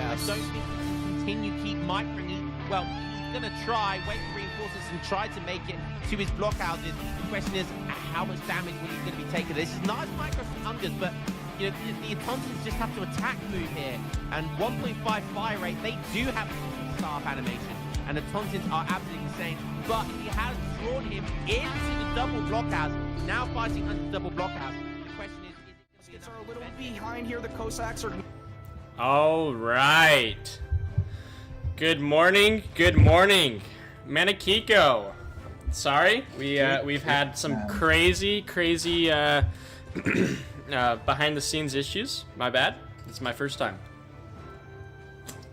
blockhouse. I don't think he can continue keep microing. Well, he's going to try, wait for reinforcements and try to make it to his blockhouses. The question is, how much damage will he going to be taking? This is nice micro from Unders, but you know, the Tauntauns just have to attack move here. And 1.5 fire rate, they do have staff animation. And the Tauntauns are absolutely insane. But he has drawn him into the double blockhouse. Now fighting under the double blockhouse. The question is Are a little behind here. The Cossacks are. All right. Good morning. Good morning, Manakiko. Sorry, we've had some crazy behind the scenes issues. My bad. It's my first time.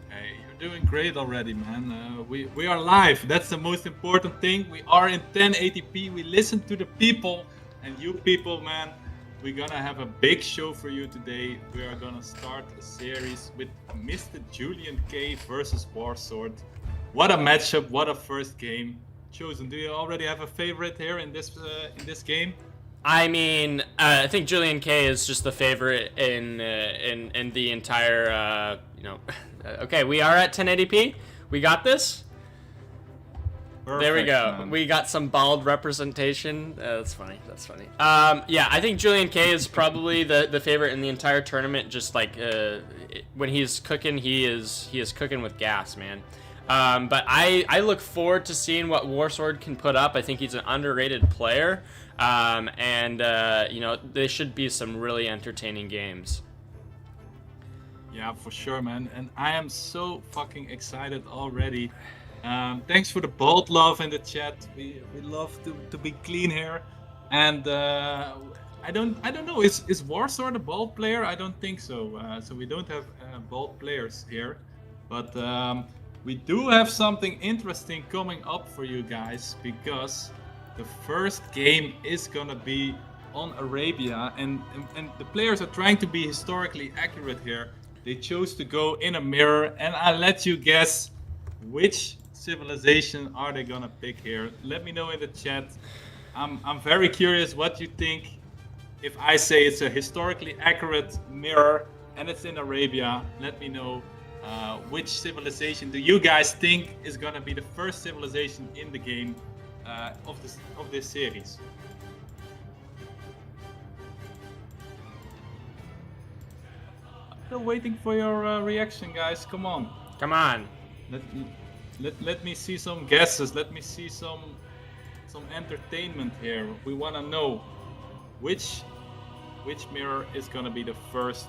Hey, you're doing great already, man. We are live. That's the most important thing. We are in 1080p. We listen to the people, and you people, man. We're gonna have a big show for you today. We are gonna start a series with Mr. JulianK versus Warsword. What a matchup! What a first game. Chosen. Do you already have a favorite here in this game? I mean, I think JulianK is just the favorite in the entire. Okay, we are at 1080p. We got this. Perfect, there we go. Man. We got some bald representation. That's funny. That's funny. Yeah, I think JulianK is probably the favorite in the entire tournament. Just like when he's cooking, he is cooking with gas, man. But I look forward to seeing what Warsword can put up. I think he's an underrated player, and there should be some really entertaining games. Yeah, for sure, man. And I am so fucking excited already. Thanks for the bold love in the chat. We love to be clean here. And I don't know. Is Warsword a bold player? I don't think so. So we don't have bold players here. But we do have something interesting coming up for you guys, because the first game is gonna be on Arabia, and the players are trying to be historically accurate here. They chose to go in a mirror, and I'll let you guess which civilization are they gonna pick here. Let me know in the chat. I'm very curious what you think. If I say it's a historically accurate mirror and it's in Arabia, let me know which civilization do you guys think is gonna be the first civilization in the game of this series. Still waiting for your reaction, guys. Come on. Come on. Let me see some guesses. Let me see some entertainment here. We want to know which mirror is gonna be the first.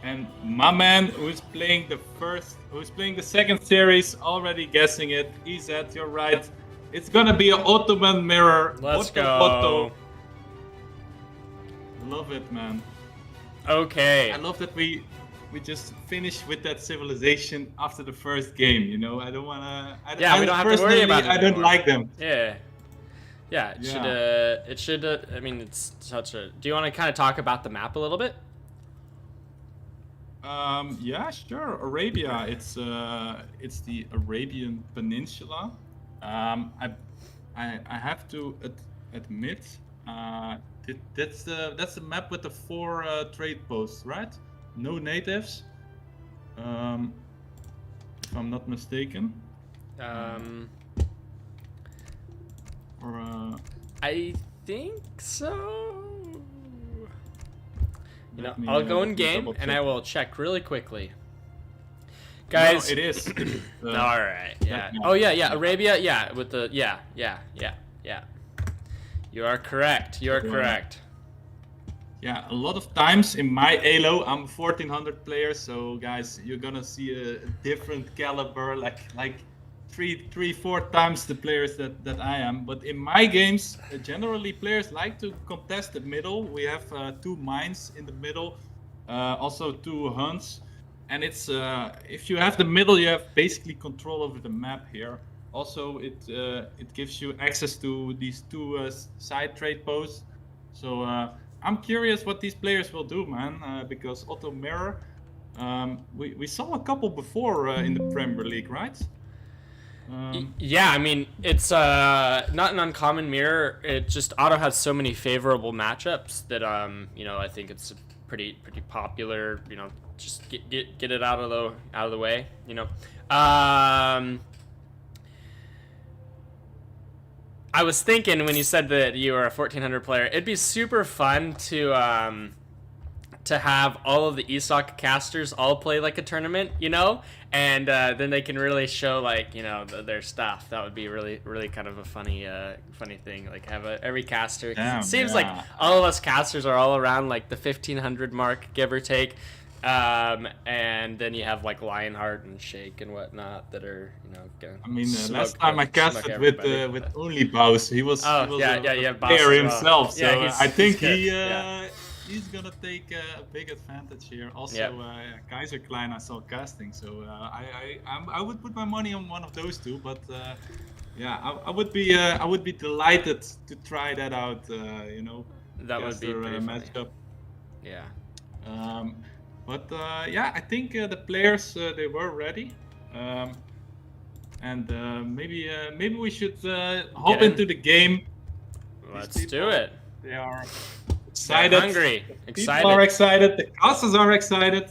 And my man who's playing the second series, already guessing it. Ezad, you're right. It's gonna be an Ottoman mirror. Let's go. Otto. Love it, man. Okay. I love that we just finished with that civilization after the first game. You know, I don't wanna. Yeah, we don't have to worry about it I don't like them. Yeah. Yeah, it should. I mean, it's such a. Do you want to kind of talk about the map a little bit? Yeah, sure. Arabia. It's the Arabian Peninsula. I have to admit, that's the map with the 4 trade posts, right? No natives. If I'm not mistaken. I think so. I'll go in game and I will check really quickly. Guys, no, it is. All right. Yeah. Oh yeah. Arabia. Yeah. With the yeah. You are correct. You are correct. Yeah. A lot of times in my Elo, I'm 1400 player, so guys, you're gonna see a different caliber, like 3-4 times the players that I am. But in my games, generally players like to contest the middle. We have 2 mines in the middle, also 2 hunts, and it's if you have the middle, you have basically control over the map here. Also, it gives you access to these 2 side trade posts. So I'm curious what these players will do, man, because Otto Mirror, we saw a couple before in the Premier League, right? Yeah, I mean, it's not an uncommon mirror. It just Auto has so many favorable matchups that you know, I think it's pretty popular. You know, just get it out of the way. You know, I was thinking when you said that you were a 1400 player, it'd be super fun to have all of the ESOC casters all play like a tournament, you know, and then they can really show like, you know, their stuff. That would be really kind of a funny thing. Like have every caster. Damn, it seems yeah. like all of us casters are all around like the 1500 mark, give or take. And then you have like Lionheart and Shake and whatnot that are, you know, gonna I mean, last time I casted with only Baus, he was Oh, he was yeah, a Baus player as well. himself. So Yeah, I think he's he's gonna take a big advantage here. Also, Yep. Kaiser Klein I saw casting, so I would put my money on one of those two. But yeah, I would be delighted to try that out. You know, That would be caster, pretty funny. matchup. Yeah. But yeah, I think the players they were ready, and maybe we should hop Get in. into the game. Let's These do people, it. They are They're excited. hungry. People are excited. The casters are excited.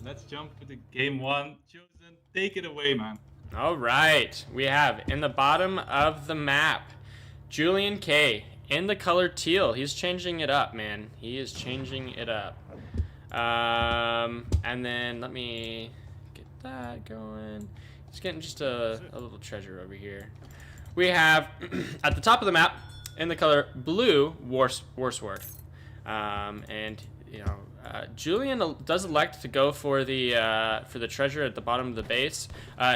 Let's jump to the game one. Chosen, take it away, man. All right. We have in the bottom of the map, JulianK in the color teal. He's changing it up, man. He is changing it up. And then let me get that going. He's getting just a little treasure over here. We have at the top of the map in the color blue, Warsword. And you know, Julian does elect to go for the treasure at the bottom of the base,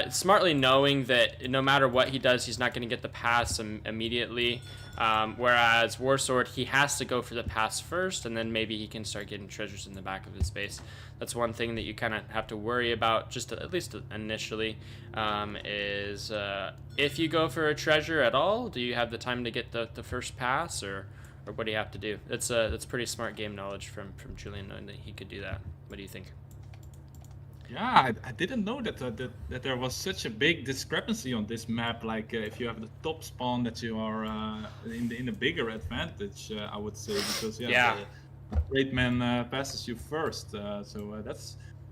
smartly knowing that no matter what he does, he's not going to get the pass immediately. Whereas Warsword, he has to go for the pass first, and then maybe he can start getting treasures in the back of his base. That's one thing that you kind of have to worry about, just at least initially, is if you go for a treasure at all, do you have the time to get the first pass, or what do you have to do? That's pretty smart game knowledge from Julian, knowing that he could do that. What do you think? Yeah, I didn't know that there was such a big discrepancy on this map. Like if you have the top spawn, that you are in a bigger advantage, I would say, because Yeah. the great man passes you first. So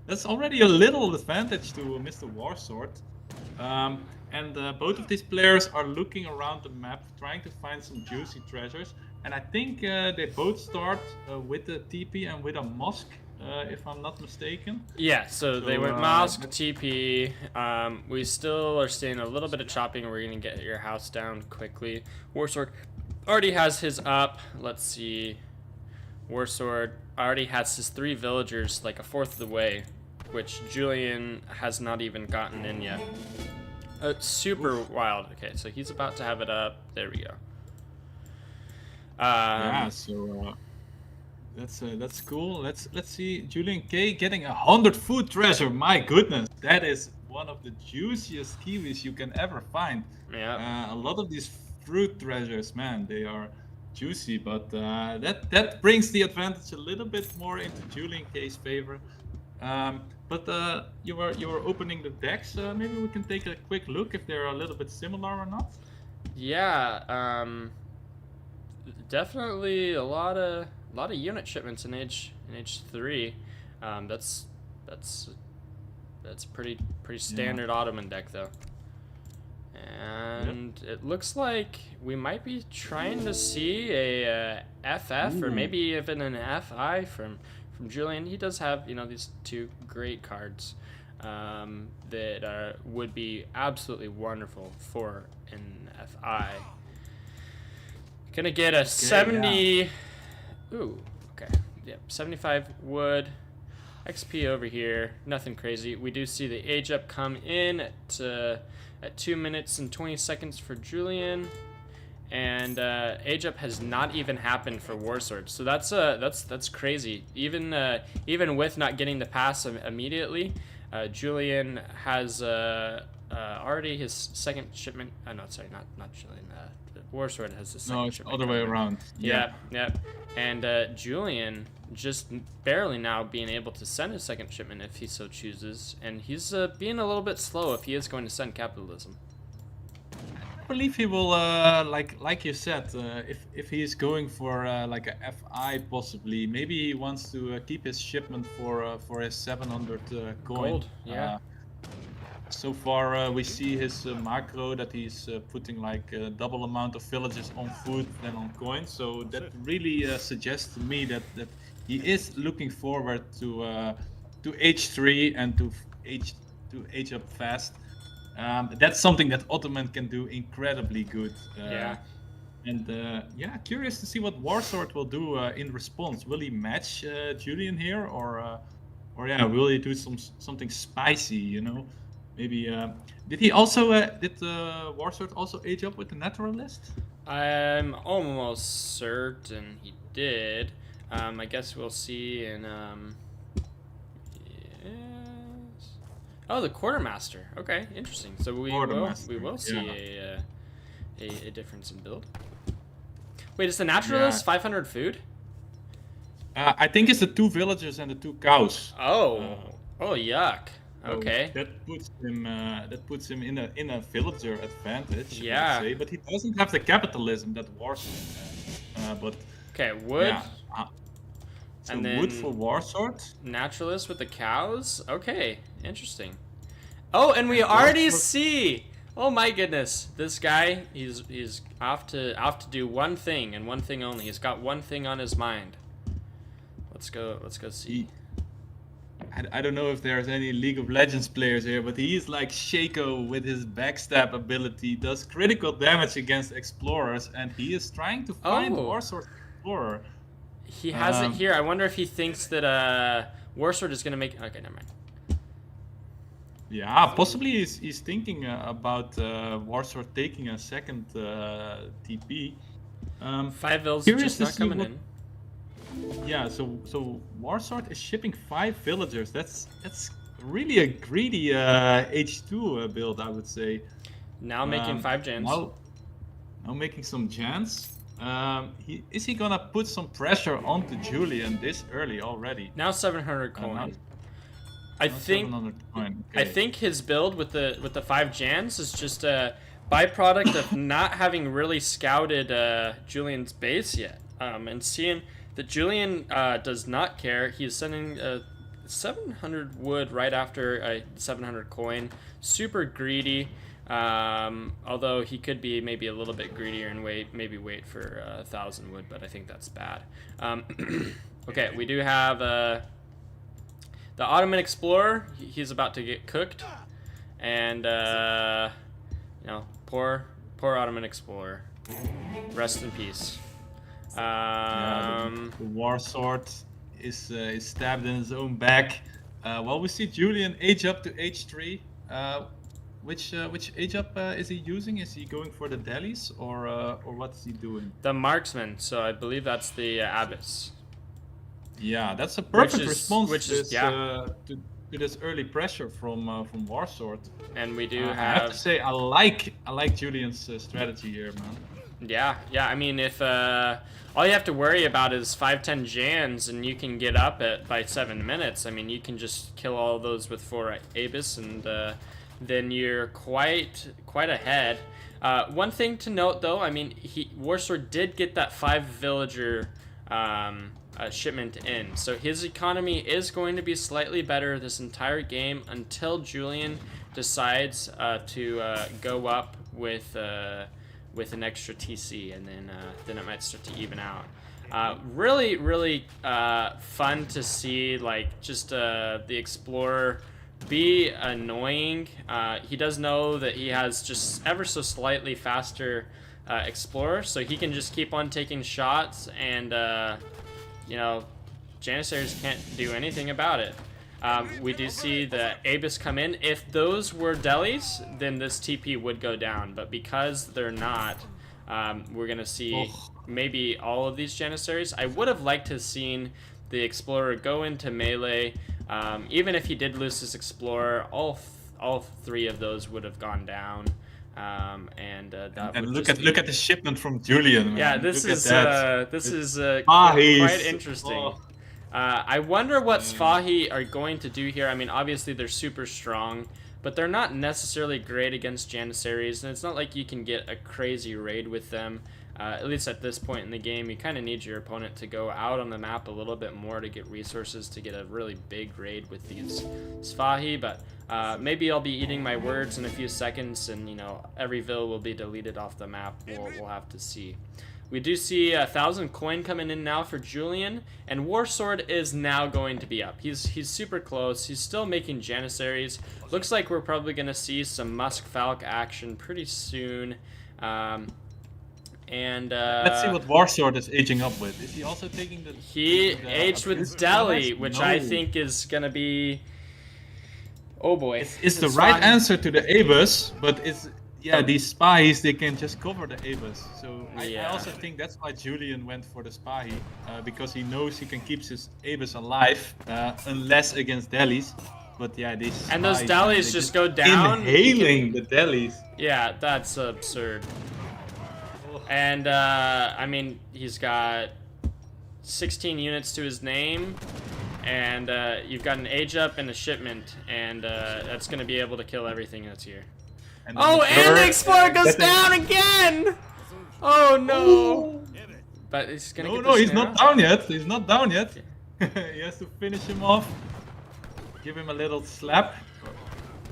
that's already a little advantage to Mr. Warsword. And both of these players are looking around the map, trying to find some juicy treasures. And I think they both start with the TP and with a Mosque. If I'm not mistaken. Yeah, so they went Mosque, TP. We still are seeing a little bit of chopping. We're going to get your house down quickly. Warsword already has his up. Let's see. Warsword already has his 3 villagers like a fourth of the way, which Julian has not even gotten in yet. It's super wild. Okay, so he's about to have it up. There we go. Yeah, so that's cool. Let's see, JulianK getting 100 food treasure. My goodness, that is one of the juiciest kiwis you can ever find. Yeah. A lot of these fruit treasures, man, they are juicy, but that brings the advantage a little bit more into JulianK's favor. But you were opening the decks. Maybe we can take a quick look if they're a little bit similar or not. Yeah. Definitely a lot of unit shipments in age 3. That's pretty standard Ottoman deck though. And it looks like we might be trying to see a FF or maybe even an FI from Julian. He does have, you know, these 2 great cards that would be absolutely wonderful for an FI. Gonna get a 70. Yeah. Ooh, okay. Yep, 75 wood. XP over here. Nothing crazy. We do see the age up come in at 2 minutes and 20 seconds for Julian, and age up has not even happened for Warsword. So that's crazy. Even with not getting the pass immediately, Julian has already his second shipment. No, sorry, not Julian. Warsword has the second. No, it's all the way around. Yeah. And Julian just barely now being able to send a second shipment if he so chooses, and he's being a little bit slow if he is going to send capitalism. believe he will, like you said, if he is going for like a FI possibly, maybe he wants to keep his shipment for his 700 coin. Gold, yeah. So far, we see his macro that he's putting like a double amount of villagers on food than on coins. So that really suggests to me that he is looking forward to H3 and to age up fast. That's something that Ottoman can do incredibly good. Yeah. And yeah, curious to see what Warsword will do in response. Will he match Julian here, or yeah, will he do something spicy? You know, maybe. Did he also did Warsword also age up with the naturalist? I'm almost certain he did. I guess we'll see in yes. Oh, the quartermaster. Okay, interesting. So we will see a difference in build. Wait, is the naturalist 500 food? I think it's the 2 villagers and the 2 cows. Oh, yuck. So Okay. that puts him in a villager advantage. Yeah. I would say, but he doesn't have the capitalism that Warsword has. But Okay, wood. yeah. So And then wood for Warsword. Naturalist with the cows. Okay, interesting. Oh, and we already see. Oh my goodness, this guy. He's off to do one thing and one thing only. He's got one thing on his mind. Let's go see. I don't know if there's any League of Legends players here, but he's like Shaco with his backstab ability, does critical damage against explorers, and he is trying to find Warsword Explorer. He has it here. I wonder if he thinks that Warsword is gonna make. Okay, never mind. Yeah, possibly he's thinking about Warsword taking a second TP. 5 vills Curious just to not see coming what- in. Yeah, so Warsword is shipping 5 villagers. That's really a greedy H2 build, I would say. Now making 5 gens. Now making some gens. Is he gonna put some pressure onto Julian this early already? Now 700 coin. I think 700 coin. I Okay. think his build with the 5 jans is just a byproduct of not having really scouted Julian's base yet, and seeing that Julian does not care. He is sending 700 wood right after a 700 coin. Super greedy. Although he could be maybe a little bit greedier and wait for 1,000 wood, but I think that's bad. Okay, we do have the Ottoman Explorer. He's about to get cooked, and poor Ottoman Explorer. Rest in peace. The Warsword is stabbed in his own back. Well, we see Julian age up to H3. Which age up is he using? Is he going for the delis, or what is he doing? The marksman. So I believe that's the abbess. Yeah, that's a perfect response to this early pressure from Warsword. And we do I have to say I like Julian's strategy here, man. Yeah. I mean, if all you have to worry about is 5-10 jans, and you can get up by 7 minutes. I mean, you can just kill all those with 4 Abyss, and then you're quite ahead. One thing to note, though, I mean, Warsword did get that 5 villager shipment in, so his economy is going to be slightly better this entire game until Julian decides to go up with an extra TC, and then it might start to even out. Really fun to see, like, just the Explorer be annoying. He does know that he has just ever so slightly faster Explorer, so he can just keep on taking shots, and Janissaries can't do anything about it. We do see the Abyss come in. If those were delis, then this TP would go down, but because they're not, we're gonna see maybe all of these Janissaries. I would have liked to have seen the Explorer go into melee. Even if he did lose his Explorer, all 3 of those would have gone down. And look at the shipment from Julian, man. Yeah, this is quite interesting. I wonder what Sfahi are going to do here. I mean, obviously they're super strong, but they're not necessarily great against Janissaries, and it's not like you can get a crazy raid with them. At least at this point in the game, you kind of need your opponent to go out on the map a little bit more to get resources to get a really big raid with these Sfahi, but maybe I'll be eating my words in a few seconds, and, you know, every vill will be deleted off the map. We'll have to see. We do see 1,000 coin coming in now for Julian, and Warsword is now going to be up. He's super close. He's still making Janissaries. Looks like we're probably going to see some Musk Falc action pretty soon. Let's see what Warsword is aging up with. Is he also taking the... He aged with Delhi, which I think is going to be... Oh boy. It's the right answer to the Abus, but it's... Yeah, these spies, they can just cover the Abus. So I also think that's why Julian went for the spy, because he knows he can keep his Abus alive, unless against Delhi's. But yeah, these and those Delhi's just go down. Inhaling the Delhi's. Yeah, that's absurd. And I mean, he's got 16 units to his name, and you've got an age up and a shipment, and that's going to be able to kill everything that's here. And the Explorer goes down again! Oh no! But he's gonna get No, he's not down yet. He's not down yet. He has to finish him off. Give him a little slap.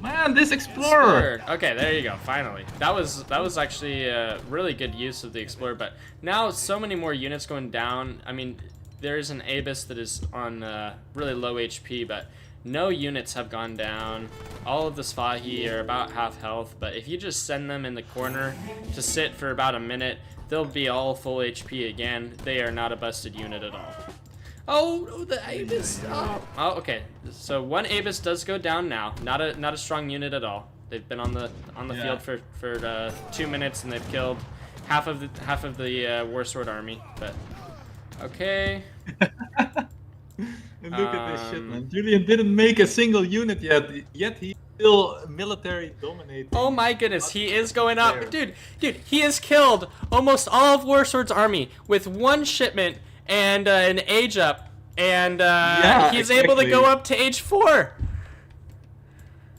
Man, this Explorer! Okay, there you go. Finally, that was actually a really good use of the Explorer. But now so many more units going down. I mean, there's an Abus that is on really low HP, but no units have gone down. All of the Sfahi are about half health, but if you just send them in the corner to sit for about a minute, they'll be all full HP again. They are not a busted unit at all. Oh, the Abus! Oh, okay. So one Abus does go down now. Not a strong unit at all. They've been on the field for 2 minutes, and they've killed half of the Warsword army. But okay. And look at this shit, man. Julian didn't make a single unit yet he's still military dominating. Oh my goodness, he is going up. Dude, he has killed almost all of Warsword's army with one shipment and an age up. And he's able to go up to age 4.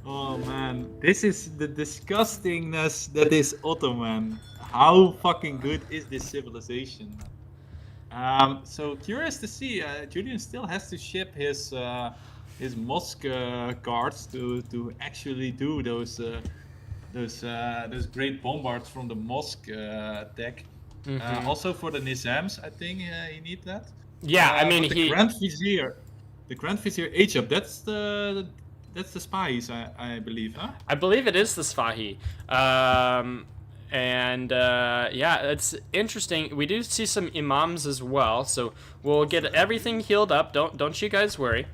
Oh man, this is the disgustingness that is Ottoman. How fucking good is this civilization? So curious to see. Julian still has to ship his mosque guards to actually do those great bombards from the mosque deck. Also for the Nizams, I think he needs that. Yeah, I mean the Grand Vizier age up. That's the spies, I believe, huh? I believe it is the Sfahi. And yeah, it's interesting. We do see some imams as well, so we'll get everything healed up. Don't you guys worry.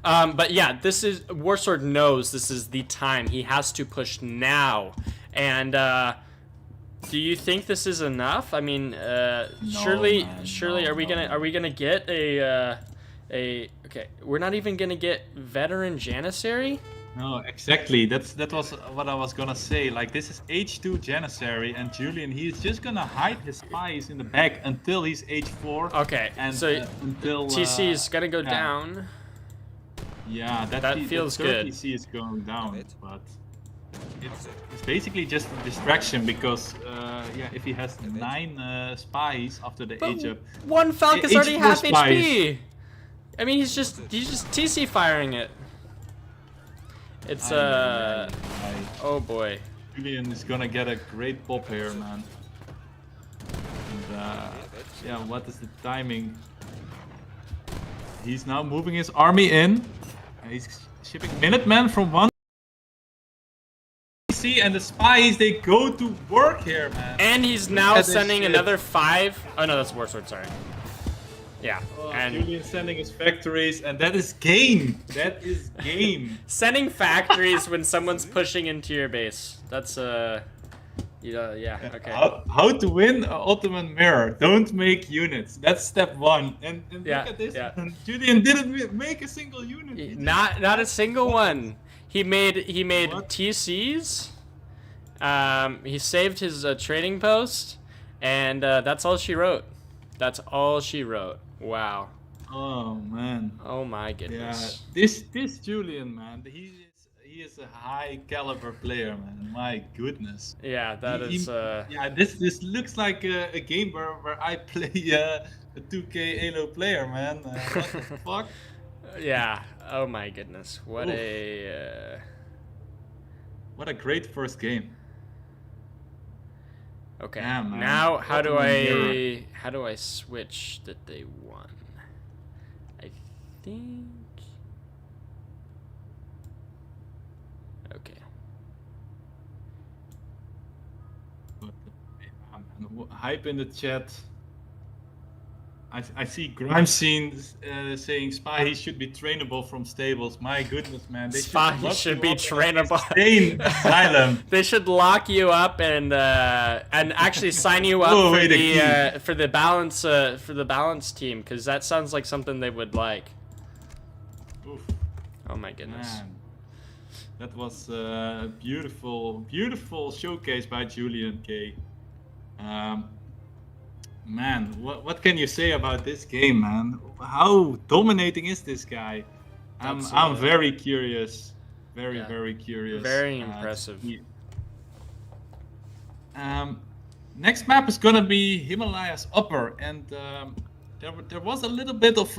But yeah, this is Warsword knows this is the time. He has to push now. And do you think this is enough? I mean, surely are we gonna get a okay? We're not even gonna get veteran Janissary. No, exactly. That was what I was gonna say. Like, this is H2 Janissary, and Julian, he's just gonna hide his spies in the back until he's H4. Okay, and so until TC is gonna go down. Yeah, that feels good. TC is going down, but it's basically just a distraction because yeah, if he has 9 spies after the age up, one Falc is already half HP. I mean, he's just TC firing it. It's oh boy. Julian is gonna get a great pop here, man. And yeah, what is the timing? He's now moving his army in. He's shipping Minutemen from one. And the spies, they go to work here, man. And he's now sending another 5. Oh no, that's Warsword, sorry. Yeah, and Julian sending his factories, and that is game. That is game. Sending factories when someone's pushing into your base. That's yeah, okay. How to win an Ottoman mirror? Don't make units. That's step 1. And yeah, look at this. Yeah. Julian didn't make a single unit. Not a single one. He made TCs. He saved his trading post, and that's all she wrote. That's all she wrote. Wow. Oh man. Oh my Yeah, goodness. this Julian, man, he is a high caliber player, man. My goodness. Yeah, that is. Yeah, this looks like a game where I play a 2K Halo player, man. What the fuck? Yeah. Oh my goodness. What Oof. a. What a great first game. Okay. Yeah, man. Now, Mirror. how do I switch that they won? I think. Okay. But, yeah, man, hype in the chat. I see Grimes saying Spy he should be trainable from stables. My goodness, man. They Spy lock should you be up in an trainable. insane asylum. They should lock you up and actually sign you up Whoa, for wait, the balance team, because that sounds like something they would like. Oof, Oh my goodness. man. That was a beautiful showcase by JulianK. Man, what can you say about this game, man? How dominating is this guy? I'm very curious. Very curious. Very to impressive. see. Next map is gonna be Himalayas Upper, and there was a little bit of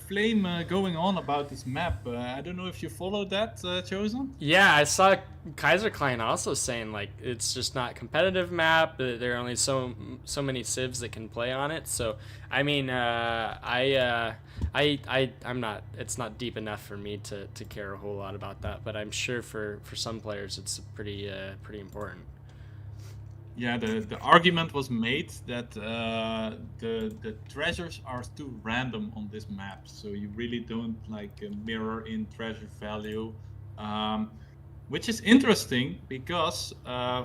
flame going on about this map. I don't know if you followed that, Chosen. Yeah, I saw Kaiser Klein also saying like it's just not competitive map. There are only so many civs that can play on it. So I mean, I'm not. It's not deep enough for me to care a whole lot about that. But I'm sure for some players it's pretty important. Yeah, the argument was made that the treasures are too random on this map, so you really don't like mirror in treasure value, which is interesting because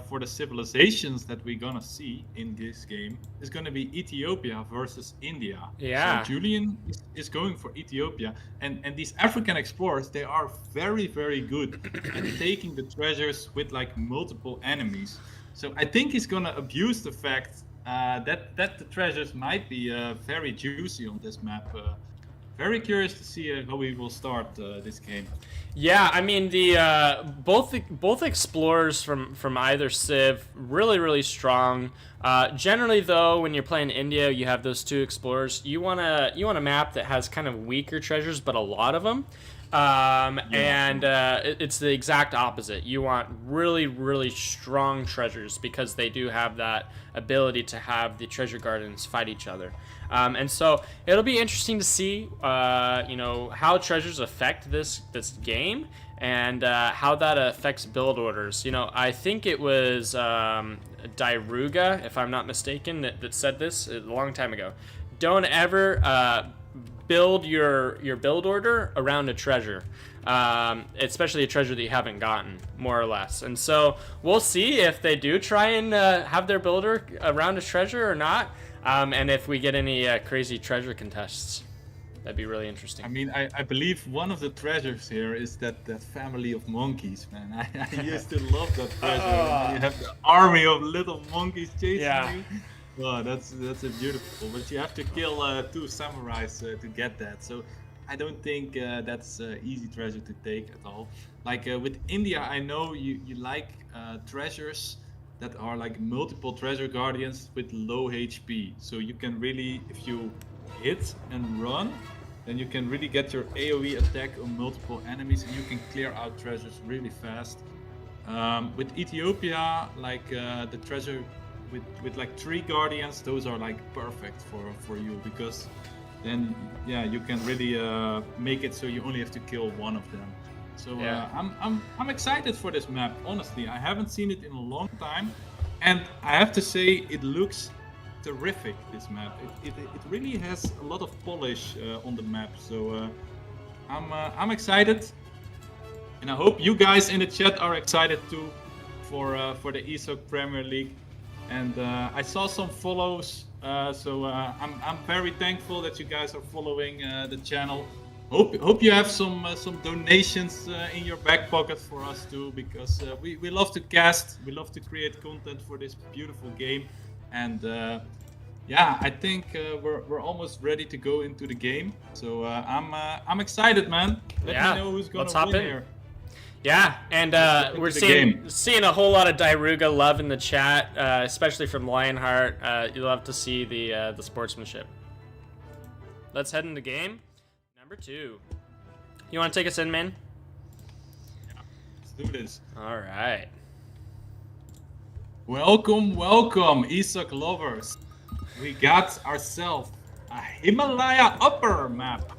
for the civilizations that we're gonna see in this game is gonna be Ethiopia versus India. Yeah. So Julian is going for Ethiopia, and these African explorers, they are very good at taking the treasures with like multiple enemies. So I think he's gonna abuse the fact that the treasures might be very juicy on this map. Very curious to see how we will start this game. Yeah, I mean the both explorers from either civ really strong. Generally though, when you're playing India, you have those two explorers. You want a map that has kind of weaker treasures, but a lot of them. And it's the exact opposite. You want really strong treasures because they do have that ability to have the treasure gardens fight each other. And so it'll be interesting to see, how treasures affect this game and how that affects build orders. I think it was Dairuga, if I'm not mistaken, that said this a long time ago. Don't ever build your build order around a treasure, especially a treasure that you haven't gotten, more or less. And so we'll see if they do try and have their builder around a treasure or not, and if we get any crazy treasure contests. That'd be really interesting. I mean, I believe one of the treasures here is that family of monkeys, man. I used to love that treasure. You have the army of little monkeys chasing you. Oh, that's a beautiful. But you have to kill 2 samurais to get that. So I don't think that's easy treasure to take at all. Like with India, I know you like treasures that are like multiple treasure guardians with low HP. So you can really, if you hit and run, then you can really get your AoE attack on multiple enemies and you can clear out treasures really fast. With Ethiopia, like the treasure with like 3 guardians, those are like perfect for you, because then you can really make it so you only have to kill one of them. So I'm excited for this map. Honestly, I haven't seen it in a long time, and I have to say it looks terrific. This map, it really has a lot of polish on the map. So I'm excited, and I hope you guys in the chat are excited too for the ESOC Premier League. And I saw some follows, so I'm very thankful that you guys are following the channel. Hope you have some donations in your back pocket for us too, because we love to cast, we love to create content for this beautiful game, and Yeah, I think we're almost ready to go into the game. So I'm excited, man. Let Yeah, me know who's gonna let's hop win in. here. Yeah, and Let's get we're into the game. seeing a whole lot of Dairuga love in the chat, especially from Lionheart. You love to see the sportsmanship. Let's head into game number 2. You want to take us in, man? Let's do this. All right. Welcome, welcome, ESOC lovers. We got ourselves a Himalaya upper map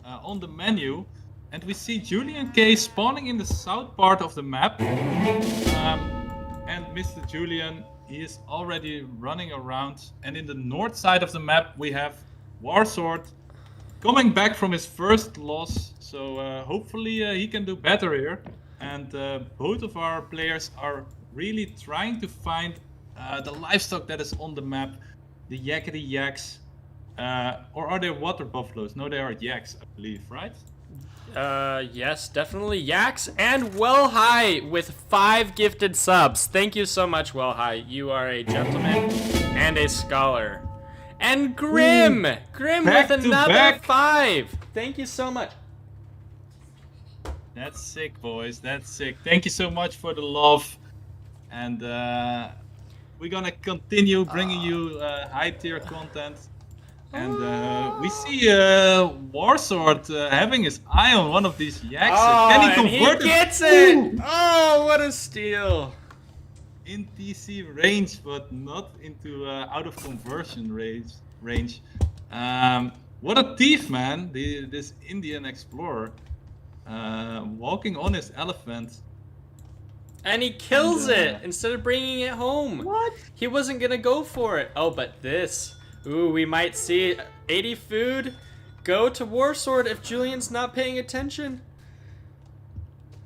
on the menu, and we see JulianK spawning in the south part of the map. And Mr. Julian, he is already running around. And in the north side of the map, we have Warsword coming back from his first loss. So hopefully he can do better here. And both of our players are really trying to find the livestock that is on the map, the yakety yaks, or are they water buffaloes? No, they are yaks, I believe, right? Yes, definitely Yaks and Well High with 5 gifted subs. Thank you so much, Well High. You are a gentleman and a scholar. And Grim! Grim Back with to another back. 5. Thank you so much. That's sick, boys. That's sick. Thank you so much for the love. And we're gonna continue bringing you high tier content. And we see Warsword having his eye on one of these yaks. Oh, Can he and convert he it? gets it! Ooh! Oh, what a steal. In TC range, but not into out of conversion range. What a thief, man! This Indian explorer walking on his elephant. And he kills And, it instead of bringing it home. What? He wasn't gonna go for it. Oh, but this. Ooh, we might see 80 food go to Warsword if Julian's not paying attention.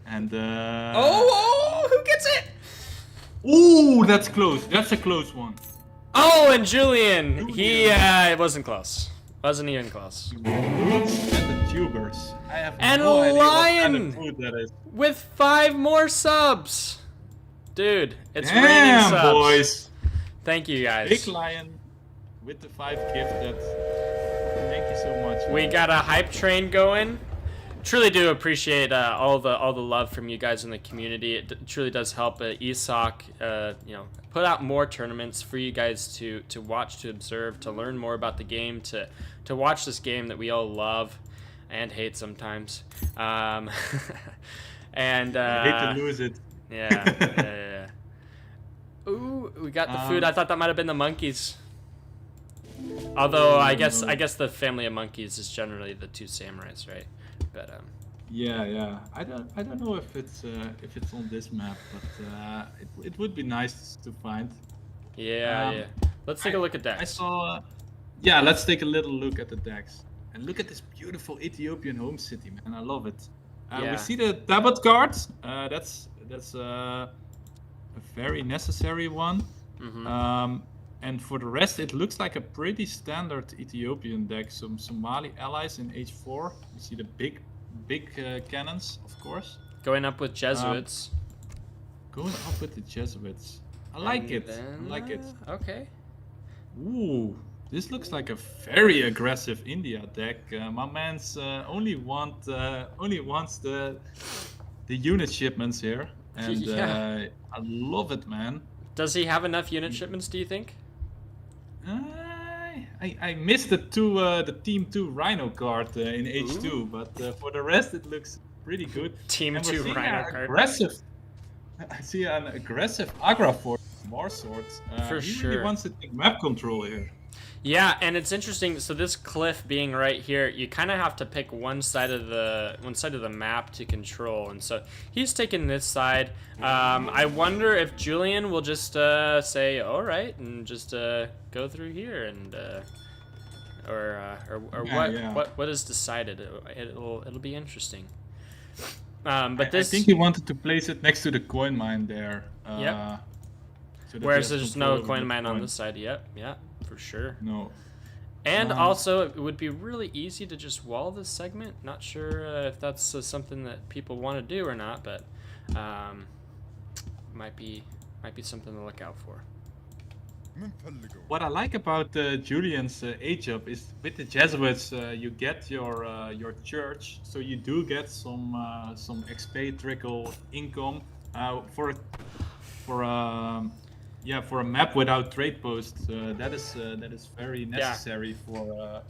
And Oh, who gets it? ooh, that's close. That's a close one. Oh, and Julian. It wasn't close. Wasn't even close. Roots and the tubers. I have And no idea what lion! kind of food that is. With 5 more subs. Dude, it's raining Damn, subs. boys. Thank you guys. Big lion with the 5 gifted. Thank you so much. We got a hype train going. Truly do appreciate all the love from you guys in the community. It truly does help ESOC, put out more tournaments for you guys to watch, to observe, to learn more about the game, to watch this game that we all love and hate sometimes. And I hate to lose it. yeah. Ooh, we got the food. I thought that might have been the monkeys. Although I guess the family of monkeys is generally the 2 samurais, right? But Yeah. I don't know if it's on this map, but it would be nice to find. yeah. Let's take a look at that. I saw. Yeah, let's take a little look at the decks and look at this beautiful Ethiopian home city, man. I love it. Yeah. We see the tablet cards. That's a very necessary one. And for the rest, it looks like a pretty standard Ethiopian deck. Some Somali allies in H4. You see the big cannons, of course. Going up with Jesuits. Going up with the Jesuits. I like it. I like it. Okay. Ooh, this looks like a very aggressive India deck. My man's only wants the unit shipments here, and Yeah. I love it, man. Does he have enough unit shipments, do you think? I missed the Team 2 Rhino card in H2, but for the rest it looks pretty good. Team And we're 2 seeing Rhino an card. aggressive. I see an aggressive Agra for Warsword. For he sure. really wants to take map control here. Yeah, and it's interesting. So this cliff being right here, you kind of have to pick one side of the map to control, and so he's taking this side. I wonder if Julian will just say all right and just go through here, and or what is decided. It'll be interesting. But I think he wanted to place it next to the coin mine there. Yep. So that Whereas he has there's control no over coin the mine on coin. this side. Yep, yeah, for sure. No. And also, it would be really easy to just wall this segment. Not sure if that's something that people want to do or not, but might be something to look out for. What I like about Julian's age up is with the Jesuits, you get your church, so you do get some XP trickle income for yeah, for a map without trade posts. That is very necessary for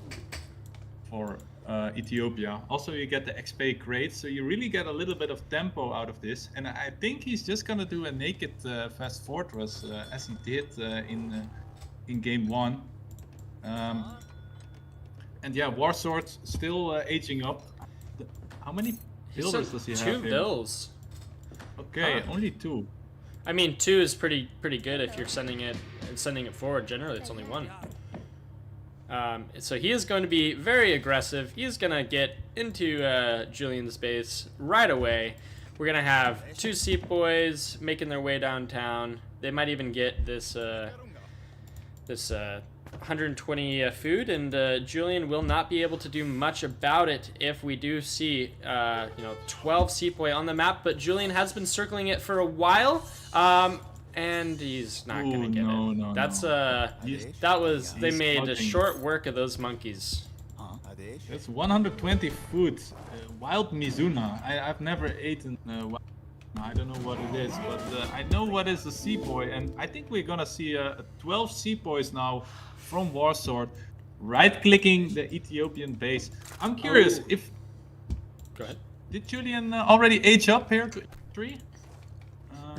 Ethiopia. Also, you get the XP crates, so you really get a little bit of tempo out of this. And I think he's just gonna do a naked fast fortress as he did in game 1. And yeah, Warsword still aging up. How many builders does he have here? 2 bills. Okay, only 2. I mean, 2 is pretty good if you're sending it forward. Generally, it's only 1. So he is going to be very aggressive. He's going to get into Julian's base right away. We're going to have 2 sepoys making their way downtown. They might even get this 120 food, and Julian will not be able to do much about it if we do see 12 sepoy on the map. But Julian has been circling it for a while. And he's not gonna get it. No, That's they made a short work of those monkeys. That's 120 food. Wild Mizuna. I've never eaten. I don't know what it is, but I know what is a sepoy, and I think we're gonna see 12 sepoys now from Warsword, right-clicking the Ethiopian base. I'm curious if. Go ahead. Did Julian already age up here to 3?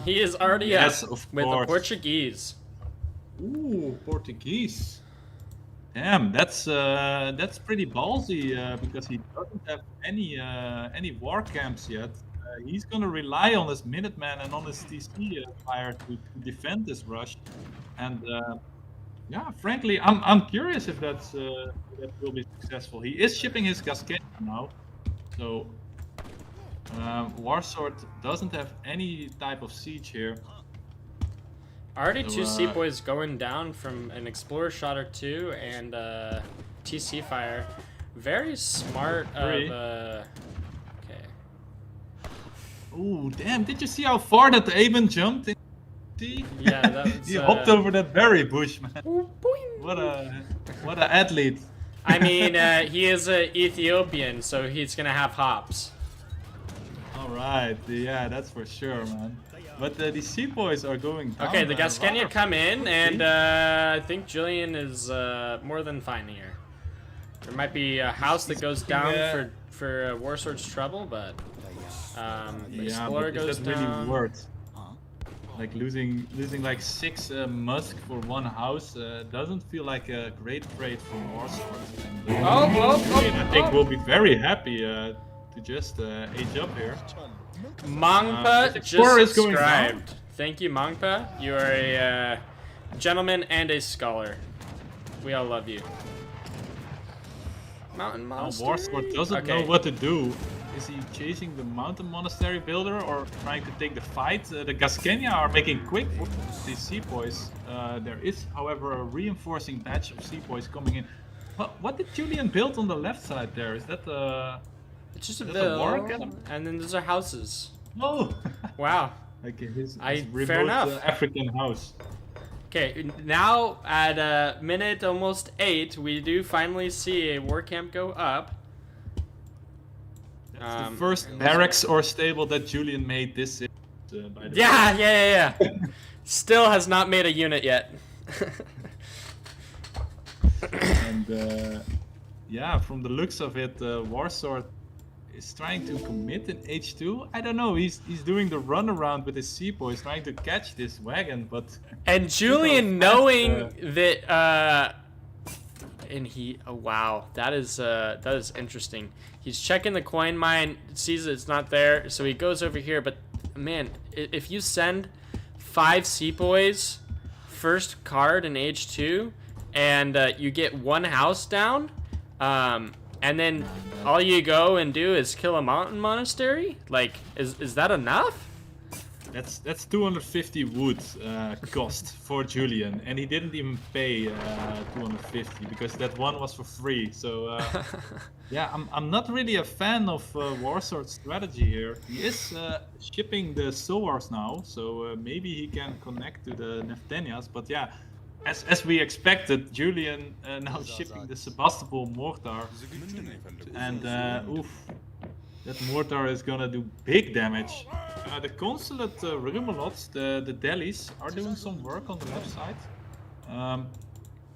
He is already yes, up of with course. the Portuguese. Ooh, Portuguese. Damn, that's pretty ballsy because he doesn't have any war camps yet. He's gonna rely on his Minutemen and on his TC fire to defend this rush. And yeah, frankly, I'm curious if that will be successful. He is shipping his Gascania now, so. Warsword doesn't have any type of siege here. Already So, 2 sepoys going down from an Explorer shot or 2 and TC fire. Very smart of... okay. Ooh, damn, did you see how far that Aben jumped in? Yeah, that's... he hopped over that berry bush, man. What a athlete. I mean, he is an Ethiopian, so he's gonna have hops. Alright, yeah, that's for sure, man. But the sepoys are going down. Okay, the Gascania come in, and I think Julian is more than fine here. There might be a house that goes down for Warsword's trouble, but the Explorer goes down. Really worth. Like losing like 6 musk for 1 house doesn't feel like a great trade for Warsword. I think we'll be very happy to just age up here. Mangpa just subscribed. Thank you, Mangpa. You are a gentleman and a scholar. We all love you. Mountain Monastery? Warsword doesn't know what to do. Is he chasing the Mountain Monastery builder or trying to take the fight? The Gascania are making quick work with these sepoys. There is, however, a reinforcing batch of sepoys coming in. What did Julian build on the left side there? Is that it's just a bill, and then those are houses. Oh! Wow. Like his fair remote enough. African house. Okay, now at minute almost 8, we do finally see a war camp go up. That's the first barracks or stable that Julian made this season, by the way. Yeah. Still has not made a unit yet. And yeah, from the looks of it, Warsword is trying to commit in H2. I don't know. He's doing the runaround with his sepoys, trying to catch this wagon, but. And Julian knowing that, and he, oh wow, that is interesting. He's checking the coin mine, sees it's not there, so he goes over here. But man, if you send 5 sepoys, first card in H2, and you get 1 house down, and then all you go and do is kill a mountain monastery? Like, is that enough? That's 250 wood cost for Julian, and he didn't even pay 250 because that one was for free. So yeah, I'm not really a fan of Warsword's strategy here. He is shipping the Sowars now, so maybe he can connect to the Neftenias. But yeah, as we expected, Julian now shipping the Sebastopol mortar, and oof, that mortar is gonna do big damage. The consulate Rumelots, the delis, are doing some work on the left side.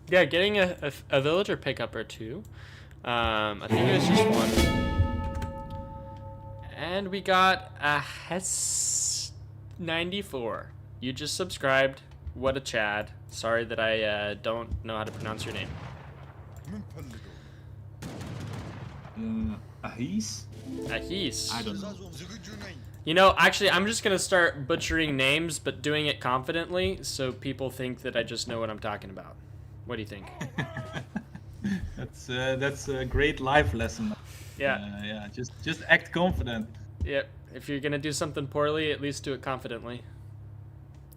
Yeah, getting a villager pickup or two. I think it was just one. And we got a Hess 94. You just subscribed. What a Chad. Sorry that I don't know how to pronounce your name. Ahis? Ahis. I don't know. You know, actually, I'm just gonna start butchering names, but doing it confidently, so people think that I just know what I'm talking about. What do you think? That's a great life lesson. Yeah. Yeah. Just act confident. Yep. If you're gonna do something poorly, at least do it confidently.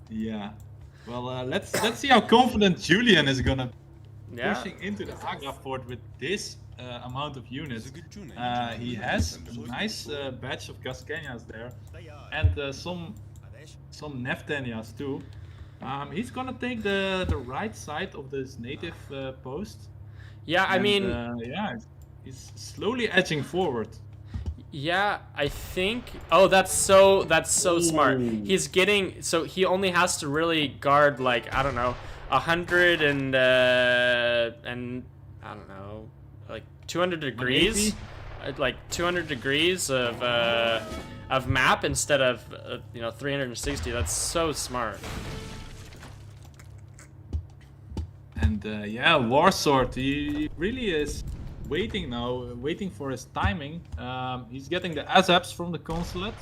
Yeah. Well, let's see how confident Julian is gonna Yeah. pushing into the Agra fort with this amount of units. He has a nice batch of Gascanias there, and some Neftenias too. He's gonna take the right side of this native post. Yeah, I mean, yeah, he's slowly edging forward. yeah, I think. Oh, that's so smart. Ooh. He's getting, so he only has to really guard like, I don't know, 100 and I don't know, like 200 degrees, like 200 degrees of map instead of 360. That's so smart. And yeah, Warsword, he really is waiting now, waiting for his timing. He's getting the ASAPs from the consulate.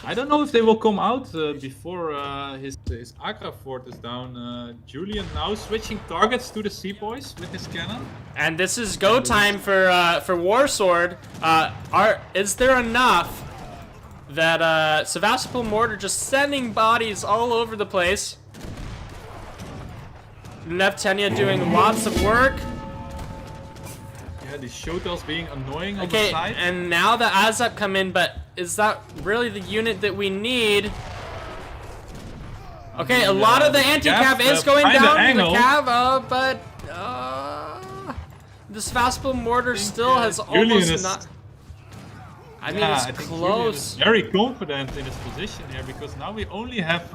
I don't know if they will come out before his Agra fort is down. Julian now switching targets to the Seapoys with his cannon. And this is go time for Warsword. Is there enough that Sevastopol mortar just sending bodies all over the place? Neftenia doing lots of work. Yeah, these Shotels being annoying on the Okay, side. and now the Azap come in, but is that really the unit that we need? Okay, a lot of the anti-cav Gav, is going find the down to the angle. cav, but the Sevastopol mortar still has Julian almost is- not. I mean, Yeah, it's I think Julian close. is very confident in his position here because now we only have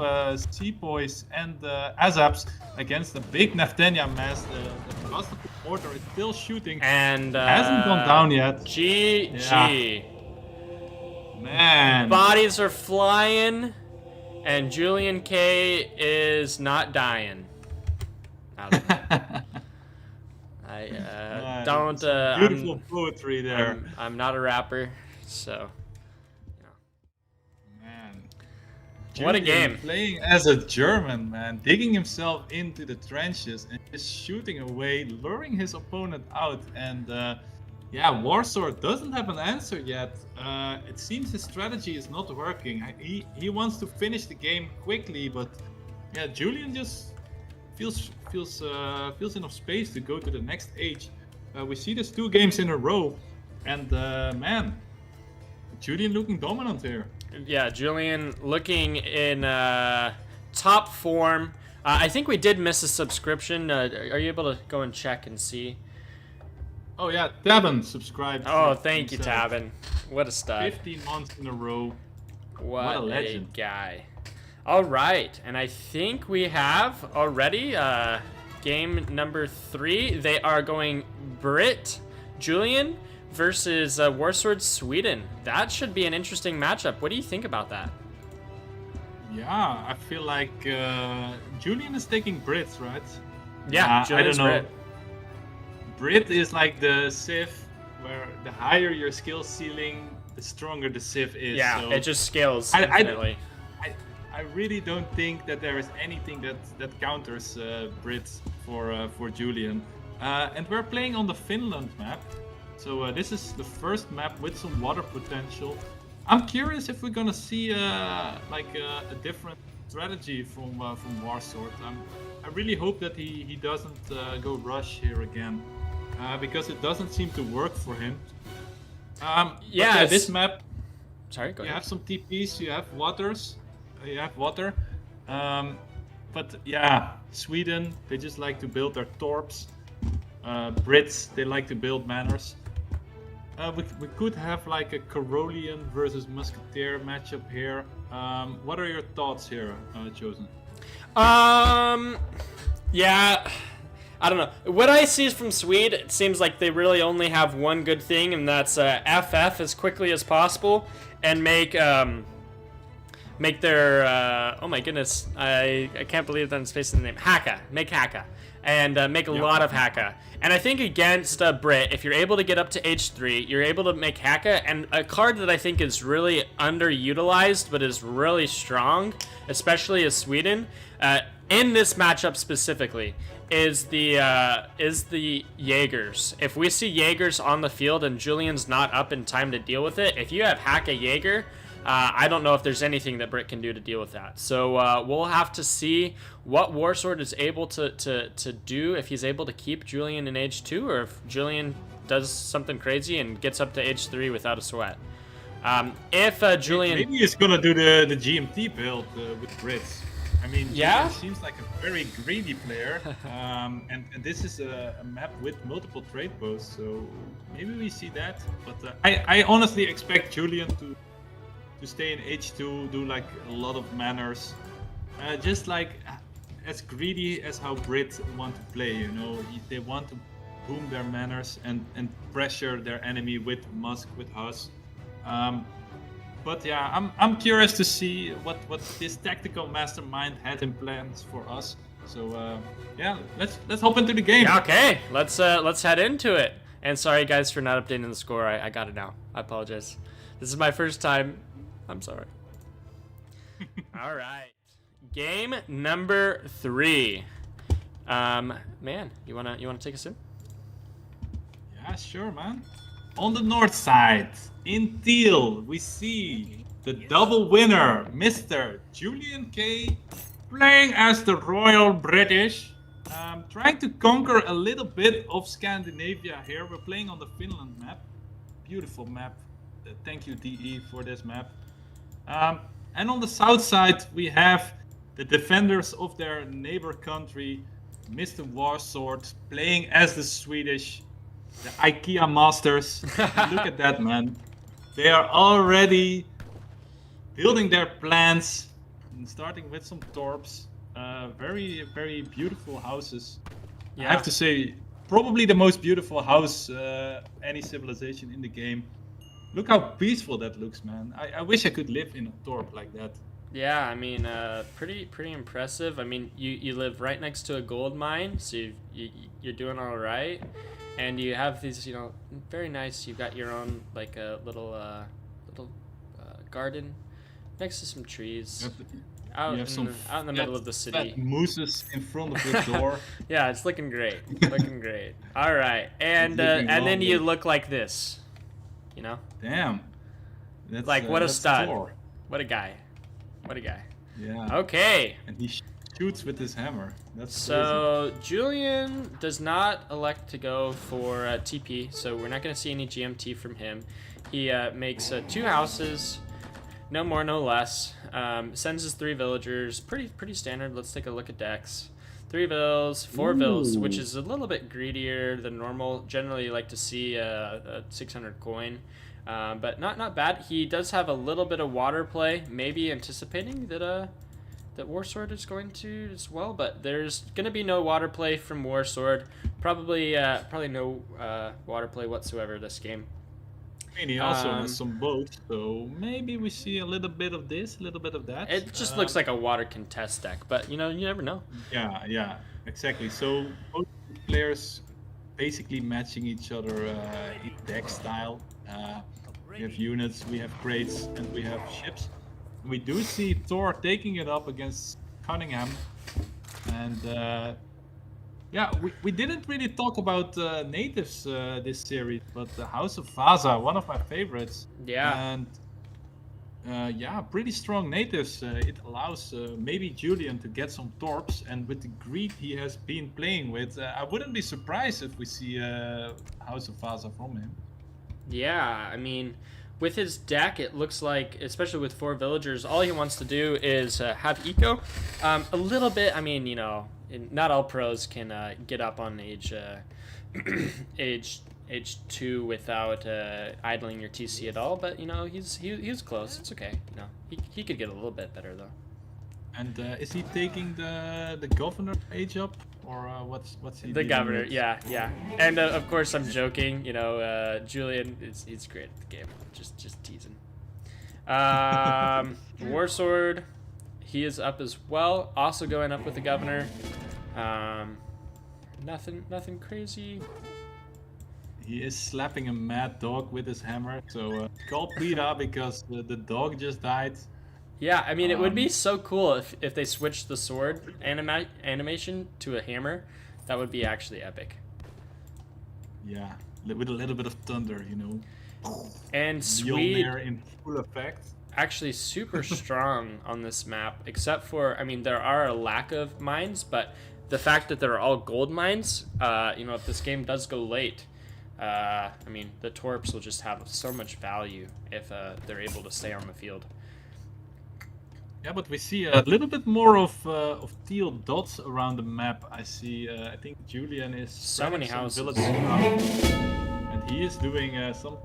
Seapoys and Azaps against the big Neftenia mass. The Sebastopol mortar is still shooting. And Hasn't gone down yet. GG. Man. Bodies are flying, and JulianK is not dying. I don't know. I don't. Beautiful poetry there. I'm not a rapper, so. Man. What a Julian game. Playing as a German, man. Digging himself into the trenches and just shooting away, luring his opponent out. And yeah, Warsword doesn't have an answer yet. It seems his strategy is not working. He wants to finish the game quickly, but yeah, Julian just feels enough space to go to the next age. We see this 2 games in a row, and man, Julian looking dominant here. Yeah, Julian looking in top form. I think we did miss a subscription. Are you able to go and check and see? Oh yeah, Tabin subscribed. Oh, thank you, Tabin. What a stud. 15 months in a row. What a legend. guy. All right, and I think we have already game number 3. They are going Brit Julian versus Warsword Sweden. That should be an interesting matchup. What do you think about that? Yeah, I feel like Julian is taking Brits, right? Yeah, I Julian's don't know. Brit. Brit is like the Civ, where the higher your skill ceiling, the stronger the Civ is. Yeah, so it just scales I- infinitely. I really don't think that there is anything that counters Brits for Julian. And we're playing on the Finland map, so this is the first map with some water potential. I'm curious if we're gonna see like a different strategy from Warsword. I really hope that he doesn't go rush here again, because it doesn't seem to work for him. Yeah, this map. Sorry, go You ahead. have some TPs, you have waters, you have water. but yeah, Sweden, they just like to build their torps. Brits, they like to build manors. We could have like a Carolian versus Musketeer matchup here. What are your thoughts here, Chosen? Yeah, I don't know. What I see from Swede, it seems like they really only have one good thing, and that's FF as quickly as possible, and make their oh my goodness, I can't believe that I'm spacing the name. Haka, make Haka, and make a lot of Haka. And I think against Brit, if you're able to get up to H3, you're able to make Haka, and a card that I think is really underutilized but is really strong, especially as Sweden, in this matchup specifically, is the Jaegers. If we see Jaegers on the field and Julian's not up in time to deal with it, if you have Haka Jaeger, I don't know if there's anything that Brit can do to deal with that. So we'll have to see what Warsword is able to do, if he's able to keep Julian in H2, or if Julian does something crazy and gets up to H3 without a sweat. If Julian... Maybe he's going to do the GMT build with Brits. I mean, yeah? Julian seems like a very greedy player, and this is a map with multiple trade posts, so maybe we see that. But I honestly expect Julian to stay in H2, do like a lot of manors, just like as greedy as how Brits want to play. You know, they want to boom their manors and pressure their enemy with Musk, with Hus. But yeah, I'm curious to see what this tactical mastermind had in plans for us. So yeah, let's hop into the game. Yeah, okay, let's head into it. And sorry guys for not updating the score. I got it now. I apologize. This is my first time. I'm sorry. All right, game number 3. Man, you wanna take us in? Yeah, sure, man. On the north side, in teal, we see the double winner, Mr. JulianK, playing as the Royal British, trying to conquer a little bit of Scandinavia here. We're playing on the Finland map. Beautiful map. Thank you, DE, for this map. And on the south side, we have the defenders of their neighbor country, Mr. Warsword, playing as the Swedish, the IKEA masters. Look at that, man. They are already building their plans, and starting with some torps. Very, very beautiful houses. Yeah. I have to say, probably the most beautiful house any civilization in the game. Look how peaceful that looks, man. I wish I could live in a torp like that. Yeah, I mean, pretty impressive. I mean, you live right next to a gold mine, so you're doing all right, and you have these, you know, very nice. You've got your own like a little garden next to some trees. Out in the middle of the city. Mooses in front of the door. Yeah, it's looking great. Looking great. All right, and then you look like this. You know? Damn. That's, like, what a stud. Thor. What a guy. What a guy. Yeah. Okay. And he shoots with his hammer. That's so crazy. Julian does not elect to go for TP, so we're not going to see any GMT from him. He makes 2 houses, no more, no less. Sends his 3 villagers. Pretty standard. Let's take a look at decks. 3 vills, 4 vills, which is a little bit greedier than normal. Generally, you like to see a 600 coin, but not bad. He does have a little bit of water play, maybe anticipating that that Warsword is going to as well. But there's gonna be no water play from Warsword. Probably no water play whatsoever this game. I mean, he also has some boats, so maybe we see a little bit of this, a little bit of that. It just looks like a water contest deck, but you know, you never know. Yeah, exactly. So both players basically matching each other in deck style. We have units, we have crates, and we have ships. We do see Thor taking it up against Cunningham, and yeah, we didn't really talk about natives this series, but the House of Vaza, one of my favorites. Yeah. And yeah, pretty strong natives. It allows maybe Julian to get some torps, and with the greed he has been playing with, I wouldn't be surprised if we see House of Vaza from him. Yeah, I mean, with his deck, it looks like, especially with 4 villagers, all he wants to do is have eco. A little bit, I mean, you know, not all pros can get up on age age 2 without idling your TC at all, but you know, he's close. It's okay. You know, he could get a little bit better though. And is he taking the governor age up, or what's he? The dealing governor, with? yeah. And of course I'm joking. You know, Julian, he's great at the game. Just teasing. Warsword, he is up as well. Also going up with the governor. Nothing crazy. He is slapping a mad dog with his hammer. So call PETA because the dog just died. Yeah, I mean, it would be so cool if they switched the sword animation to a hammer. That would be actually epic. Yeah, with a little bit of thunder, you know. And Swede Mjolnir in full effect. actually super strong on this map, except for, I mean, there are a lack of mines, but the fact that they're all gold mines, you know, if this game does go late, I mean, the torps will just have so much value if they're able to stay on the field. Yeah, but we see a little bit more of teal dots around the map. I see. I think Julian is So many spreading some houses. villages around, and he is doing some.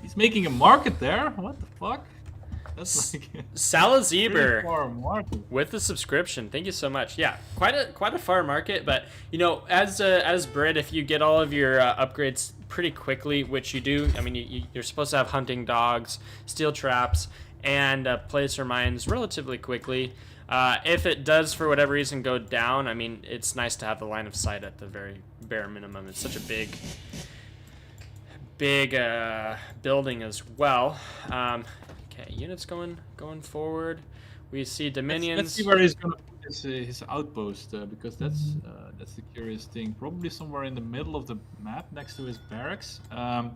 He's making a market there. What the fuck? That's like a Salazeber pretty far market. with the subscription. Thank you so much. Yeah, quite a far market, but you know, as Brit, if you get all of your upgrades pretty quickly, which you do, I mean, you're supposed to have hunting dogs, steel traps, and placer mines relatively quickly. If it does, for whatever reason, go down, I mean, it's nice to have the line of sight at the very bare minimum. It's such a big building as well. Okay, units going forward. We see Dominions. Let's see where he's gonna put his outpost because that's the curious thing. Probably somewhere in the middle of the map next to his barracks. And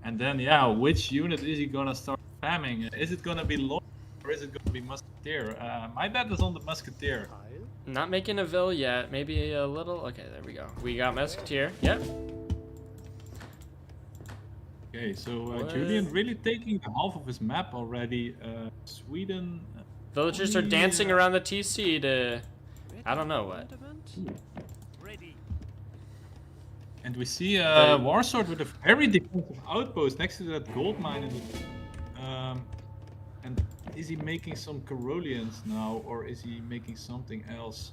then yeah, which unit is he gonna start spamming? Is it gonna be Lord or is it gonna be Musketeer? My bet is on the Musketeer. Not making a Vil yet. Maybe a little. Okay, there we go. We got Musketeer. Yep. Okay, so Julian really taking the half of his map already. Sweden. Villagers are dancing around the TC to, I don't know what. And we see Warsword with a very defensive outpost next to that gold mine. And is he making some Carolians now, or is he making something else?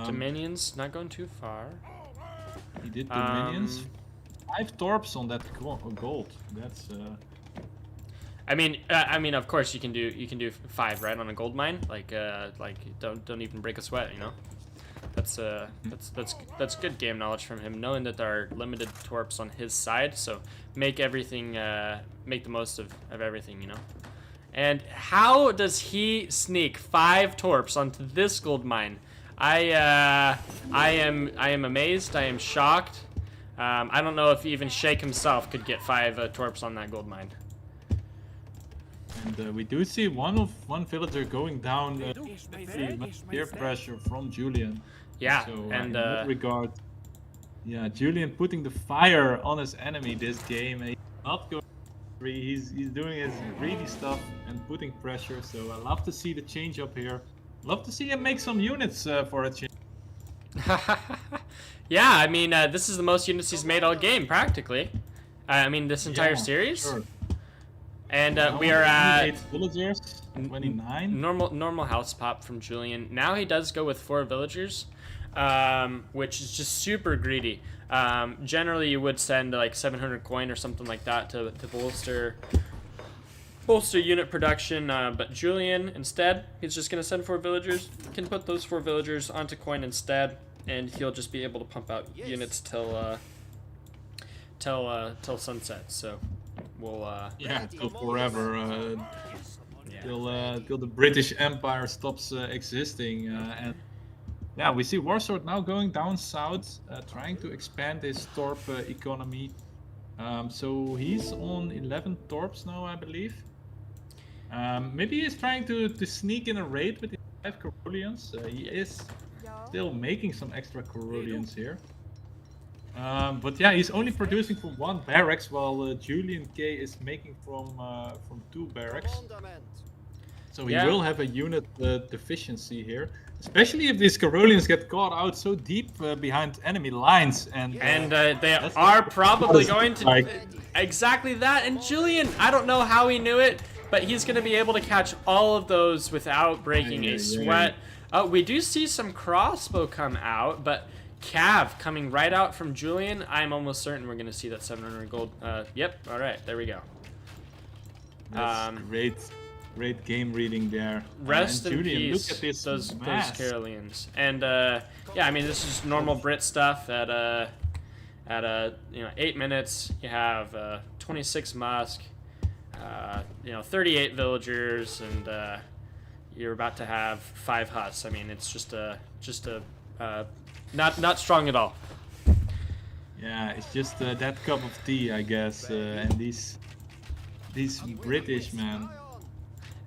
Dominions not going too far. He did Dominions. 5 torps on that gold. That's. I mean, of course you can do 5 right on a gold mine. Like don't even break a sweat, you know. That's good game knowledge from him, knowing that there are limited torps on his side. So make the most of everything, you know. And how does he sneak 5 torps onto this gold mine? I am amazed. I am shocked. I don't know if even Sheikh himself could get 5 torps on that gold mine. And we do see one villager going down peer pressure from Julian. Yeah, So and in that regard, yeah, Julian putting the fire on his enemy this game. He's not going free. He's doing his greedy stuff and putting pressure. So I love to see the change up here. Love to see him make some units for a change. Yeah, I mean, this is the most units he's made all game, practically. I mean, this entire series. Sure. And we are at 8 villagers, 29. normal house pop from Julian. Now he does go with 4 villagers, which is just super greedy. Generally, you would send like 700 coin or something like that to bolster unit production, but Julian instead, he's just gonna send 4 villagers. Can put those 4 villagers onto coin instead, and he'll just be able to pump out units till sunset. So we'll Till forever. Till the British Empire stops existing. And yeah, we see Warsword now going down south, trying to expand his torp economy. So he's on 11 torps now, I believe. Maybe he's trying to sneak in a raid with his 5 Carolians. He is still making some extra Carolians here. But yeah, he's only producing from 1 barracks, while JulianK is making from 2 barracks. So he will have a unit deficiency here, especially if these Carolians get caught out so deep behind enemy lines. And they are probably going to exactly that. And Julian, I don't know how he knew it, but he's going to be able to catch all of those without breaking a sweat. We do see some crossbow come out, but Cav coming right out from Julian. I'm almost certain we're going to see that 700 gold. Yep. All right. There we go. That's great game reading there. Rest in Julian, peace, look at this those Carolians. And yeah, I mean, this is normal Brit stuff. At 8 minutes, you have 26 musk, 38 villagers, and you're about to have 5 huts. I mean, it's just not strong at all. Yeah, it's just that cup of tea, I guess. And these British, man.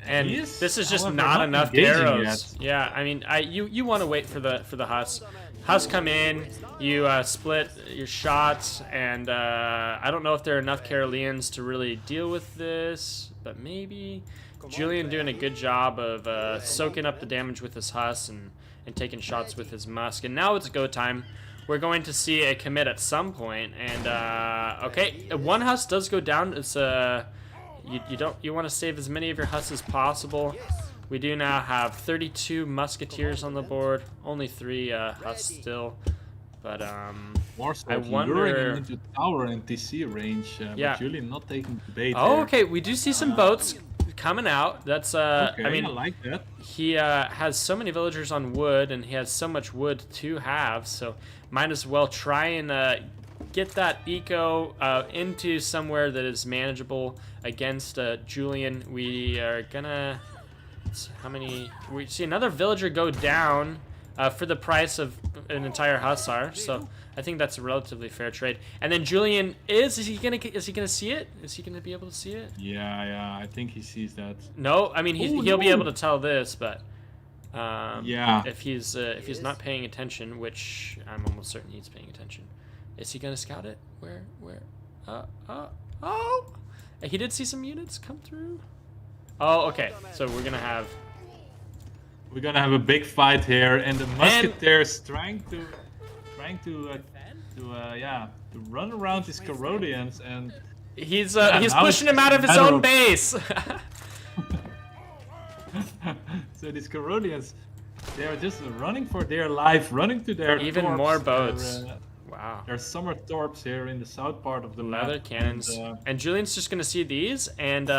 And this is just not enough arrows. Yet. Yeah, I mean, you want to wait for the Huss. Huss come in, you split your shots, and I don't know if there are enough Caroleans to really deal with this, but maybe. Julian doing a good job of soaking up the damage with his Huss and taking shots with his musk. And now it's go time. We're going to see a commit at some point, and okay, 1 Huss does go down. It's you want to save as many of your Huss as possible. We do now have 32 musketeers on the board, only 3 Huss still, but Warsword I wonder into tower and TC range. Yeah, but Julian not taking the bait. Oh, there. okay, we do see some boats coming out. That's Okay, I mean, I like that. he has so many villagers on wood, and he has so much wood to have, so might as well try and get that eco into somewhere that is manageable against Julian. We are gonna, how many, we see another villager go down for the price of an entire hussar, so I think that's a relatively fair trade. And then Julian is he gonna see it? Is he gonna be able to see it? Yeah, I think he sees that. No, I mean he'll be able to tell this, but yeah, if he's not paying attention, which I'm almost certain he's paying attention. Is he gonna scout it? Where? Oh! He did see some units come through. Oh, okay. So we're gonna have a big fight here, and the musketeers trying to run around these Carolians, and he's pushing him out of his own base. So these Carolians, they are just running for their life, running to their even torps. more boats. Wow. There's summer torps here in the south part of the map. Leather cannons. And Julian's just gonna see these, and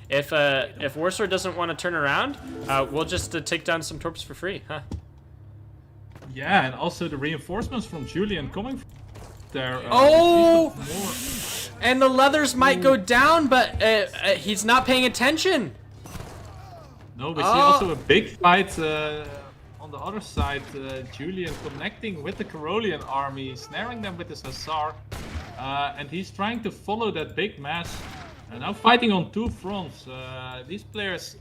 if Warsword doesn't want to turn around, we'll just take down some torps for free, huh? Yeah, and also the reinforcements from Julian coming from there. Oh! And the leathers might go down, but he's not paying attention. No, we see also a big fight on the other side. Julian connecting with the Carolian army, snaring them with his hussar, and he's trying to follow that big mass. And now fighting on 2 fronts. These players,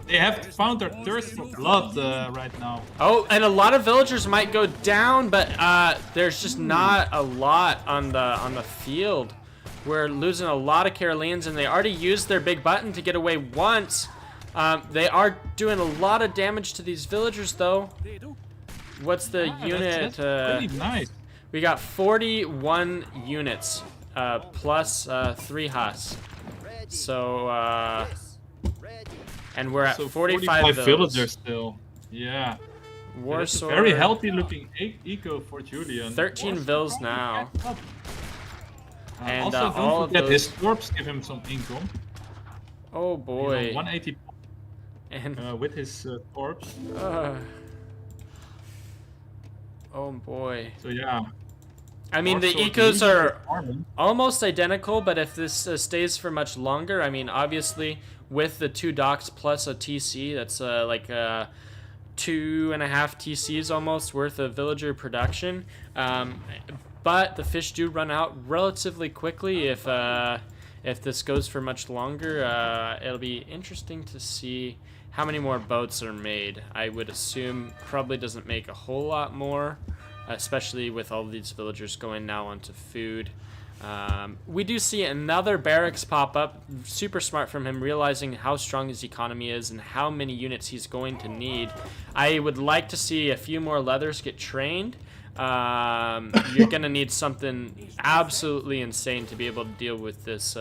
they have found their thirst for blood right now. Oh, and a lot of villagers might go down, but there's just not a lot on the field. We're losing a lot of Carolians, and they already used their big button to get away once. They are doing a lot of damage to these villagers, though. What's the unit? That's pretty nice. We got 41 units, plus 3 Huss. So, and we're at 45 villagers still. Yeah. Warsword. Very healthy looking eco for Julian. 13 vills now. And also, all don't forget of those... his corpse give him some income. Oh boy. 180 and with his corpse. Oh boy. So yeah. I mean, the ecos are almost identical, but if this stays for much longer, I mean, obviously, with the 2 docks plus a TC, that's like 2.5 TCs almost worth of villager production. But the fish do run out relatively quickly if this goes for much longer. It'll be interesting to see how many more boats are made. I would assume probably doesn't make a whole lot more. especially with all these villagers going now onto food. We do see another barracks pop up. Super smart from him, realizing how strong his economy is and how many units he's going to need. I would like to see a few more leathers get trained. You're gonna need something absolutely insane to be able to deal with this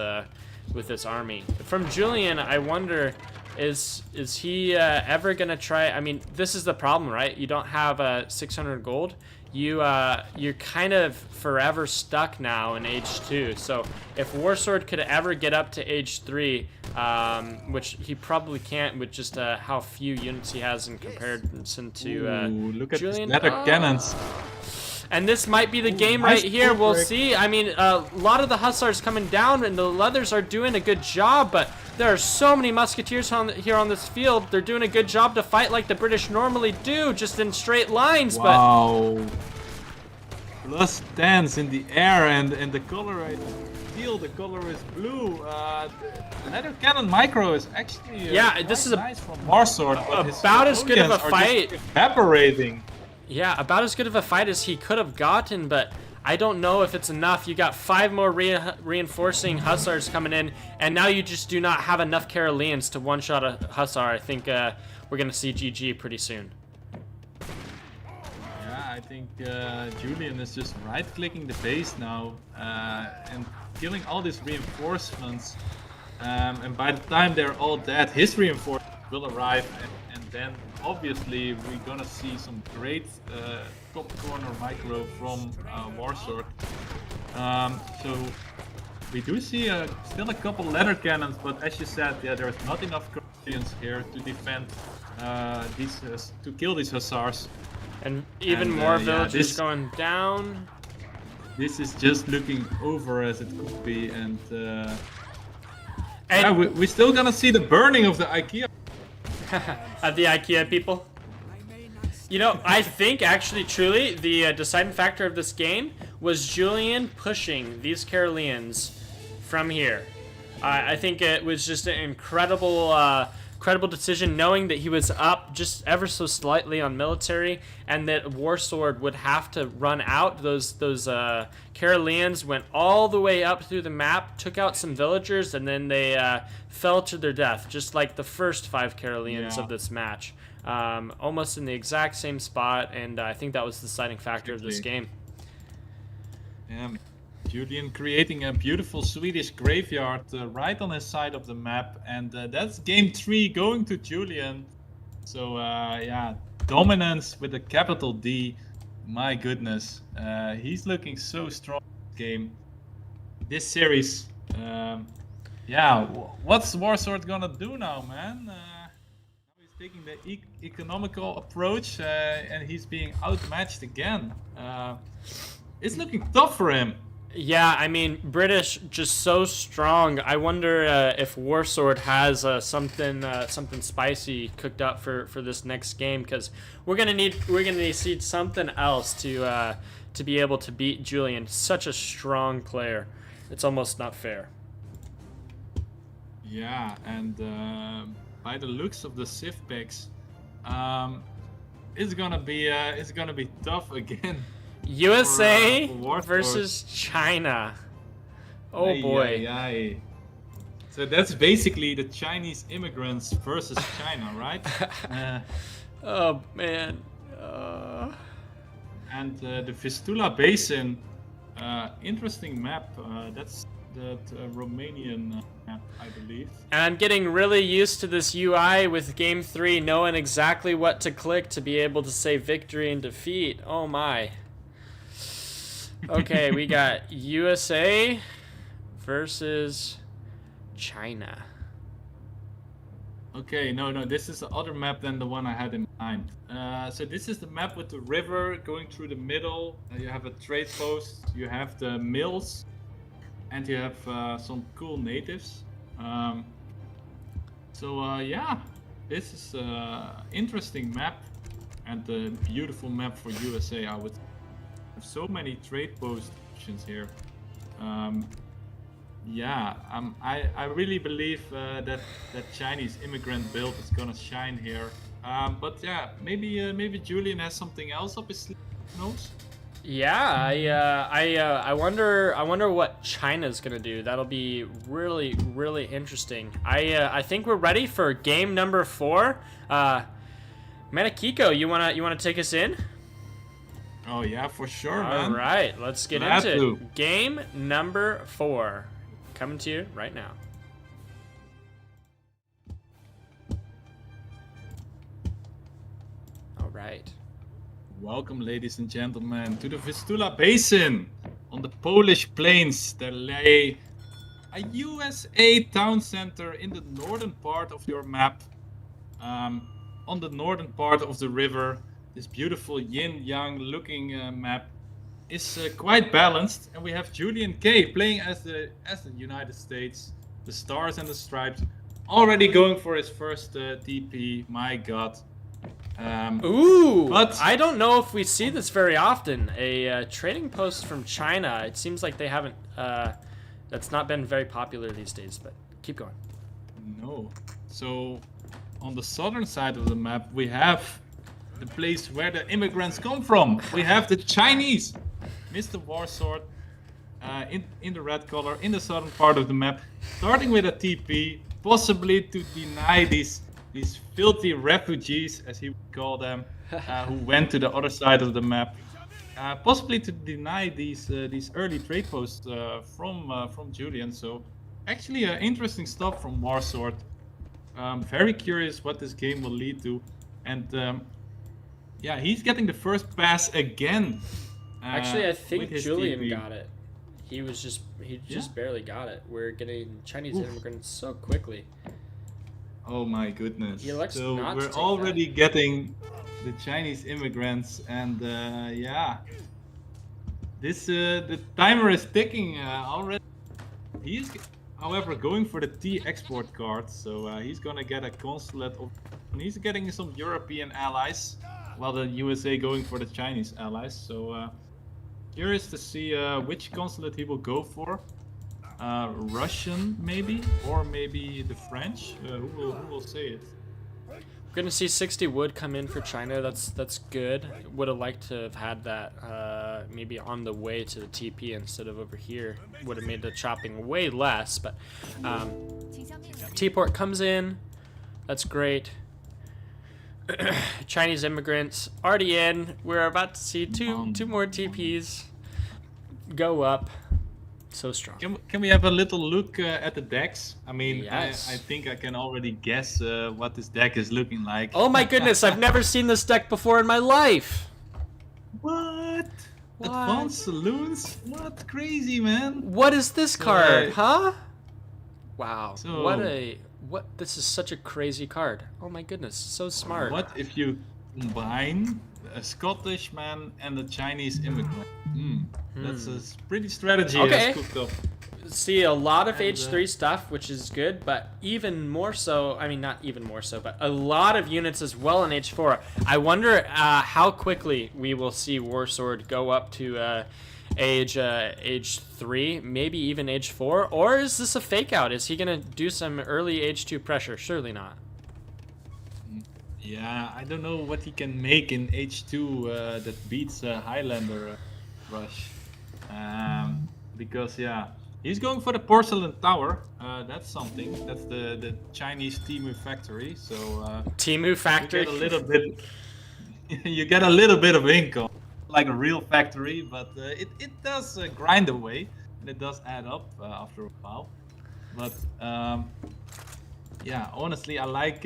army. From Julian, I wonder, is he ever gonna try? I mean, this is the problem, right? You don't have 600 gold. You're kind of forever stuck now in age 2. So if Warsword could ever get up to age 3, which he probably can't with just how few units he has in comparison to Ooh, look at Julian. these leather cannons. And this might be the game nice right here. We'll break. see. I mean, a lot of the hussars coming down, and the leathers are doing a good job, but there are so many musketeers here on this field. They're doing a good job to fight like the British normally do, just in straight lines. Wow. Plus dance in the air, and the color, I feel the color is blue. The leather cannon micro is actually Yeah, this is nice from Warsword, but his about as good of a opponents are fight. just evaporating. Yeah, about as good of a fight as he could have gotten, but I don't know if it's enough. You got 5 more reinforcing hussars coming in, and now you just do not have enough Caroleans to one-shot a hussar. I think we're going to see GG pretty soon. Yeah, I think Julian is just right-clicking the base now and killing all these reinforcements. And by the time they're all dead, his reinforcements will arrive, and then obviously we're gonna see some great top corner micro from Warsword. So we do see still a couple leather cannons, but as you said, yeah, there's not enough Koreans here to defend to kill these hussars. And even And, more yeah, villagers going down. This is just looking over as it could be, and yeah, we're still gonna see the burning of the IKEA. Of the IKEA people. You know, I think actually, truly, the deciding factor of this game was Julian pushing these Caroleans from here. I think it was just an incredible decision, knowing that he was up just ever so slightly on military, and that Warsword would have to run out. Those Caroleans went all the way up through the map, took out some villagers, and then they fell to their death, just like the first 5 Caroleans of this match. Almost in the exact same spot, and I think that was the deciding factor of this game. Yeah, Julian creating a beautiful Swedish graveyard right on his side of the map, and that's game 3 going to Julian. So yeah, dominance with a capital D. My goodness, he's looking so strong this game. This series, yeah, what's Warsword gonna do now, man? Now he's taking the economical approach, and he's being outmatched again. It's looking tough for him. Yeah, I mean, British just so strong. I wonder if Warsword has something spicy cooked up for this next game, because we're gonna need see something else to be able to beat Julian. Such a strong player, it's almost not fair. Yeah, and by the looks of the Civ packs, it's gonna be tough again. USA for versus China. Oh boy. Aye. So that's basically the Chinese immigrants versus China, right? Oh man. And the Vistula Basin, interesting map. That's the Romanian map, I believe. And I'm getting really used to this UI with game 3, knowing exactly what to click to be able to say victory and defeat. Oh my. Okay, we got USA versus China. Okay, no, this is the other map than the one I had in mind. So this is the map with the river going through the middle. You have a trade post, you have the mills, and you have some cool natives. So yeah, this is an interesting map, and a beautiful map for USA, I would say. So many trade post options here. Yeah, I really believe that Chinese immigrant build is gonna shine here. But yeah, maybe Julian has something else up his sleeve. Who knows? Yeah, I wonder what China's gonna do. That'll be really interesting. I think we're ready for game number 4. Manakiko, you wanna take us in? Oh yeah, for sure, All man. right, let's get Glad into to. it. Game number 4, coming to you right now. All right. Welcome, ladies and gentlemen, to the Vistula Basin. On the Polish plains, there lay a USA town center in the northern part of your map. On the northern part of the river, this beautiful yin-yang looking map is quite balanced, and we have JulianK playing as the United States, the Stars and the Stripes, already going for his first TP. My God. Ooh, but I don't know if we see this very often. A trading post from China. It seems like they haven't. That's not been very popular these days. But keep going. no. So on the southern side of the map, we have the place where the immigrants come from. We have the Chinese, Mr. Warsword, in the red color in the southern part of the map, starting with a TP, possibly to deny these filthy refugees, as he would call them, who went to the other side of the map, possibly to deny these early trade posts from Julian. So actually, interesting stuff from Warsword. Very curious what this game will lead to, and yeah, he's getting the first pass again. Actually, I with think his Julian TP. got it. He just barely got it. We're getting Chinese Oof. immigrants so quickly. Oh my goodness. He elects So not to we're take already getting the Chinese immigrants, and yeah. This the timer is ticking already. He's, however, going for the T export card, so he's gonna get a consulate of, and he's getting some European allies, while the USA going for the Chinese allies. So curious to see which consulate he will go for. Russian maybe, or maybe the French. Who will say it? We're gonna see 60 wood come in for China. That's good. Would have liked to have had that maybe on the way to the TP instead of over here. Would have made the chopping way less. But T-port comes in. That's great. Chinese immigrants already in. We're about to see two more TPs go up. So strong. Can we have a little look at the decks? I mean, Yes. I think I can already guess what this deck is looking like. Oh my goodness! I've never seen this deck before in my life. What? What? Advanced Saloons? What? Crazy, man. What is this card, huh? Wow. So- What? This is such a crazy card. Oh my goodness, so smart. What if you combine a Scottish man and a Chinese immigrant? That's a pretty strategy Okay. that's cooked up. See a lot of And, H3 stuff, which is good, but even more so, I mean, not even more so, but a lot of units as well in H4. I wonder how quickly we will see Warsword go up to age 3, maybe even age 4, or is this a fake out? Is he gonna do some early H2 pressure? Surely not. Yeah, I don't know what he can make in H2 that beats Highlander Rush. Because, yeah, he's going for the Porcelain Tower. That's something. That's the Chinese Temu factory. So Temu you factory. get a little bit. You get a little bit of income, like a real factory, but it does grind away, and it does add up after a while. But yeah, honestly, I like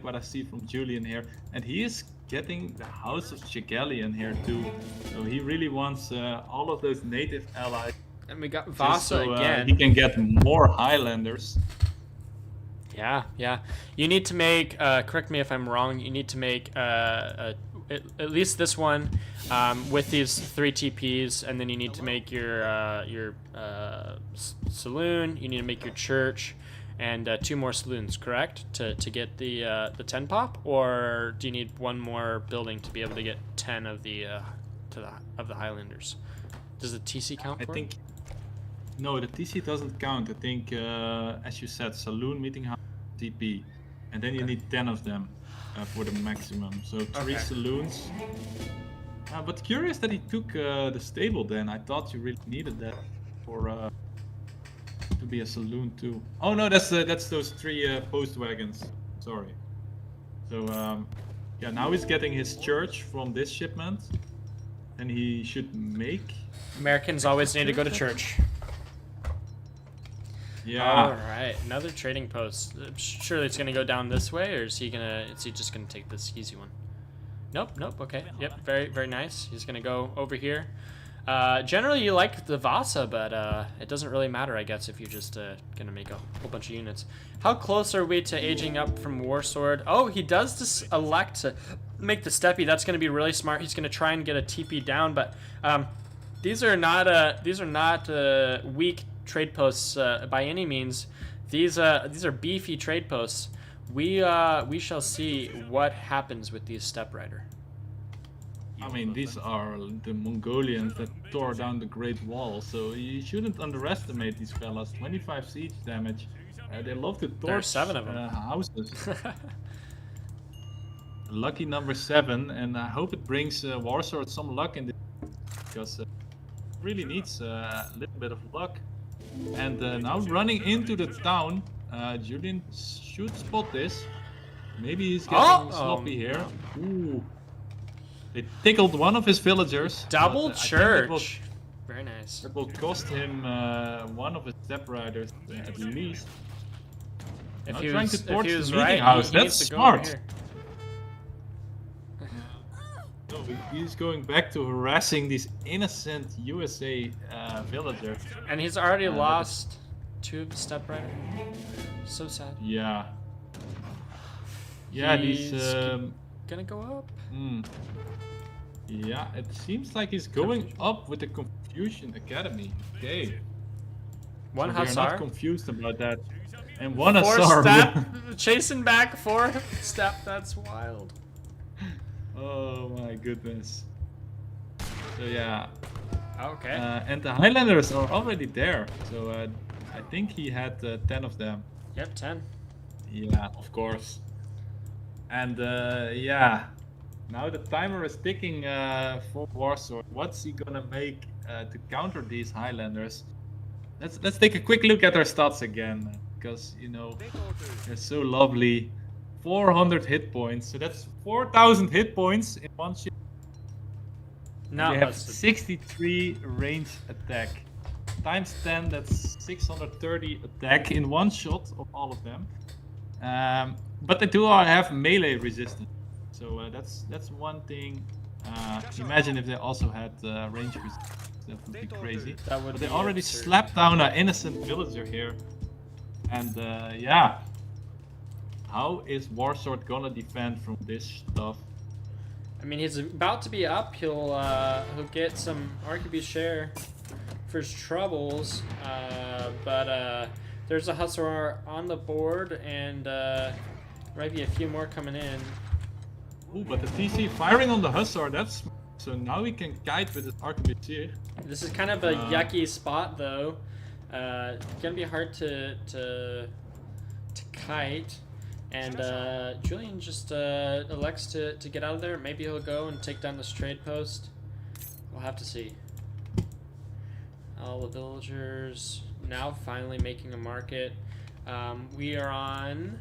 what I see from Julian here, and he is getting the House of Chigelian here too. So he really wants all of those native allies. And we got just Vasa so, again. he can get more Highlanders. Yeah, yeah. You need to make, correct me if I'm wrong, you need to make at least this one with these 3 TPs, and then you need to make your saloon, you need to make your church, and 2 more saloons, correct? To get the 10 pop? Or do you need 1 more building to be able to get 10 of the Highlanders? Does the TC count I for think no, the TC doesn't count. I think, as you said, saloon, meeting house, TP, and then you need 10 of them for the maximum. So 3 Okay. saloons, But curious that he took the stable then. I thought you really needed that for to be a saloon too. Oh no, that's those 3 post wagons. Sorry. So yeah, now he's getting his church from this shipment, and he should make. Americans always need to go to church. Yeah. All right, another trading post. Surely it's gonna go down this way, or is he just gonna take this easy one? Nope, nope. Okay, yep, very nice. He's gonna go over here. Generally, you like the Vasa, but it doesn't really matter, I guess, if you're just gonna make a whole bunch of units. How close are we to aging up from Warsword? Oh, he does this elect to make the Steppy. That's gonna be really smart. He's gonna try and get a TP down, but these are not weak trade posts by any means. These are beefy trade posts. We shall see what happens with these Step Rider. I mean, these are the Mongolians that tore down the Great Wall, so you shouldn't underestimate these fellas. 25 siege damage. They love to torch There are 7 of them. houses. Lucky number 7, and I hope it brings Warsword some luck in this, because it really needs a little bit of luck. And now running into the town, Julian should spot this. Maybe he's getting sloppy here. Ooh. They tickled one of his villagers. Double but, church. Very nice. That will cost him one of his step riders at least. If Now he trying was, to torch if he the was meeting right, house. he That's needs to go over smart. here. No, he's going back to harassing these innocent USA villagers. And he's already lost 2 of the Step Rider. So sad. Yeah. Yeah, He's these. Gonna go up. Yeah, it seems like he's going up with the Confucian Academy. Okay. One So they're not Hussar. confused about that. And one 4 Hussar. Step. Chasing back 4 Step. That's wild. Oh my goodness. So yeah. Okay. And the Highlanders are already there. So I think he had 10 of them. Yep, 10. Yeah, of course. And yeah, now the timer is ticking for Warsword. What's he gonna make to counter these Highlanders? Let's take a quick look at their stats again, because you know they're so lovely. 400 hit points, so that's 4,000 hit points in one ship. Not They have busted. 63 range attack. Times 10, that's 630 attack in one shot of all of them. But they do have melee resistance, so that's one thing. Imagine if they also had range resistance. That would be crazy. That would But they be already absurd. slapped down an innocent villager here. And yeah. How is Warsword gonna defend from this stuff? I mean, he's about to be up. He'll get some arguably share for his troubles, but there's a Hussar on the board, and might be a few more coming in. Ooh, but the TC firing on the Hussar, that's so now he can kite with his arquebusier. This is kind of a yucky spot, though. Gonna be hard to kite. And Julian just elects to get out of there. Maybe he'll go and take down this trade post. We'll have to see. All the villagers now finally making a market. We are on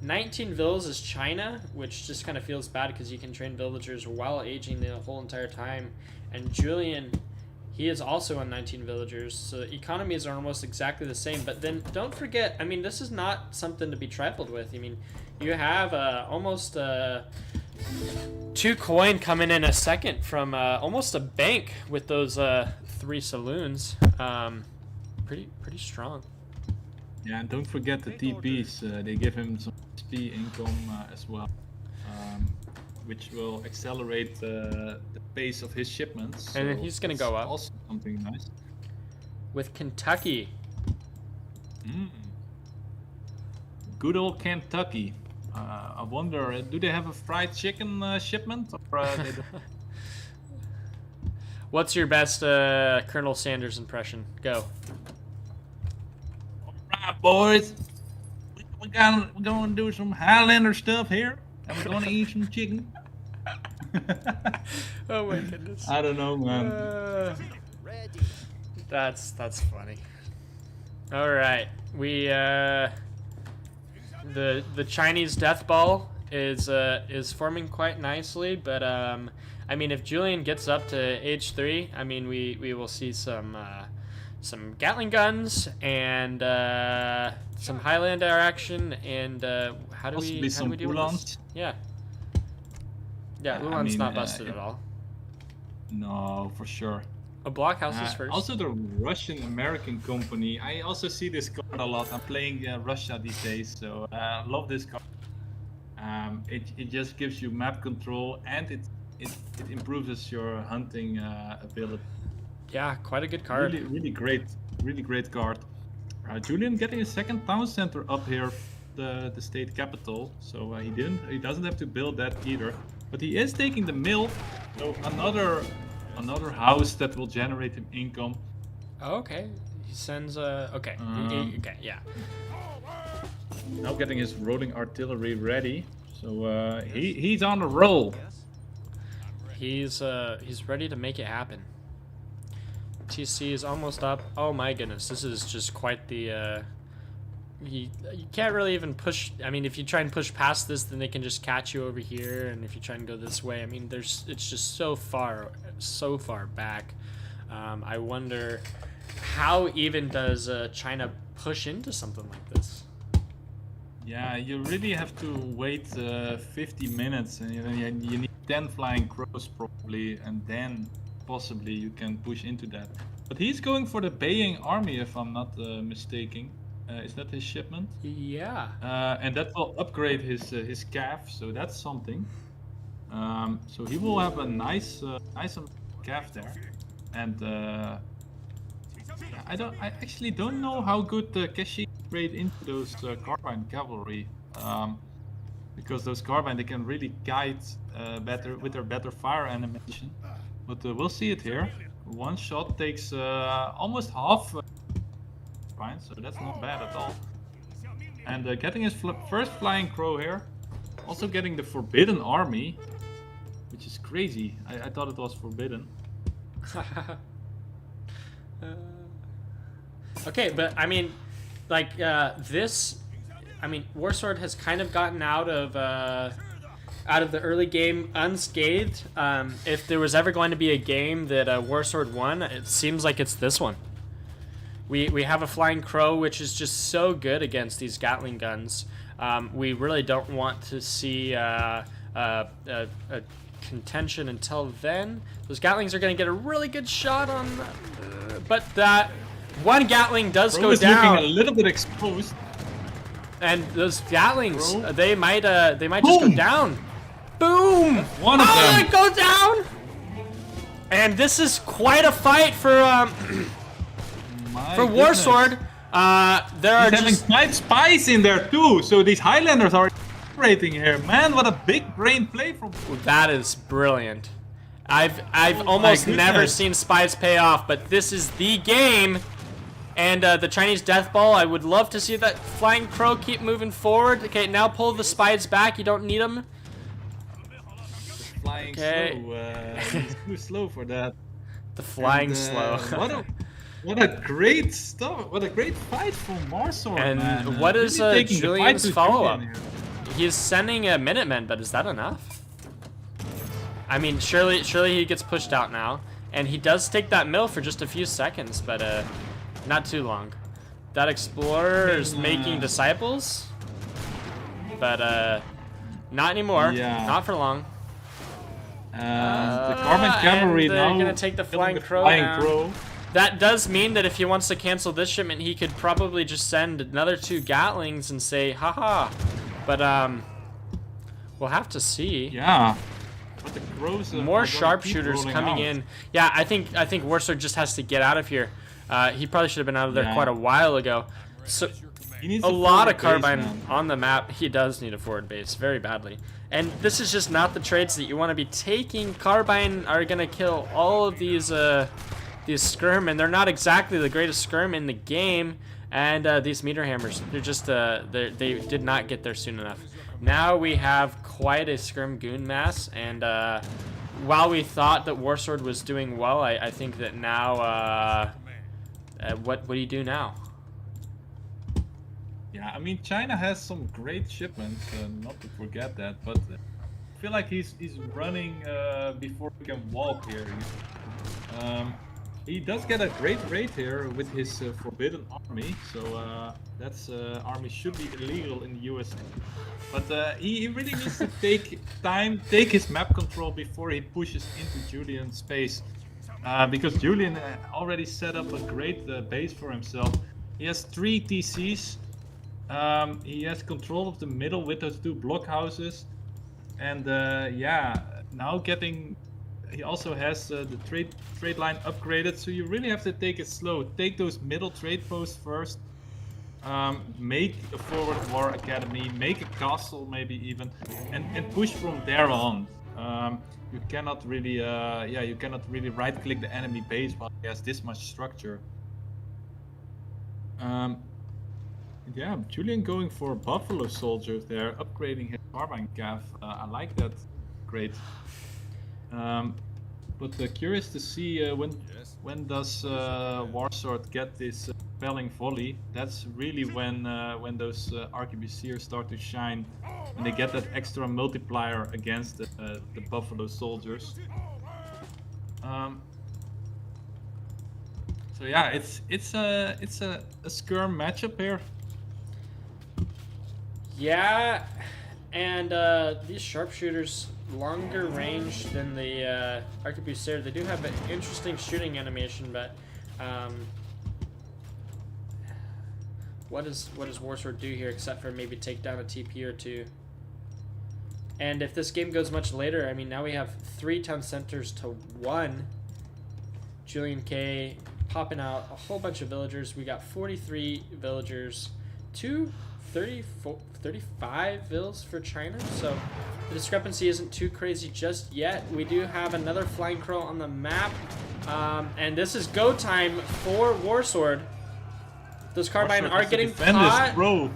19 villas is China, which just kind of feels bad because you can train villagers while aging the whole entire time. And Julian, he is also on 19 villagers, so the economies are almost exactly the same. But then don't forget, I mean, this is not something to be trifled with. I mean, you have almost 2 coin coming in a second from almost a bank with those 3 saloons. Pretty strong. Yeah, and don't forget the TPs. They give him some XP income as well, which will accelerate the pace of his shipments. And then so he's gonna that's go up. Also something nice. With Kentucky. Good old Kentucky. I wonder, do they have a fried chicken shipment? Or, they don't? What's your best Colonel Sanders impression? Go. Alright, boys. We're gonna do some Highlander stuff here. And we're gonna eat some chicken. Oh my goodness. I don't know, man. That's funny. All right, we the Chinese death ball is forming quite nicely, but I mean, if Julian gets up to H3, I mean, we will see some Gatling guns and some Highlander action, and how do we deal with this? Yeah, Ulan's I mean, not busted at all. No, for sure. A blockhouse is first. Also, the Russian-American company. I also see this card a lot. I'm playing Russia these days, so love this card. It just gives you map control, and it improves your hunting ability. Yeah, quite a good card. Really great card. Julian getting a second town center up here, the state capital. So he doesn't have to build that either. But he is taking the mill, so another house that will generate him income. Oh, okay. He sends okay. Okay, yeah. Now getting his rolling artillery ready. So he's on the roll. He's ready to make it happen. TC is almost up. Oh my goodness, this is just quite the you can't really even push. I mean, if you try and push past this, then they can just catch you over here, and if you try and go this way, I mean, it's just so far back. I wonder how even does China push into something like this? Yeah, you really have to wait 50 minutes, and you need 10 flying crows probably, and then possibly you can push into that. But he's going for the baying army, if I'm not mistaken. Is that his shipment? Yeah. And that will upgrade his cav, so that's something. So he will have a nice cav there, and I actually don't know how good Keshi trade into those carbine cavalry, because those carbine, they can really guide better with their better fire animation. But we'll see it here. One shot takes almost half carbine, so that's not bad at all. And getting his first flying crow here, also getting the forbidden army, which is crazy. I thought it was forbidden. Okay, but I mean, like this, I mean, Warsword has kind of gotten out of the early game unscathed. If there was ever going to be a game that Warsword won, it seems like it's this one. We have a flying crow, which is just so good against these Gatling guns. We really don't want to see a contention until then. Those Gatlings are going to get a really good shot on, but that one Gatling does go down. Looking a little bit exposed. And those Gatlings, they might just go down. Boom! That's one of them. They go down. And this is quite a fight for Warsword. There are having 5 spies in there too, so these Highlanders are operating here. Man, what a big brain play from. That is brilliant. I've almost never seen spies pay off, but this is the game. And the Chinese death ball, I would love to see that flying crow keep moving forward. Okay, now pull the spies back. You don't need them. Flying slow. He's too slow for that. The flying slow. What a great stuff! What a great fight from Warsword. And man. what is really Julian's follow-up? He's sending a Minutemen, but is that enough? I mean, surely he gets pushed out now, and he does take that mill for just a few seconds, but not too long. That Explorer is making disciples, but not anymore. Yeah. Not for long. The Carbon Cavalry they're now gonna take the Flying Crow now. That does mean that if he wants to cancel this shipment, he could probably just send another 2 Gatlings and say, haha. But, we'll have to see. Yeah. But the crows more sharpshooters coming in. Yeah, I think Warsword just has to get out of here. He probably should have been out of there quite a while ago. So, a lot of carbine on the map. He does need a forward base very badly. And this is just not the trades that you want to be taking. Carbine are going to kill all of these skirm, and they're not exactly the greatest skirm in the game. And these meter hammers, they're just they did not get there soon enough. Now we have quite a skirm goon mass, and while we thought that Warsword was doing well, I think that now, what do you do now? Yeah, I mean, China has some great shipments, not to forget that, but I feel like he's running before he can walk here. He does get a great raid here with his forbidden army, so that's army should be illegal in the USA. But he really needs to take his map control before he pushes into Julian's space, because Julian already set up a great base for himself. He has 3 TCs. He has control of the middle with those 2 blockhouses, and yeah, now he also has the trade line upgraded, so you really have to take it slow. Take those middle trade posts first, make a forward war academy, make a castle maybe even, and push from there on. You cannot really right click the enemy base while he has this much structure. Yeah, Julian going for Buffalo Soldiers there, upgrading his carbine cav. I like that. Great. But curious to see when does Warsword get this Pelling Volley. That's really when those arquebusiers start to shine, and they get that extra multiplier against the Buffalo Soldiers. So yeah, it's a skirm matchup here. Yeah, and these sharpshooters, longer range than the arquebusier. They do have an interesting shooting animation, but what does Warsword do here except for maybe take down a TP or 2? And if this game goes much later, I mean, now we have 3 town centers to 1. JulianK popping out a whole bunch of villagers. We got 43 villagers, 35 vills for China, so the discrepancy isn't too crazy just yet. We do have another flying crow on the map, and this is go time for Warsword. Those carbine are getting caught. Bro.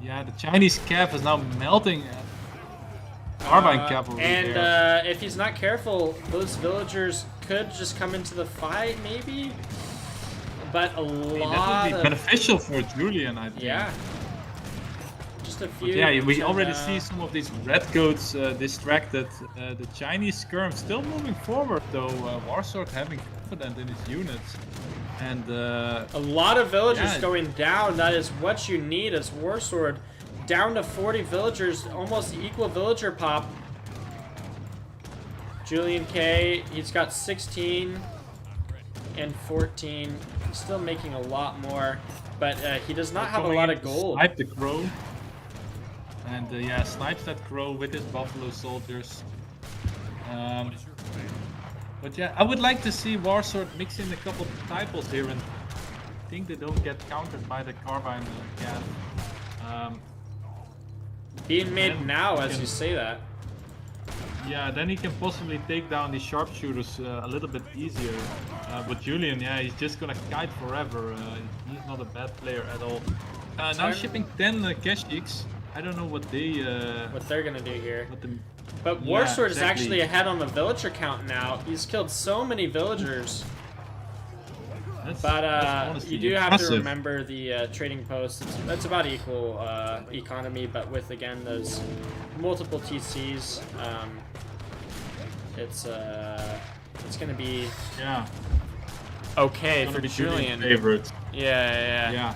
Yeah, the Chinese cav is now melting carbine cavalry. And if he's not careful, those villagers could just come into the fight, maybe. But a lot that would be beneficial for Julian, I think. Yeah. Just a few. But yeah, we already see some of these red coats distracted. The Chinese skirm still moving forward, though. Warsword having confidence in his units. And a lot of villagers going down. That is what you need as Warsword. Down to 40 villagers, almost equal villager pop. JulianK, he's got 16 and 14. He's still making a lot more, but he does not have a lot of gold. Snipe the crow. And yeah, snipes that crow with his Buffalo Soldiers. But yeah, I would like to see Warsword mix in a couple of typos here, and I think they don't get countered by the carbine cav. Being made now as you say that. Yeah, then he can possibly take down these sharpshooters a little bit easier. But Julian, yeah, he's just gonna kite forever. He's not a bad player at all. Now shipping 10 Keshiks. I don't know what they're gonna do here. But Yeah, Warsword is exactly. actually ahead on the villager count now. He's killed so many villagers. But honestly you do have to impressive. remember the trading posts. It's about equal economy, but with again those multiple TCs, it's gonna be okay for Julian. Favorite. Yeah.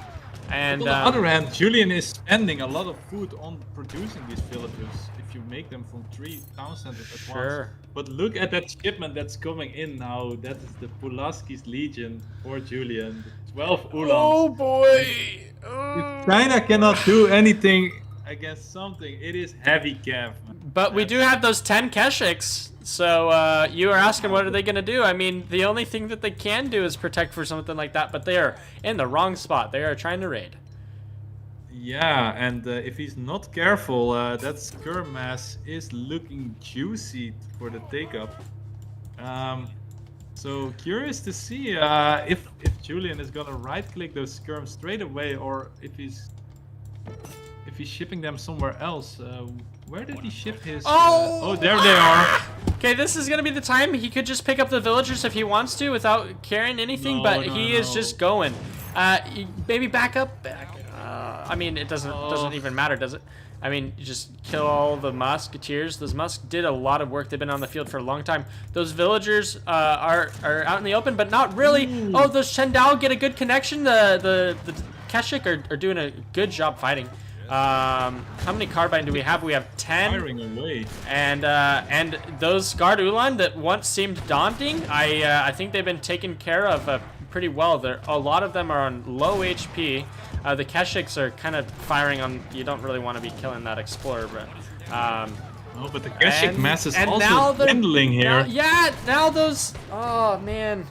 And But on the other hand, Julian is spending a lot of food on producing these villagers. If you make them from 3 town centers at once. But look at that shipment that's coming in now. That is the Pulaski's Legion for Julian. 12 Ulans. Oh boy! If China cannot do anything against something, it is heavy cav. But we do have those 10 Keshiks. So you are asking what are they going to do? I mean, the only thing that they can do is protect for something like that, but they are in the wrong spot. They are trying to raid. Yeah, and if he's not careful, that skirm mass is looking juicy for the take-up. So curious to see if Julian is gonna right-click those skirms straight away, or if he's if he's shipping them somewhere else. Where did he ship his? Oh! There they are. Okay, this is gonna be the time. He could just pick up the villagers if he wants to without carrying anything, but he is just going. Maybe back up. I mean, it doesn't even matter, does it? I mean, you just kill all the musketeers. Those musks did a lot of work. They've been on the field for a long time. Those villagers are out in the open, but not really. Ooh. Oh, those Shendao get a good connection. The Keshik are doing a good job fighting. How many carbine do we have? We have 10. Firing away. And those guard Ulan that once seemed daunting, I think they've been taken care of pretty well. A lot of them are on low HP. The Keshiks are kind of firing on. You don't really want to be killing that explorer, but. Oh, but the Keshik mass is also dwindling here. Now those. Oh man.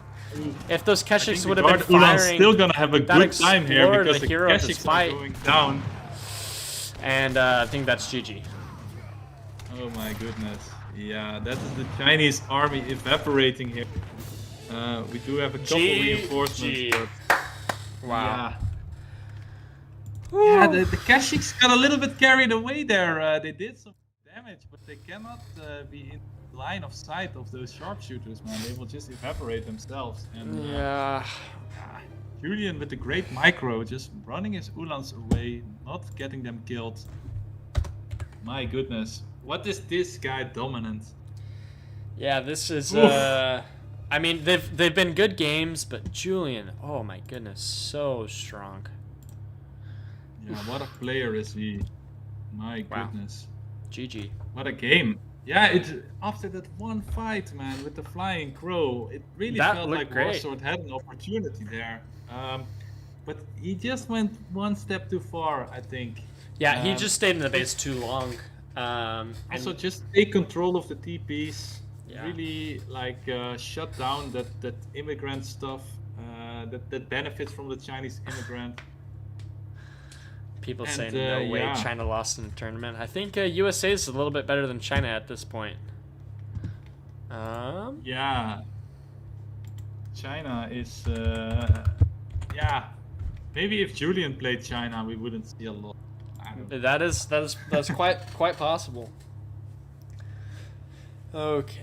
If those Keshiks would have been Ulan's firing, still gonna have a good time here because the Keshiks are going down. And I think that's GG. Oh my goodness. Yeah, that is the Chinese army evaporating here. We do have a couple reinforcements. But wow. Yeah, the Keshiks got a little bit carried away there. They did some damage, but they cannot be in line of sight of those sharpshooters, man. They will just evaporate themselves. And, Julian with the great micro, just running his Ulans away, not getting them killed. My goodness. What is this guy dominant? Yeah, this is I mean they've been good games, but Julian, oh my goodness, so strong. Yeah, what a player is he. My goodness. GG. What a game. Yeah, after that one fight, man, with the flying crow, it really felt like Warsword had an opportunity there. But he just went one step too far, I think. Yeah, he just stayed in the base too long. Also, just take control of the TPs. Yeah. Really, like, shut down that immigrant stuff that benefits from the Chinese immigrant. People saying no way China lost in the tournament. I think USA is a little bit better than China at this point. Yeah. China is yeah. Maybe if Julian played China, we wouldn't see a lot. That's quite possible. Okay.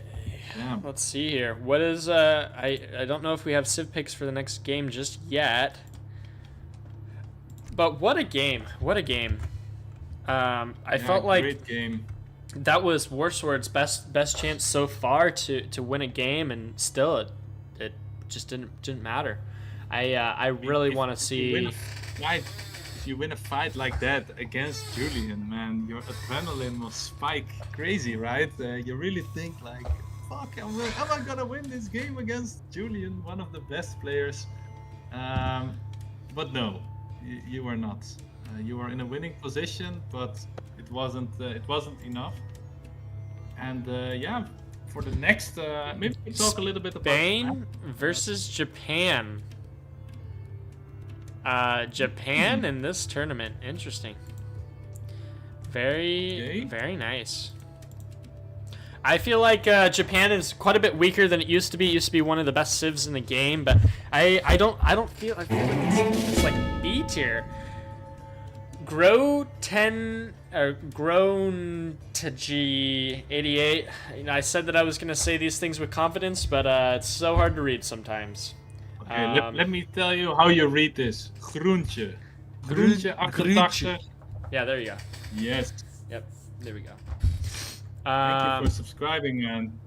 Yeah. Let's see here. What is I don't know if we have civ picks for the next game just yet. But what a game. What a game. I felt like great game. That was Warsword's best chance so far to win a game, and still it just didn't matter. I really want to see. If you win a fight like that against Julian, man, your adrenaline will spike crazy, right? You really think like, fuck, am I gonna win this game against Julian, one of the best players? But no, you were not. You were in a winning position, but it wasn't enough. And yeah, for the next, maybe we talk a little bit about Spain versus Japan. Japan in this tournament, interesting. Very nice. I feel like Japan is quite a bit weaker than it used to be. It used to be one of the best civs in the game, but I feel like it's like B tier. Grow 10 or grown to G88. You know, I said that I was gonna say these things with confidence, but it's so hard to read sometimes. Okay, let me tell you how you read this. Groentje. Groentje 88. Yeah, there you go. Yes. Yep, there we go. Thank you for subscribing, man.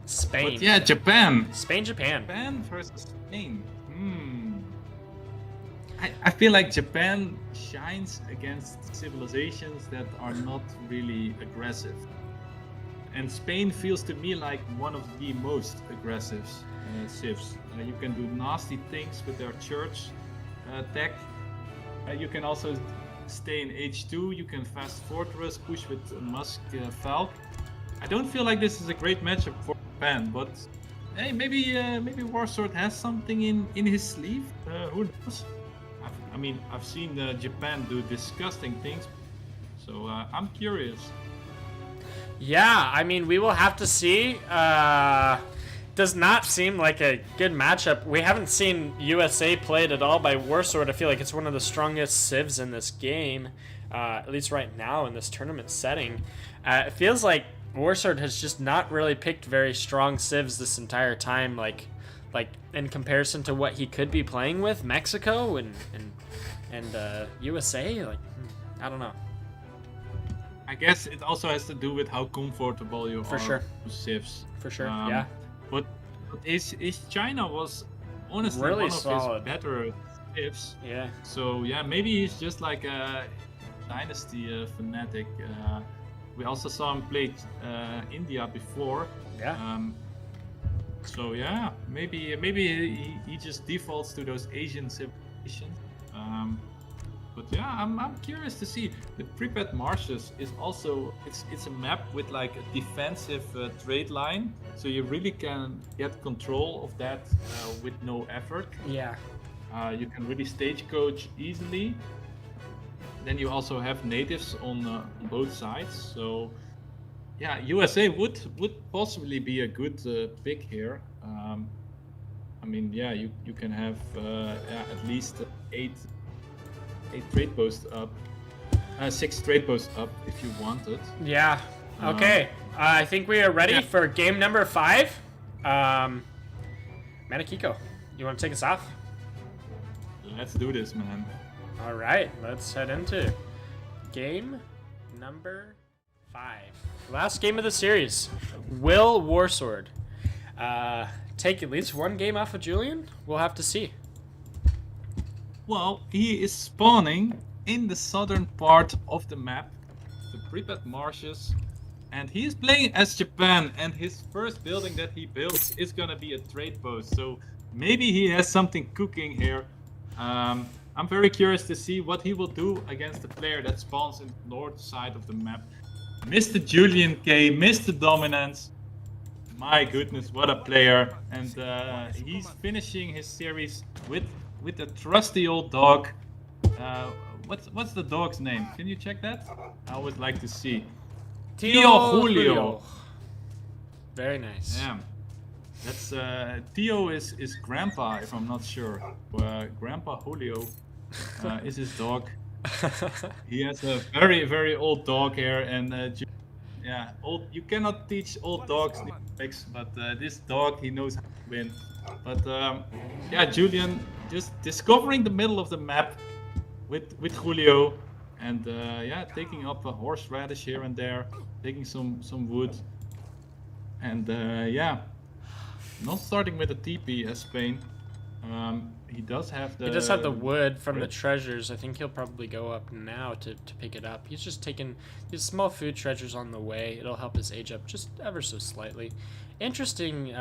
Spain. But yeah, Japan. Japan. Japan versus Spain. I feel like Japan shines against civilizations that are not really aggressive. And Spain feels to me like one of the most aggressive civs. You can do nasty things with their church tech. You can also stay in H2. You can fast fortress, push with Musk Falk. I don't feel like this is a great matchup for Japan, but hey, maybe Warsword has something in his sleeve. Who knows? I mean, I've seen Japan do disgusting things, so I'm curious. Yeah, I mean, we will have to see. does not seem like a good matchup. We haven't seen USA played at all by Warsword. I feel like it's one of the strongest civs in this game, at least right now in this tournament setting. It feels like Warsword has just not really picked very strong civs this entire time, like in comparison to what he could be playing with Mexico and USA. Like, I don't know. I guess it also has to do with how comfortable you For are sure. with civs. For sure, yeah. But is China was honestly Really one of solid. his better civs. Yeah. So yeah, maybe he's just like a dynasty fanatic. We also saw him play India before. Yeah. So yeah, maybe he just defaults to those Asian civilizations. But yeah, I'm curious to see. The Pripyat Marshes is also it's a map with like a defensive trade line, so you really can get control of that with no effort. Yeah. You can really stagecoach easily. Then you also have natives on both sides, so yeah, USA would possibly be a good pick here. I mean, yeah, you can have at least eight trade posts up, 6 trade posts up if you want it. Yeah. Okay. I think we are ready for game number 5. Manakiko, you want to take us off? Let's do this, man. All right. Let's head into game number 5. Last game of the series. Will Warsword take at least one game off of Julian? We'll have to see. Well, he is spawning in the southern part of the map, the Pripyat Marshes, and he is playing as Japan, and his first building that he builds is gonna be a trade post, so maybe he has something cooking here. I'm very curious to see what he will do against a player that spawns in the north side of the map. Mr. JulianK, Mr. Dominance. My goodness, what a player. And he's finishing his series with a trusty old dog. What's the dog's name? Can you check that? I would like to see. Tio Julio. Very nice. Yeah. That's Tio is grandpa, if I'm not sure. Grandpa Julio is his dog. He has a very old dog here, and yeah, old. You cannot teach old dogs new tricks, but this dog, he knows how to win. But yeah, Julian just discovering the middle of the map with Julio, and yeah, taking up a horseradish here and there, taking some wood, and yeah, not starting with a TP as Spain. He does have the wood from the treasures. I think he'll probably go up now to pick it up. He's just taking his small food treasures on the way. It'll help his age up just ever so slightly. Interesting,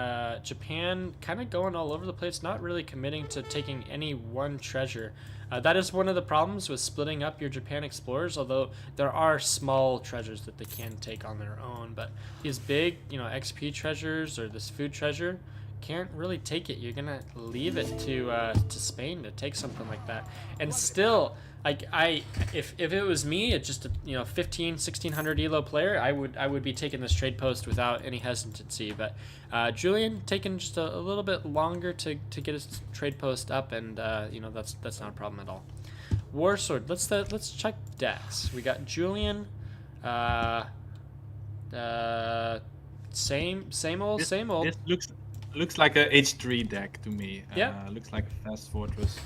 Japan kind of going all over the place, not really committing to taking any one treasure. That is one of the problems with splitting up your Japan explorers, although there are small treasures that they can take on their own. But these big, XP treasures or this food treasure, can't really take it. You're gonna leave it to Spain to take something like that. And still, like if it was me, just a 1600 elo player, I would be taking this trade post without any hesitancy. But Julian taking just a little bit longer to get his trade post up, and that's not a problem at all. Warsword, let's check decks. We got Julian, same old. This looks like a H3 deck to me. Yeah. Looks like a fast fortress,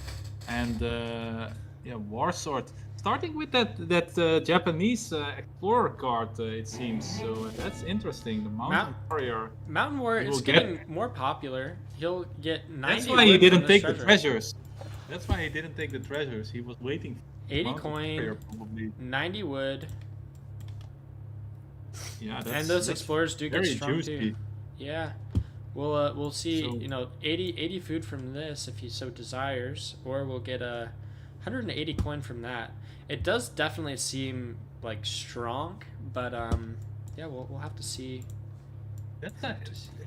and yeah, Warsword. Starting with that Japanese explorer card, it seems. So that's interesting. The Mountain Warrior. Mountain Warrior is getting more popular. He'll get 90. That's why he didn't take the treasures. That's why he didn't take the treasures. He was waiting for 80 Mountain coin, Warrior, probably. 90 wood. Yeah, and those explorers do get strong juicy. too. Yeah. We'll see, So, 80 food from this if he so desires, or we'll get 180 coin from that. It does definitely seem like strong, but yeah, we'll have to see.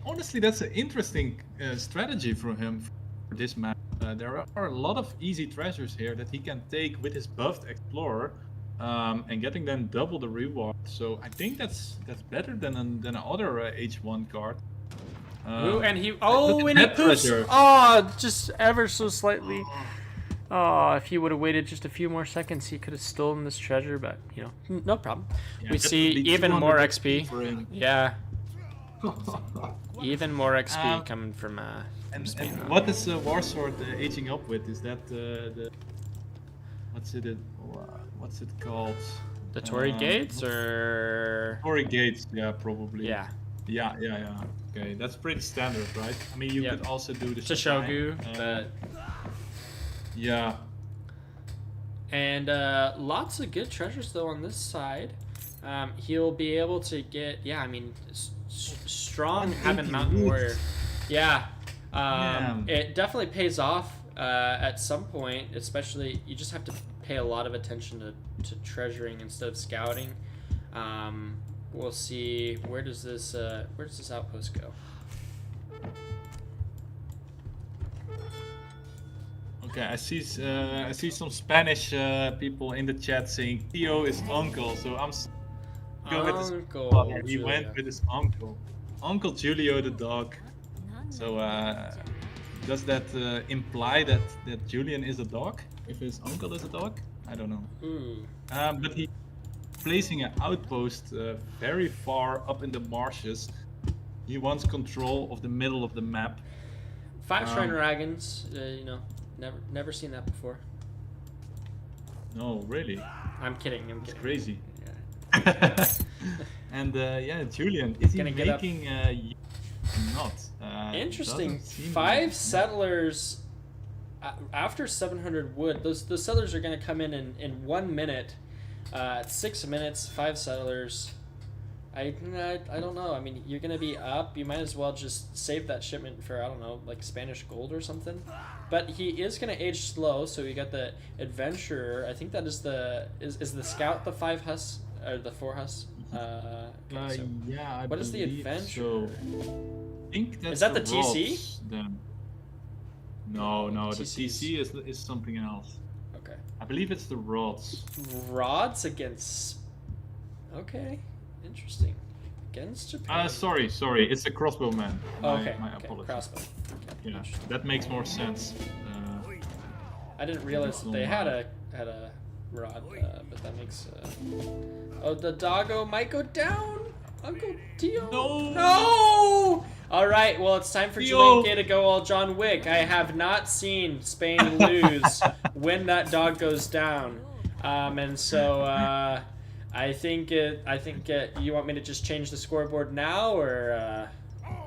Honestly, that's an interesting strategy for him for this map. There are a lot of easy treasures here that he can take with his buffed explorer, and getting them double the reward. So I think that's better than another H1 card. Ooh, and he look oh, at and he that poops. treasure. Oh, just ever so slightly. Oh, if he would have waited just a few more seconds, he could have stolen this treasure. But you know, no problem. Yeah, We that see would be even 200 more XP XP. for him. Yeah, even more XP Um, coming from And Spain. what is Warsword aging up with? Is that the what's it called? The Tory Gates or Tory Gates? Yeah, probably. yeah, Yeah. Okay, that's pretty standard, right? I mean, you Yep. could also do the Shishogu, Shrine, but yeah. and lots of good treasures though on this side. He'll be able to get I mean, strong having Mountain Warrior. Yeah, it definitely pays off at some point. Especially, you just have to pay a lot of attention to treasuring instead of scouting. We'll see where does this outpost go. Okay, I see some Spanish people in the chat saying Theo is uncle, so I'm go with his Uncle father. He Julio. went with his uncle, Uncle Julio the dog. So does that imply that Julian is a dog? If his uncle is a dog, I don't know. Ooh. But he's placing an outpost very far up in the marshes. He wants control of the middle of the map. 5 Shrine Dragons, you know, never seen that before. No, really, I'm kidding. it's crazy. Yeah. And yeah, Julian, is he Gonna get up. making not? Interesting. Doesn't seem 5 like- settlers after 700 wood. Those settlers are going to come in 1 minute. 6 minutes, 5 settlers. I don't know. I mean, you're going to be up. You might as well just save that shipment for, I don't know, like Spanish gold or something. But he is going to age slow, so we got the adventurer. I think that is is the scout the 5 hus or the 4 hus? Okay, so yeah, I what is the believe adventure? So. I think that's Is that the rods, TC? then. No, the TC's. TC is something else. Okay. I believe it's the rods. Rods against. Okay, interesting. Against Japan. Sorry, it's a crossbowman. Oh, My okay. apologies. Crossbow. Okay, Yeah, interesting. that makes more sense. I didn't realize that they had a rod, but that makes. Oh, the doggo might go down. Uncle Theo. No. All right. Well, it's time for Theo. JulianK to go all John Wick. I have not seen Spain lose when that dog goes down, and so I think you want me to just change the scoreboard now, or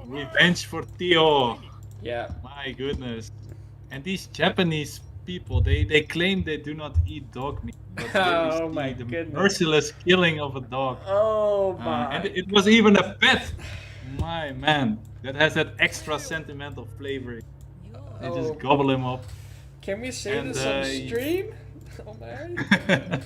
Revenge for Theo. yeah. My goodness. And these Japanese people, they claim they do not eat dog meat. But Oh the, my the goodness. merciless killing of a dog. Oh my. And it was even a pet. My man, that has that extra sentimental flavor. They Oh. just gobble him up. Can we say And, this on stream? Oh man.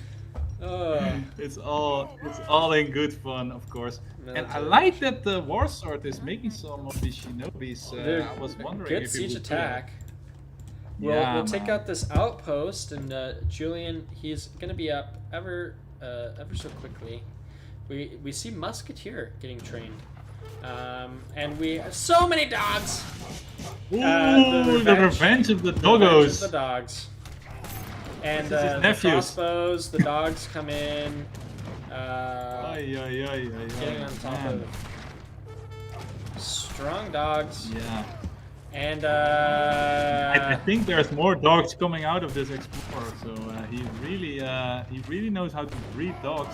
It's all in good fun, of course. And I Military like that the Warsword is making some of these shinobis. Dude, I was wondering good if he siege would attack. Yeah, We'll take man. out this outpost, and Julian, he's gonna be up ever so quickly. We see Musketeer getting trained, and we have so many dogs. Ooh, the revenge of the doggos. The dogs. And This is his the nephews. crossbows, the dogs come in. Getting on top Man. of strong dogs. Yeah. And I think there's more dogs coming out of this explorer, so he really knows how to breed dogs.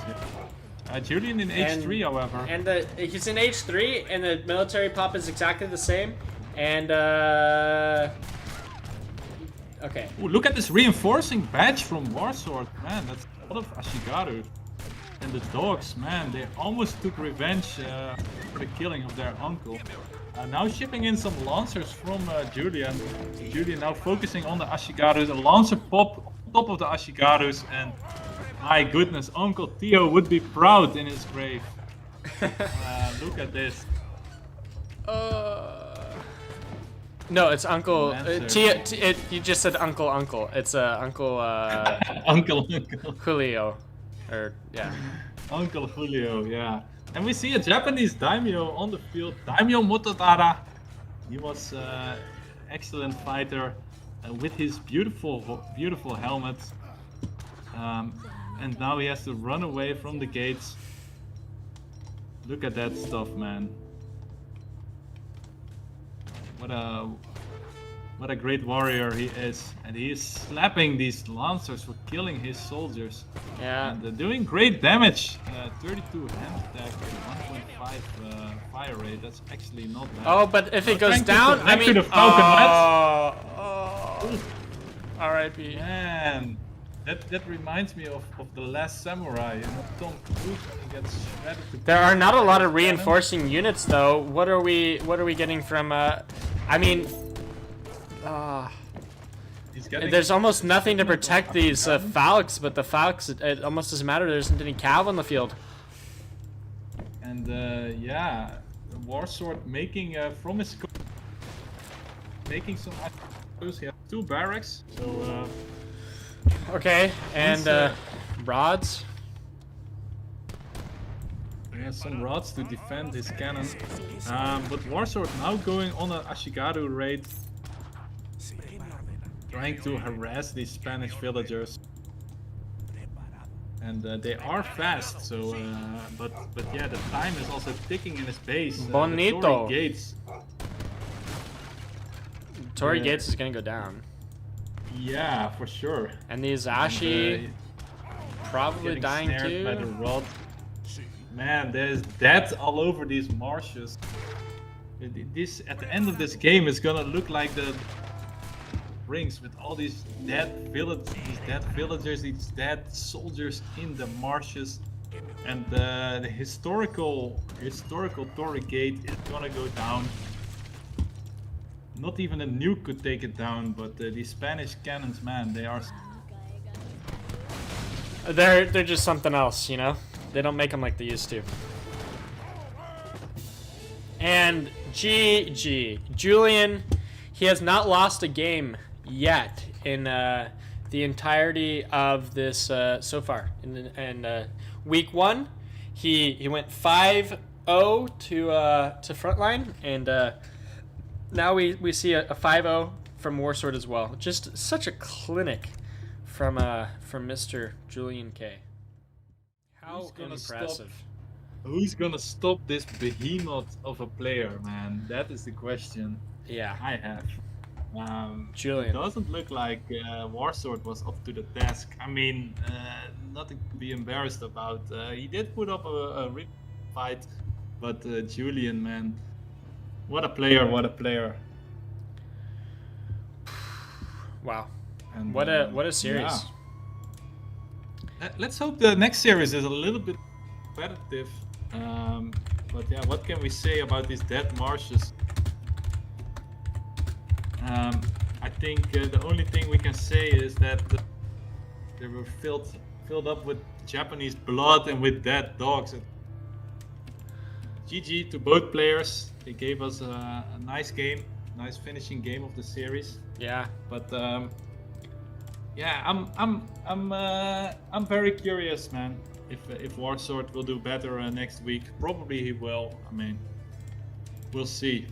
Julian in H3, however. And he's in H3, and the military pop is exactly the same. And okay. Ooh, look at this reinforcing badge from Warsword, man. That's a lot of Ashigaru. And the dogs, man, they almost took revenge for the killing of their uncle. Now shipping in some lancers from Julian. Julian now focusing on the Ashigarus. A lancer pop on top of the Ashigarus, and my goodness, Uncle Theo would be proud in his grave. Look at this. No, it's Uncle. Answer. You just said Uncle. It's Uncle Uncle. Julio, or yeah. Uncle Julio, yeah. And we see a Japanese daimyo on the field, Daimyo Motodara. He was excellent fighter with his beautiful helmet. And now he has to run away from the gates. Look at that stuff, man. What a great warrior he is. And he is slapping these lancers for killing his soldiers. Yeah. And doing great damage. 32 hand attack and 1.5 fire rate. That's actually not bad. Oh, but if it goes Thank you down, to- I thank you mean, to Falcon R.I.P. Man, that reminds me of The Last Samurai. You know, Tom Cruise when he gets shredded to There are not a lot of cannon. reinforcing units, though. What are we getting from? I mean, He's getting there's almost nothing to protect these Falcons, but the Falcons, it almost doesn't matter. There isn't any cav on the field. And yeah, the Warsword making from his making some. He has 2 barracks, so Okay, and He's, rods. he has some rods to defend his cannon. But Warsword now going on an Ashigaru raid, trying to harass these Spanish villagers. And they are fast, so but yeah, the time is also ticking in his base. The Bonito. Torii Gates. Torii Yeah. Gates is gonna go down, Yeah, for sure. and these Ashi probably getting dying snared by the too. rod. Man, there's death all over these marshes. This at the end of this game is gonna look like the rings with all these dead villagers, these dead soldiers in the marshes, and the historical Torii Gate is gonna go down. Not even a nuke could take it down, but these Spanish cannons, man, they are. They're just something else, you know. They don't make them like they used to. And GG, Julian, he has not lost a game yet in the entirety of this so far. In week 1, he went 5-0 to frontline, and now we see a 5-0 from Warsword as well. Just such a clinic from Mr. JulianK. How Who's gonna impressive. Who's gonna stop this behemoth of a player, man? That is the question Yeah, I have. It Julian. doesn't look like Warsword was up to the task. I mean, nothing to be embarrassed about. He did put up a real fight, but Julian, man, what a player! What a player! Wow. And, What a series. yeah. Let's hope the next series is a little bit competitive. But yeah, what can we say about these dead marshes? I think the only thing we can say is that they were filled up with Japanese blood and with dead dogs. GG to both players. They gave us a nice game, nice finishing game of the series. Yeah. But yeah, I'm very curious, man. If Warsword will do better next week, probably he will. I mean, we'll see.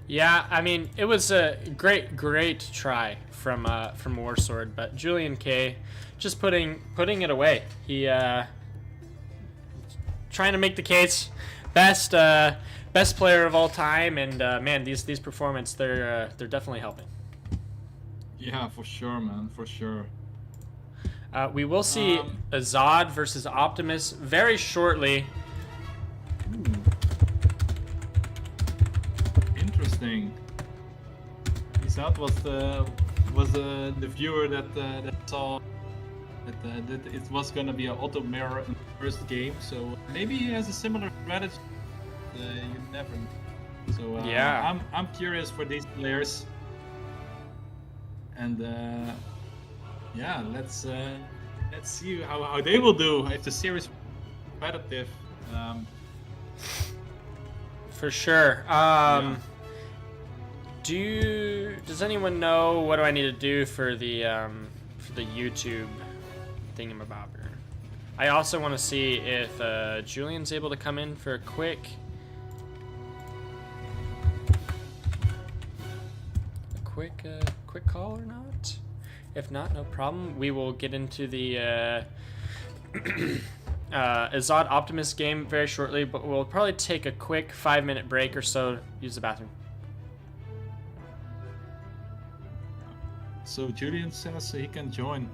Yeah, I mean, it was a great try from Warsword, but JulianK just putting it away. He trying to make the case best player of all time, and man, these performances they're definitely helping. Yeah, for sure, man, for sure. We will see Ezad versus Optimus very shortly. Interesting. Ezad was the viewer that saw that it was gonna be an auto mirror in the first game, so maybe he has a similar strategy. You never know. So yeah, I'm curious for these players, and yeah, let's see how they will do if the series is competitive. for sure. Yeah. Does anyone know what do I need to do for the YouTube thingamabobber? I also want to see if Julian's able to come in for a quick quick call or not? If not, no problem. We will get into the Ezad Optimus game very shortly, but we'll probably take a quick 5-minute break or so to use the bathroom. So Julian says he can join.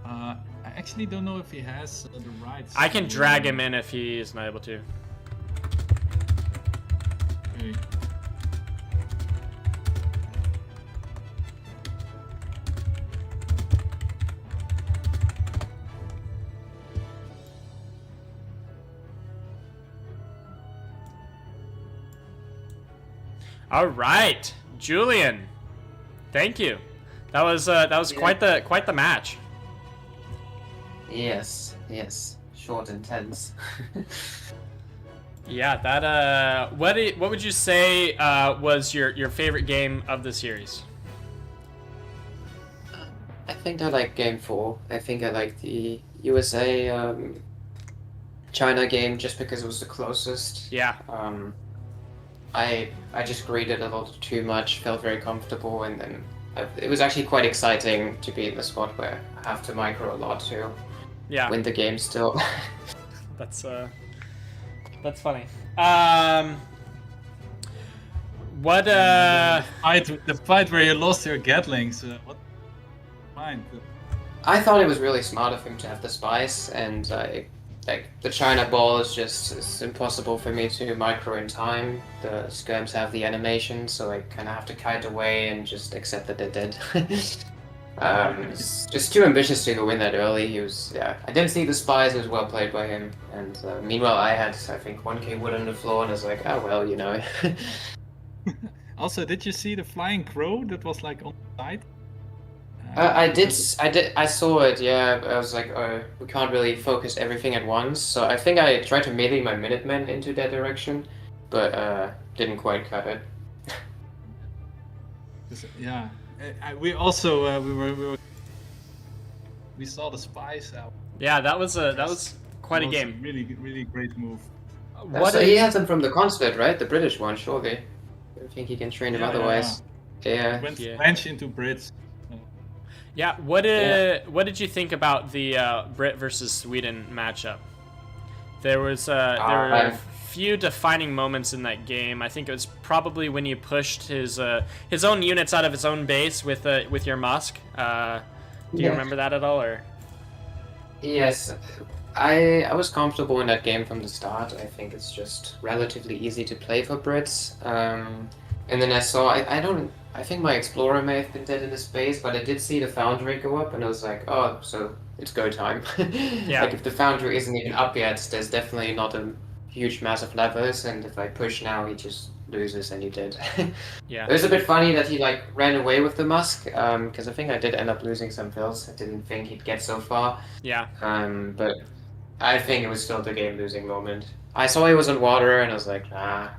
I actually don't know if he has the rights. I can drag him in if he is not able to. Okay. All right, Julian. Thank you. That was quite the match. Yes. Short and tense. Yeah, that what would you say was your favorite game of the series? I think I like game 4. I think I like the USA China game just because it was the closest. Yeah. I just greeted a little too much, felt very comfortable, and then it was actually quite exciting to be in the spot where I have to micro a lot to win the game still. That's funny. What The fight where you lost your Gatlings. What? Fine. I thought it was really smart of him to have the spice, and the China ball is just it's impossible for me to micro in time. The skirms have the animation, so I kind of have to kite away and just accept that they're dead. It's just too ambitious to win that early. He was, I didn't see the spies. It was well played by him. And meanwhile, I had, I think, 1k wood on the floor, and I was like, oh well, you know. Also, did you see the flying crow that was like on the side? I saw it, yeah. I was like, oh, we can't really focus everything at once. So I think I tried to melee my Minutemen into that direction, but didn't quite cut it. Yeah, we also we saw the spies out. Yeah, that was quite a game. Really great move. So he has them from the consulate, right? The British one, surely. I think he can train them otherwise. Yeah. Went French into Brits. Yeah, what did you think about the Brit versus Sweden matchup? There were a few defining moments in that game. I think it was probably when you pushed his own units out of his own base with your Musk. Do you remember that at all, or? Yes, I was comfortable in that game from the start. I think it's just relatively easy to play for Brits. And then I saw I think my Explorer may have been dead in this base, but I did see the Foundry go up, and I was like, oh, so it's go time. Yeah. Like, if the Foundry isn't even up yet, there's definitely not a huge massive levers, and if I push now, he just loses, and he did. Yeah. It was a bit funny that he, like, ran away with the Musk, because I think I did end up losing some fills. I didn't think he'd get so far. Yeah. But I think it was still the game-losing moment. I saw he was on water, and I was like, nah.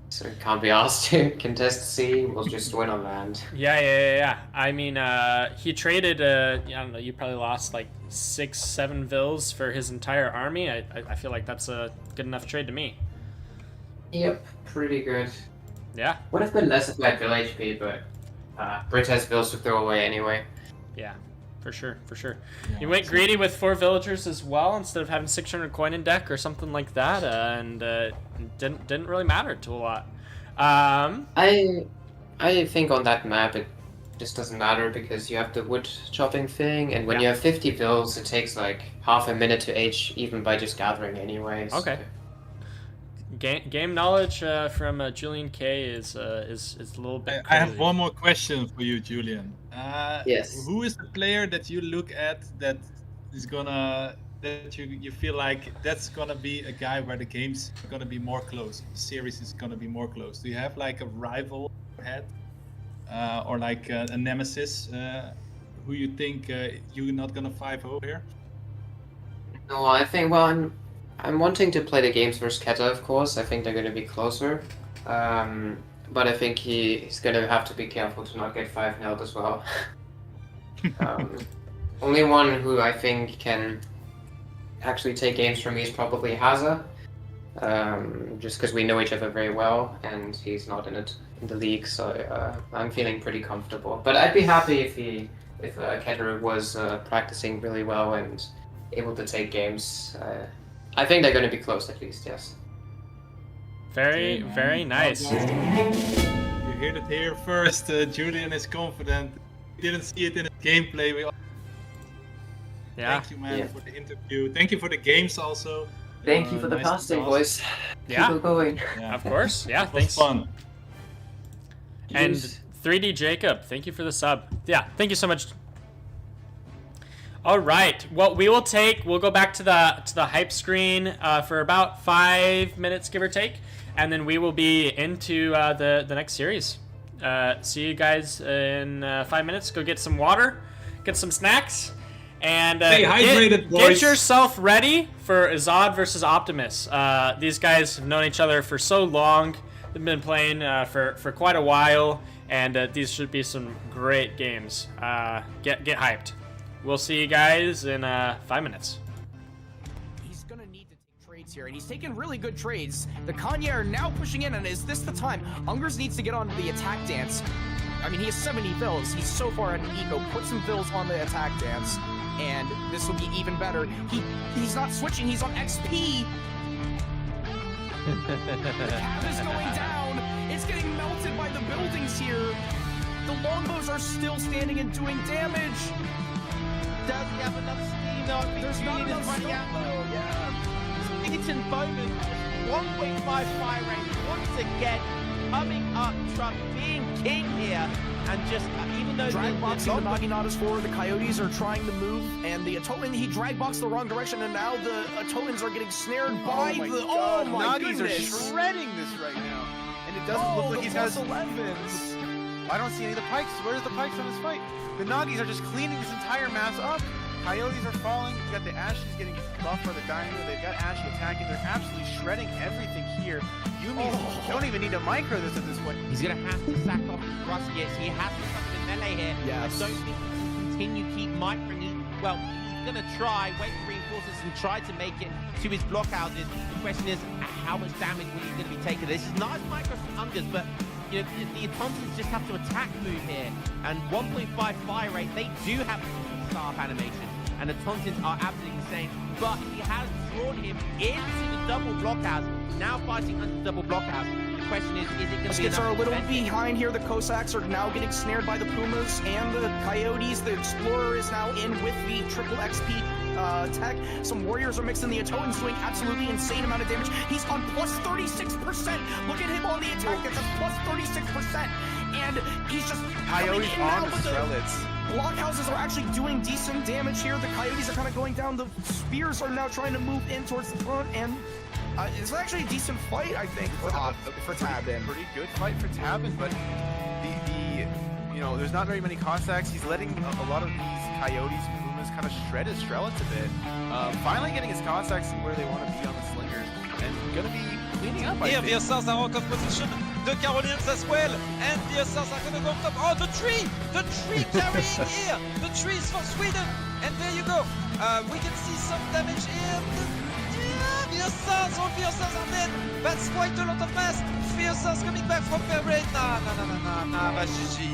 So can't be asked to contest sea. We'll just win on land. Yeah. I mean, he traded. I don't know. You probably lost like 6-7 vills for his entire army. I feel like that's a good enough trade to me. Yep, pretty good. Yeah. Would have been less if I had vill HP, but Brit has vills to throw away anyway. Yeah, for sure. Yeah, You went greedy with 4 villagers as well instead of having 600 coin in deck or something like that, and didn't really matter to a lot. I think on that map it just doesn't matter because you have the wood chopping thing, and when you have 50 vills, it takes like half a minute to H even by just gathering anyway. So. Okay. Game knowledge from JulianK is a little bit. I have crazy. one more question for you, Julian. Yes. Who is the player that you look at that is gonna that you feel like that's gonna be a guy where the game's gonna be more close, the series is gonna be more close? Do you have like a rival head, or like a nemesis who you think you're not gonna 5-0 here? No, I think I'm wanting to play the games versus Keta, of course. I think they're going to be closer. But I think he's going to have to be careful to not get 5-0 as well. Only one who I think can actually take games from me is probably Haza. just because we know each other very well, and he's not in the league, so I'm feeling pretty comfortable. But I'd be happy if Ketterer was practicing really well and able to take games. I think they're going to be close at least, yes. Very, very nice. You heard it here first. Julian is confident. We didn't see it in his gameplay. Yeah. Thank you, man, for the interview. Thank you for the games also. Thank you for the nice passing, task. boys. Yeah. Keep it going. Yeah. Of course. Yeah, It was thanks. fun. And Yes. 3D Jacob, thank you for the sub. Yeah, thank you so much. All right. Well, we'll go back to the hype screen for about 5 minutes, give or take, and then we will be into the next series. See you guys in 5 minutes. Go get some water, get some snacks, and Stay hydrated, get boys. yourself ready for Ezad versus Optimus. These guys have known each other for so long. They've been playing for quite a while, and these should be some great games. Get hyped. We'll see you guys in 5 minutes. He's gonna need to take trades here, and he's taking really good trades. The Kanye are now pushing in, and is this the time? Ungers needs to get on the attack dance. I mean, he has 70 vills. He's so far ahead of Eco. Put some vills on the attack dance, and this will be even better. He's not switching. He's on XP. The cab is going down. It's getting melted by the buildings here. The longbows are still standing and doing damage. Does he have enough steam though? I think There's not Julian is enough running stuff, out. though. Yeah. Eaton Bowman, 1.5 fire rate once again, coming up, Trump being king here, and just even though Drag boxing the long- Naginatas forward, the Coyotes are trying to move, and the Atolan, he drag boxed the wrong direction, and now the Atolans are getting snared by the. Oh my Nagis goodness! are shredding this right now, and it doesn't look like he's got his. 11s. I don't see any of the pikes. Where's the pikes on this fight? The Nagis are just cleaning this entire mass up. Coyotes are falling. You got the Ashes getting buffed by the Dynamo. They've got Ashy attacking. They're absolutely shredding everything here. Yumi don't even need to micro this at this point. He's going to have to sack off Rust. Yes, he has to stop the melee here. Yes. I don't think he can continue keep microing. Well, he's going to try, wait for reinforcements and try to make it to his blockhouses. The question is, how much damage will he going to be taking? This is nice micro from Ungers, but you know, the Autons just have to attack move here. And 1.5 fire rate, they do have a staff animation. And the Tontins are absolutely insane. But he has drawn him into the double blockhouse. Now fighting under the double blockhouse. The question is it going to be Muskets enough are a to little prevent it? behind here. The Cossacks are now getting snared by the Pumas and the Coyotes. The Explorer is now in with the triple XP tech. Some warriors are mixing. The Atolans doing absolutely insane amount of damage. He's on plus 36%. Look at him on the attack. That's a plus 36%. And he's just Coyotes coming in now on the with Strelitz. blockhouses are actually doing decent damage here. The Coyotes are kind of going down. The Spears are now trying to move in towards the front, and it's actually a decent fight, I think, for Tabin. Pretty good fight for Tabin, but the you know, there's not very many Cossacks. He's letting a lot of these Coyotes and Pumas kind of shred his Strelitz a bit. Finally getting his Cossacks where they want to be on the slingers, and gonna be cleaning up. Here, the ESOCs are out of position. The Carolinians as well, and the ESOCs are gonna go up top. Oh, the tree carrying here. The tree is for Sweden, and there you go. We can see some damage here. The ESOCs, all the ESOCs are dead. That's quite a lot of mass. The ESOCs coming back from their raid. Nah, GG.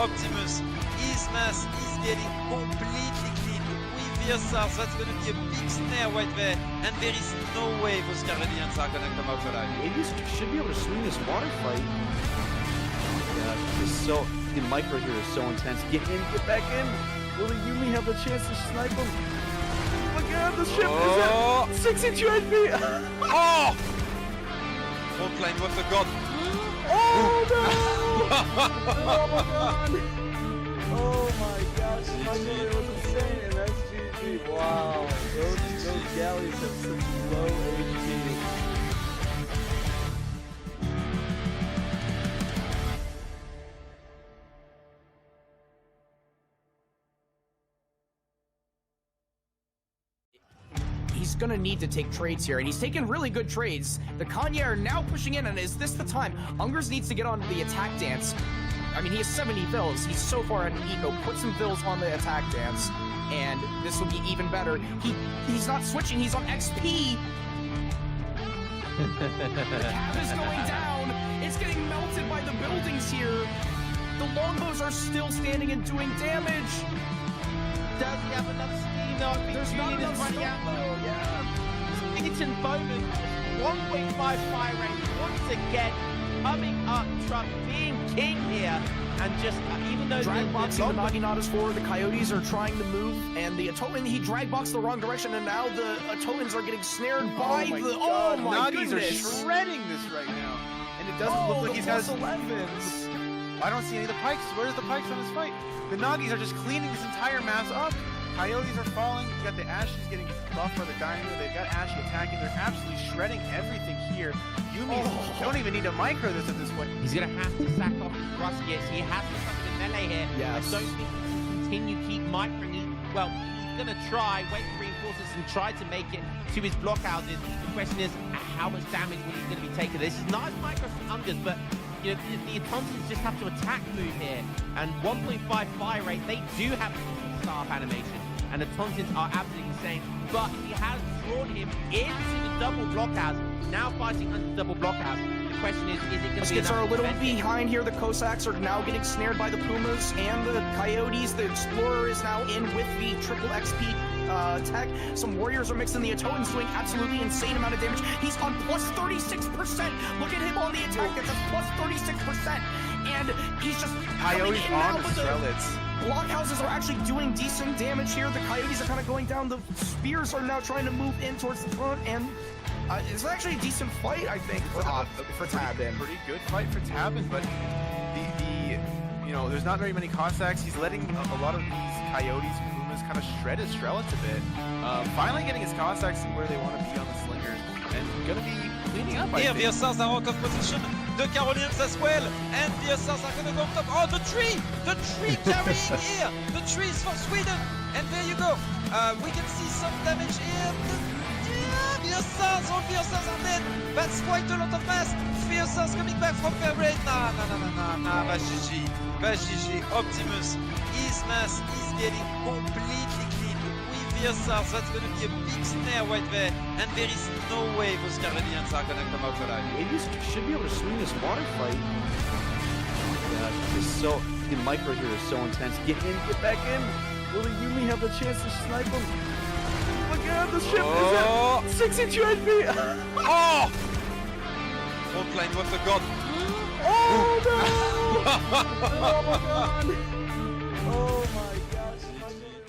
Optimus, his mass is getting completely clean with the ESOCs. That's gonna be a big snare right there, and there is no way those Carolinians are gonna come out alive. Maybe should be able to swing this water fight. It's so the micro here is so intense. Get in, get back in. Will the Yumi have the chance to snipe him? Look at the ship is at 62 HP. Oh! Frontline with the god. Oh no! Oh my god! Oh my gosh, Michael, it was insane, and that's GG. Wow, those galleys have such low HP. He's gonna need to take trades here, and he's taking really good trades. The Kanye are now pushing in, and is this the time? Ungers needs to get on the attack dance. I mean, he has 70 vills. He's so far ahead of Eco. Put some vills on the attack dance, and this will be even better. He's not switching. He's on XP. The cab is going down. It's getting melted by the buildings here. The longbows are still standing and doing damage. Does he have enough steam though? I think There's not Julian is enough running stuff out. though, yeah. Eaton Bowman, 1.5 fire rate once again, coming up, Trump being king here, and just even though Drag boxing the Naginatas forward, the Coyotes are trying to move, and the Atoman, he drag boxed the wrong direction, and now the Atomans are getting snared by the. Oh my Nuggies goodness! are shredding this right now, and it doesn't look like he's plus has. 11s. I don't see any of the pikes. Where's the pikes on this fight? The Nuggies are just cleaning this entire mass up. Coyotes are falling. You got the Ashes getting buffed by the Dino. They've got Ashy attacking. They're absolutely shredding everything here. Yumi's don't even need to micro this at this point. he's gonna have to sack off his Ruskets. He has to come to melee here. Yes. I don't think he can continue keep microing. Well, he's gonna try, wait for reinforcements and try to make it to his blockhouses. The question is, how much damage will he going to be taking? This is nice micro from Ungus, but you know, the Autons just have to attack move here. And 1.5 fire rate, they do have staff animation. And the Tontins are absolutely insane. But he has drawn him into the double blockhouse. Now fighting under the double blockhouse. The question is it going to be Skits are a enough little to defend him? behind here. The Cossacks are now getting snared by the Pumas and the Coyotes. The Explorer is now in with the triple XP tech. Some warriors are mixing. The Atoans doing absolutely insane amount of damage. He's on plus 36%. Look at him on the attack. That's a plus 36%. And he's just Coyotes coming in now on the with the Strelitz. blockhouses are actually doing decent damage here. The Coyotes are kind of going down. The Spears are now trying to move in towards the front, and it's actually a decent fight, I think, for Tabin. Pretty good fight for Tabin, but you know, there's not very many Cossacks. He's letting a lot of these Coyotes and Pumas kind of shred his Strelitz a bit. Finally getting his Cossacks to where they want to be on the slingers, and gonna be cleaning up. I Here, think. VSRs are out of position. The Carolinians as well. And VSRs are gonna go up top. Oh, the tree! The tree carrying here! The tree is for Sweden! And there you go. We can see some damage here. VSRs, all VSRs are dead. That's quite a lot of mass. VSRs coming back from fair rate. Nah, va GG. Va GG. Optimus, his mass is getting completely clean. VSRs, that's gonna be a big snare right there, and there is no way those Carolinians are gonna come out alive. Maybe should be able to swing this water fight. Yeah, it's so the micro here is so intense. Get in, get back in. Will the Yumi have the chance to snipe him? Look at the ship is at 6-inch HP. Oh! Frontline, what a god! Oh no! Oh my god! Oh my gosh! My God, it was insane.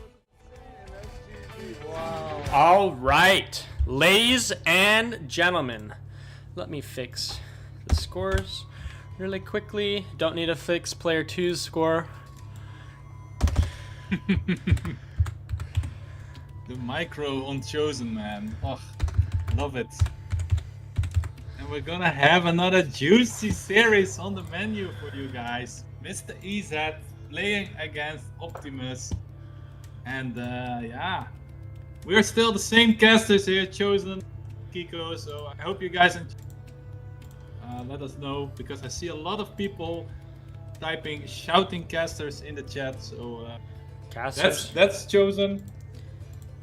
That's GG. Wow. All right, ladies and gentlemen, let me fix the scores really quickly. Don't need to fix player 2's score. The micro on Chosen, man. Oh, love it. And we're gonna have another juicy series on the menu for you guys. Mr. Ezad playing against Optimus. And yeah, we're still the same casters here, Chosen, Kiko. So I hope you guys enjoy. Let us know, because I see a lot of people typing shouting casters in the chat. So Casters. that's Chosen.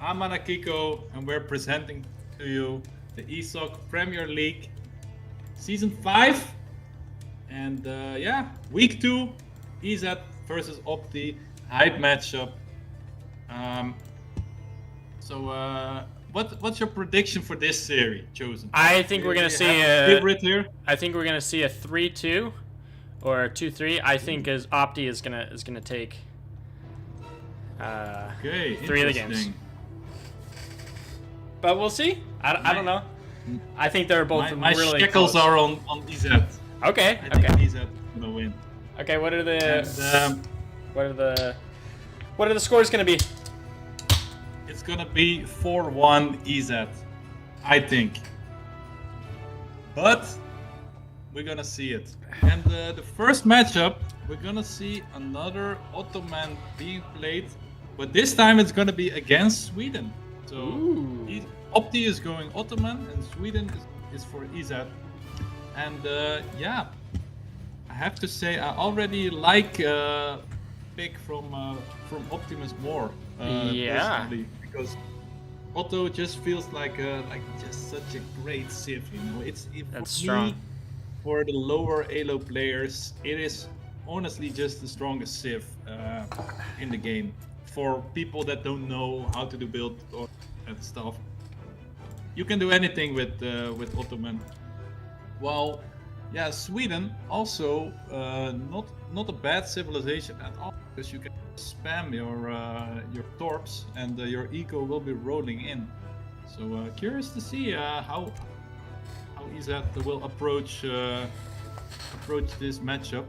I'm Anakiko, and we're presenting to you the ESOC Premier League Season 5. And yeah, Week 2, Ezad versus Opti, hype matchup. So what's your prediction for this series, Chosen? I think we're gonna Do you see have a favorite here? I think we're gonna see a 3-2 or a 2-3. I think as Opti is gonna take Okay, 3 of the games. interesting. But we'll see. I don't know. I think they're both My really shekels close. are on Ezad. Okay. I think Okay. Ezad is gonna win. Okay. What are the And, what are the scores gonna be? it's gonna be 4-1 Ezad, I think. But we're gonna see it. And the first matchup, we're gonna see another Ottoman being played, but this time it's gonna be against Sweden. So Opti is going Ottoman, and Sweden is for Ezad. And yeah, I have to say I already like pick from Optimus more. Yeah. Personally, because Otto just feels like just such a great civ, you know. That's For strong. me, for the lower Elo players, it is honestly just the strongest civ in the game. For people that don't know how to do build or that stuff, you can do anything with Ottoman. Well, yeah, Sweden also not a bad civilization at all, because you can spam your torps and your eco will be rolling in. So curious to see how Ezad will approach this matchup.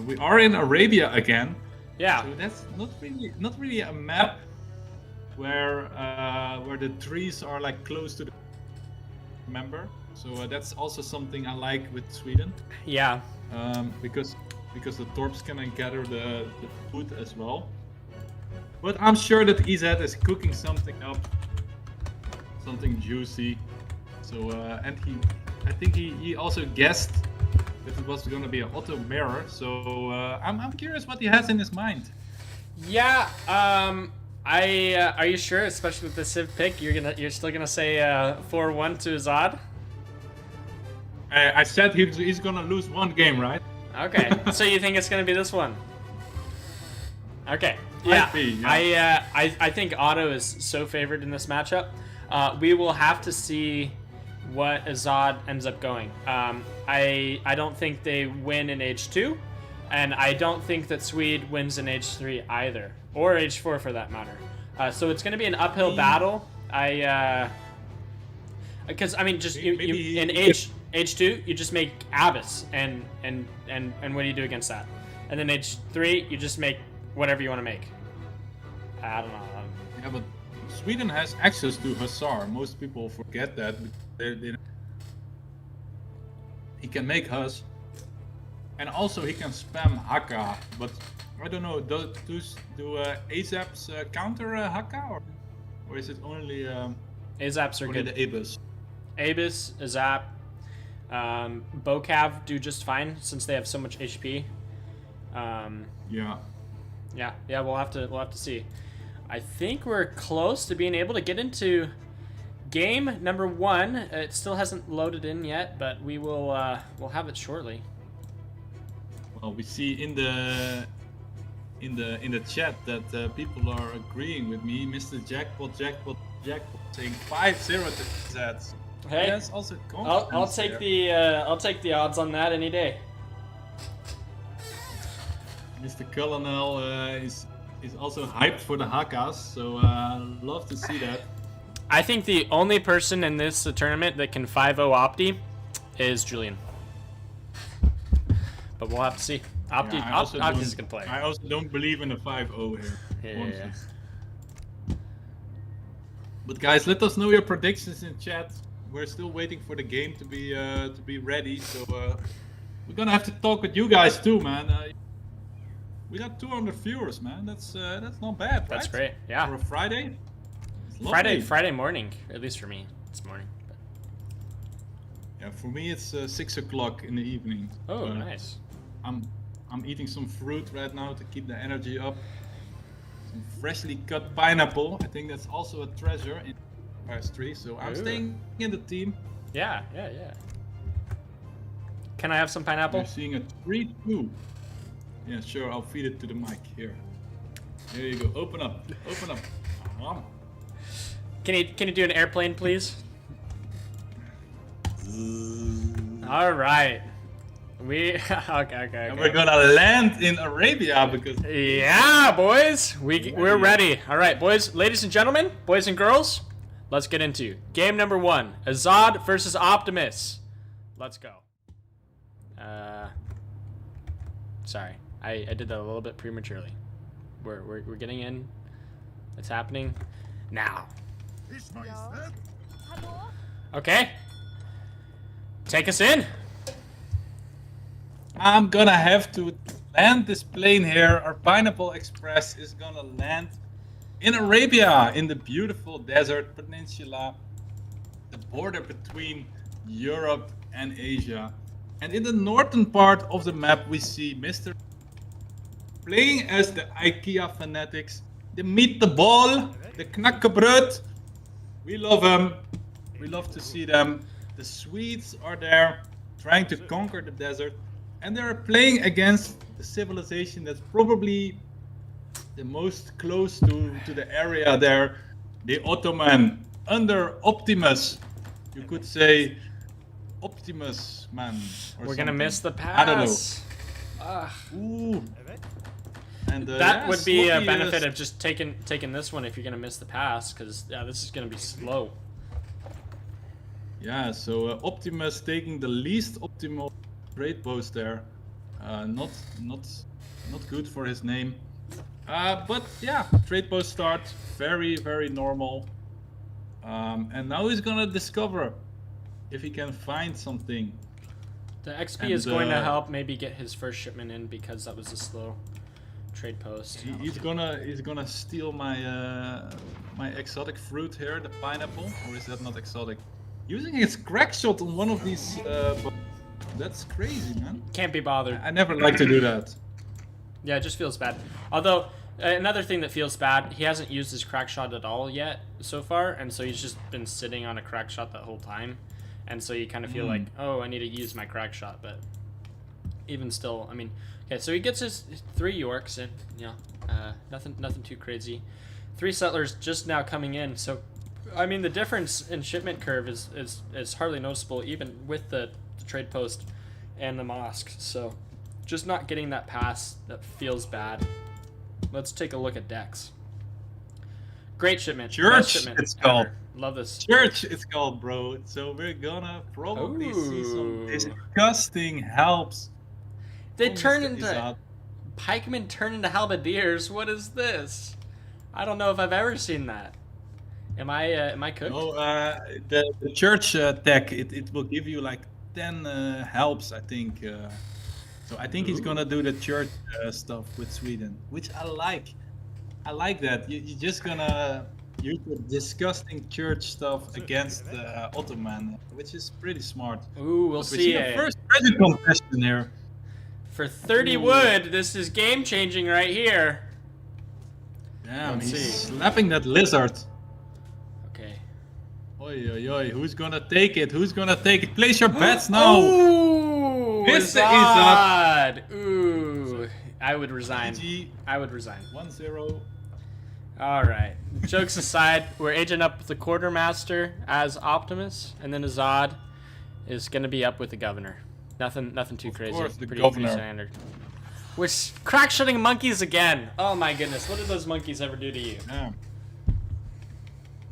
We are in Arabia again. Yeah. So that's not really a map where the trees are like close to the member. So that's also something I like with Sweden. Yeah. Because the torps can gather the food as well. But I'm sure that Ezad is cooking something up, something juicy. So I think he also guessed that it was going to be an auto mirror. So I'm curious what he has in his mind. Yeah. Are you sure? Especially with the Civ pick, you're still gonna say 4-1 to Ezad? I said he's gonna lose one game, right? Okay. So you think it's gonna be this one? Okay. Yeah. Might be, yeah. I think Otto is so favored in this matchup. We will have to see what Ezad ends up going. I don't think they win in H2, and I don't think that Swede wins in H3 either, or H4 for that matter. So it's going to be an uphill battle. Because I mean, just you in H2 you just make Abyss, and what do you do against that? And then H3 you just make whatever you want to make. I don't know. Yeah, but Sweden has access to Hussar. Most people forget that. He can make Hus, and also he can spam Haka. But I don't know. Do ASAPs counter Haka, or is it only ASAPs are only good. the Abyss? Abyss, Azap, Bocav do just fine since they have so much HP. Yeah. Yeah. We'll have to see. I think we're close to being able to get into game number 1. It still hasn't loaded in yet, but we will we'll have it shortly. Well, we see in the chat that people are agreeing with me. Mr. Jackpot saying 5-0 to Ezad. Hey, That's also I'll take the odds on that any day. Mr. Colonel is also hyped for the Hakas, so love to see that. I think the only person in this tournament that can 5-0 Opti is Julian. But we'll have to see. Opti's a good player. I also don't believe in a 5-0 here. Yeah. But guys, let us know your predictions in chat. We're still waiting for the game to be ready, so we're gonna have to talk with you guys too, man. We got 200 viewers, man. That's not bad, right? That's great. Yeah. For a Friday. It's lovely. Friday morning, at least for me. It's morning. But... Yeah, for me it's 6 o'clock in the evening. Oh, nice. I'm eating some fruit right now to keep the energy up. Some freshly cut pineapple. I think that's also a treasure in PS3. So I'm staying in the team. Yeah. Can I have some pineapple? You're seeing a 3-2. Yeah, sure. I'll feed it to the mic here. There you go. Open up. Can you do an airplane, please? All right. Okay. And we're gonna land in Arabia because yeah, boys, we're ready. All right, boys, ladies and gentlemen, boys and girls, let's get into game number 1: Ezad versus Optimus. Let's go. Sorry, I did that a little bit prematurely. We're getting in. It's happening now. Okay. Take us in. I'm gonna have to land this plane here. Our Pineapple Express is gonna land in Arabia, in the beautiful desert peninsula, the border between Europe and Asia. And in the northern part of the map, we see Mr. playing as the IKEA fanatics, the meet the ball, the knakkebrut, We love them. We love to see them. The Swedes are there, trying to conquer the desert, and they're playing against the civilization that's probably the most close to the area there, the Ottoman, under Optimus. You could say Optimus, man. Or We're gonna something. miss the I don't know. pass. Ugh. Ooh. And That yeah, would be a Sloppy, benefit of just taking this one if you're gonna miss the pass, because yeah, this is gonna be slow. Yeah, so Optimus taking the least optimal trade post there. Not good for his name. But yeah, trade post start, very normal. And now he's gonna discover if he can find something. The XP And, is going to help maybe get his first shipment in because that was a slow trade post. He's gonna steal my my exotic fruit here, the pineapple, or is that not exotic? Using his crack shot on one of these, that's crazy, man. Can't be bothered. I never like to do that. Yeah, it just feels bad. Although, another thing that feels bad, he hasn't used his crack shot at all yet so far, and so he's just been sitting on a crack shot that whole time. And so you kind of feel like, oh, I need to use my crack shot, but even still, I mean, okay, so he gets his 3 Yorks, and you know, nothing too crazy. 3 settlers just now coming in, so I mean the difference in shipment curve is hardly noticeable, even with the trade post and the mosque. So just not getting that pass, that feels bad. Let's take a look at decks. Great shipment. Church, Best shipment it's ever. called. Love this. Church, it's called, bro. So we're gonna probably see some Ooh. disgusting helps. They from turn Mr. into Ezad. pikemen turn into halberdiers. What is this? I don't know if I've ever seen that. Am I cooked? No, the church tech, it will give you like 10 helps, I think. So I think he's gonna do the church stuff with Sweden, which I like. I like that. You're just gonna use the disgusting church stuff against Ottoman, which is pretty smart. Ooh, we'll But we see. the first treasure confession here. For 30 wood, this is game changing right here. Damn, Let's he's see. slapping that lizard. Okay. Oi, oi, oi. Who's gonna take it? Who's gonna take it? Place your bets now. Ooh, Mr. Ezad. Ooh, I would resign. GG. I would resign. 1-0. All right. Jokes aside, we're aging up with the quartermaster as Optimus, and then Ezad is gonna be up with the governor. Nothing too crazy. course, the pretty governor. standard. We're crack shooting monkeys again. Oh my goodness, what did those monkeys ever do to you? Yeah.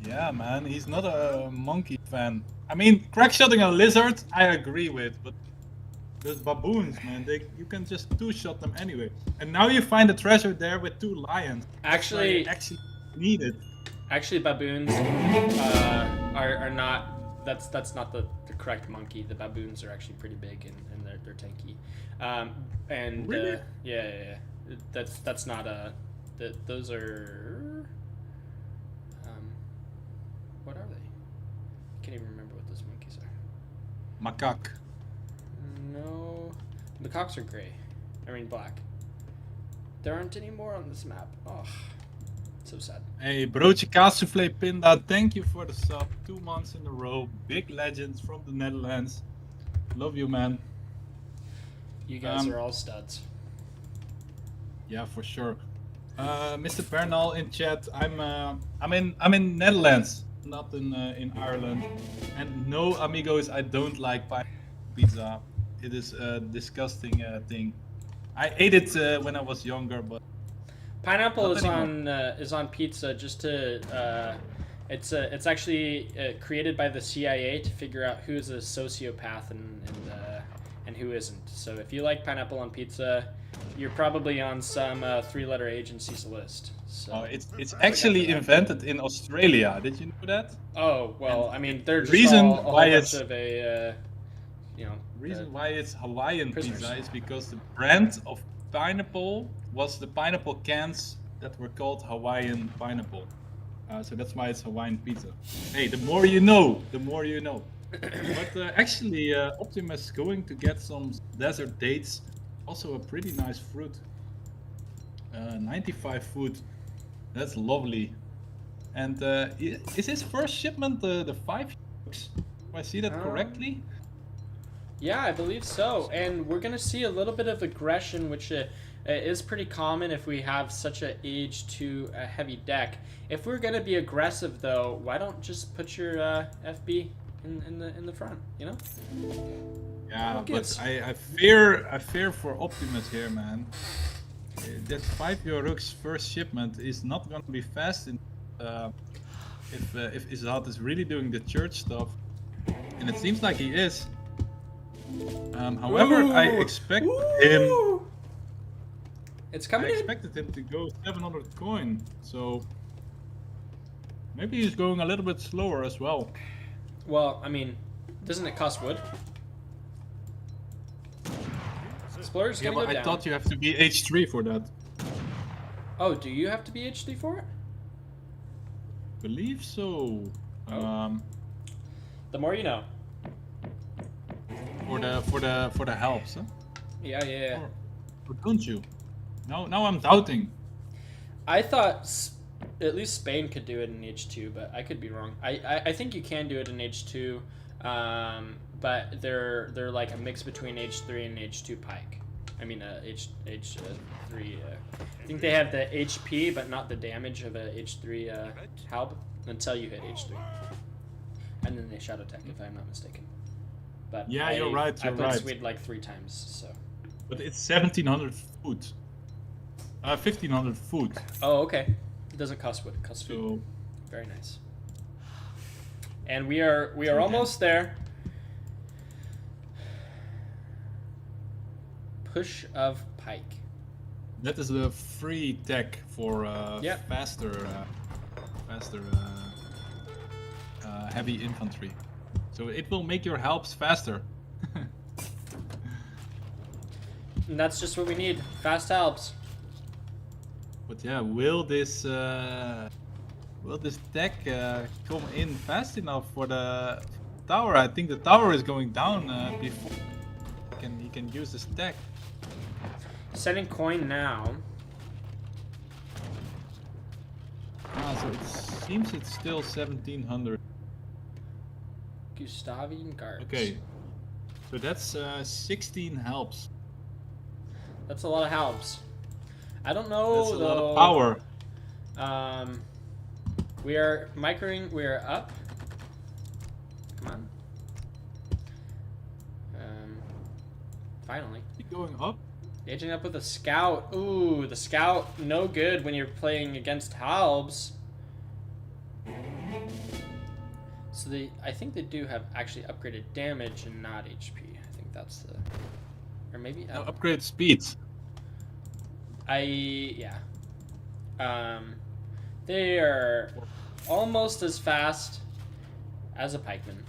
Yeah, man. He's not a monkey fan. I mean, crack shotting a lizard, I agree with, but those baboons, man, you can just 2-shot them anyway. And now you find a treasure there with 2 lions. Actually, Actually needed. Actually, baboons are not. That's not the correct monkey. The baboons are actually pretty big and they're tanky. Really? Yeah. That's not a. Those are. What are they? I can't even remember what those monkeys are. Macaque. No, the cocks are gray. I mean black. There aren't any more on this map. Oh, so sad. Hey, broodje kaas soufflé pinda, thank you for the sub. 2 months in a row. Big legends from the Netherlands. Love you, man. You guys are all studs. Yeah, for sure. Mr. Bernal in chat. I'm in Netherlands, not in Ireland. And no, amigos, I don't like pizza. It is a disgusting thing. I ate it when I was younger, but Pineapple not anymore. is on pizza just to it's actually created by the CIA to figure out who's a sociopath and who isn't. So if you like pineapple on pizza, you're probably on some 3-letter agency's list. So it's actually invented in Australia. Did you know that? oh well, I mean they're just reason all a whole why bunch it's- of a The reason why it's Hawaiian prisoners. pizza is because the brand of pineapple was the pineapple cans that were called Hawaiian pineapple. So that's why it's Hawaiian pizza. Hey, the more you know, the more you know. But actually, Optimus is going to get some desert dates. Also a pretty nice fruit. 95 food. That's lovely. And is his first shipment the 5 Yokes? Do I see that correctly? Yeah, I believe so. And we're going to see a little bit of aggression, which is pretty common if we have such a age 2 heavy deck. If we're going to be aggressive, though, why don't just put your FB in the front, you know? Yeah, but I fear for Optimus here, man. That 5 Yoruk's first shipment is not gonna be fast if Ezad is really doing the church stuff, and it seems like he is. However, I expect him. It's I coming in. expected him to go 700 coin, so maybe he's going a little bit slower as well. Well, I mean, doesn't it cost wood? Explorer's Yeah, gonna but go I down. thought you have to be H3 for that. Oh, do you have to be HD for it? Believe so. The more you know. For the helps, huh? Yeah. Or don't you? Now I'm doubting. I thought at least Spain could do it in H2, but I could be wrong. I think you can do it in H2, but they're like a mix between H3 and H2 pike. I mean H3. I think they have the HP, but not the damage of a H3 halb until you hit H3, and then they shadow tech if I'm not mistaken. But Yeah, you're right. I You're played right. Swede like 3 times, so. But it's 1700 foot. 1500 foot. Oh, okay. It doesn't cost wood. It costs food. So Very nice. And we are almost there. Push of pike. that is the free tech for Yep. faster heavy infantry. So it will make your helps faster. And that's just what we need. Fast helps. But yeah, will this tech come in fast enough for the tower? I think the tower is going down before he can use this tech. Sending coin now. So it seems it's still 1700. Gustavian guards. Okay, so that's 16 helps. That's a lot of helps. I don't know That's a though. lot of power. We are microing. We are up. Come on. Finally. Keep going up. Aging up with a scout. Ooh, the scout, no good when you're playing against halbs. So I think they do have actually upgraded damage and not HP. I think that's the, or maybe No, upgrade speed. yeah. They are almost as fast as a pikeman.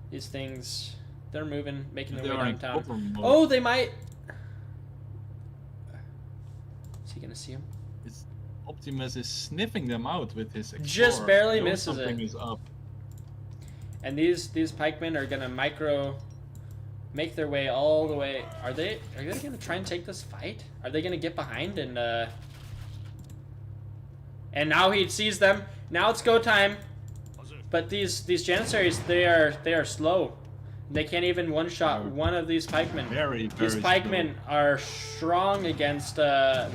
These things, they're moving, making their They way are in downtown. cover mode. Oh, they might. Is he gonna see him? Optimus is sniffing them out with his Explorer. Just barely Knows misses something it. is up. And these pikemen are gonna make their way all the way. Are they gonna try and take this fight? Are they gonna get behind and now he sees them. Now it's go time. But these Janissaries, they are slow. They can't even one shot one of these pikemen. Very These pikemen are strong against no,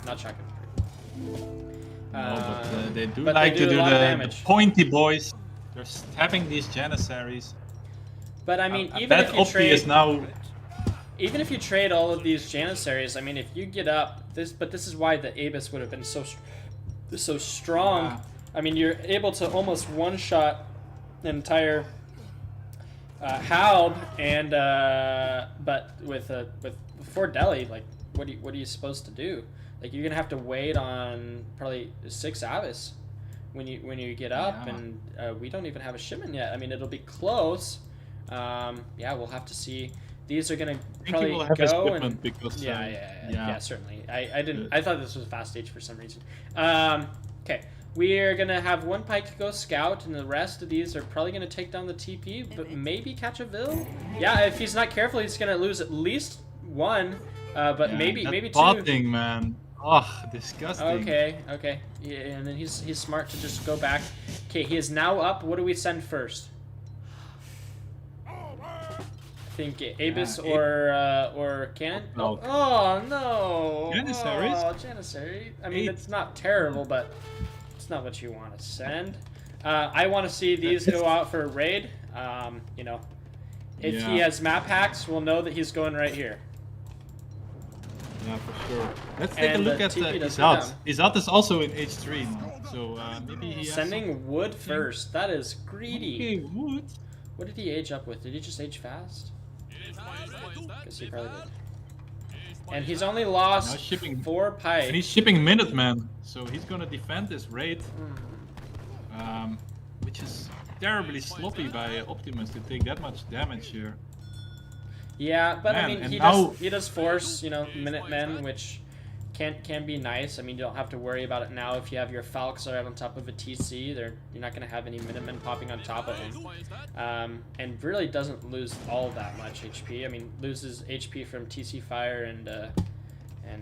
not shotgun. No, but they do but like they do to a do lot of the damage. pointy boys. They're stabbing these Janissaries. But I mean, I even bet if you Opti trade, is now. even if you trade all of these Janissaries, I mean, if you get up this, but this is why the Abus would have been so strong. Yeah. I mean, you're able to almost one-shot the entire halb, and but with Fort Delhi, like, what are you supposed to do? Like, you're gonna have to wait on probably 6 Avis when you get up, Yeah. and we don't even have a shipment yet. I mean, it'll be close. Yeah, we'll have to see. These are gonna I think he probably will have his go shipment and because. yeah, certainly. I didn't. I thought this was fast stage for some reason. Okay, we are gonna have one pike go scout, and the rest of these are probably gonna take down the TP, but maybe catch a Vil. Yeah, if he's not careful, he's gonna lose at least one. But Yeah, maybe that maybe two. botting, man. Oh, disgusting. Okay, okay. Yeah, and then he's smart to just go back. Okay, he is now up. What do we send first? I think Abus or Cannon. No. Oh no! Janissaries? Oh, Janissary. I mean, it's not terrible, but it's not what you want to send. I want to see these go out for a raid. You know, if he has map hacks, we'll know that he's going right here. Yeah, for sure. Let's take a And look at TP doesn't Ezad. come. Ezad is also in H3 now, so maybe he has Sending wood first. That is greedy. Okay, wood. What did he age up with? Did he just age fast? Guess he probably did. And he's only Now lost shipping 4 And pike. he's shipping Minutemen, so he's gonna defend this raid, which is terribly sloppy by Optimus to take that much damage here. Yeah, but I Man, mean, and he does force, you know, Minutemen, which can be nice. I mean, you don't have to worry about it now if you have your Falcons right on top of a TC. You're not going to have any Minutemen popping on top of him. And really doesn't lose all that much HP. I mean, loses HP from TC fire and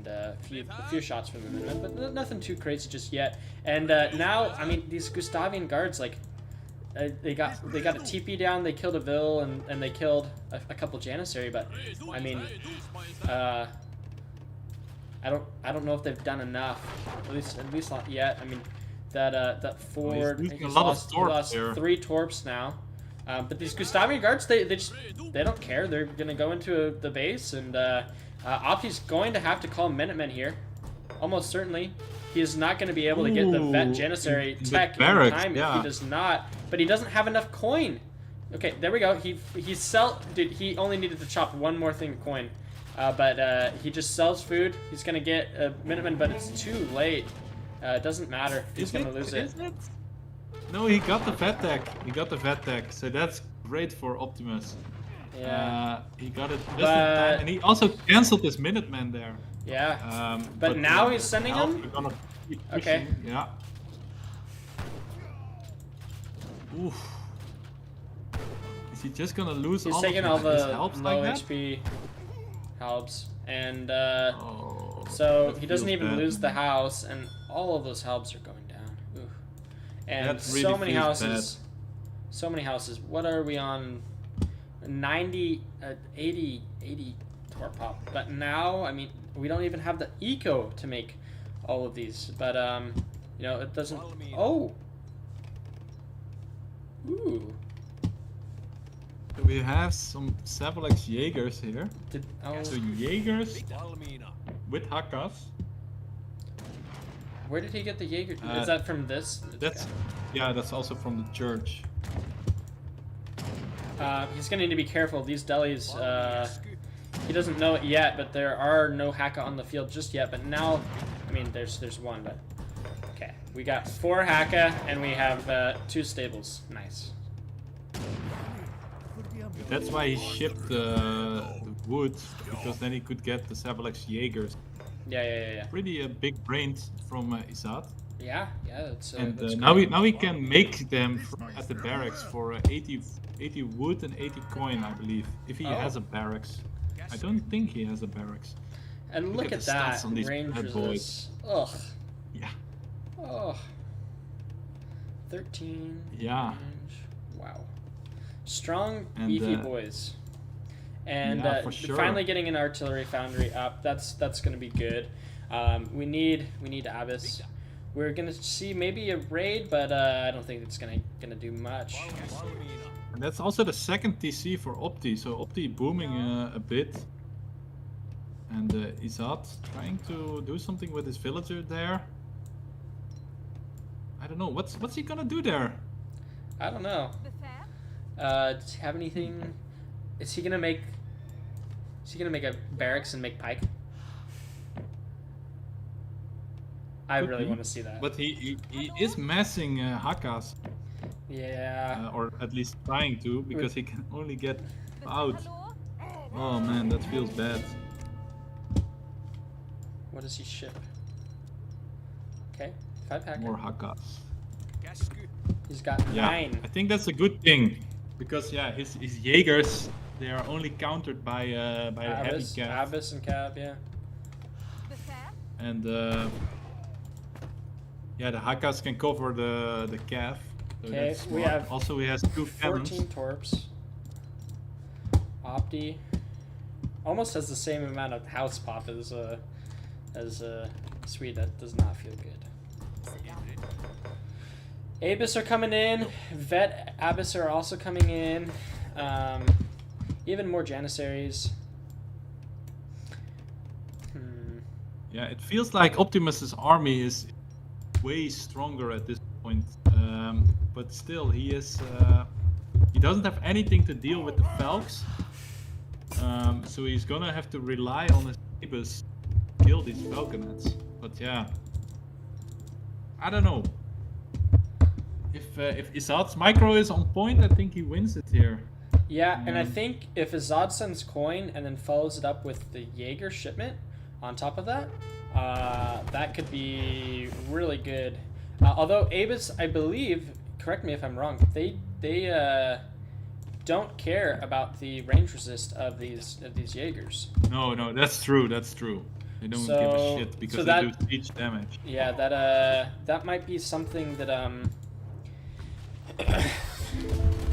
a few shots from the Minutemen, but nothing too crazy just yet. And now, I mean, these Gustavian guards, like, they got a TP down, they killed a Vil, and they killed a couple Janissary, but I mean, I don't know if they've done enough. At least not yet. I mean, that Ford he's he losing a lot of lost torps there. 3 torps now. But these Gustavian guards, they don't care. They're gonna go into the base, and Opti's going to have to call Minutemen here, almost certainly. He is not going to be able to get the Vet Janissary tech in time if he does not. But he doesn't have enough coin. Okay, there we go. He only needed to chop one more thing of coin. But he just sells food. He's going to get a Minuteman, but it's too late. It doesn't matter. He's going to lose it. No, he got the Vet tech. He got the Vet tech, so that's great for Optimus. Yeah. He got it just in time, and he also cancelled his Minuteman there. Yeah. But now he's sending now them? we're gonna keep Okay. pushing, Yeah. Oof. Is he just gonna lose He's all taking of all his the helps low like that? HP helps. And Oh, so that he doesn't feels even bad, lose the man. house, and all of those helps are going down. Oof. And That really so many feels houses. So many houses. What are we on? 90, 80 torp pop. But now, I mean, we don't even have the eco to make all of these. But you know, it doesn't. Oh. Ooh. So we have some Savalex Jaegers here. So Jaegers with Hakkas. Where did he get the Jaeger? Is that from this? That's also from the church. He's gonna need to be careful. These delis, he doesn't know it yet, but there are no Hakka on the field just yet. But now, I mean, there's one, but okay. We got 4 Hakka, and we have 2 stables. Nice. That's why he shipped the wood, because then he could get the Savalex Jaegers. Yeah. Pretty big brains from Ezad. Yeah, that's. And that's now great. we can make them at the barracks for 80 wood and 80 coin, I believe, if he has a barracks. I don't think he has a barracks. And look at the that stats on these range bad resist. boys. Ugh. Yeah. Oh. 13. Yeah. Range. Wow. Strong, And, beefy boys. And yeah, for sure. finally getting an artillery foundry up. That's gonna be good. We need Abyss. We're gonna see maybe a raid, but I don't think it's gonna do much. And that's also the second TC for Opti, so Opti booming a bit. And Ezad trying to do something with his villager there. I don't know, what's he gonna do there? I don't know. Does he have anything? Is he gonna make a barracks and make pike? I Could really be. want to see that. But he is massing Hakkas, Yeah. or at least trying to, because he can only get out. Oh man, that feels bad. What does he ship? Okay, 5 hacker. More Hakkas. He's got 9. I think that's a good thing, because his Jaegers, they are only countered by a heavy Abyss, cap. Abyss and Cab, yeah. and yeah, the Hakas can cover the calf. So Okay, that's we smart. have Also he has 2 cannons. 14 torps. Opti almost has the same amount of house pop as Swede. That does not feel good. Abyss are coming in. Vet Abyss are also coming in. Even more Janissaries. Yeah, it feels like Optimus's army is way stronger at this point. But still, he doesn't have anything to deal with the Falcons. So he's gonna have to rely on his Abyss to kill these Falconets. But yeah, I don't know. If Ezad's micro is on point, I think he wins it here. Yeah, and I think if Ezad sends coin and then follows it up with the Jaeger shipment on top of that, that could be really good. Although Abyss, I believe, correct me if I'm wrong, they don't care about the range resist of these Jaegers. No, that's true. That's true. They don't give a shit because they do siege damage. Yeah, that might be something that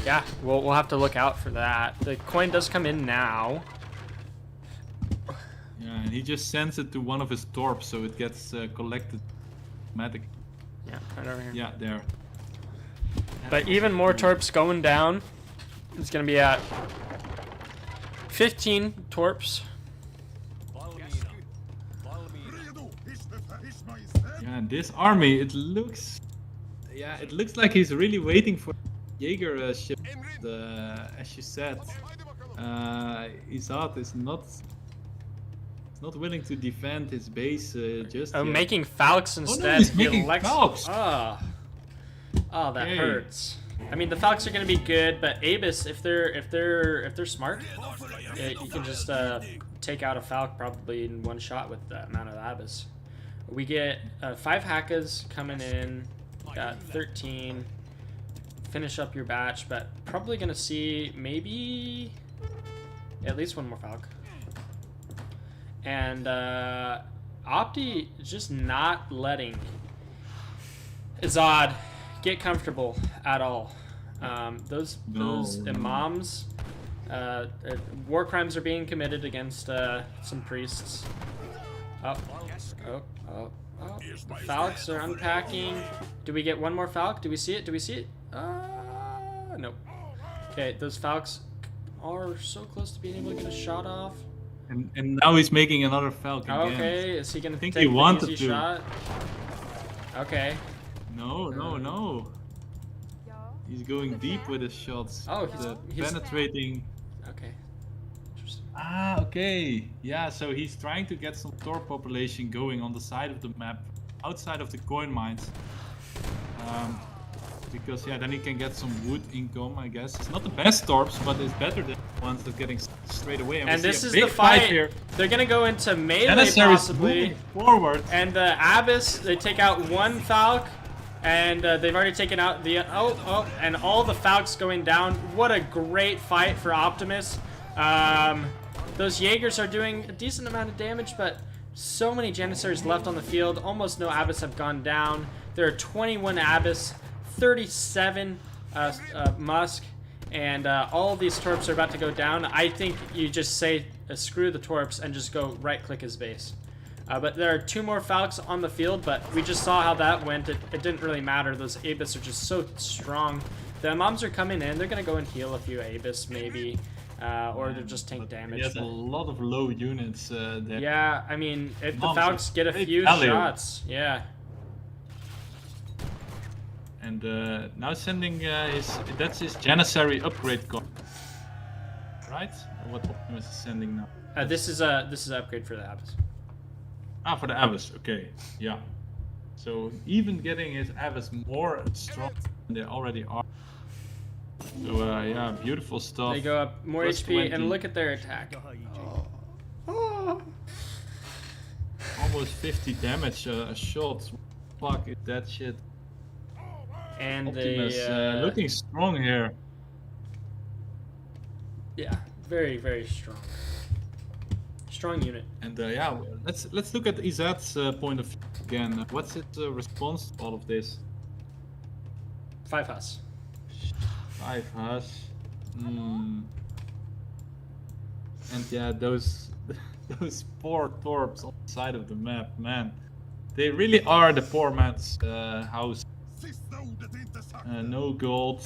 yeah, we'll have to look out for that. The coin does come in now. Yeah, and he just sends it to one of his torps, so it gets collected automatically. Yeah, right over here. Yeah, there. But even more torps going down. It's gonna be at 15 torps. Yeah, and this army, it looks like he's really waiting for Jaeger ship. As you said, Ezad is not willing to defend his base just yet. Making Falcons instead. Oh, no, he's making Falcons. Oh, that hurts. I mean, the Falcons are gonna be good, but Abyss, if they're smart, you can just take out a Falc probably in one shot with that amount of Abyss. We get 5 Hakas coming in. Got 13. Finish up your batch, but probably gonna see maybe at least one more Falc. And Opti is just not letting Ezad get comfortable at all. Those imams, war crimes are being committed against some priests. The Falcs are unpacking. Do we get one more Falc? Do we see it? Nope. Okay, those Falcs are so close to being able to get a shot off. And now he's making another Falcon. Okay, is he gonna take he the wanted easy to. shot? Okay. No. He's going deep with his shots. Oh, he's penetrating. Okay. Interesting. Okay. Yeah, so he's trying to get some Tor population going on the side of the map, outside of the coin mines. Because then he can get some wood income, I guess. It's not the best torps, but it's better than the ones that are getting straight away. And this is the fight here. They're gonna go into melee possibly. Forward. And the Abyss, they take out one Falc, and they've already taken out the and all the Falcs going down. What a great fight for Optimus. Those Jaegers are doing a decent amount of damage, but so many Janissaries left on the field. Almost no Abyss have gone down. There are 21 Abyss, 37 Musk, and all of these torps are about to go down. I think you just say screw the torps and just go right-click his base. But there are 2 more Falcs on the field, but we just saw how that went. It didn't really matter. Those Abyss are just so strong. The Imams are coming in. They're going to go and heal a few Abyss, maybe. Or they'll just take damage. He has a lot of low units there. Yeah, I mean, if the Falcons get a few shots, yeah. And now sending that's his Janissary upgrade code, right? Or what Optimus is sending now? This is an upgrade for the Abyss. For the Abyss, okay, yeah. So even getting his Abyss more strong than they already are. So yeah, beautiful stuff. They go up more Plus HP 20. and look at their attack. Almost 50 damage a shot. Fuck is that shit. And Optimus they looking strong here. Yeah, very, very strong. Strong unit. And yeah, let's look at Ezad's point of view again. What's his response to all of this? 5 Hus. 5 Hus. And yeah, those poor torps on the side of the map, man. They really are the poor man's house. No gold,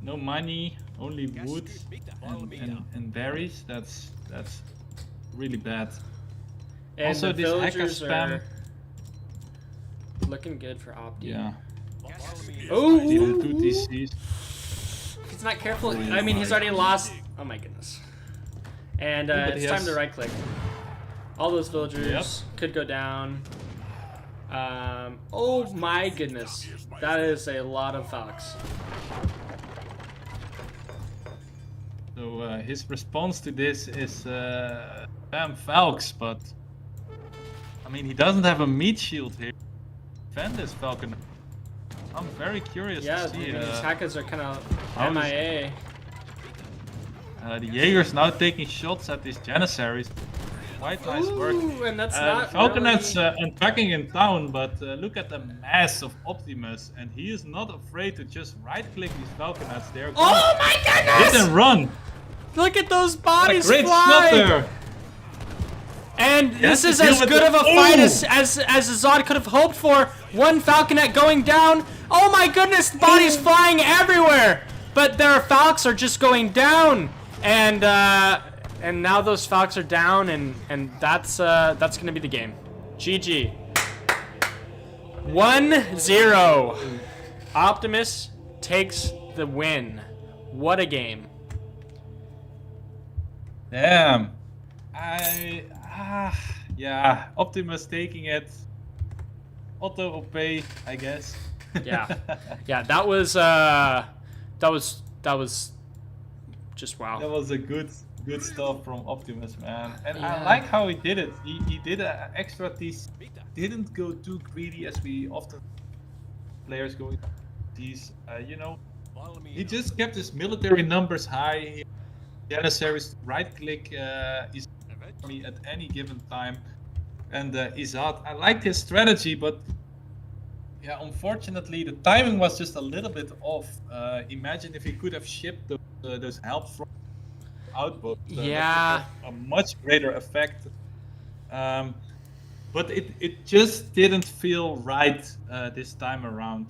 no money, only wood and berries. That's really bad. And Also, the this hacker villagers spam. are looking good for Opti. Yeah. Oh! Didn't do DCs. He's not careful. I mean, he's already lost. Oh my goodness. And Oh, but it's he time has- to right click. All those villagers Yep. could go down. Oh my goodness. That is a lot of Falx. So his response to this is damn Falx, but I mean he doesn't have a meat shield here. Defend this Falcon. I'm very curious Yeah, to see. these hackers are kind of how does- MIA. The Jaeger's now taking shots at these Janissaries. Quite nice work. Ooh, and that's The not Falconet's really... unpacking in town, but look at the mass of Optimus, and he is not afraid to just right-click these Falconets. They're Oh my hit goodness! and run. Look at those What a bodies great fly! shot there. And Yes, this is to deal as with good the- of a fight Ooh! as Ezad could have hoped for. One Falconet going down. Oh my goodness, bodies flying everywhere. But their Falcons are just going down. And now those Falcons are down, and that's gonna be the game. GG. 1-0. Optimus takes the win. What a game. Damn. Yeah, Optimus taking it. Auto OP, I guess. Yeah, yeah, that was just wow. That was a good stuff from Optimus, man. And Yeah. I like how he did it. He did an extra piece. Didn't go too greedy as we often players going these. You know, he just kept his military numbers high. Janissaries right click his army at any given time. And Ezad, I liked his strategy, but yeah, unfortunately the timing was just a little bit off. Imagine if he could have shipped those help from outpost. That would Yeah. have a much greater effect. But it just didn't feel right this time around.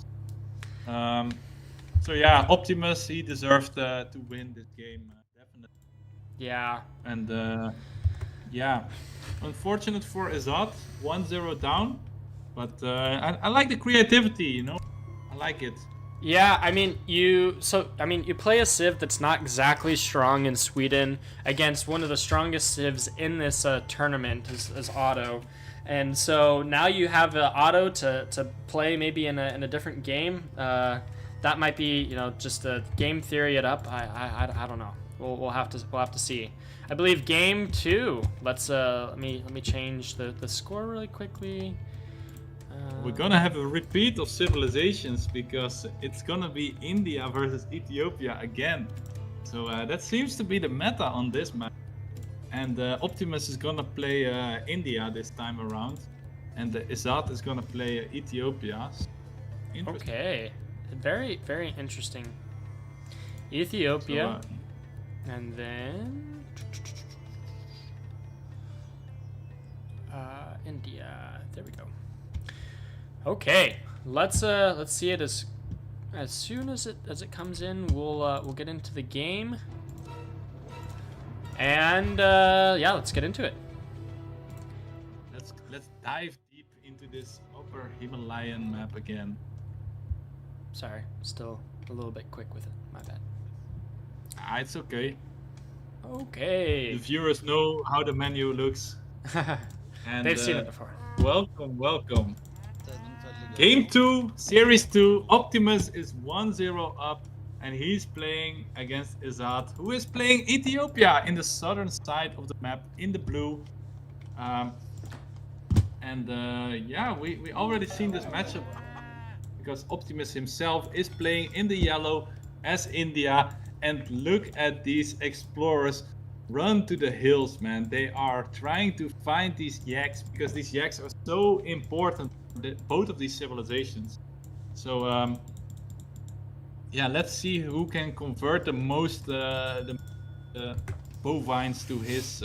So yeah, Optimus, he deserved to win this game, definitely. Yeah. And yeah, unfortunate for Ezad, 1-0 down. But I like the creativity, you know. I like it. Yeah, I mean, you play a Civ that's not exactly strong in Sweden against one of the strongest Civs in this tournament as Otto. And so now you have Otto to play maybe in a different game. That might be, you know, just a game theory it up. I don't know. We'll have to see. I believe game 2. Let's let me change the score really quickly. We're gonna have a repeat of civilizations because it's gonna be India versus Ethiopia again. So that seems to be the meta on this map. And Optimus is gonna play India this time around, and Ezad is gonna play Ethiopia. Interesting. Okay, very very interesting. Ethiopia, and then India. There we go. Okay, let's see it as soon as it comes in. We'll get into the game, and yeah, let's get into it. Let's dive deep into this upper Himalayan map again. Sorry, still a little bit quick with it. My bad. It's okay. Okay. The viewers know how the menu looks. And, They've seen it before. Welcome. Game 2, Series 2, Optimus is 1-0 up, and he's playing against Ezad, who is playing Ethiopia in the southern side of the map, in the blue. Yeah, we already seen this matchup, because Optimus himself is playing in the yellow as India, and look at these explorers run to the hills, man. They are trying to find these yaks because these yaks are so important for both of these civilizations. So yeah, let's see who can convert the most bovines to his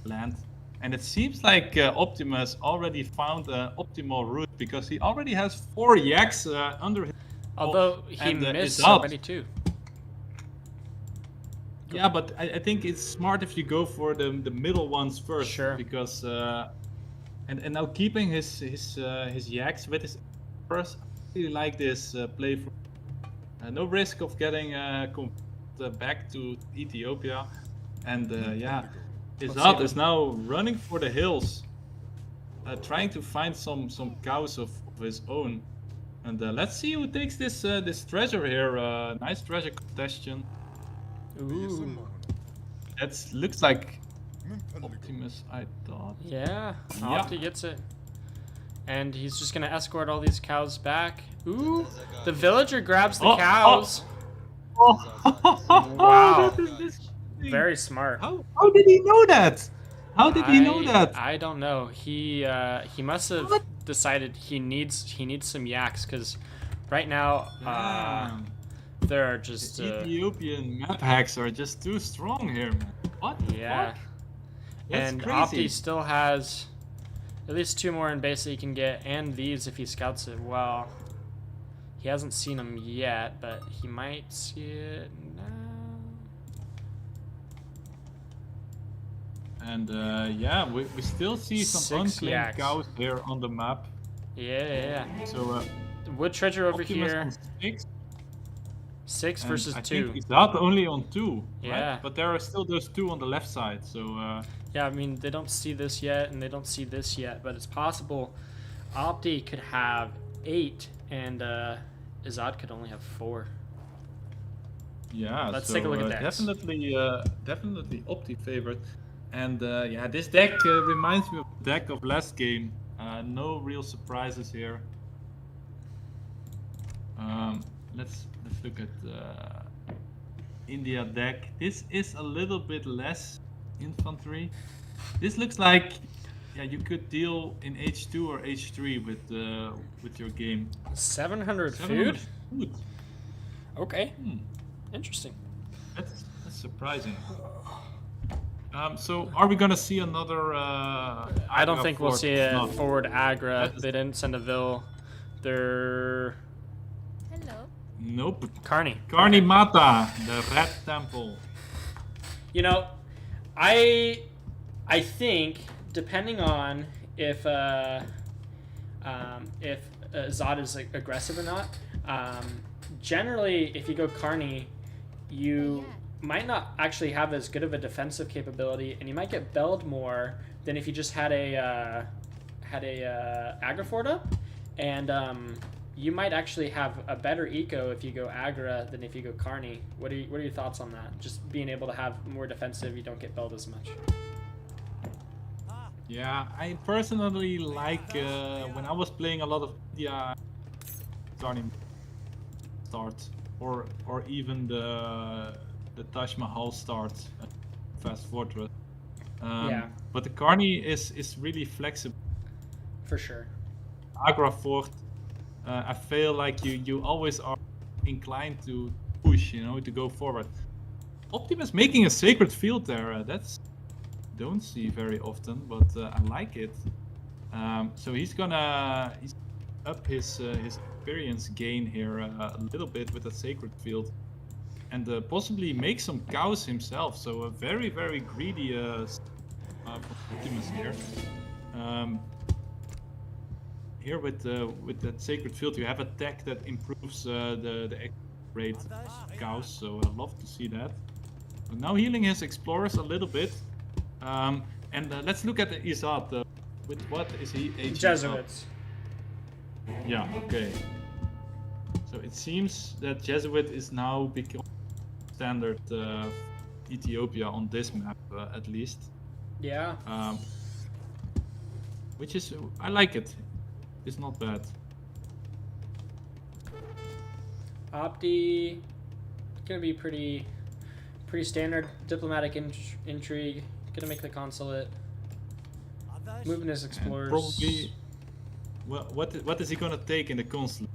land. And it seems like Optimus already found an optimal route because he already has 4 yaks under his. Although he and, missed Ezad. somebody too. Yeah, but I think it's smart if you go for the middle ones first. Sure. Because and now keeping his yaks with his first, I really like this play. No risk of getting back to Ethiopia, and yeah, Ezad is now running for the hills, trying to find some cows of his own. And let's see who takes this this treasure here. Nice treasure contestation. Ooh. That looks like Optimus, I thought. Yeah, Yeah. Opti gets it. And he's just gonna escort all these cows back. Ooh, the villager grabs the Oh, cows. Oh. Wow. That is disgusting. Very smart. How did he know that? How did he know that? I don't know. He must have decided he needs some yaks because right now Damn. there are just The Ethiopian map hacks are just too strong here, man. What? the yeah. fuck? That's And crazy. Opti still has at least 2 more in base that he can get, and these if he scouts it well. He hasn't seen them yet, but he might see it now. And yeah, we still see some 6 unclaimed yaks. cows here on the map. Yeah. So Wood treasure over Optimus here. on 6. 6 and versus I 2. think Ezad only on 2. Yeah. Right? But there are still those 2 on the left side. So Yeah, I mean, they don't see this yet, and they don't see this yet, but it's possible Opti could have 8, and Ezad could only have 4. yeah, Let's so, take a look at that. definitely Opti favorite. And yeah, this deck reminds me of the deck of last game. No real surprises here. Let's look at India deck. This is a little bit less infantry. This looks like yeah, you could deal in H2 or H3 with your game. 700 700 food? food. Okay. Hmm. Interesting. That's surprising. So are we gonna see another? I don't think we'll see a forward Agra. That is- They didn't send a Vil. They're Hello. Nope. Carney. Karni Mata, the Red Temple. You know, I think depending on if Zod is like, aggressive or not. Generally, if you go Carney, you might not actually have as good of a defensive capability, and you might get belled more than if you just had a Agrafort up, and you might actually have a better eco if you go Agra than if you go Carney. What are your thoughts on that? Just being able to have more defensive, you don't get belled as much. Yeah, I personally like when I was playing a lot of India starting start or even the Taj Mahal start Fast Fortress. Yeah. But the Carney is really flexible. For sure. Agra Fort, I feel like you always are inclined to push, to go forward. Optimus making a sacred field there, that's don't see very often, but I like it. So he's up his experience gain here a little bit with the sacred field, and possibly make some cows himself. So a very greedy from Optimus here. Here with that sacred field, you have a tech that improves the rate of cows. So I'd love to see that. But now healing his explorers a little bit. And let's look at the Ezad. With what is he aging up? Jesuits. Yeah, okay. So it seems that Jesuit is now becoming standard Ethiopia on this map, at least. Yeah. Which is, I like it. It's not bad. Opti gonna be pretty Pretty standard diplomatic intrigue. Gonna make the consulate. Moving his And explorers. probably. Well, what is he gonna take in the consulate?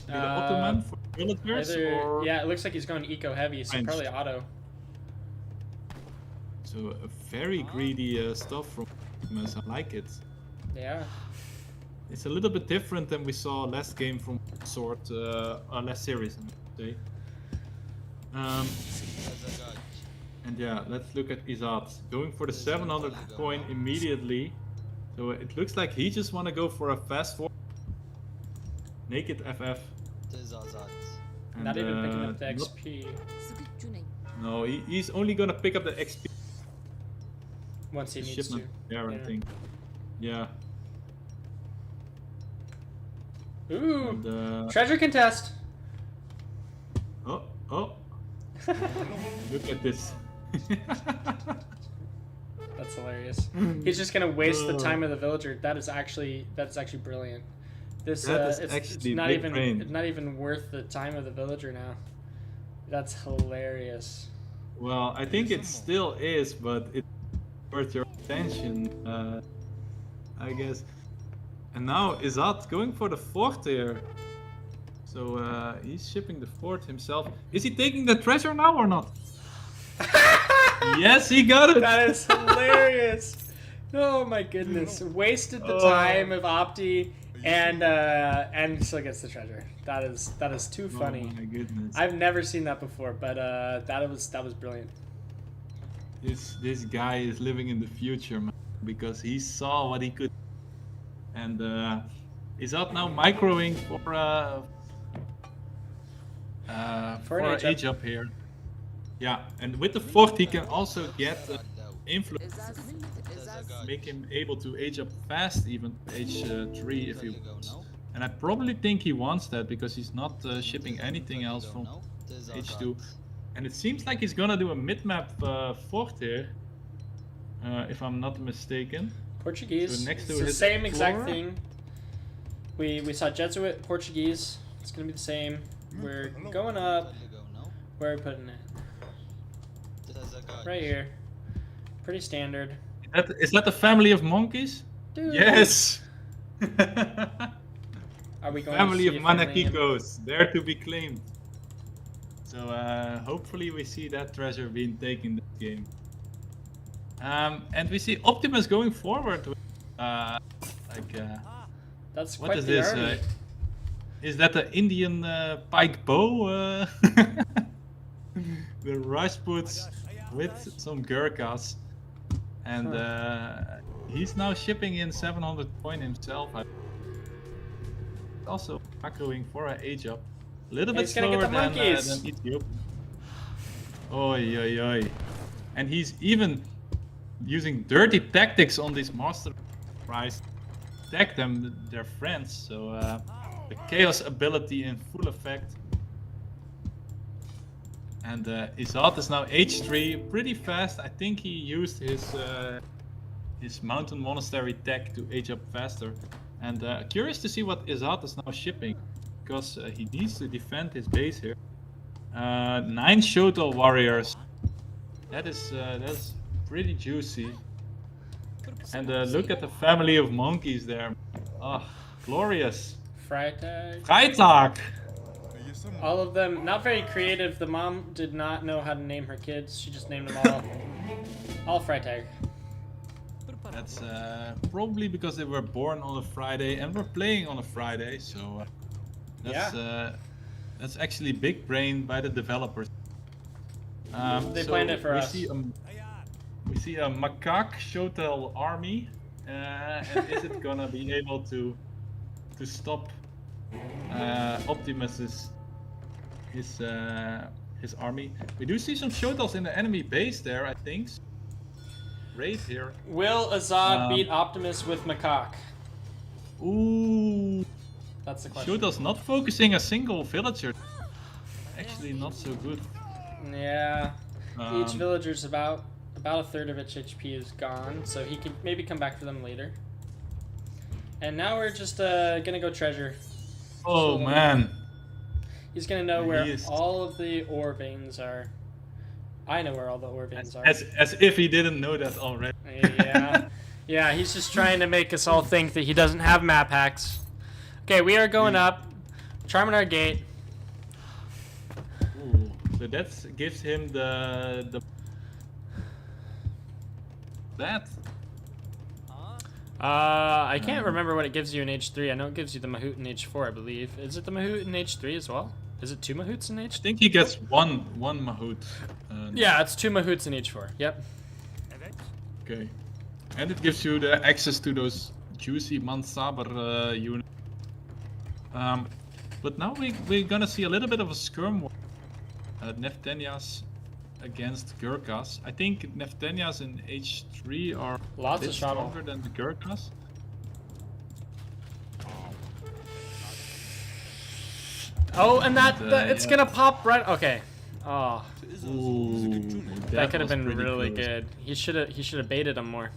The Ottoman for villagers or? Yeah, it looks like he's going eco heavy, so French. probably auto. So a very greedy stuff from Optimus. I like it. Yeah. It's a little bit different than we saw last game from Sword, or last series, I should say. And yeah, let's look at Ezad. Going for the 700 coin immediately. So it looks like he just want to go for a fast forward. Naked FF. And, Not even picking up the not- XP No, he's only gonna pick up the XP once he needs shipment to. there, I Yeah. think. Yeah. Ooh, And, treasure contest. oh. Look at this. That's hilarious. He's just gonna waste the time of the villager. That's actually brilliant. This That is it's actually not big even brain. it's not even worth the time of the villager now. That's hilarious. Well, I think it still is, but it's worth your attention, I guess. And now Ezad going for the fort here. So he's shipping the fort himself. Is he taking the treasure now or not? Yes, he got it. That is hilarious. Oh my goodness! Wasted the time of Opti and still gets the treasure. That is too funny. Oh my goodness. I've never seen that before, but that was brilliant. This guy is living in the future, man, because he saw what he could. And Ezad now microing for an age up here. Yeah, and with the fort he can also get influence, make him able to age up fast, even age 3 if he wants. And I probably think he wants that because he's not shipping anything else from H2. And it seems like he's gonna do a mid-map fort here, if I'm not mistaken. Portuguese. So next to it's the his same exact explorer? thing. We saw Jesuit, Portuguese. It's gonna be the same. We're going up. Where are we putting it? Right here. Pretty standard. Is that the family of monkeys? Dude. Yes! Are we going Family to of see a family in- Manakikos, there to be claimed. So hopefully we see that treasure being taken this game. And we see Optimus going forward with, That's what quite is the this? army. Is that the Indian pike bow? The Rajputs with some Gurkhas. And he's now shipping in 700 coin himself. Also macroing for an age up. A little bit He's gonna get slower the monkeys. than Ethiopia. Oi, oi, oi. And he's even using dirty tactics on this master prize. Attack them, their friends. So the chaos ability in full effect. And Ezad is now H3, pretty fast. I think he used his mountain monastery tech to age up faster. And curious to see what Ezad is now shipping, because he needs to defend his base here. 9 Shotel warriors. That's pretty juicy. And look at the family of monkeys there. Ah, glorious. Freitag. Freitag! All of them, not very creative. The mom did not know how to name her kids. She just named them all Freitag. That's probably because they were born on a Friday and were playing on a Friday, so that's actually big brain by the developers. They planned it for us. We see a macaque Shotel army, and is it gonna be able to stop Optimus's his army? We do see some Shotels in the enemy base there, I think. Raid here. Will Ezad beat Optimus with Macaque? Ooh. That's the question. Shotels not focusing a single villager. Actually, not so good. Yeah. Each villager's about a third of its HP is gone, so he can maybe come back for them later. And now we're just gonna go treasure. Oh man. He's gonna know where He is- all of the ore veins are. I know where all the Orvins are. As if he didn't know that already. Yeah. Yeah, he's just trying to make us all think that he doesn't have map hacks. Okay, we are going up. Charming our gate. Ooh, so that gives him the that. I can't remember what it gives you in H3. I know it gives you the Mahout in H4, I believe. Is it the Mahout in H3 as well? Is it 2 Mahouts in I H3? think he gets one Mahout. Yeah, it's 2 Mahouts in H4. Yep. Okay. And it gives you the access to those juicy Mansaber units. But now we're gonna see a little bit of a skirm war. Neftenias against Gurkhas. I think Neftenias in H3 are Lots a bit of shuttle. stronger than the Gurkhas. Oh, and that it's yeah. gonna pop right. Okay. Oh, Ooh, that could have was been pretty really close. good. He should have baited him more.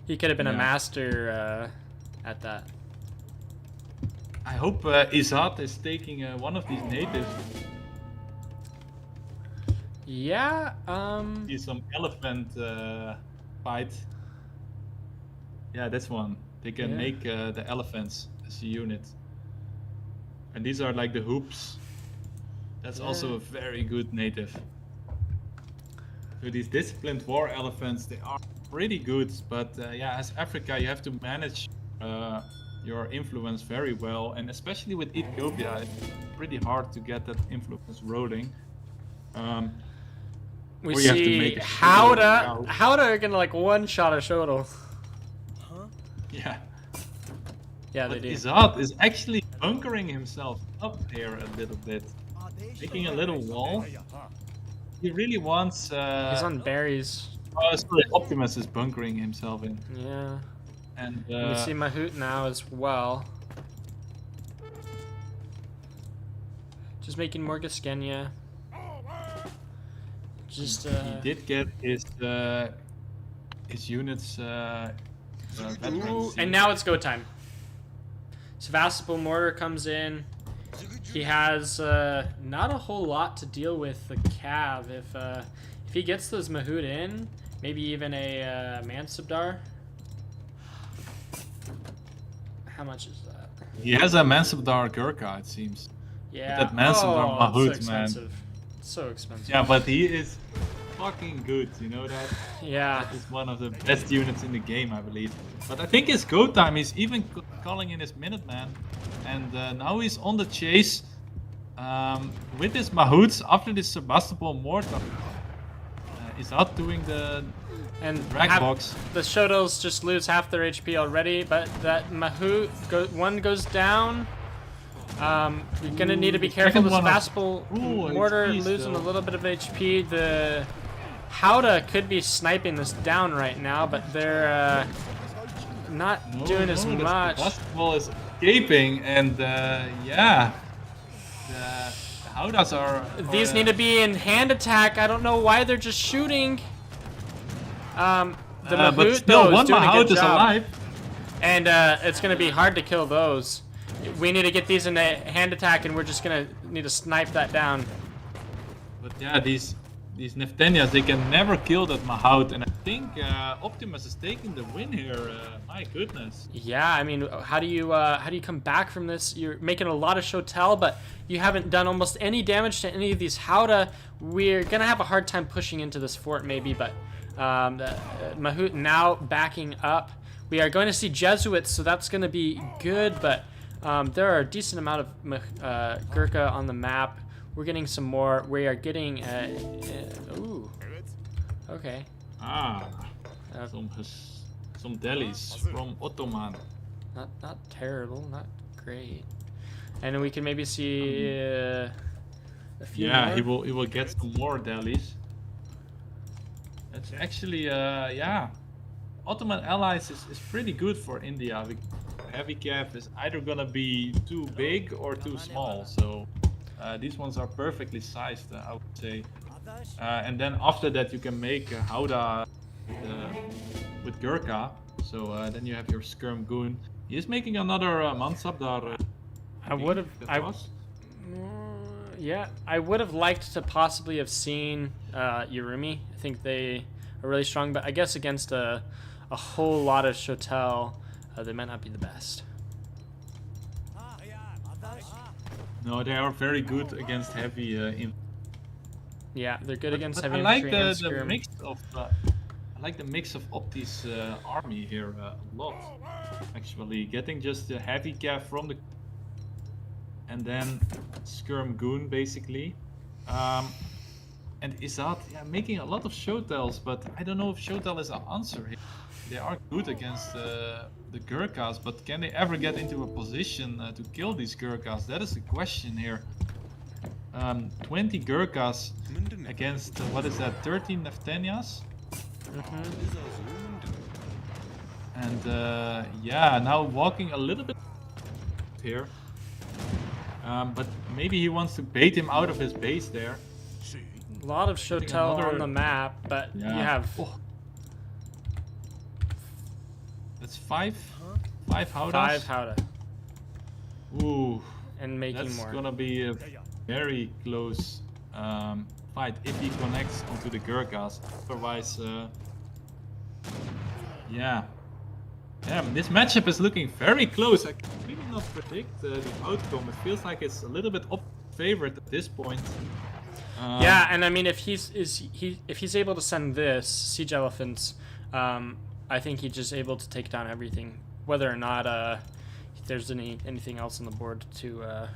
He could have been a Yeah. master at that. I hope Ezad is taking one of these natives. Yeah. See some elephant fight. Yeah, that's one. They can Yeah. make the elephants as a unit. And these are like the hoops. That's also a very good native. So these disciplined war elephants, they are pretty good. But yeah, as Africa, you have to manage your influence very well. And especially with Ethiopia, it's pretty hard to get that influence rolling. We or you have to see make a Howda are gonna like one-shot a Shodel. Yeah. Yeah, they But do. Ezad is actually bunkering himself up here a little bit. Making a little wall. He really wants... He's on berries. Oh, sorry, Optimus is bunkering himself in. Yeah. And We see Mahout now as well. Just making more Gaskenia. Just he did get his units veterans. and now it's go time. Sevastopol Mortar comes in. He has not a whole lot to deal with the Cav. If he gets those Mahout in, maybe even a Mansabdar. How much is that? He has a Mansabdar Gurkha, it seems. Yeah. That Mansabdar oh, Mahout, it's so man. expensive. It's so expensive. Yeah, but he is fucking good, you know that? Yeah. He's one of the best units in the game, I believe. But I think his go time, he's even calling in his Minuteman. And now he's on the chase with his Mahouts after this Sebastopol Mortar. He's out doing the drag box. The Shodels just lose half their HP already, but that Mahout, one goes down. You're gonna need to be careful. The Sebastopol Mortar HP losing still. a little bit of HP. The Howda could be sniping this down right now, but they're not doing as much. Sebastopol is escaping, and yeah, the Howdas are. These need to be in hand attack. I don't know why they're just shooting. The but Mahout still, though one is doing a Mahout good is job. alive. And it's going to be hard to kill those. We need to get these into hand attack, and we're just going to need to snipe that down. But yeah, these Neftenias, they can never kill that Mahout, and I think Optimus is taking the win here. My goodness. Yeah, I mean, how do you come back from this? You're making a lot of Shotel, but you haven't done almost any damage to any of these Howda. We're going to have a hard time pushing into this fort maybe, but Mahout now backing up. We are going to see Jesuits, so that's going to be good, but there are a decent amount of Gurkha on the map. We're getting some more. We are getting... ooh. Okay. Some delis from Ottoman. Not terrible, not great. And then we can maybe see a few more. he will get some more delis. That's actually, yeah. Ottoman allies is pretty good for India. Heavy Cav is either gonna be too big or too small, so these ones are perfectly sized, I would say. And then after that, you can make Howda with Gurkha. So then you have your Skirm Goon. He is making another Mansabdar. Yeah, I would have liked to possibly have seen Yurumi. I think they are really strong, but I guess against a whole lot of Shotel, they might not be the best. No, they are very good against heavy. Yeah, they're good against heavy I like infantry and the skirm. mix of. I like the mix of Opti's army here a lot. Actually, getting just the heavy cav from the. And then skirm goon basically. And Ezad, yeah, making a lot of showtells, but I don't know if showtell is an answer here. They are good against the Gurkhas, but can they ever get into a position to kill these Gurkhas? That is the question here. 20 Gurkhas against, what is that, 13 Neftenias? And yeah, now walking a little bit here. But maybe he wants to bait him out of his base there. A lot of Shotel on the map, but Yeah. you have That's five Howdas. 5 Howda Ooh, and making that's more. gonna be a very close fight if he connects onto the Gurkhas. Otherwise, yeah. Damn, this matchup is looking very close. I can really not predict the outcome. It feels like it's a little bit up favorite at this point. Yeah, and I mean, if he's able to send this siege elephants, I think he's just able to take down everything, whether or not there's anything else on the board to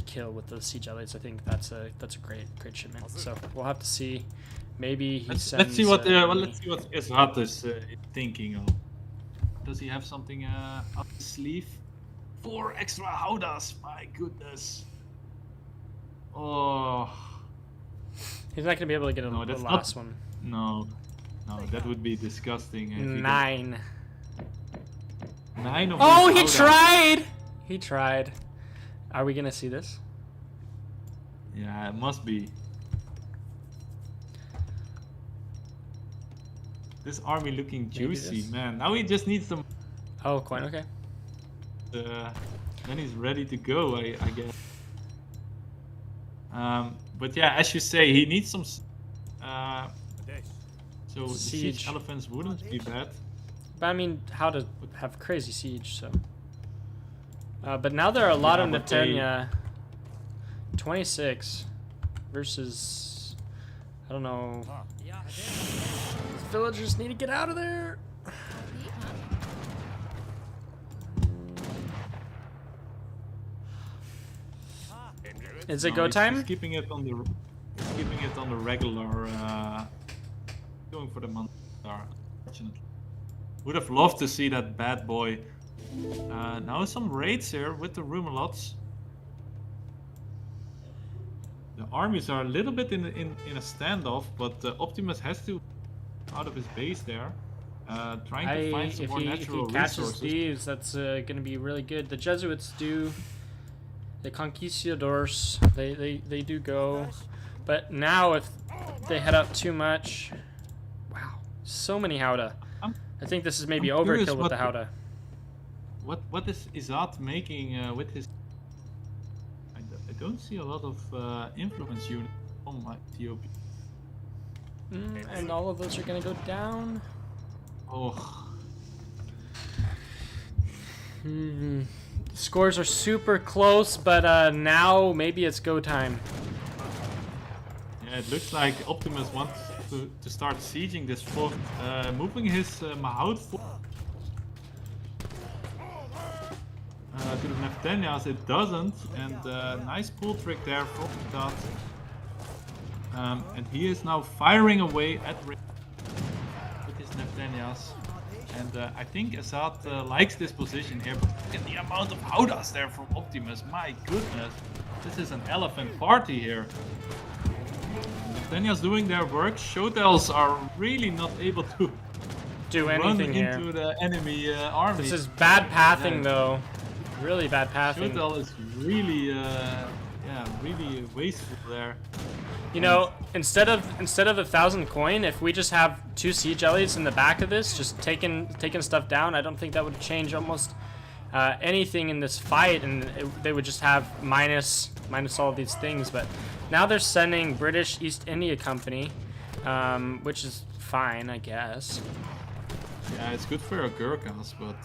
kill with the siege elites. I think that's a great shipment. So we'll have to see. Maybe he sends. Let's see what Ezad is thinking of. Does he have something up his sleeve? 4 extra Howdas. My goodness. Oh. He's not gonna be able to get No, the that's last not- one. No, that would be disgusting. If he could- 9. 9 of Oh, these he Howdas. tried! He tried. Are we gonna see this? Yeah, it must be. This army looking Maybe juicy, this. man. Now he just needs some. Oh, quite okay. Then he's ready to go, I guess. But yeah, as you say, he needs some. So the siege Siege. elephants wouldn't be bad. But I mean, how to have crazy siege, so. But now there are a lot Yeah, of but they- Netanya. 26 versus, I don't know. These villagers need to get out of there. Is it No, go he's time? keeping it on the regular. Going for the Mantar, unfortunately. Would have loved to see that bad boy. Now some raids here with the Rumalots. The armies are a little bit in a standoff, but Optimus has to out of his base there, trying to find some If more he natural catches resources. these, that's going to be really good. The Jesuits do, the Conquistadors, they do go, but now if they head up too much, wow, so many Howda. I think this is maybe I'm curious overkill with what the the- Howda. What is Ezad making with his? I don't see a lot of influence units on my Ethiopia. And all of those are going to go down. Oh, Scores are super close, but now maybe it's go time. yeah, it looks like Optimus wants to start sieging this fort, moving his Mahout fort to the Neftenias. It doesn't, and nice pull trick there from that. And he is now firing away at with his Neftenias. And I think Ezad likes this position here. But look at the amount of Howdas there from Optimus. My goodness. This is an elephant party here. Neftenias doing their work. Showtells are really not able to Do run anything here. into the enemy army. This is bad pathing, Yeah. though. Really bad pathing. Showtell is really, really wasteful there. You know, instead of 1,000 coin, if we just have 2 siege elites in the back of this, just taking stuff down, I don't think that would change almost anything in this fight, and they would just have minus all of these things. But now they're sending British East India Company, which is fine, I guess. Yeah, it's good for your Gurkhas, but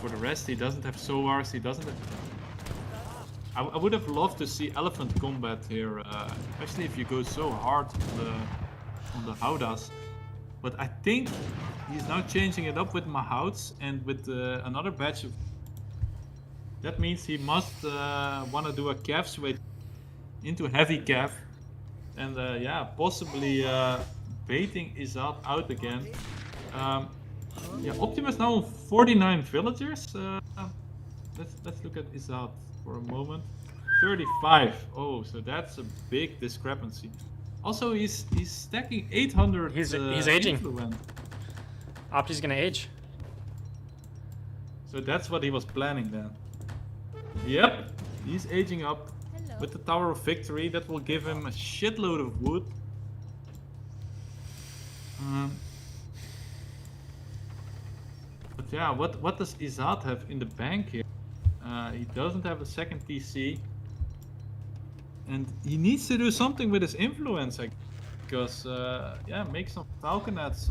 for the rest, he doesn't have Sowars. He doesn't have... I would have loved to see elephant combat here, especially if you go so hard on the Howdahs. But I think he's now changing it up with Mahouts and with another batch of... That means he must want to do a calf switch into heavy calf. And yeah, possibly baiting Ezad out again. Yeah, Optimus now on 49 villagers. Let's look at Ezad for a moment. 35. Oh, so that's a big discrepancy. Also, he's stacking 800. He's aging. Influence. Opti's gonna age. So that's what he was planning then. Yep, he's aging up with the Tower of Victory. That will give him a shitload of wood. But yeah, what does Ezad have in the bank here? He doesn't have a second TC. And he needs to do something with his influence, because yeah, make some falconets.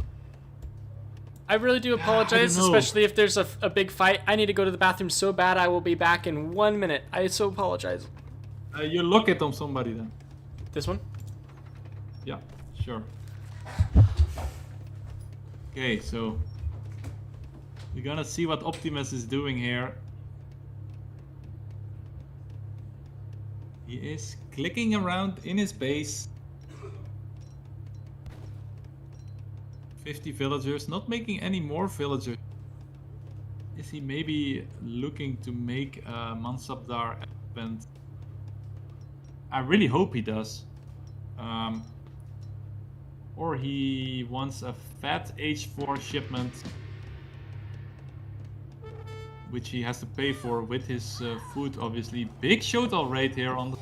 I really do apologize, especially if there's a big fight. I need to go to the bathroom so bad. I will be back in 1 minute. I so apologize. You lock it on somebody then. This one? Yeah, sure. Okay, so we're gonna see what Optimus is doing here. He is clicking around in his base. 50 villagers, not making any more villagers. Is he maybe looking to make a Mansabdar event? I really hope he does. Or he wants a fat H4 shipment, which he has to pay for with his food, obviously. Big showtime rate here on the...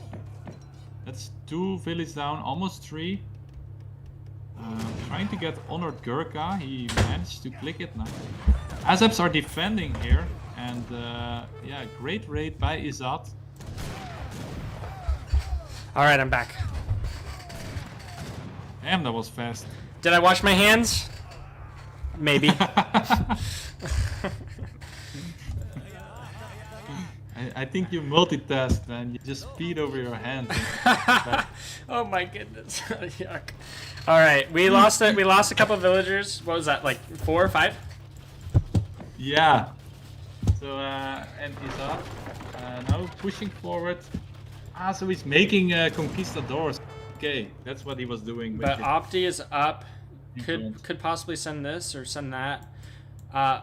That's 2 villages down, almost 3. Trying to get Honored Gurkha, he managed to click it now. Azabs are defending here, and yeah, great raid by Ezad. Alright, I'm back. Damn, that was fast. Did I wash my hands? Maybe. I think you multitask, man. You just speed over your hands. Oh my goodness. Yuck. Alright, we lost a couple villagers. What was that, like 4 or 5? Yeah. So and Ezad now pushing forward. So he's making conquistadors. Okay, that's what he was doing. But Opti is up. Could possibly send this or send that.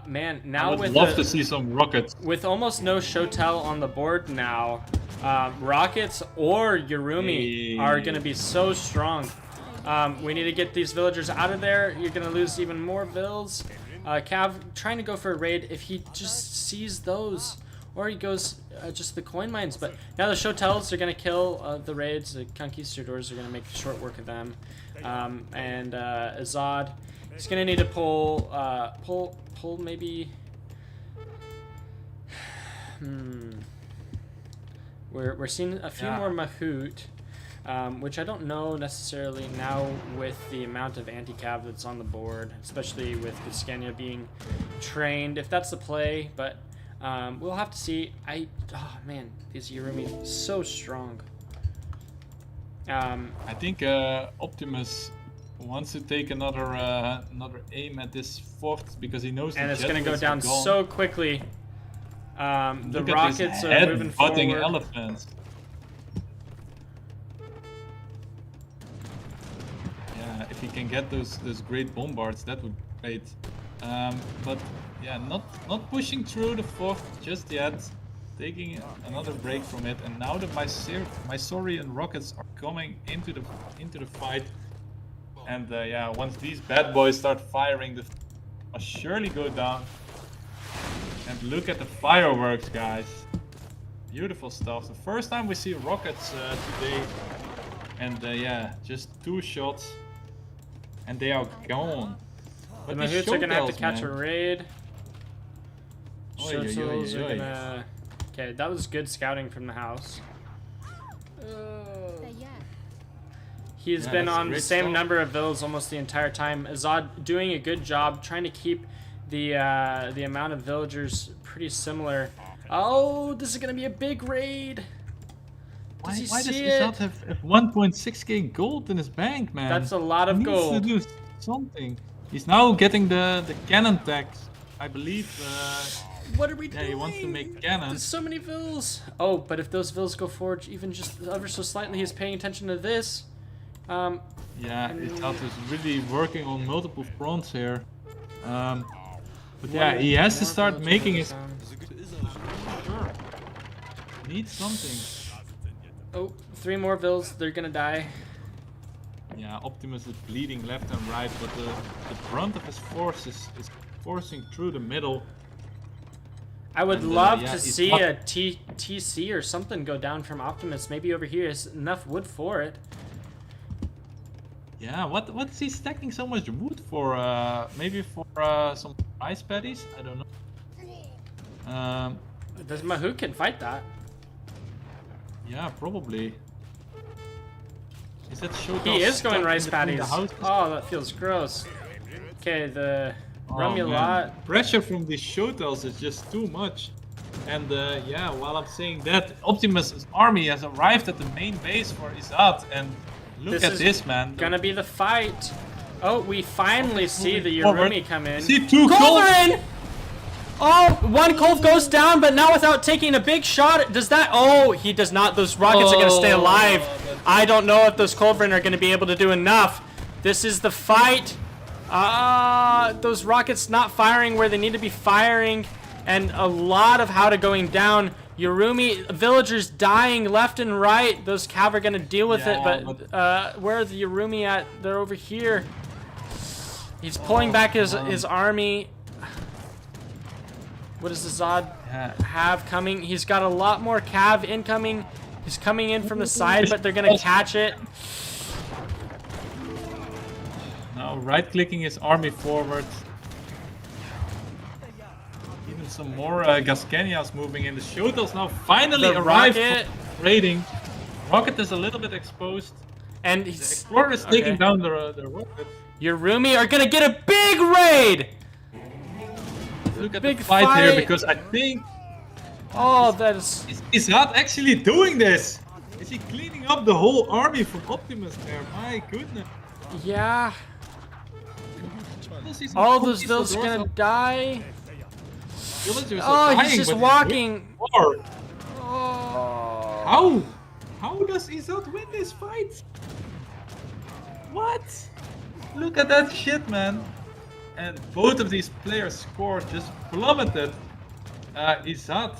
Man, now I would love to see some rockets. With almost no Shotel on the board now, rockets or Yurumi are going to be so strong. We need to get these villagers out of there. You're going to lose even more vills. Cav trying to go for a raid if he just sees those. Or he goes just the coin mines. But now the Shotels are going to kill the raids. The Conquistadors are going to make short work of them. And Ezad, he's going to need to pull maybe... We're seeing a few more Mahout. Which I don't know necessarily now with the amount of anti-cav that's on the board, especially with Kuskenia being trained, if that's the play, but we'll have to see. Oh man, these Yurumi so strong. I think Optimus wants to take another aim at this fourth because he knows. And it's going to go down so quickly. The rockets are moving forward. Elephants. Yeah, if he can get those great bombards, that would be great. But yeah, not pushing through the fourth just yet. Taking another break from it, and now the Mysaurian rockets are coming into the fight. And yeah, once these bad boys start firing, the must surely go down. And look at the fireworks, guys. Beautiful stuff. The first time we see rockets today. And yeah, just 2 shots. And they are gone. But the Mahouts are going to have to catch a raid. Oi, oi, oi, Shuttles are oi. gonna... Okay, that was good scouting from the house. He's Yeah, been that's on the great same stuff. number of villas almost the entire time. Ezad doing a good job trying to keep the amount of villagers pretty similar. Oh, this is gonna be a big raid. Why he does see Ezad it? have 1.6k gold in his bank, man? That's a lot of He needs gold. to do something. He's now getting the cannon tax, I believe. What are we Yeah, doing? he wants to make There's cannons. so many vills. Oh, but if those vills go forward even just ever so slightly, he's paying attention to this. Yeah, Ezad is really working on multiple fronts here. But yeah, he has to More start villagers making his. down. Sure. Needs something. Oh, 3 more vills. They're gonna die. Yeah, Optimus is bleeding left and right, but the brunt of his force is forcing through the middle. I would And, love yeah, to it's see not- a TC or something go down from Optimus. Maybe over here is enough wood for it. Yeah, what is he stacking so much wood for? Maybe for some ice patties? I don't know. The Mahout can fight that. Yeah, probably. Is that Shoto He is stuck going in rice between the patties. houses? Oh, that feels gross. Okay, the Oh, Rumulot. man. Pressure from these Shotels is just too much. And yeah, while I'm saying that, Optimus' army has arrived at the main base for Ezad, and look This at is this, man. Gonna be the fight. Oh, we finally see the forward. Yurumi come in. See two Colts. Culverin! Oh, one Colv goes down, but now without taking a big shot. Does that... Oh, he does not. Those rockets are going to stay alive. I don't know if those Culverin are going to be able to do enough. This is the fight. Those rockets not firing where they need to be firing. And a lot of Howdah going down. Yurumi, villagers dying left and right. Those Cav are going to deal with it, but where are the Yurumi at? They're over here. He's pulling back his army. What does Ezad have coming? He's got a lot more Cav incoming. He's coming in from the side, but they're gonna catch it. Now right-clicking his army forward. Even some more Gascanias moving in. The Shotels now finally The arrived rocket. for raiding. Rocket is a little bit exposed. And The he's, Explorer is taking okay. down the rocket. Yurumi are gonna get a big raid! Look at Big the fight here, fight. because I think... Oh, that is... Is Ezad actually doing this? Is he cleaning up the whole army from Optimus there? My goodness. Yeah. We'll see some All those conquistadors vills are gonna of die. villagers Oh, are he's dying, just but walking. war. Oh. How does Ezad win this fight? What? Look at that shit, man. And both of these players' score just plummeted. Ezad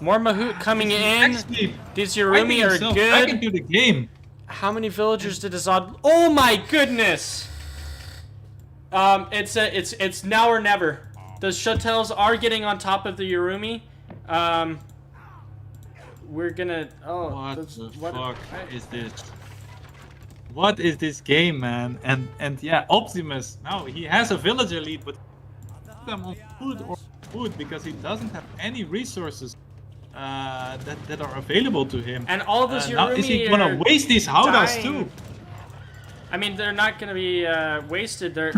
More Mahout coming in. actually These finding Yurumi are himself back good. into the game. How many villagers did Ezad? Oh my goodness! It's now or never. The Shotels are getting on top of the Yurumi. We're gonna. Oh, What that's- the what- fuck is this? What is this game, man? And yeah, Optimus now he has a villager lead, but them on food or food because he doesn't have any resources that are available to him. And all of those now is he Yurumi gonna are waste these Howdahs dying. too? I mean, they're not gonna be wasted. They're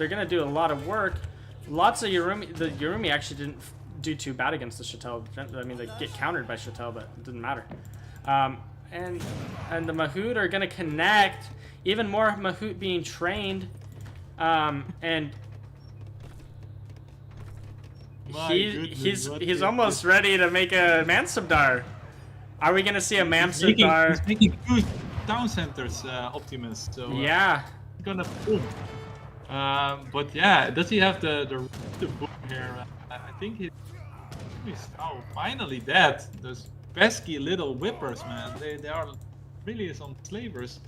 gonna do a lot of work. Lots of Yurumi. The Yurumi actually didn't do too bad against the Shotel. I mean, they get countered by Shotel, but it didn't matter. And the Mahout are gonna connect. Even more Mahout being trained. And My goodness, what he's is almost ready to make a Mansubdar. Are we gonna see a He's Mansubdar? making two town centers, Optimus. So Yeah. gonna boom. But yeah, does he have the boom here? I think he's now finally dead. Those pesky little whippers, man. They are really some slavers.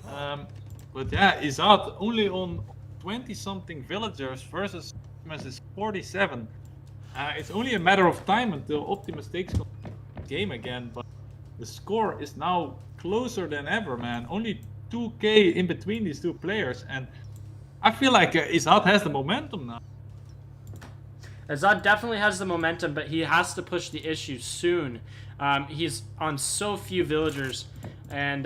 But yeah, Ezad only on 20-something villagers versus Optimus is 47. It's only a matter of time until Optimus takes the game again, but the score is now closer than ever, man. Only 2k in between these two players, and I feel like Ezad has the momentum now. Ezad definitely has the momentum, but he has to push the issue soon. He's on so few villagers, and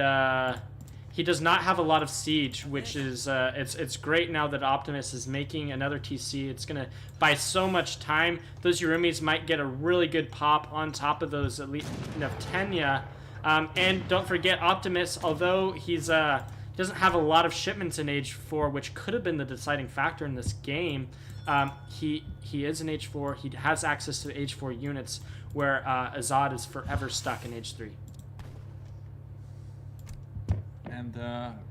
he does not have a lot of siege, which is it's great now that Optimus is making another TC. It's gonna buy so much time. Those Yurumis might get a really good pop on top of those elite Tenya. And don't forget Optimus, although he's doesn't have a lot of shipments in Age 4, which could have been the deciding factor in this game. He is in Age 4. He has access to Age 4 units, where Ezad is forever stuck in Age 3. And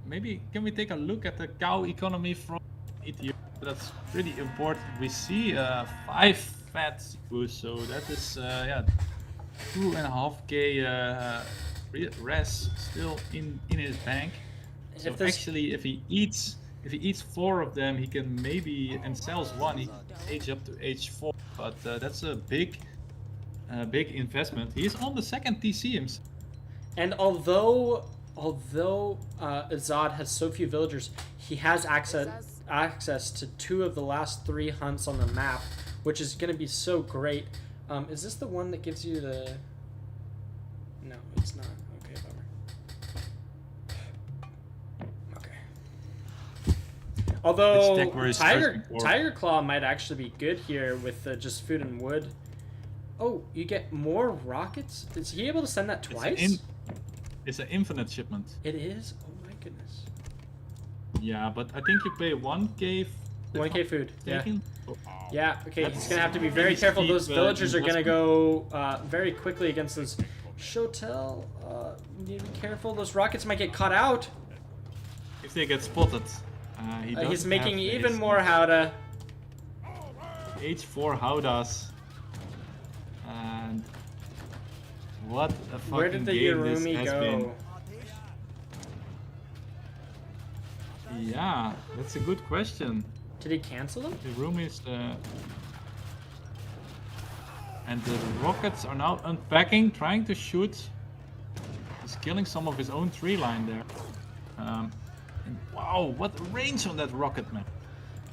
maybe can we take a look at the cow economy from Ethiopia? That's pretty important. We see 5 fat CUs, so that is 2.5k res still in his bank. So actually, if he eats 4 of them, he can maybe, and sells 1, he can age up to Age 4. But that's a big investment. He's on the second TC himself. And although Ezad has so few villagers, he has access to 2 of the last 3 hunts on the map, which is going to be so great. Is this the one that gives you the... No, it's not. Okay, bummer. Okay. Although Tiger Claw might actually be good here with just food and wood. Oh, you get more rockets? Is he able to send that twice? It's an infinite shipment. It is? Oh my goodness. Yeah, but I think you pay 1k. 1k food. Yeah. Oh. Yeah. Okay. He's gonna have to be very careful. Those villagers are gonna go very quickly against those. Shotel. You need to be careful. Those rockets might get caught out. If they get spotted, he's making even more Howdah. Age 4 Howdahs. And what a fucking Where did the game this Yurumi has go? been. Yeah, that's a good question. Did he cancel them? The room is and the rockets are now unpacking, trying to shoot. He's killing some of his own tree line there. And wow, what range on that rocket, man!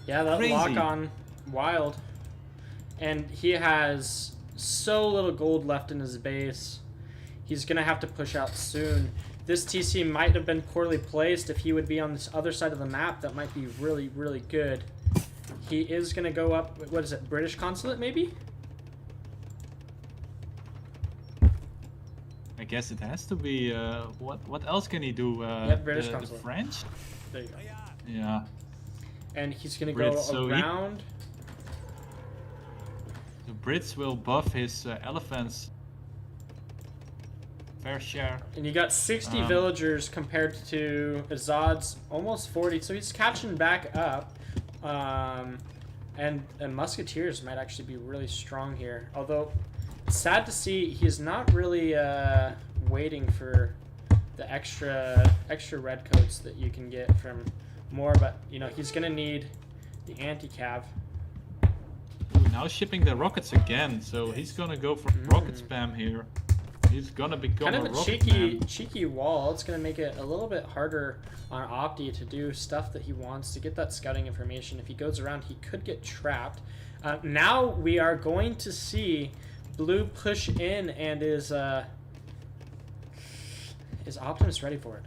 Yeah, that Crazy. lock on, wild. And he has so little gold left in his base. He's gonna have to push out soon. This TC might have been poorly placed. If he would be on this other side of the map, that might be really, really good. He is gonna go up, what is it, British consulate maybe? I guess it has to be. What else can he do? British the consulate. French? There you go. Yeah. And he's gonna Brits, go so around. The Brits will buff his elephants. Fair share. And you got 60 villagers compared to Ezad's almost 40, so he's catching back up. And Musketeers might actually be really strong here. Although, it's sad to see he's not really waiting for the extra redcoats that you can get from more, but you know he's gonna need the anti-cav. Ooh, now shipping the rockets again, so he's gonna go for rocket spam here. He's gonna become kind of a rocket man. cheeky wall. It's gonna make it a little bit harder on Opti to do stuff that he wants to get that scouting information. If he goes around, he could get trapped. Now we are going to see Blue push in, and is Optimus ready for it?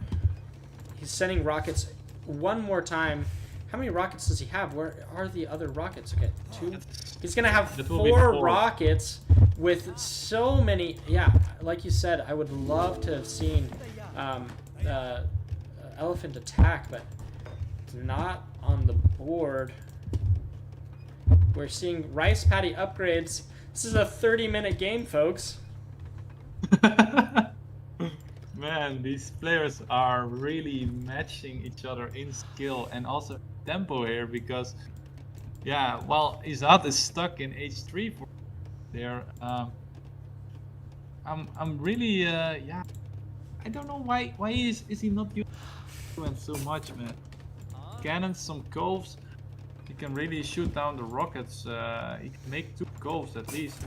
He's sending rockets one more time. How many rockets does he have? Where are the other rockets? Okay, 2. He's gonna have 4 rockets with so many. Yeah, like you said, I would love to have seen Elephant attack, but it's not on the board. We're seeing rice paddy upgrades. This is a 30-minute game, folks. Man, these players are really matching each other in skill and also tempo here, because yeah, while Ezad is stuck in H3 for there, I'm really yeah, I don't know why is he not using so much, man. Cannons, some coves, he can really shoot down the rockets. He can make 2 coves at least.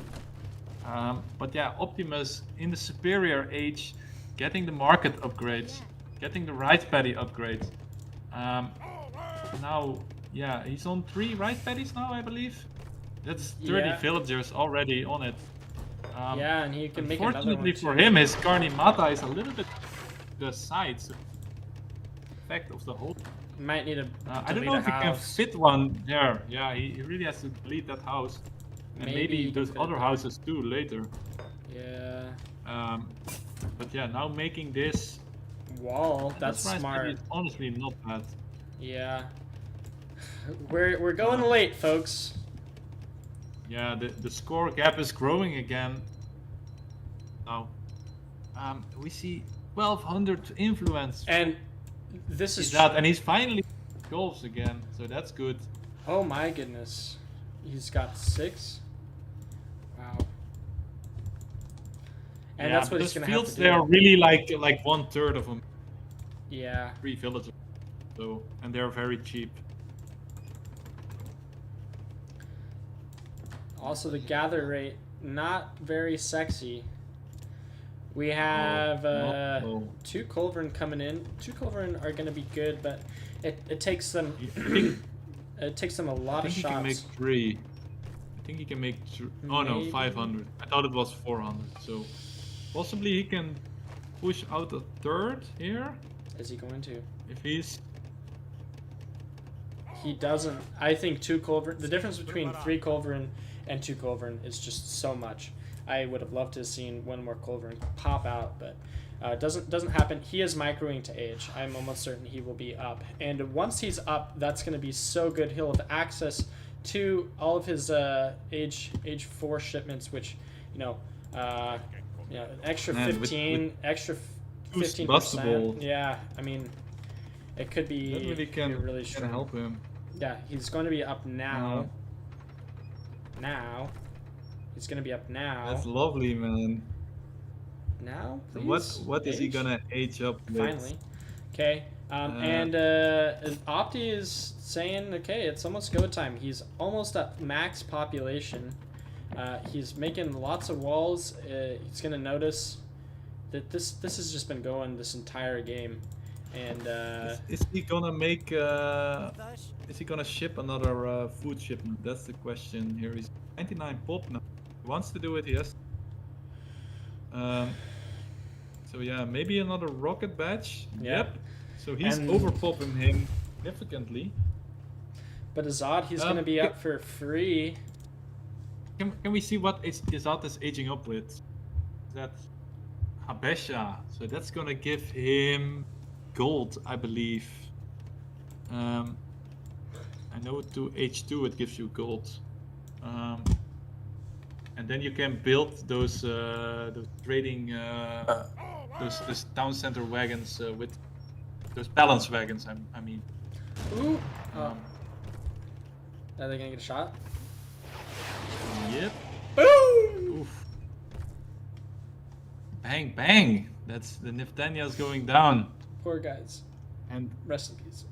But yeah, Optimus in the superior age, getting the market upgrades, getting the right paddy upgrades. Now, yeah, he's on 3 right paddies now, I believe. That's 30 Yeah. villagers already on it. Yeah, and he can make another one. Unfortunately for him, his Carnimata is a little bit the side. So effect of the whole. Might need to I don't delete know a if he can house. fit one there. Yeah, he really has to delete that house. And Maybe maybe he can those fit other it. houses too later. Yeah. But yeah, now making this Wall. That's price smart. maybe is honestly not bad. Yeah. We're going late, folks. Yeah, the score gap is growing again. Now, we see 1200 influence. And this is Ezad, and he's finally golfs again, so that's good. Oh my goodness. He's got 6. Wow. And yeah, that's what but he's those gonna have fields to they do. are really like 1/3 of them. Yeah. 3 villages. So, and they're very cheap. Also, the gather rate, not very sexy. We have no. 2 Culverin coming in. 2 Culverin are going to be good, but it takes them it takes them a lot I of think he can make shots. 3. I think he can make 3. Oh no, Maybe. 500. I thought it was 400. So possibly he can push out a 3rd here Is he going to? if he's. He doesn't. I think 2 Culverin. The difference between 3 Culverin and 2 Culverin is just so much. I would have loved to have seen 1 more Culverin pop out, but doesn't happen. He is microing to age. I'm almost certain he will be up, and once he's up, that's going to be so good. He'll have access to all of his age 4 shipments, which extra Man, with 15, extra boost 15%. bustable. Yeah, I mean, it could be. That really can, be really can strong. help him. Yeah, he's going to be up now. Now. He's going to be up now. That's lovely, man. Now, So please? what is he Age? gonna age up with? Finally. Okay. And Opti is saying, okay, it's almost go time. He's almost at max population. He's making lots of walls. He's going to notice that this has just been going this entire game. And Is he gonna make? Is he gonna ship another food shipment? That's the question here. He's 99 pop now. He wants to do it, yes. So yeah, maybe another rocket badge. Yeah. Yep. So he's And- overpopping him significantly. but Ezad, he's going to be up for free. Can we see what Ezad is aging up with? That's Habesha. So that's gonna give him gold, I believe. I know to H2 it gives you gold. And then you can build those trading those town center wagons with those balance wagons. I mean. Ooh. Are they going to get a shot? Yep. Boom! Oof. Bang bang. That's the Niftania's going down. Poor guys. And Rest in peace.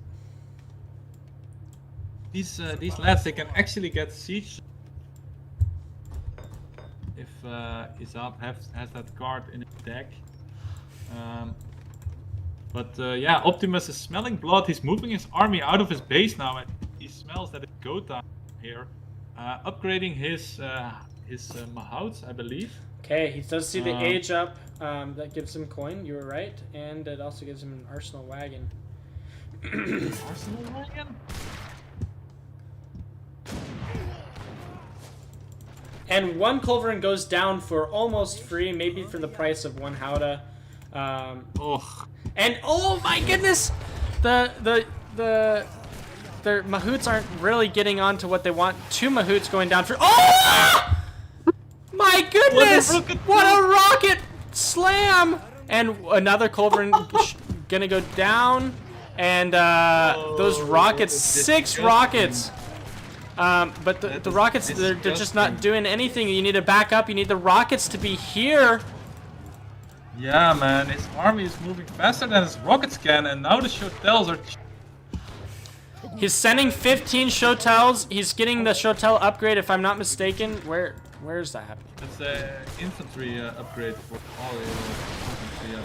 these lads, they can actually get siege if Ezad has that card in his deck. But yeah, Optimus is smelling blood. He's moving his army out of his base now, and he smells that it's go time here. Upgrading his Mahouts, I believe. Okay, he does see the age up. That gives him coin. You were right, and it also gives him an arsenal wagon. Arsenal wagon? And 1 Culverin goes down for almost free, maybe for the price of 1 Howdah. Oh, And oh my goodness, the Mahouts aren't really getting on to what they want. 2 Mahouts going down for. Oh! My goodness! What a rocket slam! And another Culverin gonna go down, and those rockets, 6 rockets. But the rockets, they're just not doing anything. You need to back up. You need the rockets to be here. yeah, man. His army is moving faster than his rockets can, and now the Shotels are. He's sending 15 Shotels. He's getting the Shotel upgrade, if I'm not mistaken. Where's that happening? That's the infantry upgrade for all infantry, I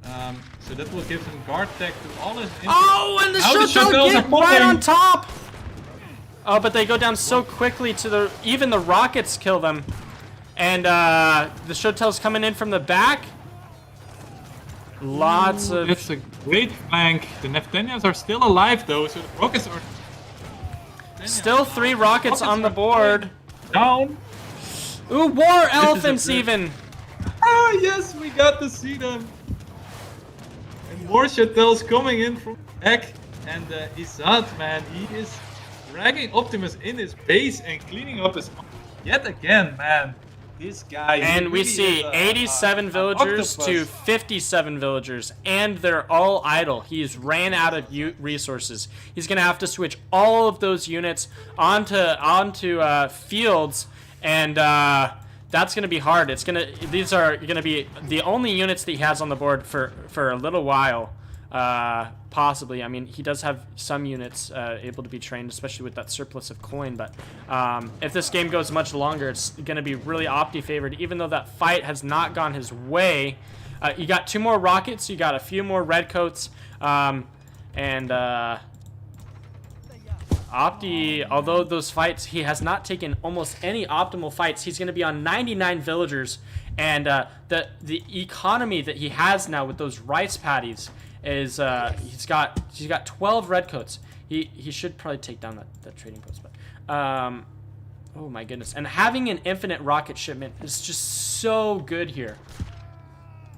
believe. So that will give him guard tech to all his. Oh, and the Now the Shotel Shotels get are right popping. on top. Oh, but they go down so quickly to the... Even the rockets kill them. And the Shotel's coming in from the back. Lots of... It's a great flank. The Neftenias are still alive though, so the rockets are... Still 3 rockets on the board. Down. Ooh, war elephants even. Ah, yes, we got to see them. And Warsword's coming in from back. And Ezad, man, he is dragging Optimus in his base and cleaning up his... Yet again, man. This guy... And we really see is 87 villagers to octopus. 57 villagers. And they're all idle. He's ran out of resources. He's going to have to switch all of those units onto fields. And that's going to be hard. These are going to be the only units that he has on the board for a little while. Possibly. I mean, he does have some units able to be trained, especially with that surplus of coin. But if this game goes much longer, it's going to be really Opti-favored, even though that fight has not gone his way. You got 2 more rockets. You got a few more redcoats. Opti, although those fights, he has not taken almost any optimal fights. He's going to be on 99 villagers. And the economy that he has now with those rice paddies is he's got 12 redcoats. He should probably take down that trading post, but oh my goodness. And having an infinite rocket shipment is just so good here.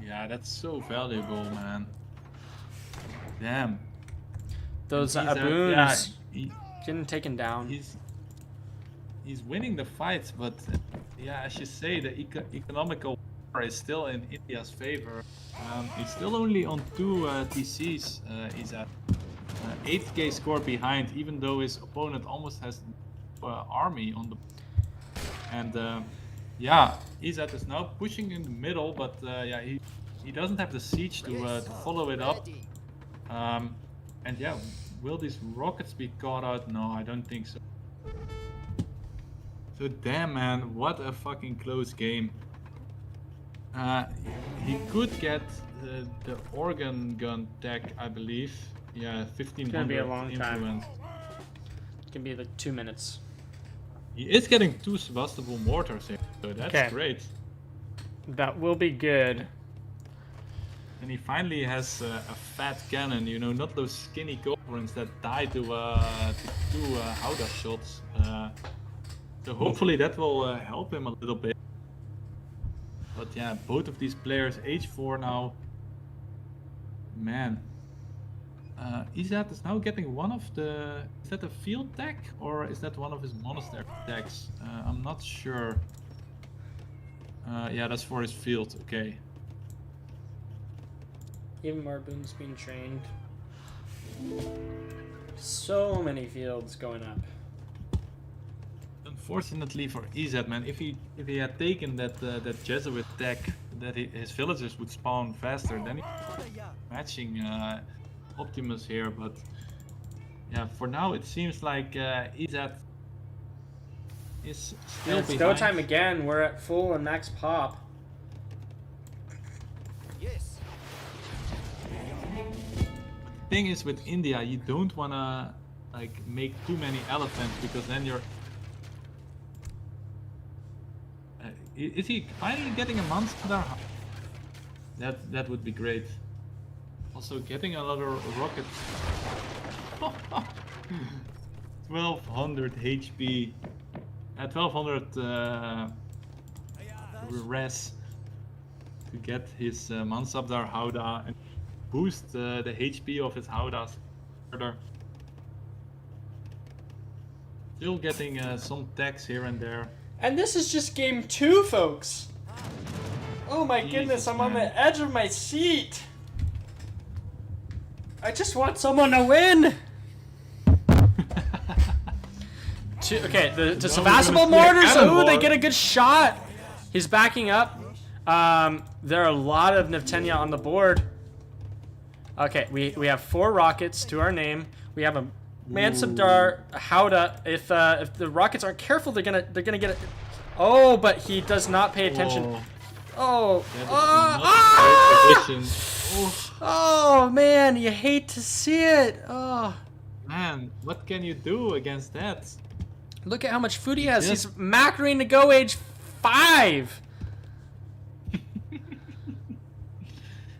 Yeah, that's so valuable, man. Damn. Those And aboons yeah, getting taken down. He's winning the fights, but yeah, as you say, the economical war is still in India's favor. He's still only on 2 TCs. He's at 8k score behind, even though his opponent almost has army on the... And yeah, Ezad is now pushing in the middle, but yeah, he doesn't have the siege to follow it up. And yeah, will these rockets be caught out? No, I don't think so. So damn, man, what a fucking close game. He could get the organ gun tech, I believe. Yeah, 1500 It's gonna be a long influence. time. It can be like 2 minutes. He is getting 2 Sebastable mortars here, so that's Okay. great. That will be good. And he finally has a fat cannon, you know, not those skinny goblins that die to 2 Howdah shots. So hopefully that will help him a little bit. But yeah, both of these players, age 4 now. Man. Ezad is now getting one of the... Is that a field tech? Or is that one of his monastery techs? I'm not sure. Yeah, that's for his field, okay. Even more boons being trained. So many fields going up. Unfortunately for Ezad, man, if he had taken that Jesuit tech, that his villagers would spawn faster, then he matching Optimus here. But yeah, for now it seems like Ezad is still It's behind. go time again. We're at full and max pop. Yes. The thing is with India, you don't wanna like make too many elephants because then you're... is he finally getting a monster? That would be great. Also getting another rocket. 1200 HP. 1200 res to get his Mansabdar Howdah and boost the HP of his Howdahs further. Still getting some tax here and there. And this is just game 2, folks. Oh my Jesus, goodness, I'm on man. the edge of my seat. I just want someone to win. Okay, the Sebastable mortars. Ooh, they get a good shot. He's backing up. There are a lot of Neftenia on the board. Okay, we have 4 rockets to our name. We have a Mansabdar Howdah. If the rockets aren't careful, they're gonna get it. Oh, but he does not pay attention. Oh, oh man, you hate to see it. Oh Man, what can you do against that? Look at how much food he has. Yes. He's macroing to go age 5.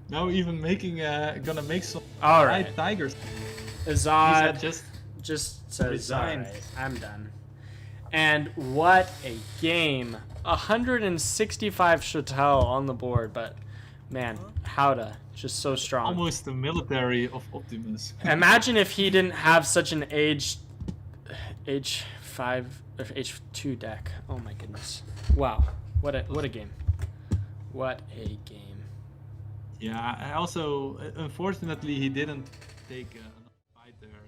Now even making gonna make some All right. white tigers. Ezad Just says, resigned. "Alright, I'm done." And what a game! 165 Chatel on the board, but man, Howda just so strong. almost the military of Optimus. Imagine if he didn't have such an age 5 or age 2 deck. Oh my goodness! Wow, what a game! What a game! Yeah, I also unfortunately he didn't take another fight there.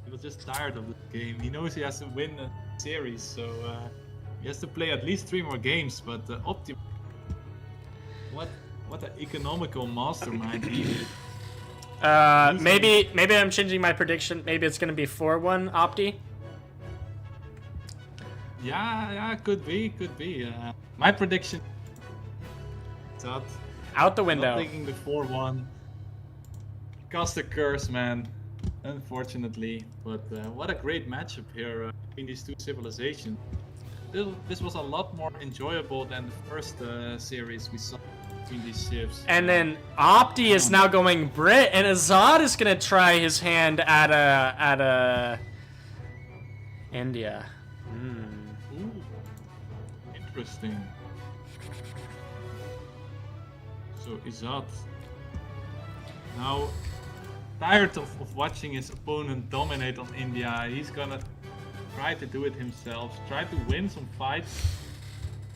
He was just tired of the game. He knows he has to win a series, so he has to play at least 3 more games. But Optimus, what an economical mastermind he is. Maybe I'm changing my prediction. Maybe it's gonna be 4-1 Opti. Yeah, could be. My prediction is that Out the not window. taking the 4-1. Cast a curse, man. Unfortunately, but what a great matchup here between these two civilizations. This was a lot more enjoyable than the first series we saw between these ships. And then Opti is now going Brit, and Ezad is gonna try his hand at a India. Ooh, interesting. So Ezad now tired of watching his opponent dominate on India. He's gonna try to do it himself, try to win some fights,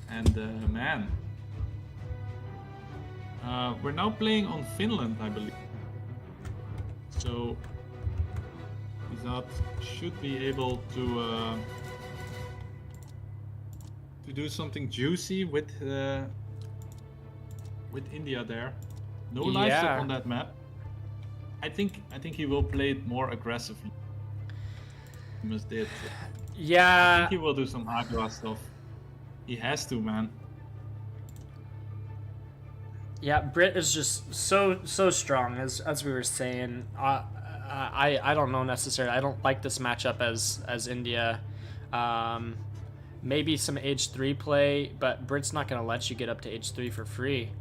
and man, we're now playing on Finland, I believe. So Ezad should be able to do something juicy with India there. No livestock Yeah. on that map. I think he will play it more aggressively. Optimus did. I Yeah, think he will do some aggro stuff. He has to, man. yeah. Brit is just so strong, as we were saying. I don't know necessarily. I don't like this matchup as India. Maybe some age 3 play, but Brit's not gonna let you get up to age 3 for free.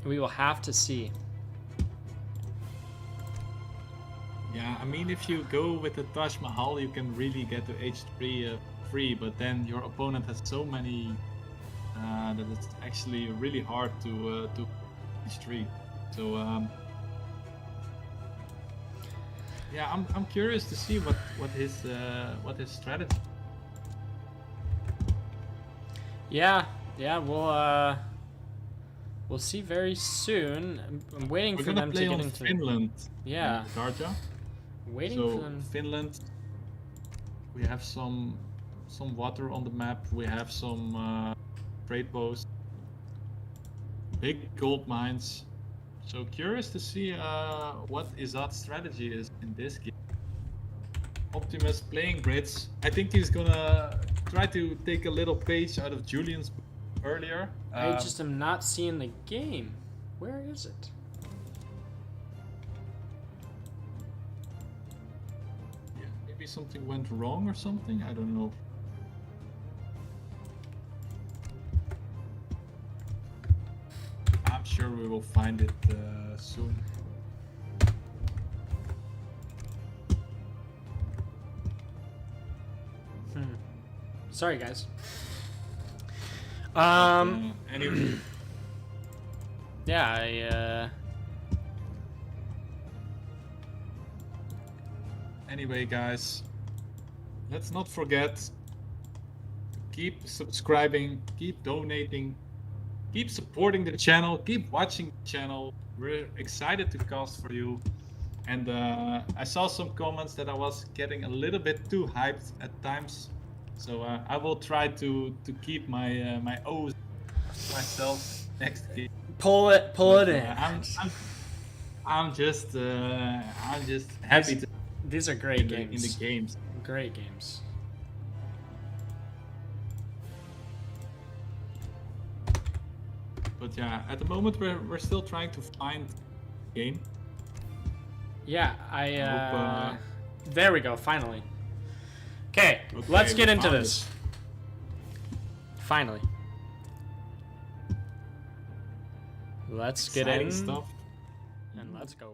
We will have to see. Yeah, I mean, if you go with the Taj Mahal, you can really get to H3 free, but then your opponent has so many that it's actually really hard to H3. So yeah, I'm curious to see what his strategy. Yeah, we'll see very soon. I'm waiting We're for gonna them to play get on into. Finland. Yeah, Garja. waiting for So them. Finland, we have some water on the map. We have some trade posts, big gold mines. So curious to see what Ezad's strategy is in this game. Optimus playing Brits. I think he's gonna try to take a little page out of Julian's book earlier. I just am not seeing the game. Where is it? Yeah, maybe something went wrong or something. I don't know. I'm sure we will find it soon. Sorry, guys. Anyway, Yeah, anyway, guys, let's not forget to keep subscribing, keep donating, keep supporting the channel, keep watching the channel. We're excited to cast for you. And I saw some comments that I was getting a little bit too hyped at times. So I will try to keep my my O's myself next game. pull it in. I'm just happy to These are great in games. the games. Great games. But yeah, at the moment we're still trying to find a game. Yeah, hope, there we go. Finally. Okay, let's get we into found this. Finally. Let's get Exciting in stuff. and let's go.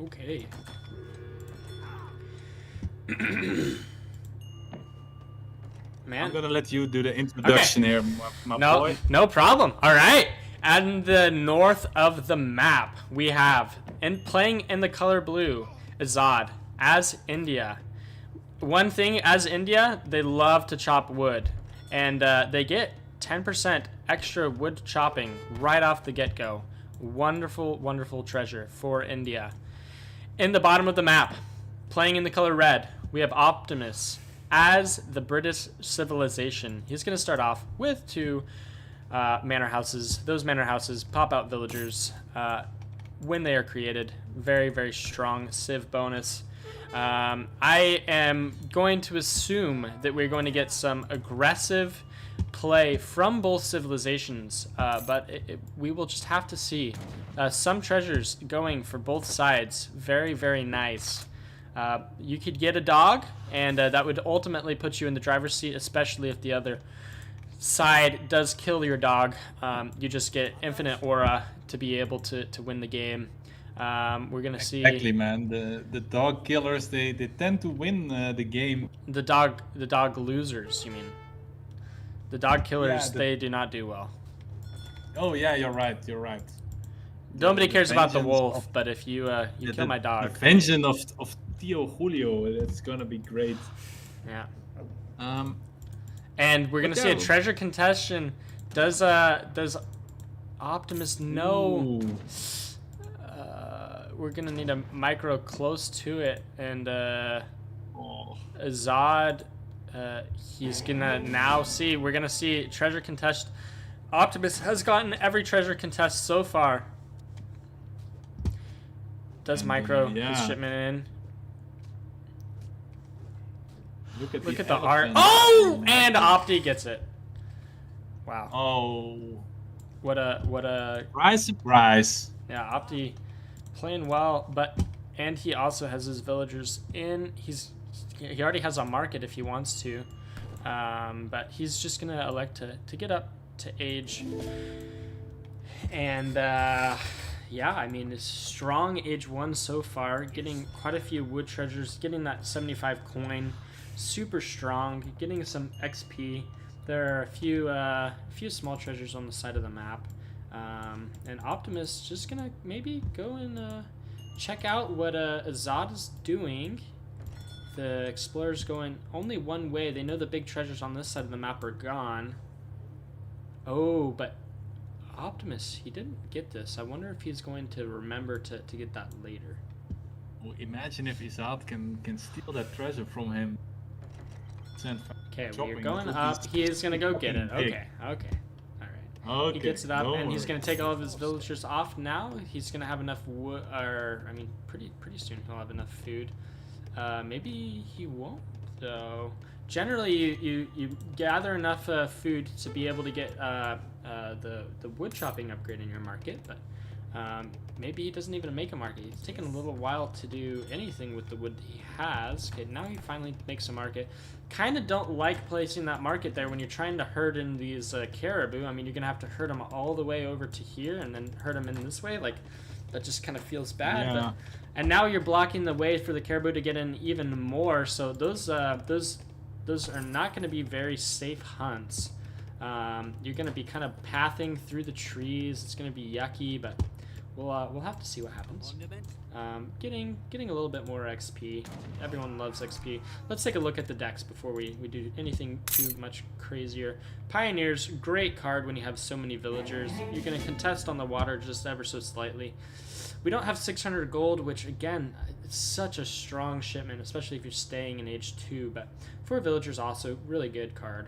Okay. Man. I'm gonna let you do the introduction here, my boy. No problem. All right. And the north of the map, we have, and playing in the color blue, Ezad, as India. One thing, as India, they love to chop wood. And they get 10% extra wood chopping right off the get-go. Wonderful, wonderful treasure for India. In the bottom of the map, playing in the color red, we have Optimus as the British civilization. He's going to start off with 2 manor houses. Those manor houses pop out villagers when they are created. Very, very strong civ bonus. I am going to assume that we're going to get some aggressive play from both civilizations, but we will just have to see. Some treasures going for both sides. Very, very nice. You could get a dog, and that would ultimately put you in the driver's seat, especially if the other side does kill your dog. You just get infinite aura to be able to win the game. We're gonna see Exactly, man. The dog killers, they tend to win the game. the dog losers. You mean the dog killers? Yeah, they do not do well. Oh yeah, you're right. You're right. Nobody cares about the vengeance wolf, of- but if you Yeah, kill my The dog, vengeance of Tio Julio. That's gonna be great. yeah. Um, And we're gonna see a treasure contestation. Does Optimus know? ooh. We're gonna need a micro close to it, and Oh. Ezad, he's gonna now see. We're gonna see treasure contest. Optimus has gotten every treasure contest so far. Does micro his yeah. shipment in? Look at the art. elephant. Oh, and Opti gets it. Wow. Oh. What a Surprise, surprise. yeah, Opti playing well, and he also has his villagers in. He already has a market if he wants to, but he's just gonna elect to get up to age. And yeah, I mean, it's strong age 1 so far, getting quite a few wood treasures, getting that 75 coin, super strong, getting some XP. There are a few small treasures on the side of the map. And Optimus just gonna maybe go and check out what Ezad is doing. The explorer's going only one way. They know the big treasures on this side of the map are gone. Oh, but Optimus, he didn't get this. I wonder if he's going to remember to get that later. Well, imagine if Ezad can steal that treasure from him. Okay, Chopping, we're going that would up. be He is gonna go get it. fucking big. Okay, okay. Okay. He gets it up, no and he's worries. gonna take all of his villagers off now. He's gonna have enough wood, or I mean, pretty soon he'll have enough food. Maybe he won't though. Generally, you gather enough food to be able to get the wood chopping upgrade in your market, but maybe he doesn't even make a market. It's taken a little while to do anything with the wood that he has. Okay, now he finally makes a market. Kind of don't like placing that market there when you're trying to herd in these caribou. I mean, you're gonna have to herd them all the way over to here and then herd them in this way. Like, that just kind of feels bad. Yeah. But, and now you're blocking the way for the caribou to get in even more. So those are not going to be very safe hunts. You're going to be kind of pathing through the trees. It's going to be yucky, but we'll have to see what happens. Getting a little bit more XP. Everyone loves XP. Let's take a look at the decks before we do anything too much crazier. Pioneers, great card when you have so many villagers. You're going to contest on the water just ever so slightly. We don't have 600 gold, which again, it's such a strong shipment, especially if you're staying in age 2. But for villagers, also really good card.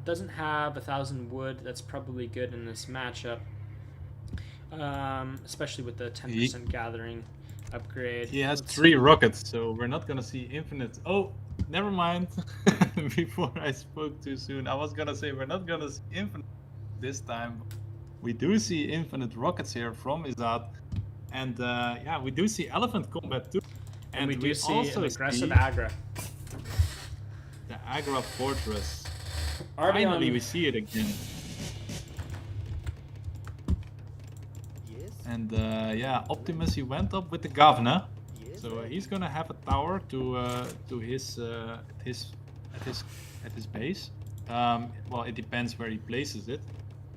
Doesn't have 1,000 wood. That's probably good in this matchup, especially with the 10% gathering. upgrade. He has Let's 3 see. rockets, so we're not gonna see infinite. Oh, never mind. Before I spoke too soon, I was gonna say we're not gonna see infinite this time. We do see infinite rockets here from Ezad, and yeah, we do see elephant combat too. And we do see also an aggressive see Agra. the Agra Fortress. Already Finally, on- we see it again. Yes. And yeah, Optimus, he went up with the governor, Yes. so he's gonna have a tower to his at his base. Well, it depends where he places it,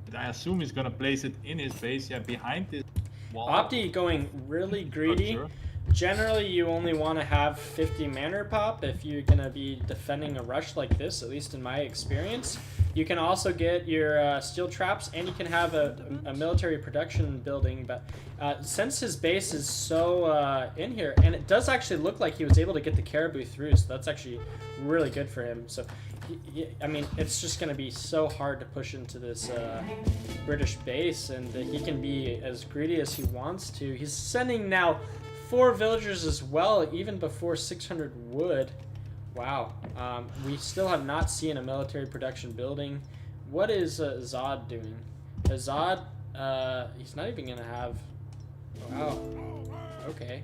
but I assume he's gonna place it in his base, yeah, behind this wall. Opti going really greedy. Structure. Generally, you only want to have 50 mana pop if you're going to be defending a rush like this, at least in my experience. You can also get your steel traps, and you can have a military production building. But since his base is so in here, and it does actually look like he was able to get the caribou through, so that's actually really good for him. So, I mean, it's just going to be so hard to push into this British base, and he can be as greedy as he wants to. He's sending now 4 villagers as well, even before 600 wood. Wow. We still have not seen a military production building. What is Ezad doing? Ezad, he's not even going to have... Wow. Okay.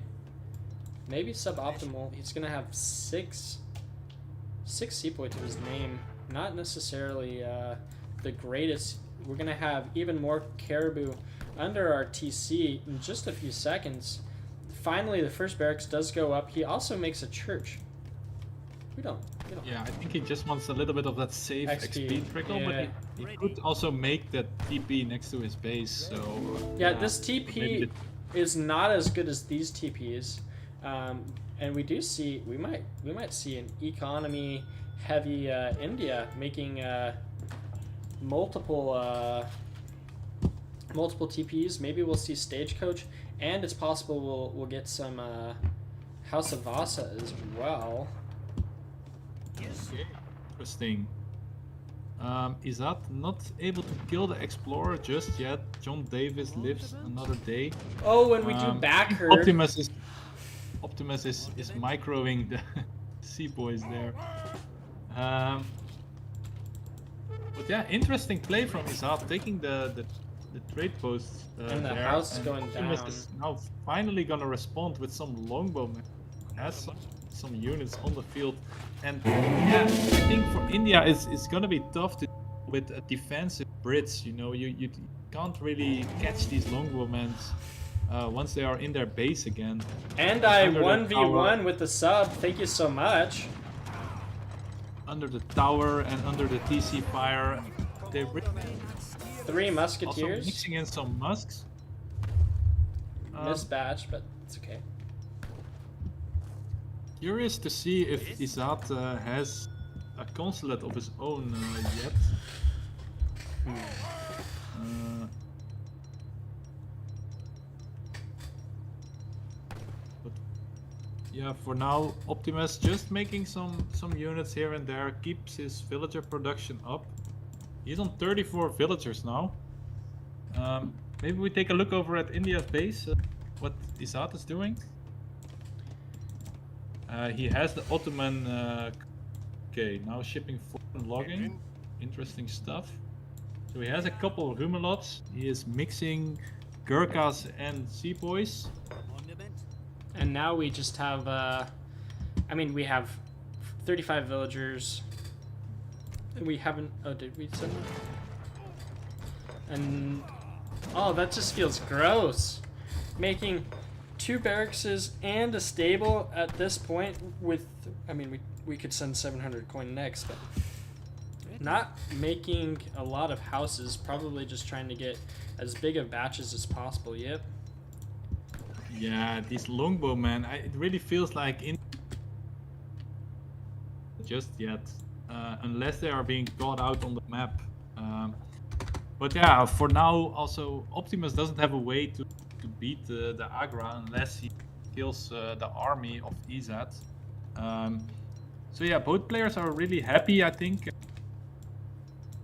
Maybe suboptimal. He's going to have 6 sepoy to his name. Not necessarily the greatest. We're going to have even more caribou under our TC in just a few seconds. Finally, the first barracks does go up. He also makes a church. We don't. Yeah, I think he just wants a little bit of that safe XP, XP trickle, yeah. but he could also make that TP next to his base. So Yeah, this maybe TP is not as good as these TPs, and we do see we might see an economy heavy India making multiple TPs. Maybe we'll see stagecoach. And it's possible we'll get some House of Vasa as well. Okay, interesting. Ezad not able to kill the Explorer just yet. John Davis lives another day. Oh, when we do back herd. Optimus is microing the seaboys there. But yeah, interesting play from Ezad, taking the trade posts And the there, house and going Optimus down. is now finally gonna respond with some longbowmen. Has some units on the field, and yeah, I think for India it's gonna be tough to with a defensive Brits. You know, you can't really catch these longbowmen once they are in their base again. And I Under that 1v1 with the sub. Thank you so much. Under the tower and under the TC fire, they 3 also musketeers. mixing in some musks. Misbatch, but it's okay. Curious to see if Ezad has a consulate of his own yet. But yeah, for now, Optimus just making some units here and there, keeps his villager production up. He's on 34 villagers now. Maybe we take a look over at India's base, what Ezad is doing. He has the Ottoman. Okay, now shipping foreign logging. Interesting stuff. So he has a couple of Rumelots. He is mixing Gurkhas and Sepoys. And now we just have, I mean, we have 35 villagers. We haven't, oh, did we send them? And, oh, that just feels gross. Making 2 barracks and a stable at this point with, I mean, we could send 700 coin next, but not making a lot of houses, probably just trying to get as big of batches as possible. Yep. Yeah, these longbowmen, it really feels like in just yet, unless they are being caught out on the map. But yeah, for now, also Optimus doesn't have a way to beat the Agra unless he kills the army of Ezad. So yeah, both players are really happy, I think.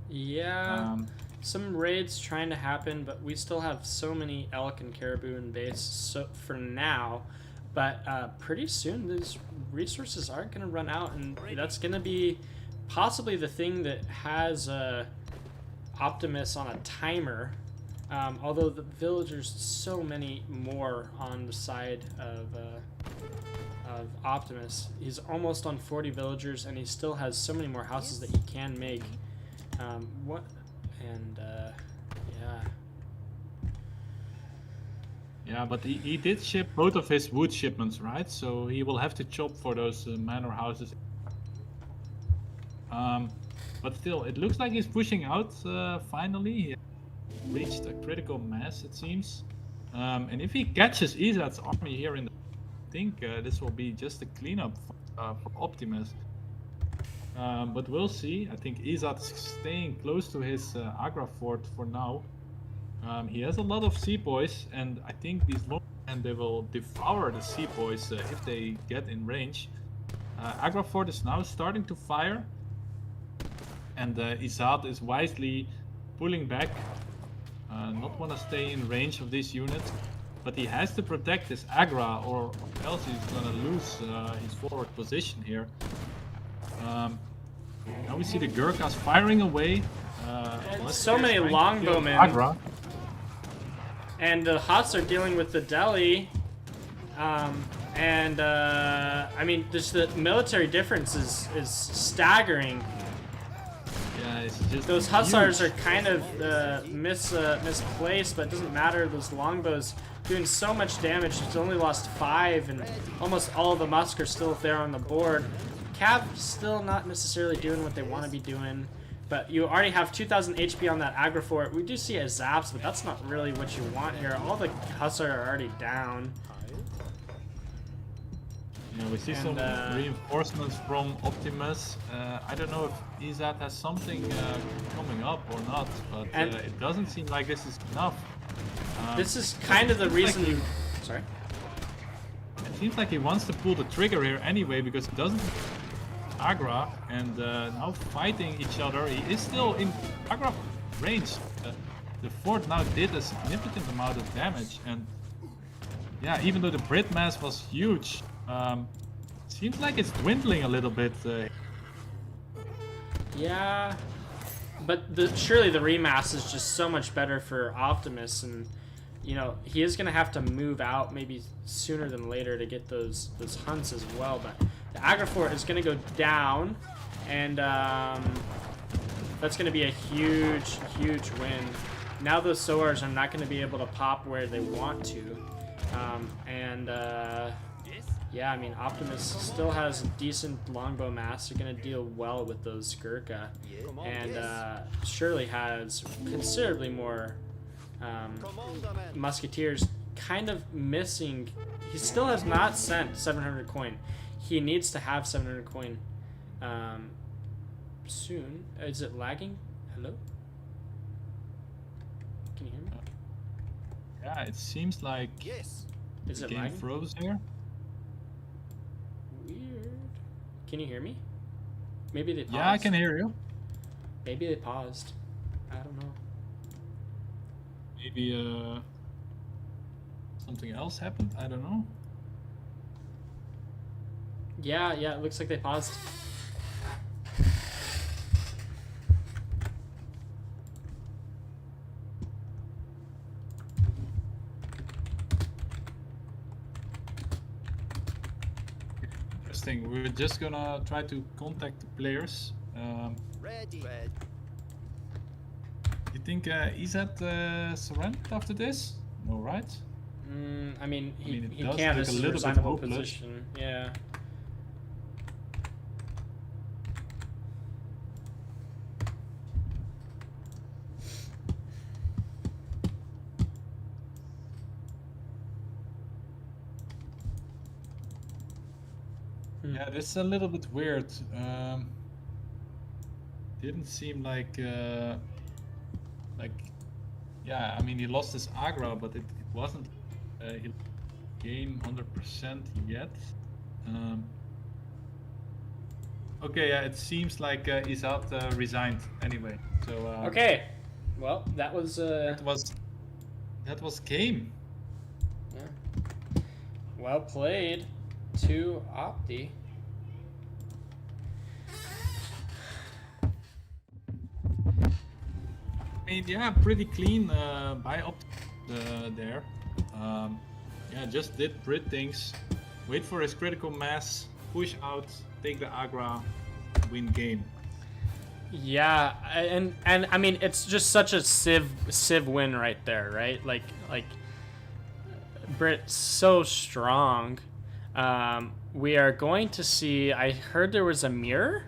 Yeah, some raids trying to happen, but we still have so many elk and caribou in base. So for now, but pretty soon these resources are going to run out, and that's going to be possibly the thing that has Optimus on a timer. Although the villagers, so many more on the side of Optimus. He's almost on 40 villagers, and he still has so many more houses that he can make. Yeah. Yeah, but he did ship both of his wood shipments, right? So he will have to chop for those manor houses. But still, it looks like he's pushing out finally. He reached a critical mass, it seems. And if he catches Ezad's army here in the... I think this will be just a cleanup for Optimus. But we'll see. I think Ezad is staying close to his Agra fort for now. He has a lot of sepoys, and I think these and they will devour the sepoys if they get in range. Agra fort is now starting to fire, and Ezad is wisely pulling back. Not want to stay in range of this unit, but he has to protect his Agra, or else he's gonna lose his forward position here. Now we see the Gurkhas firing away. So many longbowmen. Agra. And the Huts are dealing with the Delhi. I mean, just the military difference is staggering. Yeah, it's just those Hussars are kind of misplaced, but it doesn't matter. Those longbows doing so much damage. It's only lost 5, and almost all of the Musk are still there on the board. Cav still not necessarily doing what they want to be doing, but you already have 2,000 HP on that Agra fort. We do see a Zaps, but that's not really what you want here. All the Hussar are already down. Yeah, we see some reinforcements from Optimus. I don't know if Ezad has something coming up or not, but it doesn't seem like this is enough. This is kind of the reason... Sorry? It seems like he wants to pull the trigger here anyway, because he doesn't Agra, and now fighting each other. He is still in Agra range. The fort now did a significant amount of damage, and yeah, even though the Brit mass was huge, seems like it's dwindling a little bit. Yeah, but surely the remass is just so much better for Optimus, and you know he is gonna have to move out maybe sooner than later to get those hunts as well. But the Agra fort is gonna go down, and that's gonna be a huge win. Now those Soars are not gonna be able to pop where they want to, yeah, I mean, Optimus still has a decent longbow mass. They're going to deal well with those Gurkha. And surely has considerably more musketeers. Kind of missing. He still has not sent 700 coin. He needs to have 700 coin soon. Is it lagging? Hello? Can you hear me? Yeah, it seems like Is the it game lagging? froze here. Weird. Can you hear me? Maybe they paused. Yeah, I can hear you. Maybe they paused. I don't know. Maybe something else happened. I don't know. Yeah, it looks like they paused. Interesting. We're just gonna try to contact the players. Ready. You think Ezad surrendered after this? No, right? I mean, he does can't. look This a is a little bit resignable hopeless. position. Yeah. Yeah, this is a little bit weird. Didn't seem like, yeah, I mean, he lost his Agra, but it wasn't he game 100% yet. Okay, yeah, it seems like Ezad resigned anyway. So Okay. Well, that was that was game. Yeah. Well played to Opti. I mean, yeah, pretty clean by Optimus there. Yeah, just did Brit things. Wait for his critical mass, push out, take the Agra, win game. Yeah, and I mean it's just such a Civ win right there, right? Like Brit's so strong. We are going to see. I heard there was a mirror.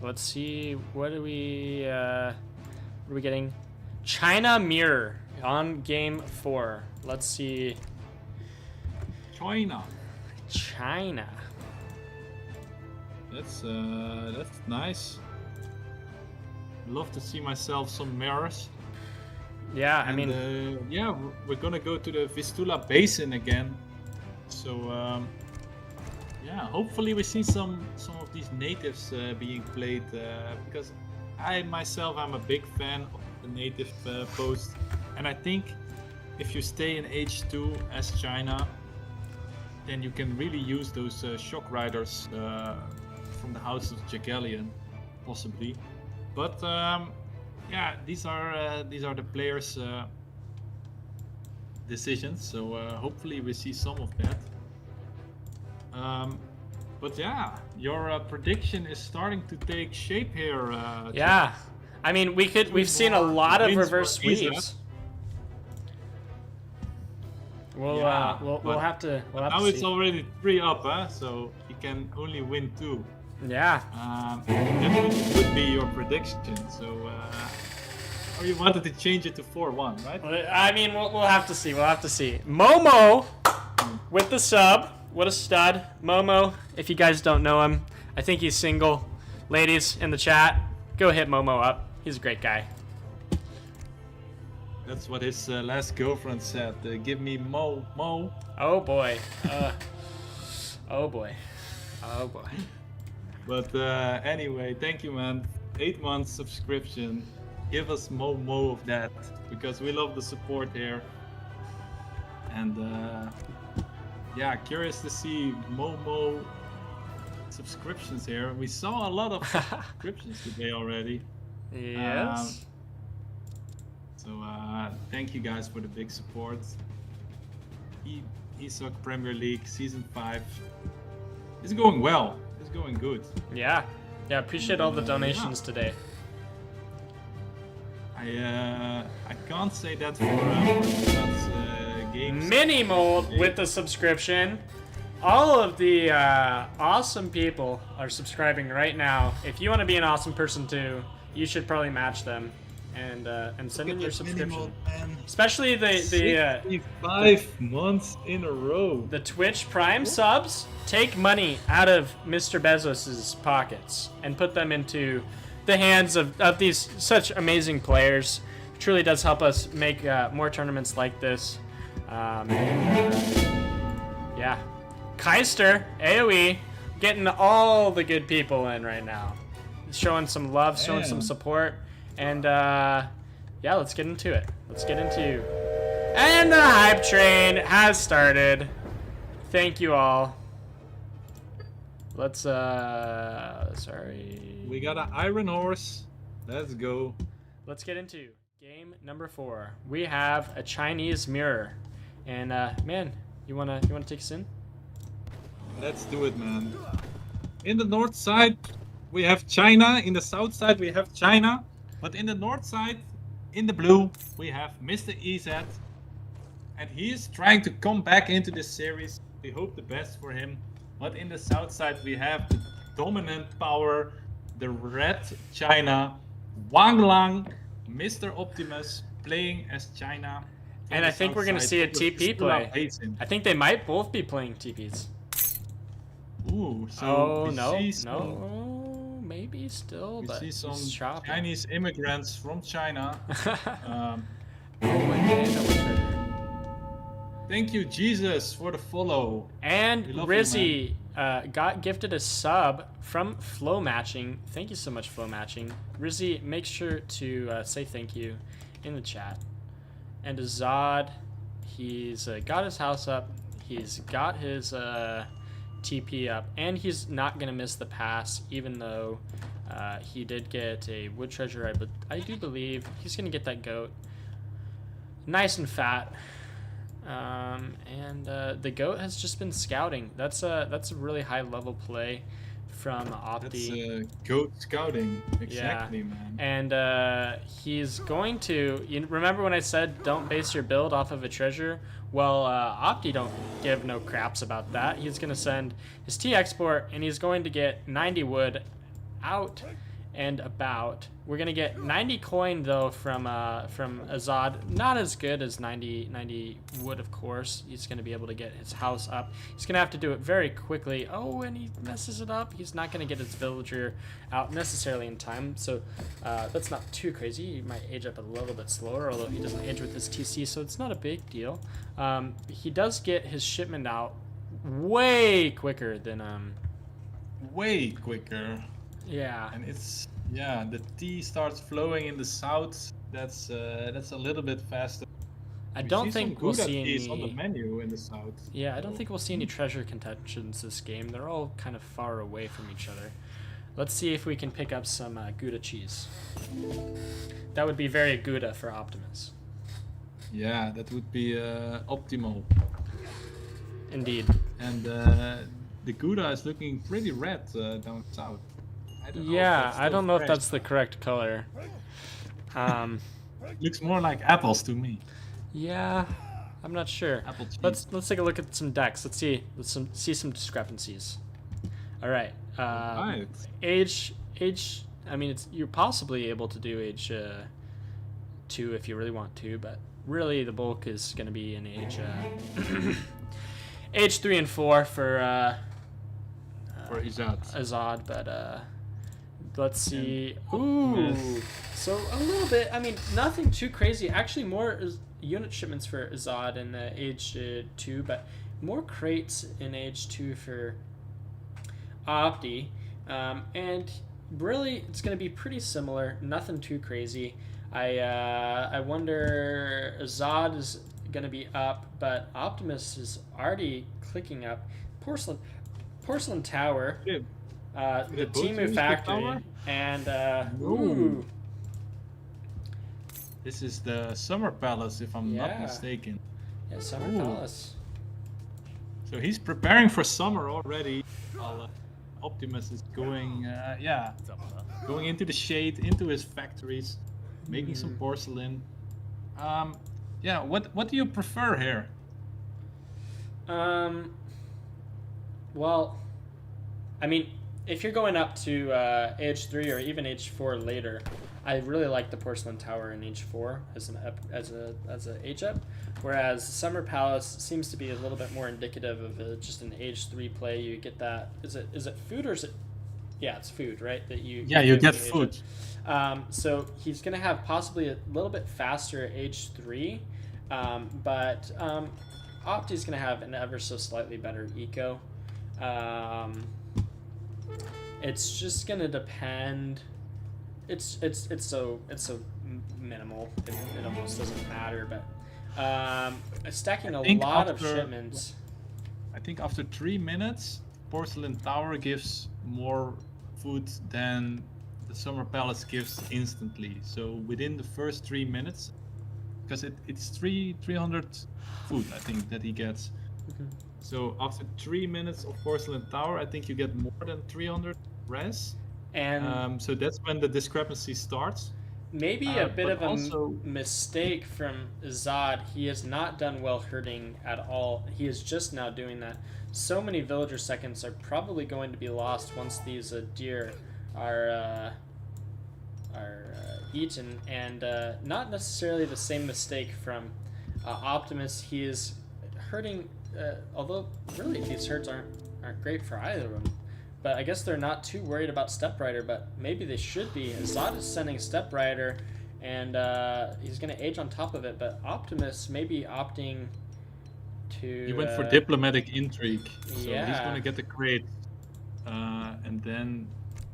Let's see. What are we getting? China mirror on game 4. Let's see. China. That's nice. Love to see myself some mirrors. Yeah, I And, mean, yeah, we're gonna go to the Vistula Basin again. So yeah, hopefully we see some of these natives being played because I myself I'm a big fan of the native post, and I think if you stay in H2 as China, then you can really use those shock riders from the house of Jagellion, possibly. But yeah, these are the players' decisions. So hopefully we see some of that. But yeah, your prediction is starting to take shape here. yeah. I mean, we've seen a lot of wins reverse for Ezad. sweeps. We'll Yeah, we'll but have to now see. it's already 3 up, so you can only win 2. Yeah. That would be your prediction. So, or you wanted to change it to 4-1, right? I mean, we'll have to see. We'll have to see. Momo with the sub. What a stud. Momo, if you guys don't know him, I think he's single. Ladies in the chat, go hit Momo up. He's a great guy. That's what his last girlfriend said. Give me Mo. Oh boy. Oh boy. Oh boy. But anyway, thank you, man. 8 months subscription. Give us more of that because we love the support here. And yeah, curious to see Momo subscriptions here. We saw a lot of subscriptions today already. Yes. So thank you guys for the big support. ESOC Premier League Season 5 is going well. It's going good. Yeah. Yeah, appreciate all the donations today. I can't say that for games. Mini Mold with the subscription. All of the awesome people are subscribing right now. If you want to be an awesome person too, you should probably match them and send in your subscription. Especially the 5 months in a row. the Twitch Prime subs take money out of Mr. Bezos's pockets and put them into the hands of these such amazing players. It truly does help us make more tournaments like this. Yeah. Keister, AoE, getting all the good people in right now. Showing some love, showing some support. And yeah, let's get into it. And the hype train has started. Thank you all. Let's sorry. We got an Iron Horse. Let's go. Let's get into game number 4. We have a Chinese mirror. And man, you wanna take us in? Let's do it, man. In the north side, we have China. In the south side, we have China. But in the north side, in the blue, we have Mr. Ezad. And he is trying to come back into this series. We hope the best for him. But in the south side, we have the dominant power, the red China, Wang Lang, Mr. Optimus, playing as China. And I think we're going to see a TP play. I think they might both be playing TPs. Ooh, so Oh, we no, see some, no, maybe still, we but see some he's chopping. Chinese immigrants from China. Thank you, Jesus, for the follow. And We love you, Rizzy got gifted a sub from Flow Matching. Thank you so much, Flow Matching. Rizzy, make sure to say thank you in the chat. And Ezad, he's got his house up. He's got his TP up, and he's not gonna miss the pass, even though he did get a wood treasure. But I do believe he's gonna get that goat, nice and fat. And the goat has just been scouting. That's a really high level play from Opti. That's goat scouting, exactly, man. And he's going to. You remember when I said don't base your build off of a treasure? Well, Opti don't give no craps about that. He's gonna send his T export, and he's going to get 90 wood out and about. We're gonna get 90 coin though from Ezad. Not as good as 90 wood, of course. He's gonna be able to get his house up. He's gonna have to do it very quickly. Oh, and he messes it up. He's not gonna get his villager out necessarily in time. So that's not too crazy. He might age up a little bit slower, although he doesn't age with his TC, so it's not a big deal. He does get his shipment out way quicker than Way quicker. yeah. And it's the tea starts flowing in the south. That's a little bit faster. I don't think we'll see teas on the any. menu in the south. Yeah, I don't think we'll see any treasure contentions this game. They're all kind of far away from each other. Let's see if we can pick up some Gouda cheese. That would be very Gouda for Optimus. Yeah, that would be optimal. Indeed. And the Gouda is looking pretty red down south. Yeah, I don't know if that's the correct color. Looks more like apples to me. Yeah, I'm not sure. Apple cheese. Let's take a look at some decks. Let's see some discrepancies. All right. Right. Age. I mean, you're possibly able to do age 2 if you really want to, but really the bulk is going to be in age age 3 and 4 for Ezad. Ezad, but let's see. Ooh, so a little bit. I mean, nothing too crazy. Actually, more unit shipments for Ezad in age 2, but more crates in age 2 for Opti, and really it's going to be pretty similar. Nothing too crazy. I wonder, Ezad is going to be up, but Optimus is already clicking up. Porcelain Tower. Yeah. The both Timu use the factory, tower? and Ooh. This is the Summer Palace, if I'm not Yeah. mistaken. Yeah, Summer Ooh. Palace. So he's preparing for summer already. While Optimus is going, going into the shade, into his factories, making some porcelain. What do you prefer here? Well, I mean, if you're going up to age 3 or even age 4 later, I really like the Porcelain Tower in age 4 as a age up, whereas Summer Palace seems to be a little bit more indicative of just an age 3 play. You get that. Is it food or is it? Yeah, it's food, right? That you. Yeah, you get get when age food. up. So he's gonna have possibly a little bit faster age 3, but Opti's gonna have an ever so slightly better eco. It's just gonna depend. It's so minimal. It almost doesn't matter. But stacking a lot of shipments. I think after 3 minutes, Porcelain Tower gives more food than the Summer Palace gives instantly. So within the first 3 minutes, because it's 300 food, I think, that he gets. Mhm. So after 3 minutes of Porcelain Tower, I think you get more than 300 res. And So that's when the discrepancy starts. maybe a bit but of a also- mistake from Ezad. He has not done well herding at all. He is just now doing that. So many villager seconds are probably going to be lost once these deer are eaten, and not necessarily the same mistake from Optimus. He is herding, although really these herds aren't great for either of them. But I guess they're not too worried about Step Rider, but maybe they should be. Ezad is sending Step Rider, and he's going to age on top of it, but Optimus may be opting to... He went for diplomatic intrigue. So he's yeah. going to get the crate. And then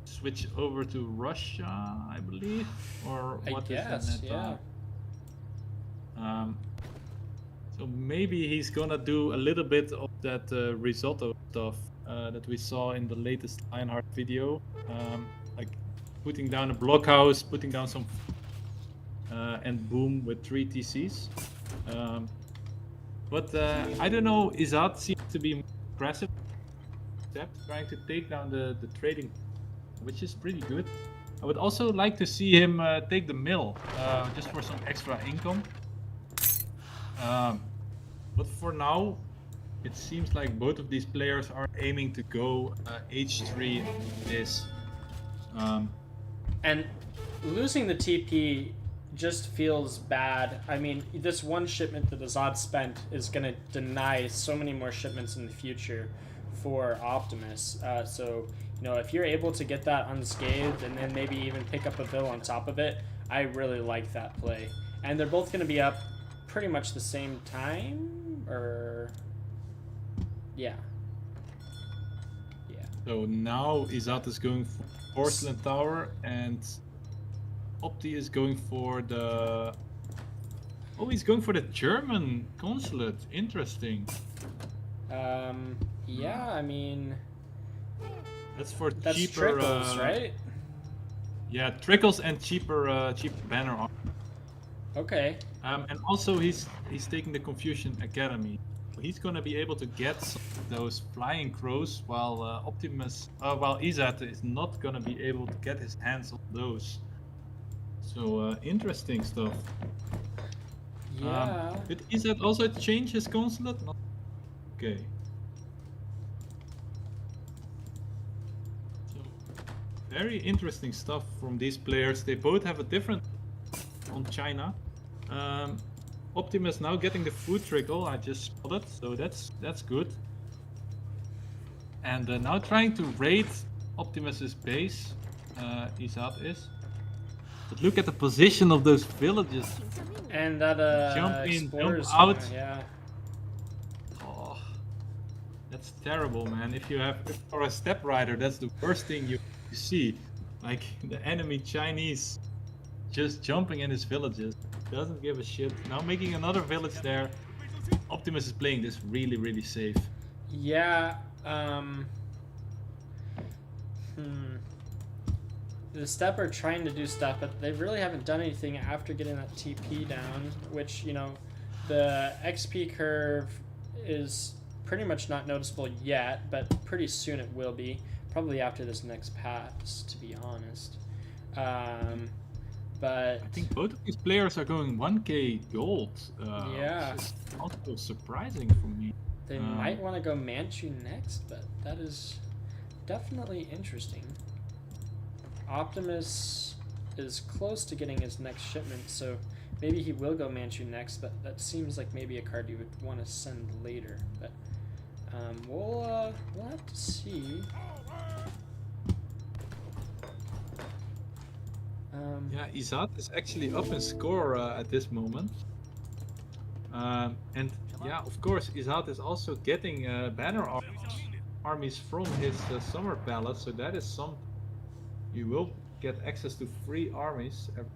switch over to Russia, I believe? Or I what guess, is the yeah. meta? So So maybe he's gonna do a little bit of that risotto stuff that we saw in the latest Lionheart video, like putting down a blockhouse, putting down some, and boom with 3 TCs. But I don't know. Ezad seems to be more aggressive, trying to take down the trading, which is pretty good. I would also like to see him take the mill, just for some extra income. But for now, it seems like both of these players are aiming to go H3 this. And losing the TP just feels bad. I mean, this one shipment that Ezad spent is going to deny so many more shipments in the future for Optimus. So, you know, if you're able to get that unscathed and then maybe even pick up a bill on top of it, I really like that play. And they're both going to be up pretty much the same time, or... Yeah. So now Ezad is going for Porcelain Tower and Opti is going for the... Oh, he's going for the German consulate. Interesting. Yeah, I mean... That's for That's cheaper... trickles, right? Yeah, trickles and cheaper banner armor. Okay. And also he's taking the Confusion Academy. He's gonna be able to get some of those flying crows, while while Ezad is not gonna be able to get his hands on those. So interesting stuff. Yeah. Did Ezad also change his consulate? Okay. So very interesting stuff from these players. They both have a different on China. Optimus now getting the food trickle, I just spotted, so that's good. And now trying to raid Optimus's base, Ezad is. But look at the position of those villages. And that Jump in, explorer's jump out. yeah. Oh, that's terrible, man. If for a step rider, that's the worst thing you see. Like the enemy Chinese just jumping in his villages. Doesn't give a shit. Now making another village there. Optimus is playing this really, really safe. Yeah, The Step are trying to do stuff, but they really haven't done anything after getting that TP down, which, you know, the XP curve is pretty much not noticeable yet, but pretty soon it will be. Probably after this next pass, to be honest. But I think both of these players are going 1k gold. Yeah. Which is also surprising for me. They might want to go Manchu next, but that is definitely interesting. Optimus is close to getting his next shipment, so maybe he will go Manchu next, but that seems like maybe a card you would want to send later. But we'll have to see. Yeah, Ezad is actually up in score at this moment. And yeah, of course, Ezad is also getting banner armies from his summer palace, so that is some. You will get access to free armies every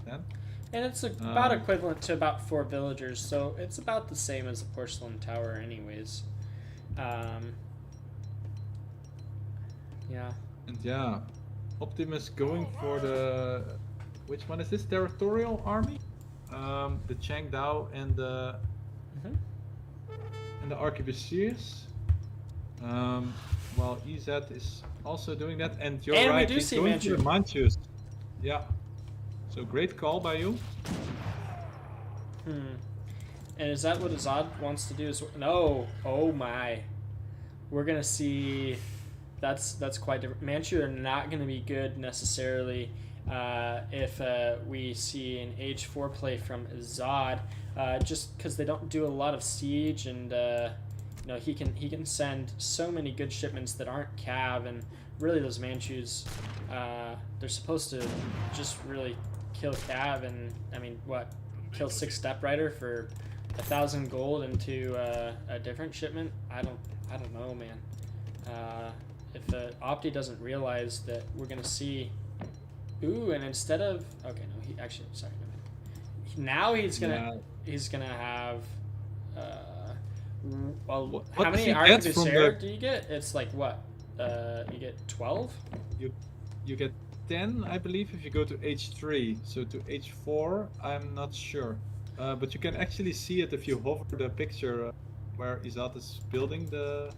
then. And it's about equivalent to about 4 villagers, so it's about the same as the Porcelain Tower anyways. Yeah. And yeah, Optimus going for the... Which one is this? Territorial army? The Changdao and the... And the Arquebusiers. While Ezad is also doing that. And you're right, we do he's see going Manchu. for Manchus. Yeah. So great call by you. And is that what Ezad wants to do? No. Oh my. We're gonna see. That's quite different. Manchu are not gonna be good necessarily if we see an H4 play from Ezad, just because they don't do a lot of siege, and you know, he can send so many good shipments that aren't cav, and really those Manchus, they're supposed to just really kill cav, and I mean, what, kill 6 step rider for 1,000 gold into a different shipment? I don't know, man. If Opti doesn't realize that we're gonna see, ooh, and instead of, okay, no, he actually, sorry, no, now he's gonna have Well, What how does many he get arquebusiers from the- do you get? It's like what? You get 12? You get 10, I believe, if you go to H3. So to H4, I'm not sure. But you can actually see it if you hover the picture where Ezad is building the.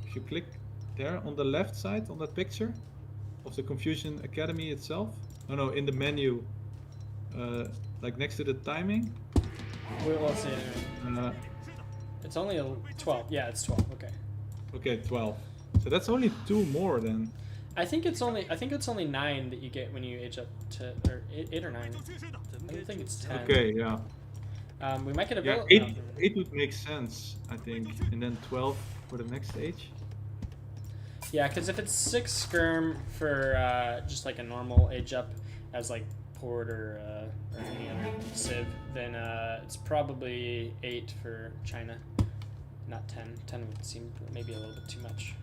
If you click there on the left side on that picture of the Confusion Academy itself. No, in the menu, like next to the timing. Wait, let's see. It's only 12. Yeah, it's 12. Okay. Okay, 12. So that's only 2 more then. I think it's only 9 that you get when you age up to, or 8 or 9. I don't think it's 10. Okay, yeah. We might get a Yeah, bill. 8 would make sense, I think. And then 12 for the next age. Yeah, because if it's 6 skirm for just like a normal age up as like port or any other civ, then it's probably 8 for China, not 10. 10 would seem maybe a little bit too much.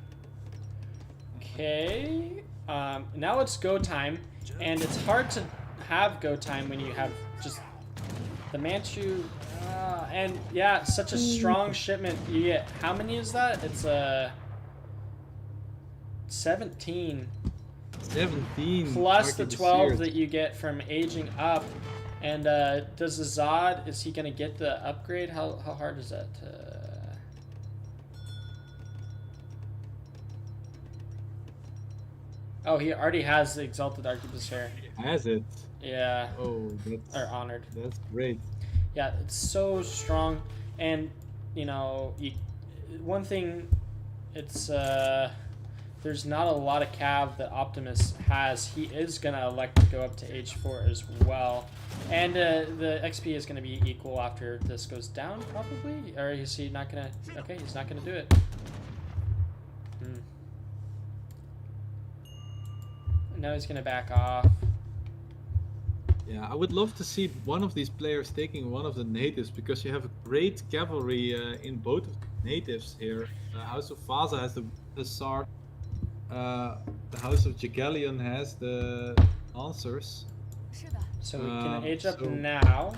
Okay, now it's go time, and it's hard to have go time when you have just the Manchu, and yeah, such a strong shipment. You get, how many is that? It's 17. 17 Plus the 12 arquebusiers. that you get from aging up. And does Ezad, is he gonna get the upgrade? How hard is that? Oh, he already has the Exalted Arquebusier. Has it? Yeah. Oh, that's Or honored. That's great. Yeah, it's so strong. And, you know, one thing, it's there's not a lot of cav that Optimus has. He is going to elect to go up to H4 as well. And the XP is going to be equal after this goes down, probably? Or is he not going to... Okay, he's not going to do it. Now he's going to back off. Yeah, I would love to see one of these players taking one of the natives, because you have a great cavalry in both of the natives here. House of Vaza has the Hussar. The House of Jagalion has the Lancers. So we can age up so- now.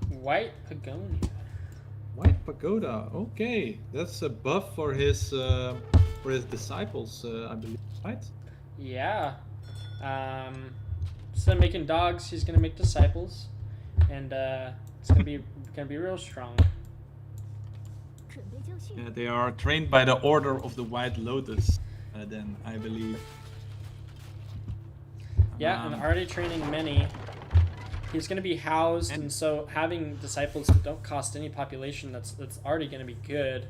White Pagonia. White Pagoda. Okay, that's a buff for his disciples, I believe, right? Yeah. Instead of making dogs, he's gonna make disciples, and it's gonna be real strong. Yeah, they are trained by the Order of the White Lotus. Then I believe. Yeah, and already training many. He's gonna be housed, and so having disciples that don't cost any population, that's already gonna be good.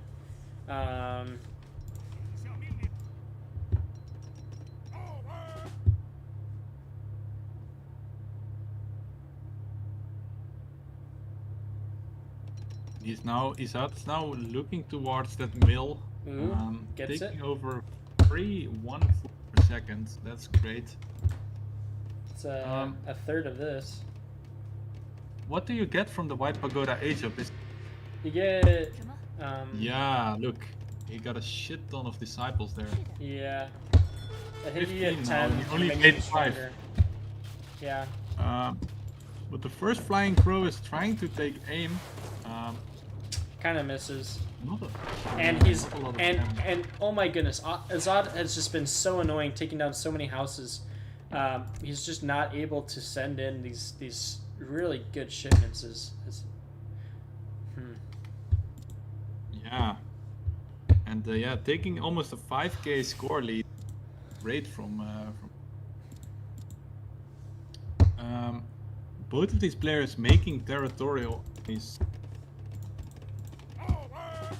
Ezad's now looking towards that mill. Ooh, gets taking it. over 1 foot per second. That's great. It's a third of this. What do you get from the White Pagoda age up? You get Yeah, look, he got a shit ton of disciples there. yeah. I think you get 15 now, 10. you only to make made it 5. stronger. Yeah. But the first flying crow is trying to take aim. Kind of misses. Not a, And he's not a lot of and damage. and oh my goodness, Ezad has just been so annoying, taking down so many houses. He's just not able to send in these really good shipments. Yeah, and yeah, taking almost a 5k score lead, great from both of these players making territorial armies.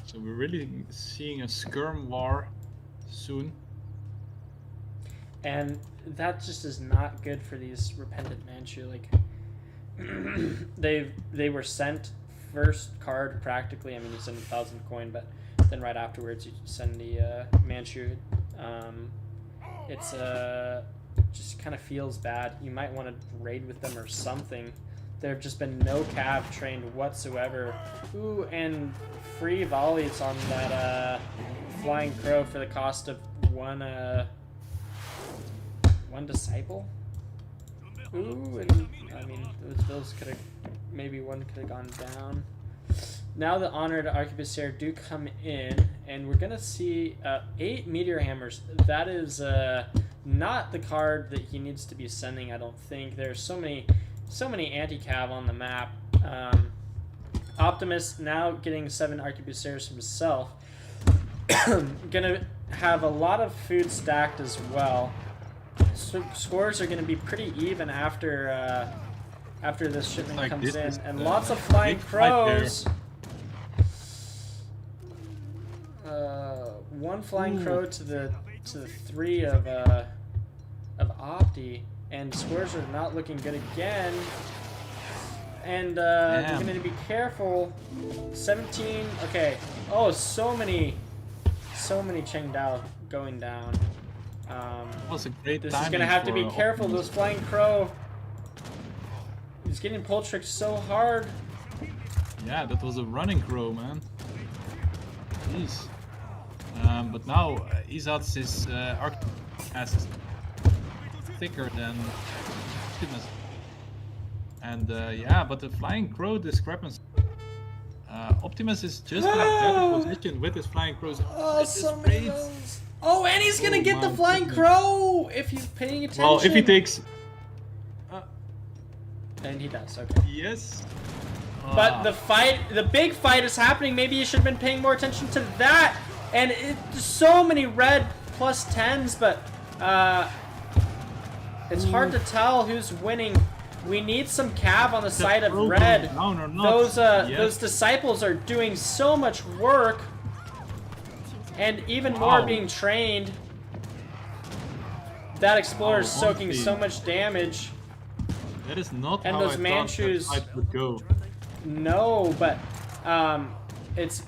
So we're really seeing a skirm war soon. And that just is not good for these repentant Manchu. Like they were sent first card practically. I mean, you send 1,000 coin, but then right afterwards you send the Manchu. It's just kind of feels bad. You might want to raid with them or something. There have just been no cav trained whatsoever. Ooh, and free volleys on that flying crow for the cost of one disciple. Ooh, and I mean those could have, maybe one could have gone down. now the honored arquebusier do come in, and we're gonna see 8 meteor hammers. That is not the card that he needs to be sending, I don't think. There's so many anti-cav on the map. Optimus now getting 7 arquebusiers himself. Gonna have a lot of food stacked as well. So scores are gonna be pretty even after this shipment Like comes this in, is and the lots of flying big fight there. crows. One flying crow to the 3 of Opti, and scores are not looking good again. And they're Damn. going to be careful. 17. Okay. Oh, so many Cheng Dao going down. That was a great This is timing going to have to be for careful. Optimus. Those flying crow. He's getting pull tricked so hard. Yeah, that was a running crow, man. Jeez. But now Ezad's is is thicker than Optimus. And yeah, but the flying crow discrepancy. Optimus is just in a better position with his flying crows. Oh, It is so many great. of those. Oh, and he's gonna Oh get the my flying goodness. crow if he's paying attention. Well, if he takes, And he does. Okay. yes. But the big fight is happening. Maybe you should have been paying more attention to that. And so many red plus 10s, but it's hard to tell who's winning. We need some cav on the side of crow red. goes down or not. Those disciples are doing so much work, and even more Wow. being trained. That explorer is Oh, soaking honestly. so much damage. That is not And how those I Manchus- thought that fight would go. No, but it's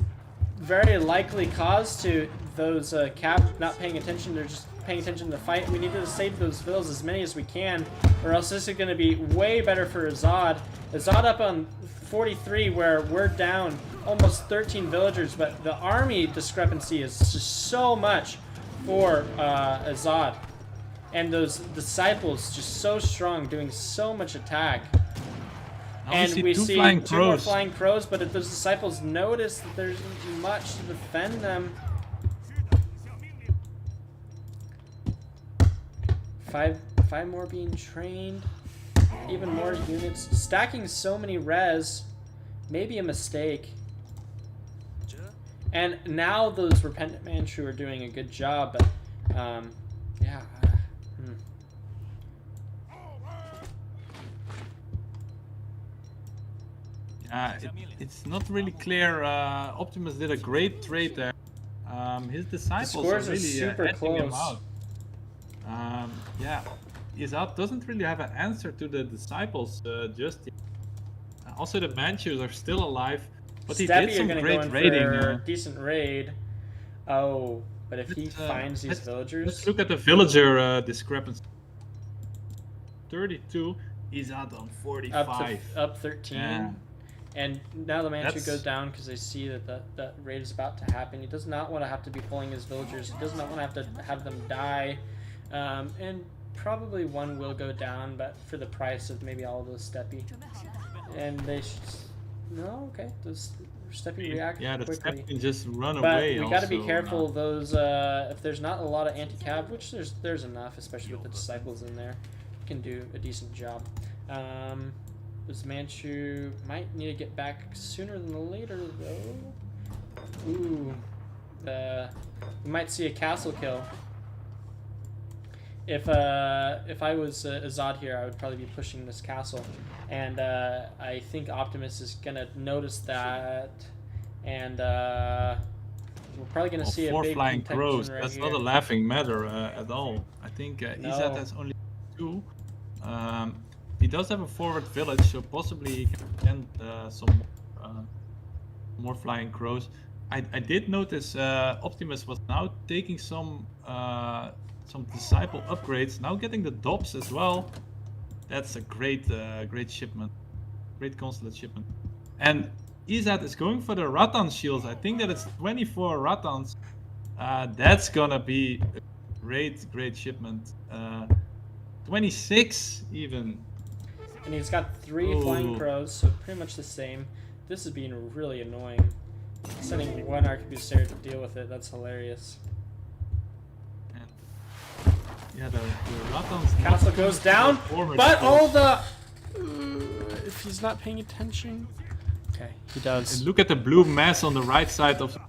very likely cause to those cav not paying attention. They're just paying attention to the fight. We need to save those villas as many as we can, or else this is going to be way better for Ezad. Ezad up on 43, where we're down almost 13 villagers, but the army discrepancy is just so much for Ezad. And those disciples just so strong, doing so much attack. Now And we two see flying 2 more crows. flying crows, but if those disciples notice that there's much to defend them. 5 more being trained. Even more units. Stacking so many res. Maybe a mistake. And now those Repentant Manchu are doing a good job, but yeah. It's not really clear. Optimus did a great trade there. His disciples scores are are really super edging him close. out. Yeah, Ezad doesn't really have an answer to the disciples just yet. Also, the Manchus are still alive, but he Steppy did are some gonna great go in raiding. for a decent raid. Oh, but if he Let's, finds these villagers, Let's look at the villager discrepancy. 32, Ezad on 45. up 13. Yeah. And now the Manchu That's- goes down because they see that that raid is about to happen. He does not want to have to be pulling his villagers. He does not want to have them die. And probably one will go down, but for the price of maybe all of those Steppy. And they should... No, okay. Those Steppy react Yeah, the quickly. step can just run But away. we got to be also, careful. Those if there's not a lot of anti-cav, which there's enough, especially with the disciples in there, can do a decent job. This Manchu might need to get back sooner than later, though. Ooh, we might see a castle kill. If I was Ezad here, I would probably be pushing this castle, and I think Optimus is gonna notice that, and we're probably gonna see a 4 big flying contention crows. right That's here. not a laughing matter at all. I think No. Ezad has only 2. He does have a forward village, so possibly he can send some more flying crows. I did notice Optimus was now taking some disciple upgrades, now getting the Dobbs as well. That's a great shipment, great consulate shipment. And Ezad is going for the Rattan shields. I think that it's 24 Rattans. That's gonna be a great shipment. 26 even. And he's got 3 flying Ooh. crows, so pretty much the same. This is being really annoying. Sending one arquebusier to deal with it. That's hilarious. And yeah, the Raton's Castle goes down, but all the... if he's not paying attention... Okay, he does. And look at the blue mass on the right side of the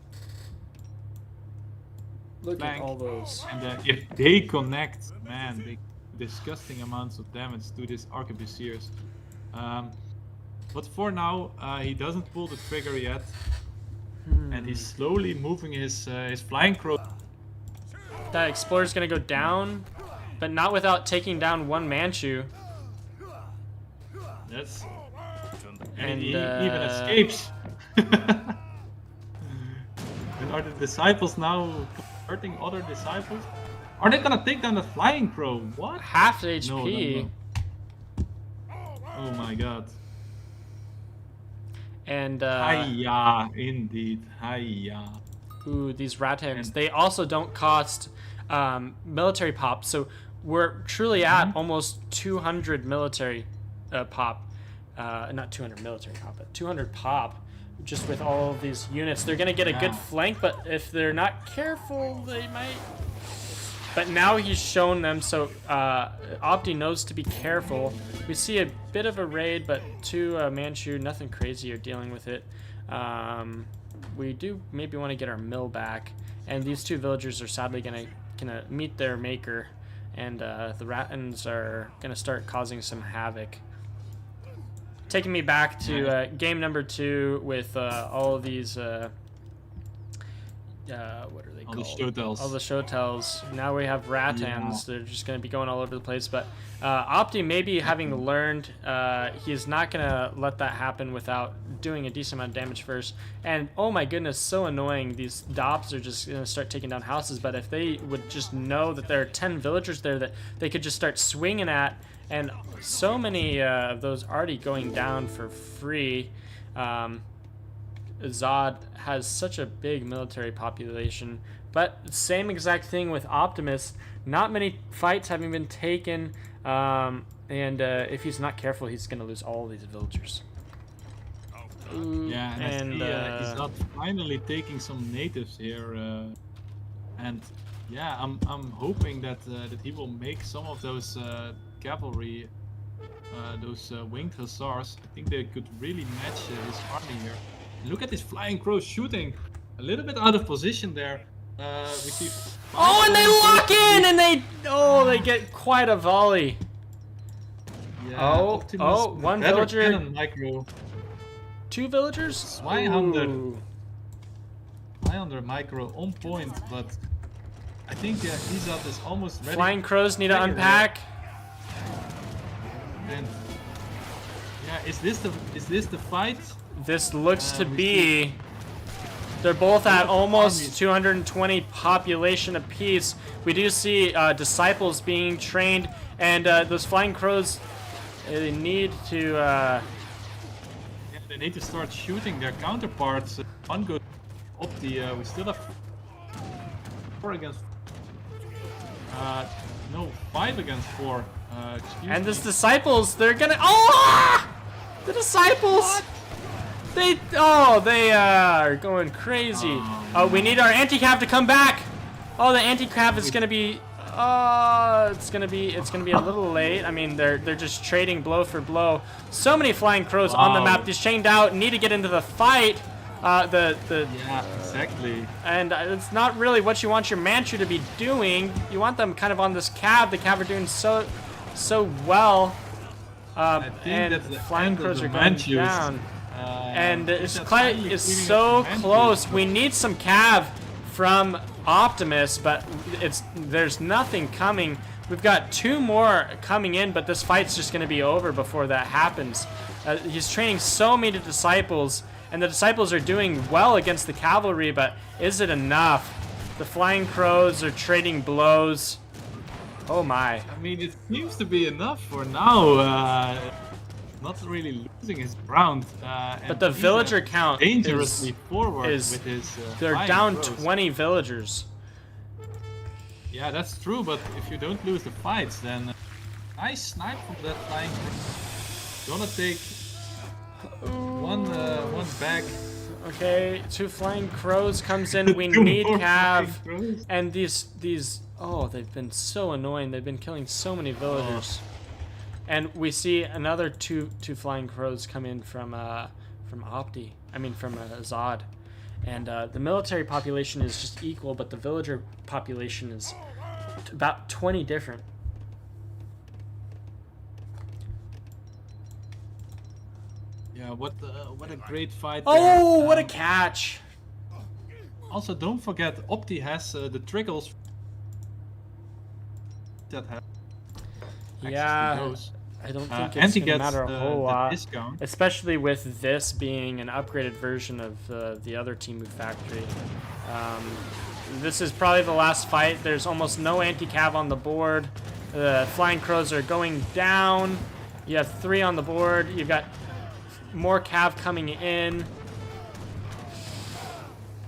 Look flank. at all those. And if they connect, man, they disgusting amounts of damage to this arquebusiers. But for now, he doesn't pull the trigger yet, and he's slowly moving his flying crow. That explorer's gonna go down, but not without taking down one Manchu. That's And he even escapes. And are the disciples now hurting other disciples? Are they gonna take down the flying crow? What? Half HP. No. Oh my god. And Hiya, indeed. Hiya. ooh, these Ratans, they also don't cost military pop, so we're truly at almost 200 military pop. Not 200 military pop, but 200 pop just with all of these units. They're gonna get a good flank, but if they're not careful, they might. But now he's shown them, so Opti knows to be careful. We see a bit of a raid, but two Manchu, nothing crazy or dealing with it. We do maybe want to get our mill back, and these two villagers are sadly gonna meet their maker, and the Ratans are gonna start causing some havoc. Taking me back to game number 2 with all of these. What are they called? All the Shotels. Now we have Ratans. Yeah. They're just going to be going all over the place. But Opti, maybe having learned, he's not going to let that happen without doing a decent amount of damage first. And oh my goodness, so annoying. These Dops are just going to start taking down houses. But if they would just know that there are 10 villagers there that they could just start swinging at, and so many of those already going down for free. Ezad has such a big military population, but same exact thing with Optimus. Not many fights having been taken, and if he's not careful, he's going to lose all these villagers. Ooh, yeah, and he's not finally taking some natives here, and yeah, I'm hoping that that he will make some of those cavalry, those winged hussars. I think they could really match his army here. Look at this flying crow shooting a little bit out of position there. We see. Oh, and they lock in, and they get quite a volley. Yeah, one villager. Micro. 2 villagers. Zweihander micro on point, but I think Ezad is almost ready. Flying crows need to unpack. And yeah, is this the fight? This looks to be. They're both at almost 220 population apiece. We do see disciples being trained, and those flying crows, they need to. Yeah, they need to start shooting their counterparts. One goes Opti. We still have 4 against. No, 5 against 4. And these disciples, they're gonna. Oh! The disciples! What? They are going crazy. We need our anti-cav to come back. Oh, the anti-cav is gonna be. It's gonna be a little late. I mean, they're just trading blow for blow. So many flying crows on the map. These chained out need to get into the fight. Yeah, exactly. And it's not really what you want your Manchu to be doing. You want them kind of on this cav. The cav are doing so well. And the flying crows are going down. And it's so close. We need some cav from Optimus, but there's nothing coming. We've got 2 more coming in, but this fight's just going to be over before that happens. He's training so many disciples, and the disciples are doing well against the cavalry, but is it enough? The flying crows are trading blows. Oh my. I mean, it seems to be enough for now. Not really losing his ground. But the villager count dangerously forward with his. They're down 20 villagers. Yeah, that's true. But if you don't lose the fights, then nice snipe from that flying. Gonna take one One's back. Okay, 2 flying crows comes in. We Two need more Cav. flying crows. And these oh, they've been so annoying. They've been killing so many villagers. And we see another two flying crows come in from Opti. I mean from Ezad. And the military population is just equal, but the villager population is about 20 different. Yeah, what a great fight. Oh, there. what a catch! Also, don't forget, Opti has the triggers that have access Yeah, to those. I don't And think it's he gonna gets matter a whole lot, discount. especially with this being an upgraded version of the other Timu factory. This is probably the last fight. There's almost no anti-cav on the board. The flying crows are going down. You have 3 on the board. You've got more cav coming in.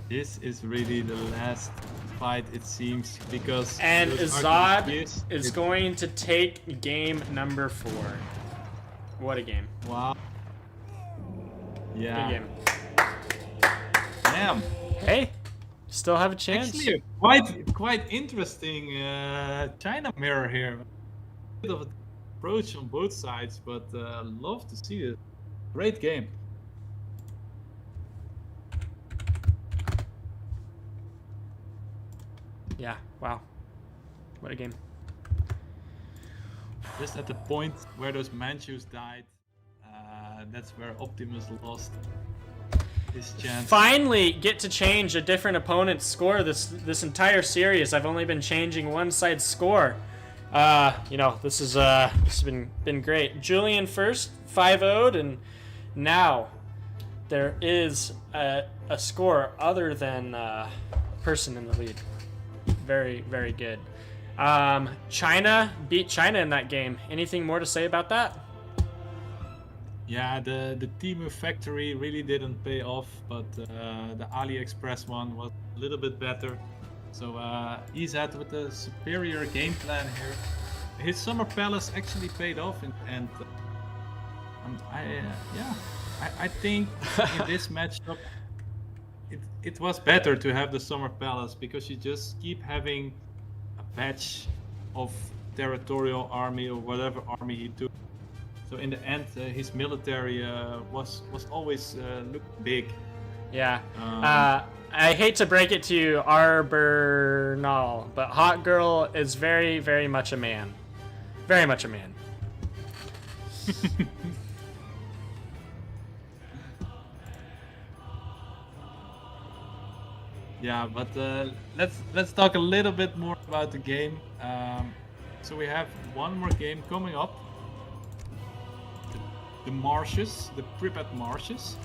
This is really the last fight, it seems, because And those Ezad RPGs, is going to take game number 4. What a game. Wow. Good Yeah. game. Damn. Hey, still have a chance. Actually, quite interesting China mirror here. Bit of an approach on both sides, but love to see it. Great game. Yeah, wow. What a game. Just at the point where those Manchus died, that's where Optimus lost his chance. Finally get to change a different opponent's score this entire series. I've only been changing one side's score. You know, this has been great. Julian first, 5-0'd, and now there is a score other than person in the lead. Very, very good. China beat China in that game. Anything more to say about that? Yeah, the Timu factory really didn't pay off, but the AliExpress one was a little bit better. So Ezad with a superior game plan here. His Summer Palace actually paid off, and I think in this matchup it was better to have the Summer Palace, because you just keep having a patch of territorial army or whatever army he took. So in the end, his military was always looked big. Yeah. I hate to break it to you, Arbernal, but Hot Girl is very, very much a man. Very much a man. Yeah, but let's talk a little bit more about the game. So we have one more game coming up. The marshes, the Pripyat marshes,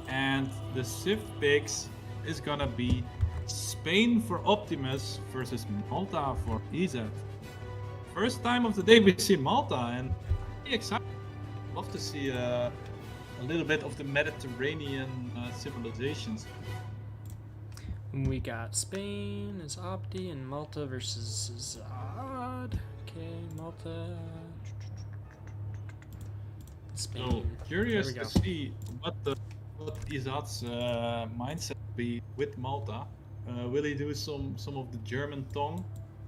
and the Civ picks is gonna be Spain for Optimus versus Malta for Ezad. First time of the day we see Malta, and pretty excited. Love to see a little bit of the Mediterranean civilizations. We got Spain as Opti and Malta versus Ezad. Okay, Malta. Spain. So curious There we to go. see what Ezad's mindset will be with Malta. Will he do some of the German tongue,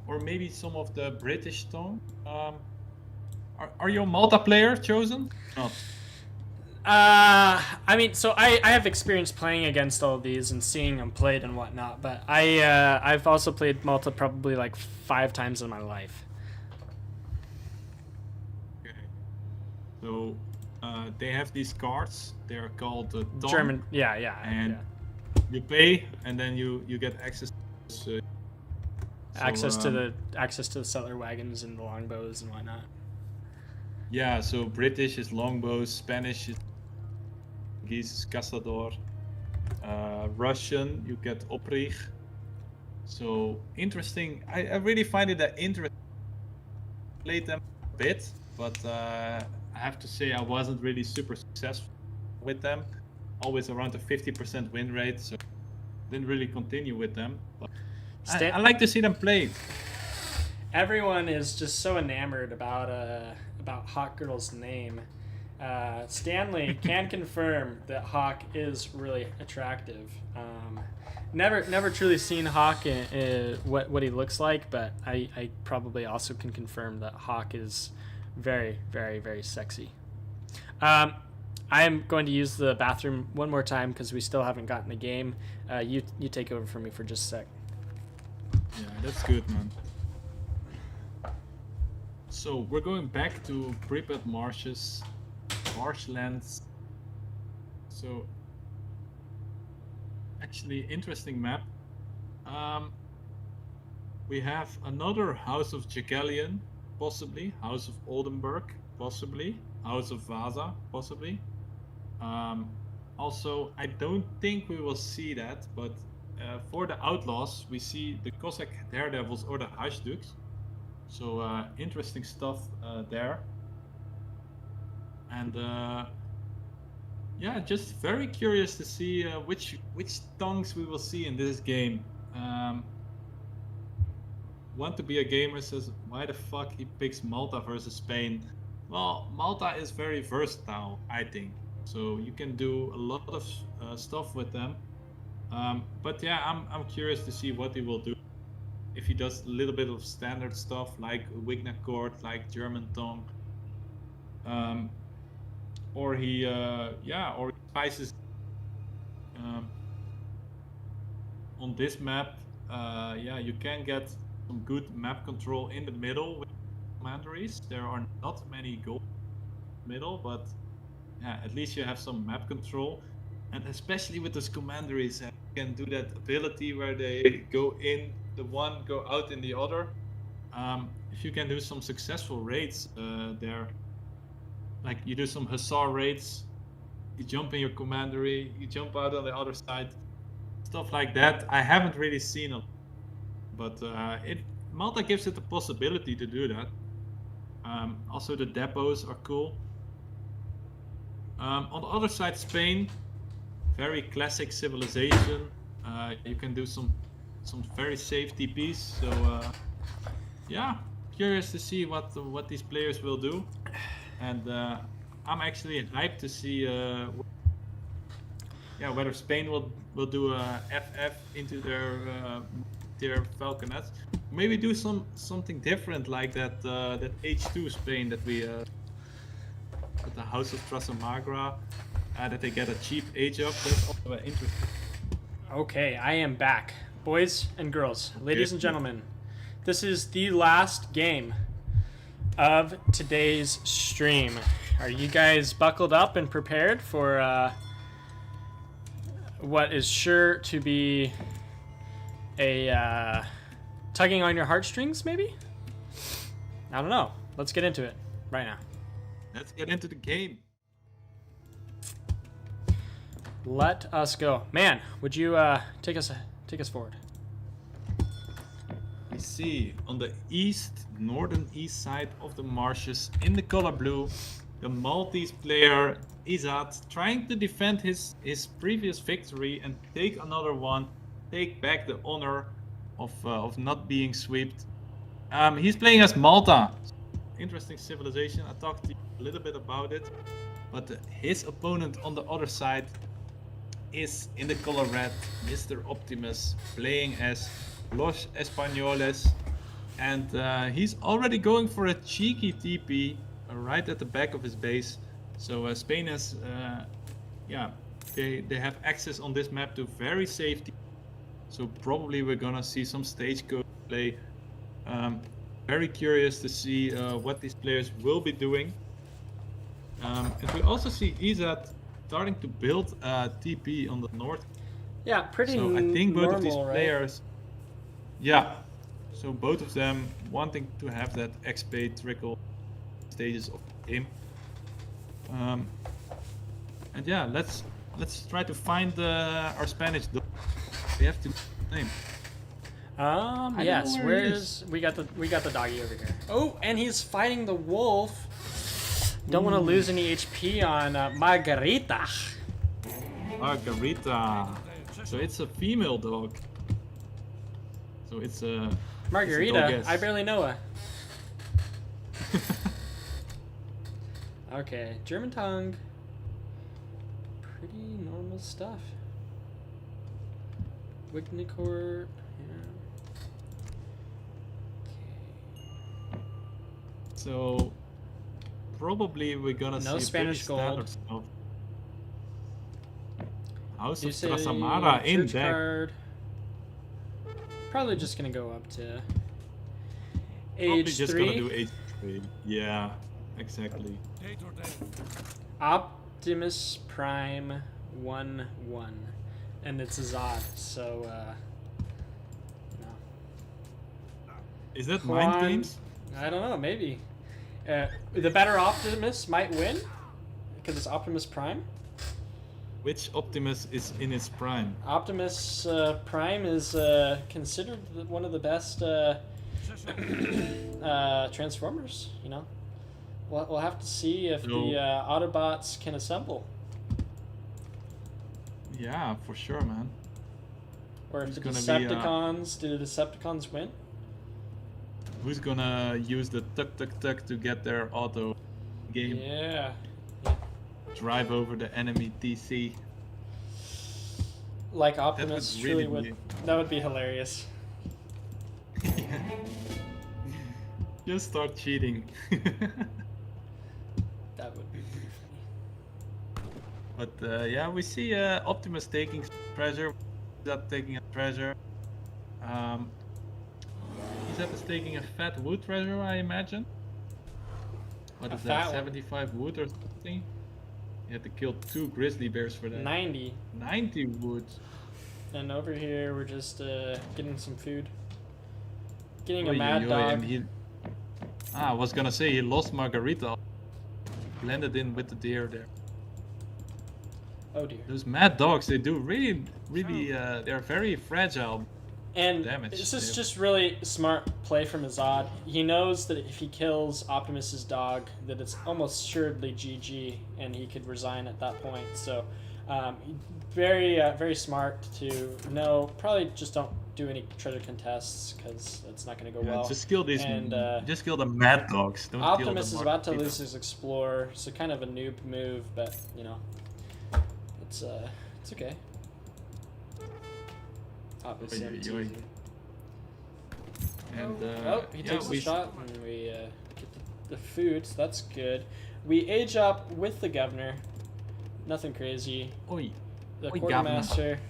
or maybe some of the British tongue? Are you a Malta player chosen? Not. I mean, so I have experience playing against all of these and seeing them played and whatnot, but I've also played Malta probably like 5 times in my life. Okay. So they have these cards. They are called tongue. German, yeah. And yeah. you pay, and then you get access. Access to the settler wagons and the longbows and whatnot. Yeah, so British is longbows, Spanish is Portuguese is cazador, Russian you get oprich. So interesting. I really find it that interesting. Played them a bit, but I have to say I wasn't really super successful with them. Always around a 50% win rate, so didn't really continue with them. But I like to see them play. Everyone is just so enamored about Hot Girl's name. Stanley can confirm that Hawk is really attractive. Never truly seen Hawk in what he looks like, but I probably also can confirm that Hawk is very, very, very sexy. I am going to use the bathroom one more time because we still haven't gotten a game. You take over for me for just a sec. Yeah, that's good, man. So we're going back to Pripyat marshes, marshlands. So actually interesting map. We have another House of Jagalian, possibly House of Oldenburg, possibly House of Vaza, possibly. Also, I don't think we will see that, but for the outlaws, we see the Cossack daredevils or the Hajduks. So interesting stuff there. And yeah, just very curious to see which tongues we will see in this game. Want to be a gamer says, why the fuck he picks Malta versus Spain? Well, Malta is very versatile, I think. So you can do a lot of stuff with them. But yeah, I'm curious to see what he will do. If he does a little bit of standard stuff like Wigna chord, like German tongue, or he or he spices on this map. Yeah, you can get some good map control in the middle with commanderies. There are not many goals in the middle, but yeah, at least you have some map control. And especially with those commanderies, you can do that ability where they go in the one, go out in the other. If you can do some successful raids there, like you do some hussar raids, you jump in your commandery, you jump out on the other side, stuff like that. I haven't really seen it, but Malta gives it the possibility to do that. Also, the depots are cool. On the other side, Spain, very classic civilization. You can do some very safe TPs. So yeah, curious to see what these players will do, and I'm actually hyped to see whether Spain will do a FF into their falconets. Maybe do something different like that H2 Spain that we with the House of Trasamagra, that they get a cheap age up. That's also interesting. Okay, I am back. Boys and girls, ladies and gentlemen, this is the last game of today's stream. Are you guys buckled up and prepared for what is sure to be a tugging on your heartstrings, maybe? I don't know. Let's get into it right now. Let's get into the game. Let us go. Man, would you take us forward? We see on the northern east side of the marshes, in the color blue, the Maltese player Ezad trying to defend his previous victory and take another one, take back the honor of not being swept. He's playing as Malta. Interesting civilization. I talked to you a little bit about it, but his opponent on the other side is in the color red, Mr. Optimus, playing as Los Españoles, and he's already going for a cheeky TP right at the back of his base. So Spain has, they have access on this map to very safety. So probably we're gonna see some stage code play. Very curious to see what these players will be doing. And we also see Ezad starting to build TP on the north. Yeah, pretty So I think both normal, of these right? players, yeah. So both of them wanting to have that XP trickle stages of the game. And yeah, let's try to find our Spanish dog. We have to name. Yes. Where's we got the doggy over here? Oh, and he's fighting the wolf. Don't want to lose any HP on Margarita. Margarita. So it's a female dog. So it's a Margarita. I barely know her. Okay, German tongue. Pretty normal stuff. Wignicor. Yeah. So probably we're gonna No see Spanish pretty standard gold. stuff. House of You say Trasamara in church deck. card. Probably just gonna go up to Probably age just 3. gonna do age 3. Yeah, exactly. Optimus Prime 1-1, and it's Ezad. So you know. Is that Juan- mind games? I don't know. Maybe the better Optimus might win because it's Optimus Prime. Which Optimus is in his prime? Optimus Prime is considered one of the best Transformers. You know, we'll have to see if the Autobots can assemble, Yeah, for sure, man. or if Who's the gonna be, Decepticons. Do the Decepticons win? Who's gonna use the tuk tuk tuk to get their auto game? Yeah. Drive over the enemy TC. Like Optimus would truly really would. That would be hilarious. Just start cheating. That would be pretty funny. But yeah, we see Optimus taking treasure. Ezad taking a treasure. Ezad is taking a fat wood treasure, I imagine. What A is that? fat one. 75 wood or something? You had to kill 2 grizzly bears for that. 90. 90 wood. And over here, we're just getting some food. Getting a Oy, mad oy, oy, dog. and he... I was gonna say he lost Margarita. Blended in with the deer there. Oh dear. Those mad dogs, they do really, they're very fragile. And Damage, this is yeah. just really smart play from Ezad. He knows that if he kills Optimus's dog, that it's almost assuredly GG, and he could resign at that point. So, very smart to know. Probably just don't do any treasure contests because it's not going to go Yeah, well. just kill these. And just kill the mad dogs. Don't Optimus kill is the about to Margarita. lose his Explorer, so kind of a noob move, but you know, it's okay. Obviously, Oy, oy, it's oy. easy. And He yeah, takes the we shot, and we get the food, so that's good. We age up with the governor. Nothing crazy. Oi, The Oi, quartermaster.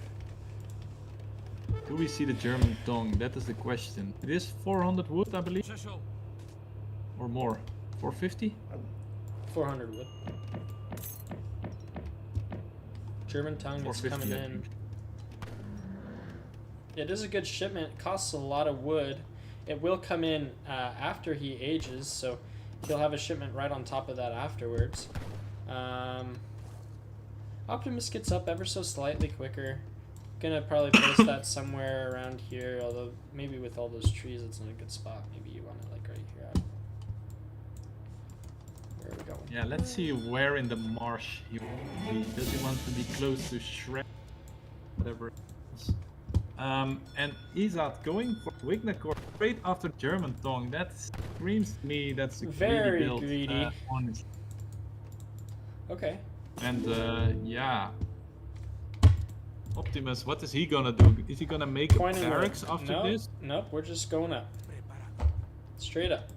do we see the German tongue? That is the question. It is 400 wood, I believe, or more. 450. 400 wood. German tongue is 450, coming I in. think. It is a good shipment. It costs a lot of wood. It will come in after he ages, so he'll have a shipment right on top of that afterwards. Optimus gets up ever so slightly quicker. Gonna probably place that somewhere around here, although maybe with all those trees it's in a good spot. Maybe you want it like right here. Where are we going? Yeah, let's see where in the marsh he will be. Does he want to be close to Shrek? Whatever it is. And Ezad going for Wignacor straight after German tongue. That screams to me that's a Very greedy build. greedy. Honest. Okay. And yeah. Optimus, what is he gonna do? Is he gonna make a Point and barracks road. after Nope, this? Nope, we're just going up. Straight up.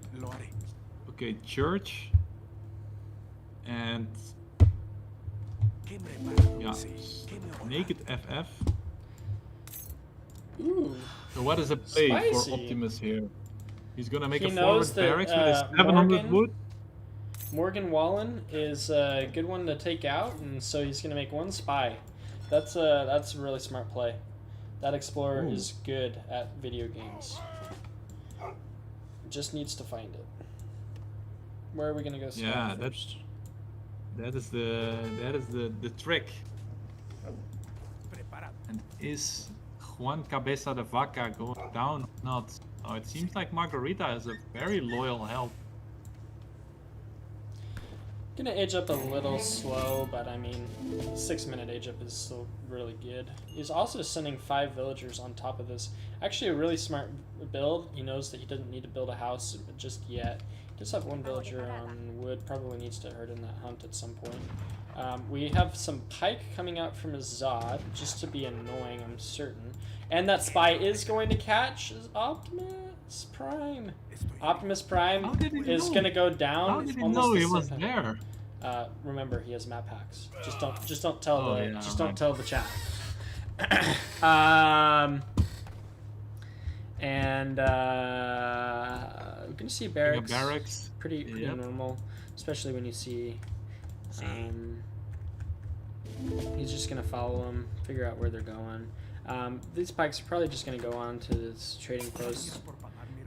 Okay, church. And yeah, naked FF. Ooh. So what is the play Spicy. for Optimus here? He's gonna make He a knows forward that, barracks with his 700 Morgan- wood. Morgan Wallen is a good one to take out, and so he's going to make one spy. That's a really smart play. That Explorer Ooh. is good at video games. Just needs to find it. Where are we going to go spy Yeah, first? that is the trick. And is Juan Cabeza de Vaca going down or not? Oh, it seems like Margarita is a very loyal help. Gonna age up a little slow, but I mean, 6-minute age up is still really good. He's also sending 5 villagers on top of this. Actually, a really smart build. He knows that he doesn't need to build a house just yet. Just have one villager on wood. Probably needs to herd in that hunt at some point. We have some pike coming out from Ezad, just to be annoying, I'm certain. And that spy is going to catch Optimus Prime. Optimus Prime is going to go down. How did he almost know the he same was time. there? Remember, he has map hacks. Just don't tell Oh, the yeah, don't right. tell the chat. And we're gonna see barracks. Barracks. Pretty Yep. normal, especially when you see. He's just gonna follow them, figure out where they're going. These pikes are probably just gonna go on to this trading post.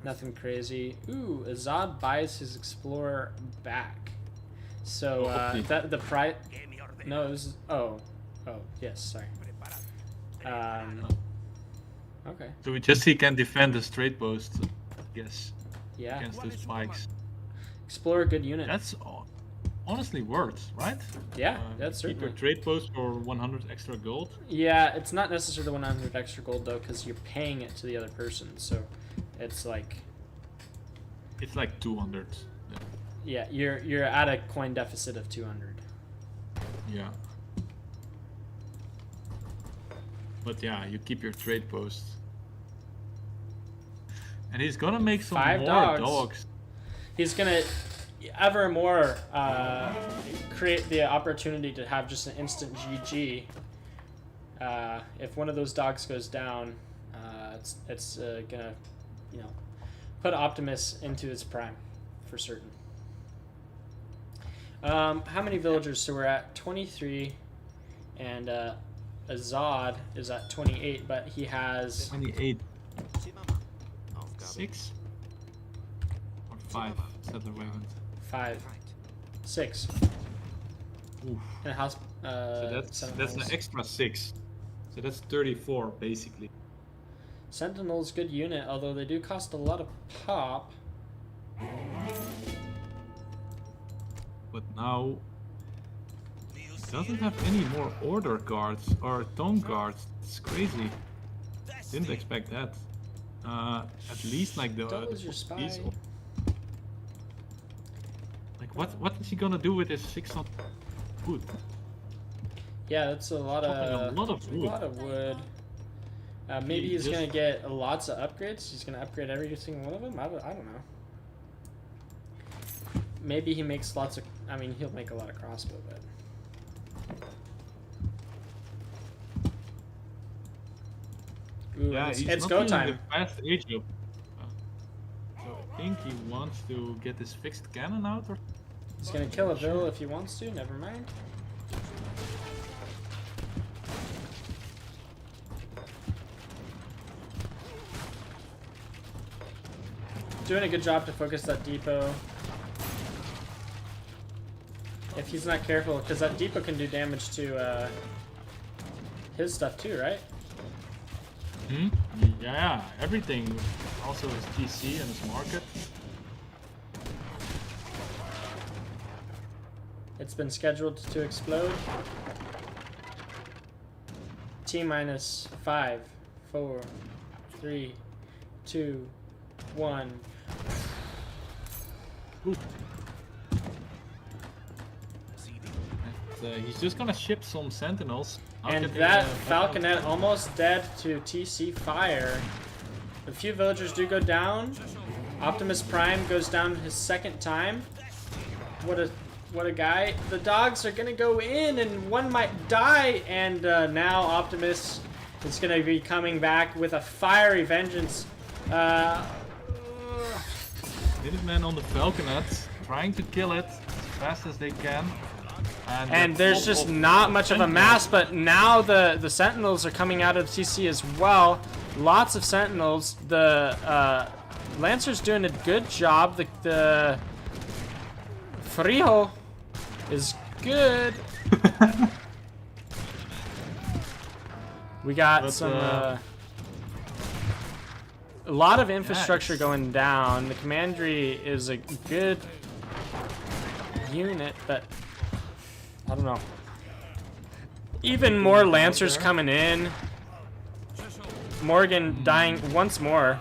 Nothing crazy. Ooh, Ezad buys his explorer back. So the price. No, it was. Oh, yes. Sorry. Okay. So we just he can defend the straight post, I guess, Yeah. against those spikes. Explorer, good unit. That's honestly worth, right? Yeah, that's Keep your certainly. trade post for 100 extra gold. Yeah, it's not necessarily the 100 extra gold though, because you're paying it to the other person. So, it's like. It's like 200. Yeah, you're at a coin deficit of 200. Yeah. But yeah, you keep your trade post. And he's gonna make some 5 more dogs. He's gonna ever more create the opportunity to have just an instant GG. If one of those dogs goes down, it's gonna, put Optimus into his prime, for certain. How many villagers? So we're at 23, and Ezad is at 28, but he has 28. 6 or 5 settler wagons. 5, 6. Oof. And a house. So that's an extra 6. So that's 34 basically. Sentinel's good unit, although they do cost a lot of pop. But now he doesn't have any more order guards or tone guards. It's crazy. Didn't expect that. At least like the Don't lose your spy. diesel. Like what is he gonna do with his 600 wood? Yeah, that's a lot of A lot of wood. wood. Maybe He he's just- gonna get lots of upgrades. He's gonna upgrade every single one of them. I don't know. Maybe he makes lots of. I mean, he'll make a lot of crossbow, but. Ooh, Yeah, it's he's go not time. doing the fast age up. So I think he wants to get his fixed cannon out or. He's gonna kill a vill if he wants to. Never mind. Doing a good job to focus that depot. If he's not careful, because that depot can do damage to his stuff too, right? Hmm? Yeah, everything. Also his TC and his market. It's been scheduled to explode. T minus 5, 4, 3, 2, 1. Ooh. And, he's just gonna ship some sentinels. How And can they, that back falconet out? almost dead to TC fire. A few villagers do go down. Optimus Prime goes down his second time. What a guy. The dogs are gonna go in and one might die, and now Optimus is gonna be coming back with a fiery vengeance. Minutemen on the falconet, trying to kill it as fast as they can. And there's just not much of a mass, but now the Sentinels are coming out of TC as well. Lots of Sentinels. The Lancer's doing a good job. The Frijo is good. We got But, some a lot of infrastructure going down. The Commandery is a good unit, but I don't know. Even more Lancers coming in. Morgan dying once more.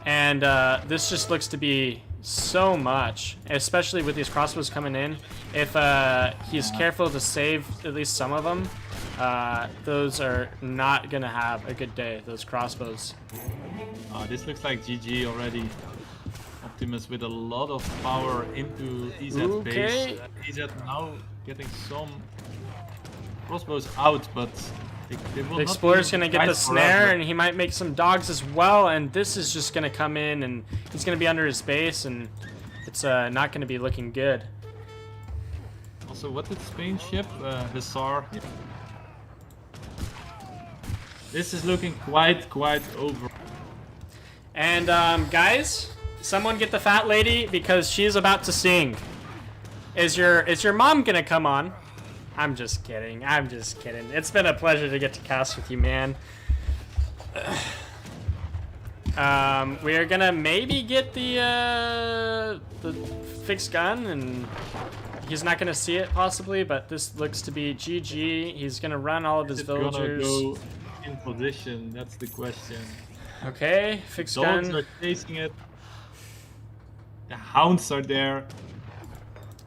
And this just looks to be so much, especially with these crossbows coming in. If he's careful to save at least some of them, those are not gonna have a good day, those crossbows. This looks like GG already. Optimus with a lot of power into Ezad's base. Ezad now getting some crossbows out, but they will The not Explorer's be gonna get the right snare, forever. and he might make some dogs as well, and this is just gonna come in, and he's gonna be under his base, and it's not gonna be looking good. Also, what did Spain ship? Hussar. This is looking quite over. And guys, someone get the fat lady because she's about to sing. Is your mom gonna come on? I'm just kidding. I'm just kidding. It's been a pleasure to get to cast with you, man. We are gonna maybe get the fixed gun, and he's not gonna see it possibly, but this looks to be GG. He's gonna run all of his Is it gonna villagers. go in position? That's the question. Okay, fixed Dogs gun. are chasing it. The hounds are there.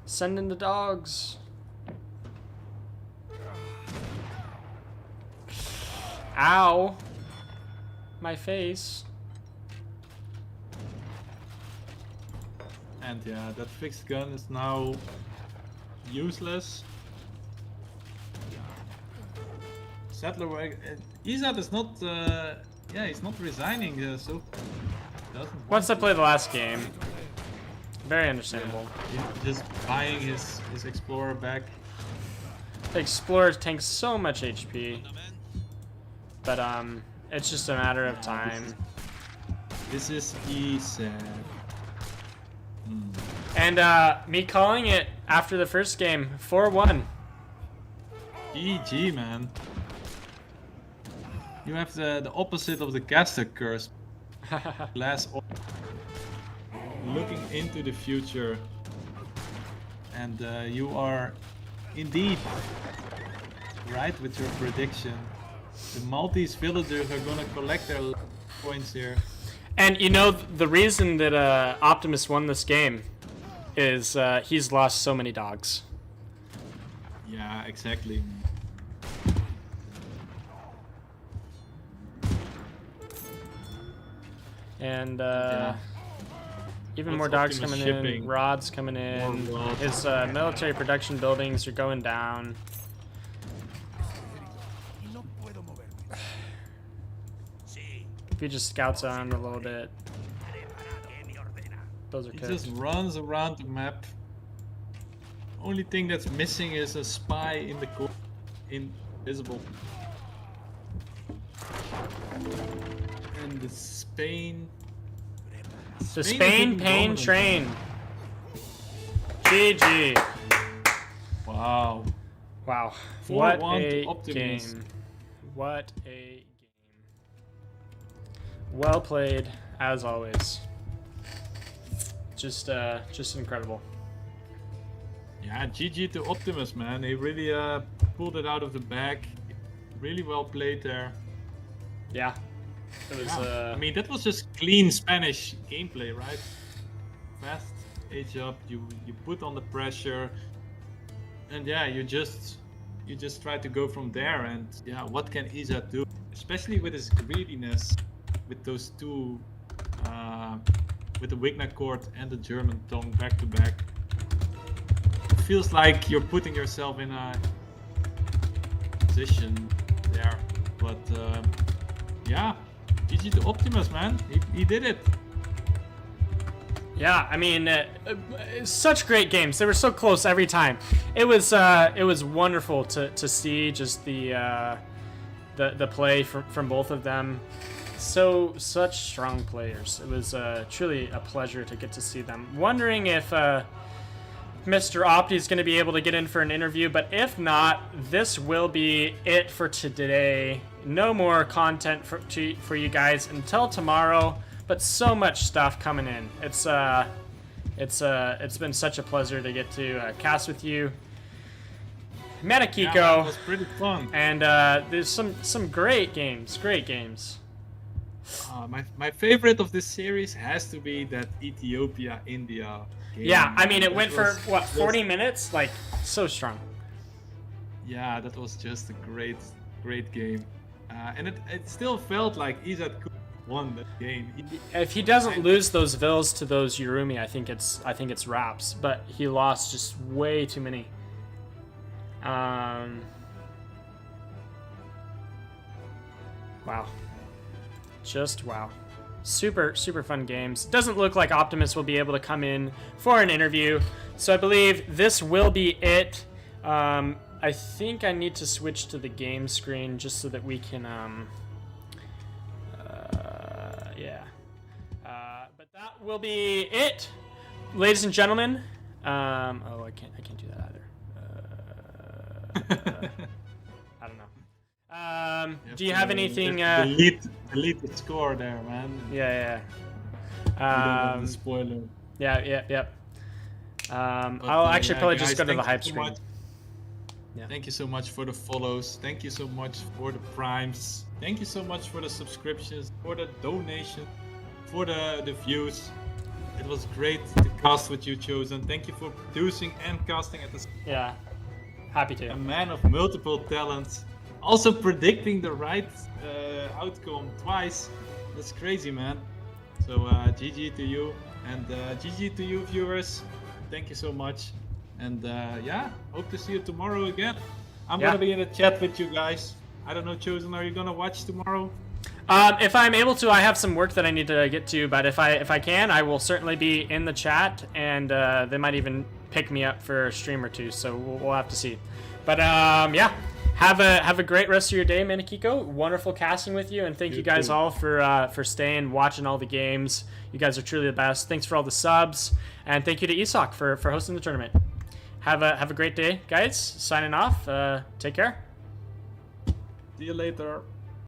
Send in the dogs. Ow. My face. And yeah, that fixed gun is now useless. Settler wagon. Ezad is not. Yeah, he's not resigning. So doesn't. Once I played the last game. Very understandable. He's just buying his explorer back. The Explorer tanks so much HP. But it's just a matter of time. This is Ezad. And me calling it after the first game, 4-1. GG, man. You have the opposite of the caster curse. Glass looking into the future. And you are indeed right with your prediction. The Maltese villagers are gonna collect their points here. And you know, the reason that Optimus won this game is he's lost so many dogs. Yeah, exactly. And Yeah. even What's more dogs Optimus coming in, shipping? rods coming in. More rods. His military production buildings are going down. If he just scouts around a little bit, those are He cooked. just runs around the map. Only thing that's missing is a spy in the corner. Invisible. And the Spain. The Spain Spain is Pain dominant. Train. GG. Wow. Wow. 4-1 What to a Optimus. game. What a game. Well played, as always. Just incredible. Yeah, GG to Optimus, man. He really pulled it out of the bag. Really well played there. Yeah. It was, Yeah. I mean, that was just clean Spanish gameplay, right? Fast, age up, you put on the pressure, and yeah, you just try to go from there. And yeah, what can Ezad do? Especially with his greediness, with those two, with the Wigna Court and the German tongue back to back. It feels like you're putting yourself in a position there, but yeah. GG to Optimus, man. He did it. yeah, I mean, such great games. They were so close every time. It was wonderful to see just the play from both of them. Such strong players. It was truly a pleasure to get to see them. Wondering if Mr. Opti is going to be able to get in for an interview, but if not, this will be it for today. No more content for you guys until tomorrow, but so much stuff coming in. It's been such a pleasure to get to cast with you, Metakiko, Yeah, that was pretty fun. and there's some great games, My favorite of this series has to be that Ethiopia-India game. Yeah, I mean, it That went for, was what, 40 just- minutes? Like, so strong. Yeah, that was just a great game. And it still felt like Ezad could have won that game. If he doesn't lose those vills to those Yurumi, I think it's wraps. But he lost just way too many. Wow. Just wow. Super fun games. Doesn't look like Optimus will be able to come in for an interview. So I believe this will be it. I think I need to switch to the game screen just so that we can, yeah. But that will be it, ladies and gentlemen. Oh, I can't do that either. I don't know. Do you have anything? Delete the score there, man. Yeah. We don't have the spoiler. Yeah. But, I'll actually probably guys, just go to the thank you hype so screen. much. Yeah. Thank you so much for the follows. Thank you so much for the primes. Thank you so much for the subscriptions, for the donation, for the views. It was great to cast with you, Chosen. Thank you for producing and casting at the same time. Yeah. Happy A to. man of multiple talents. Also predicting the right outcome twice. That's crazy, man. So GG to you. And GG to you, viewers. Thank you so much. And yeah, hope to see you tomorrow again. I'm Yeah. gonna be in the chat with you guys. I don't know, Chosen, are you gonna watch tomorrow? If I'm able to, I have some work that I need to get to, but if I can, I will certainly be in the chat, and they might even pick me up for a stream or two, so we'll have to see. But yeah, have a great rest of your day, Manakiko. Wonderful casting with you, and thank you guys too. all for staying, watching all the games. You guys are truly the best. Thanks for all the subs, and thank you to ESOC for hosting the tournament. Have a great day, guys. Signing off. Take care. See you later.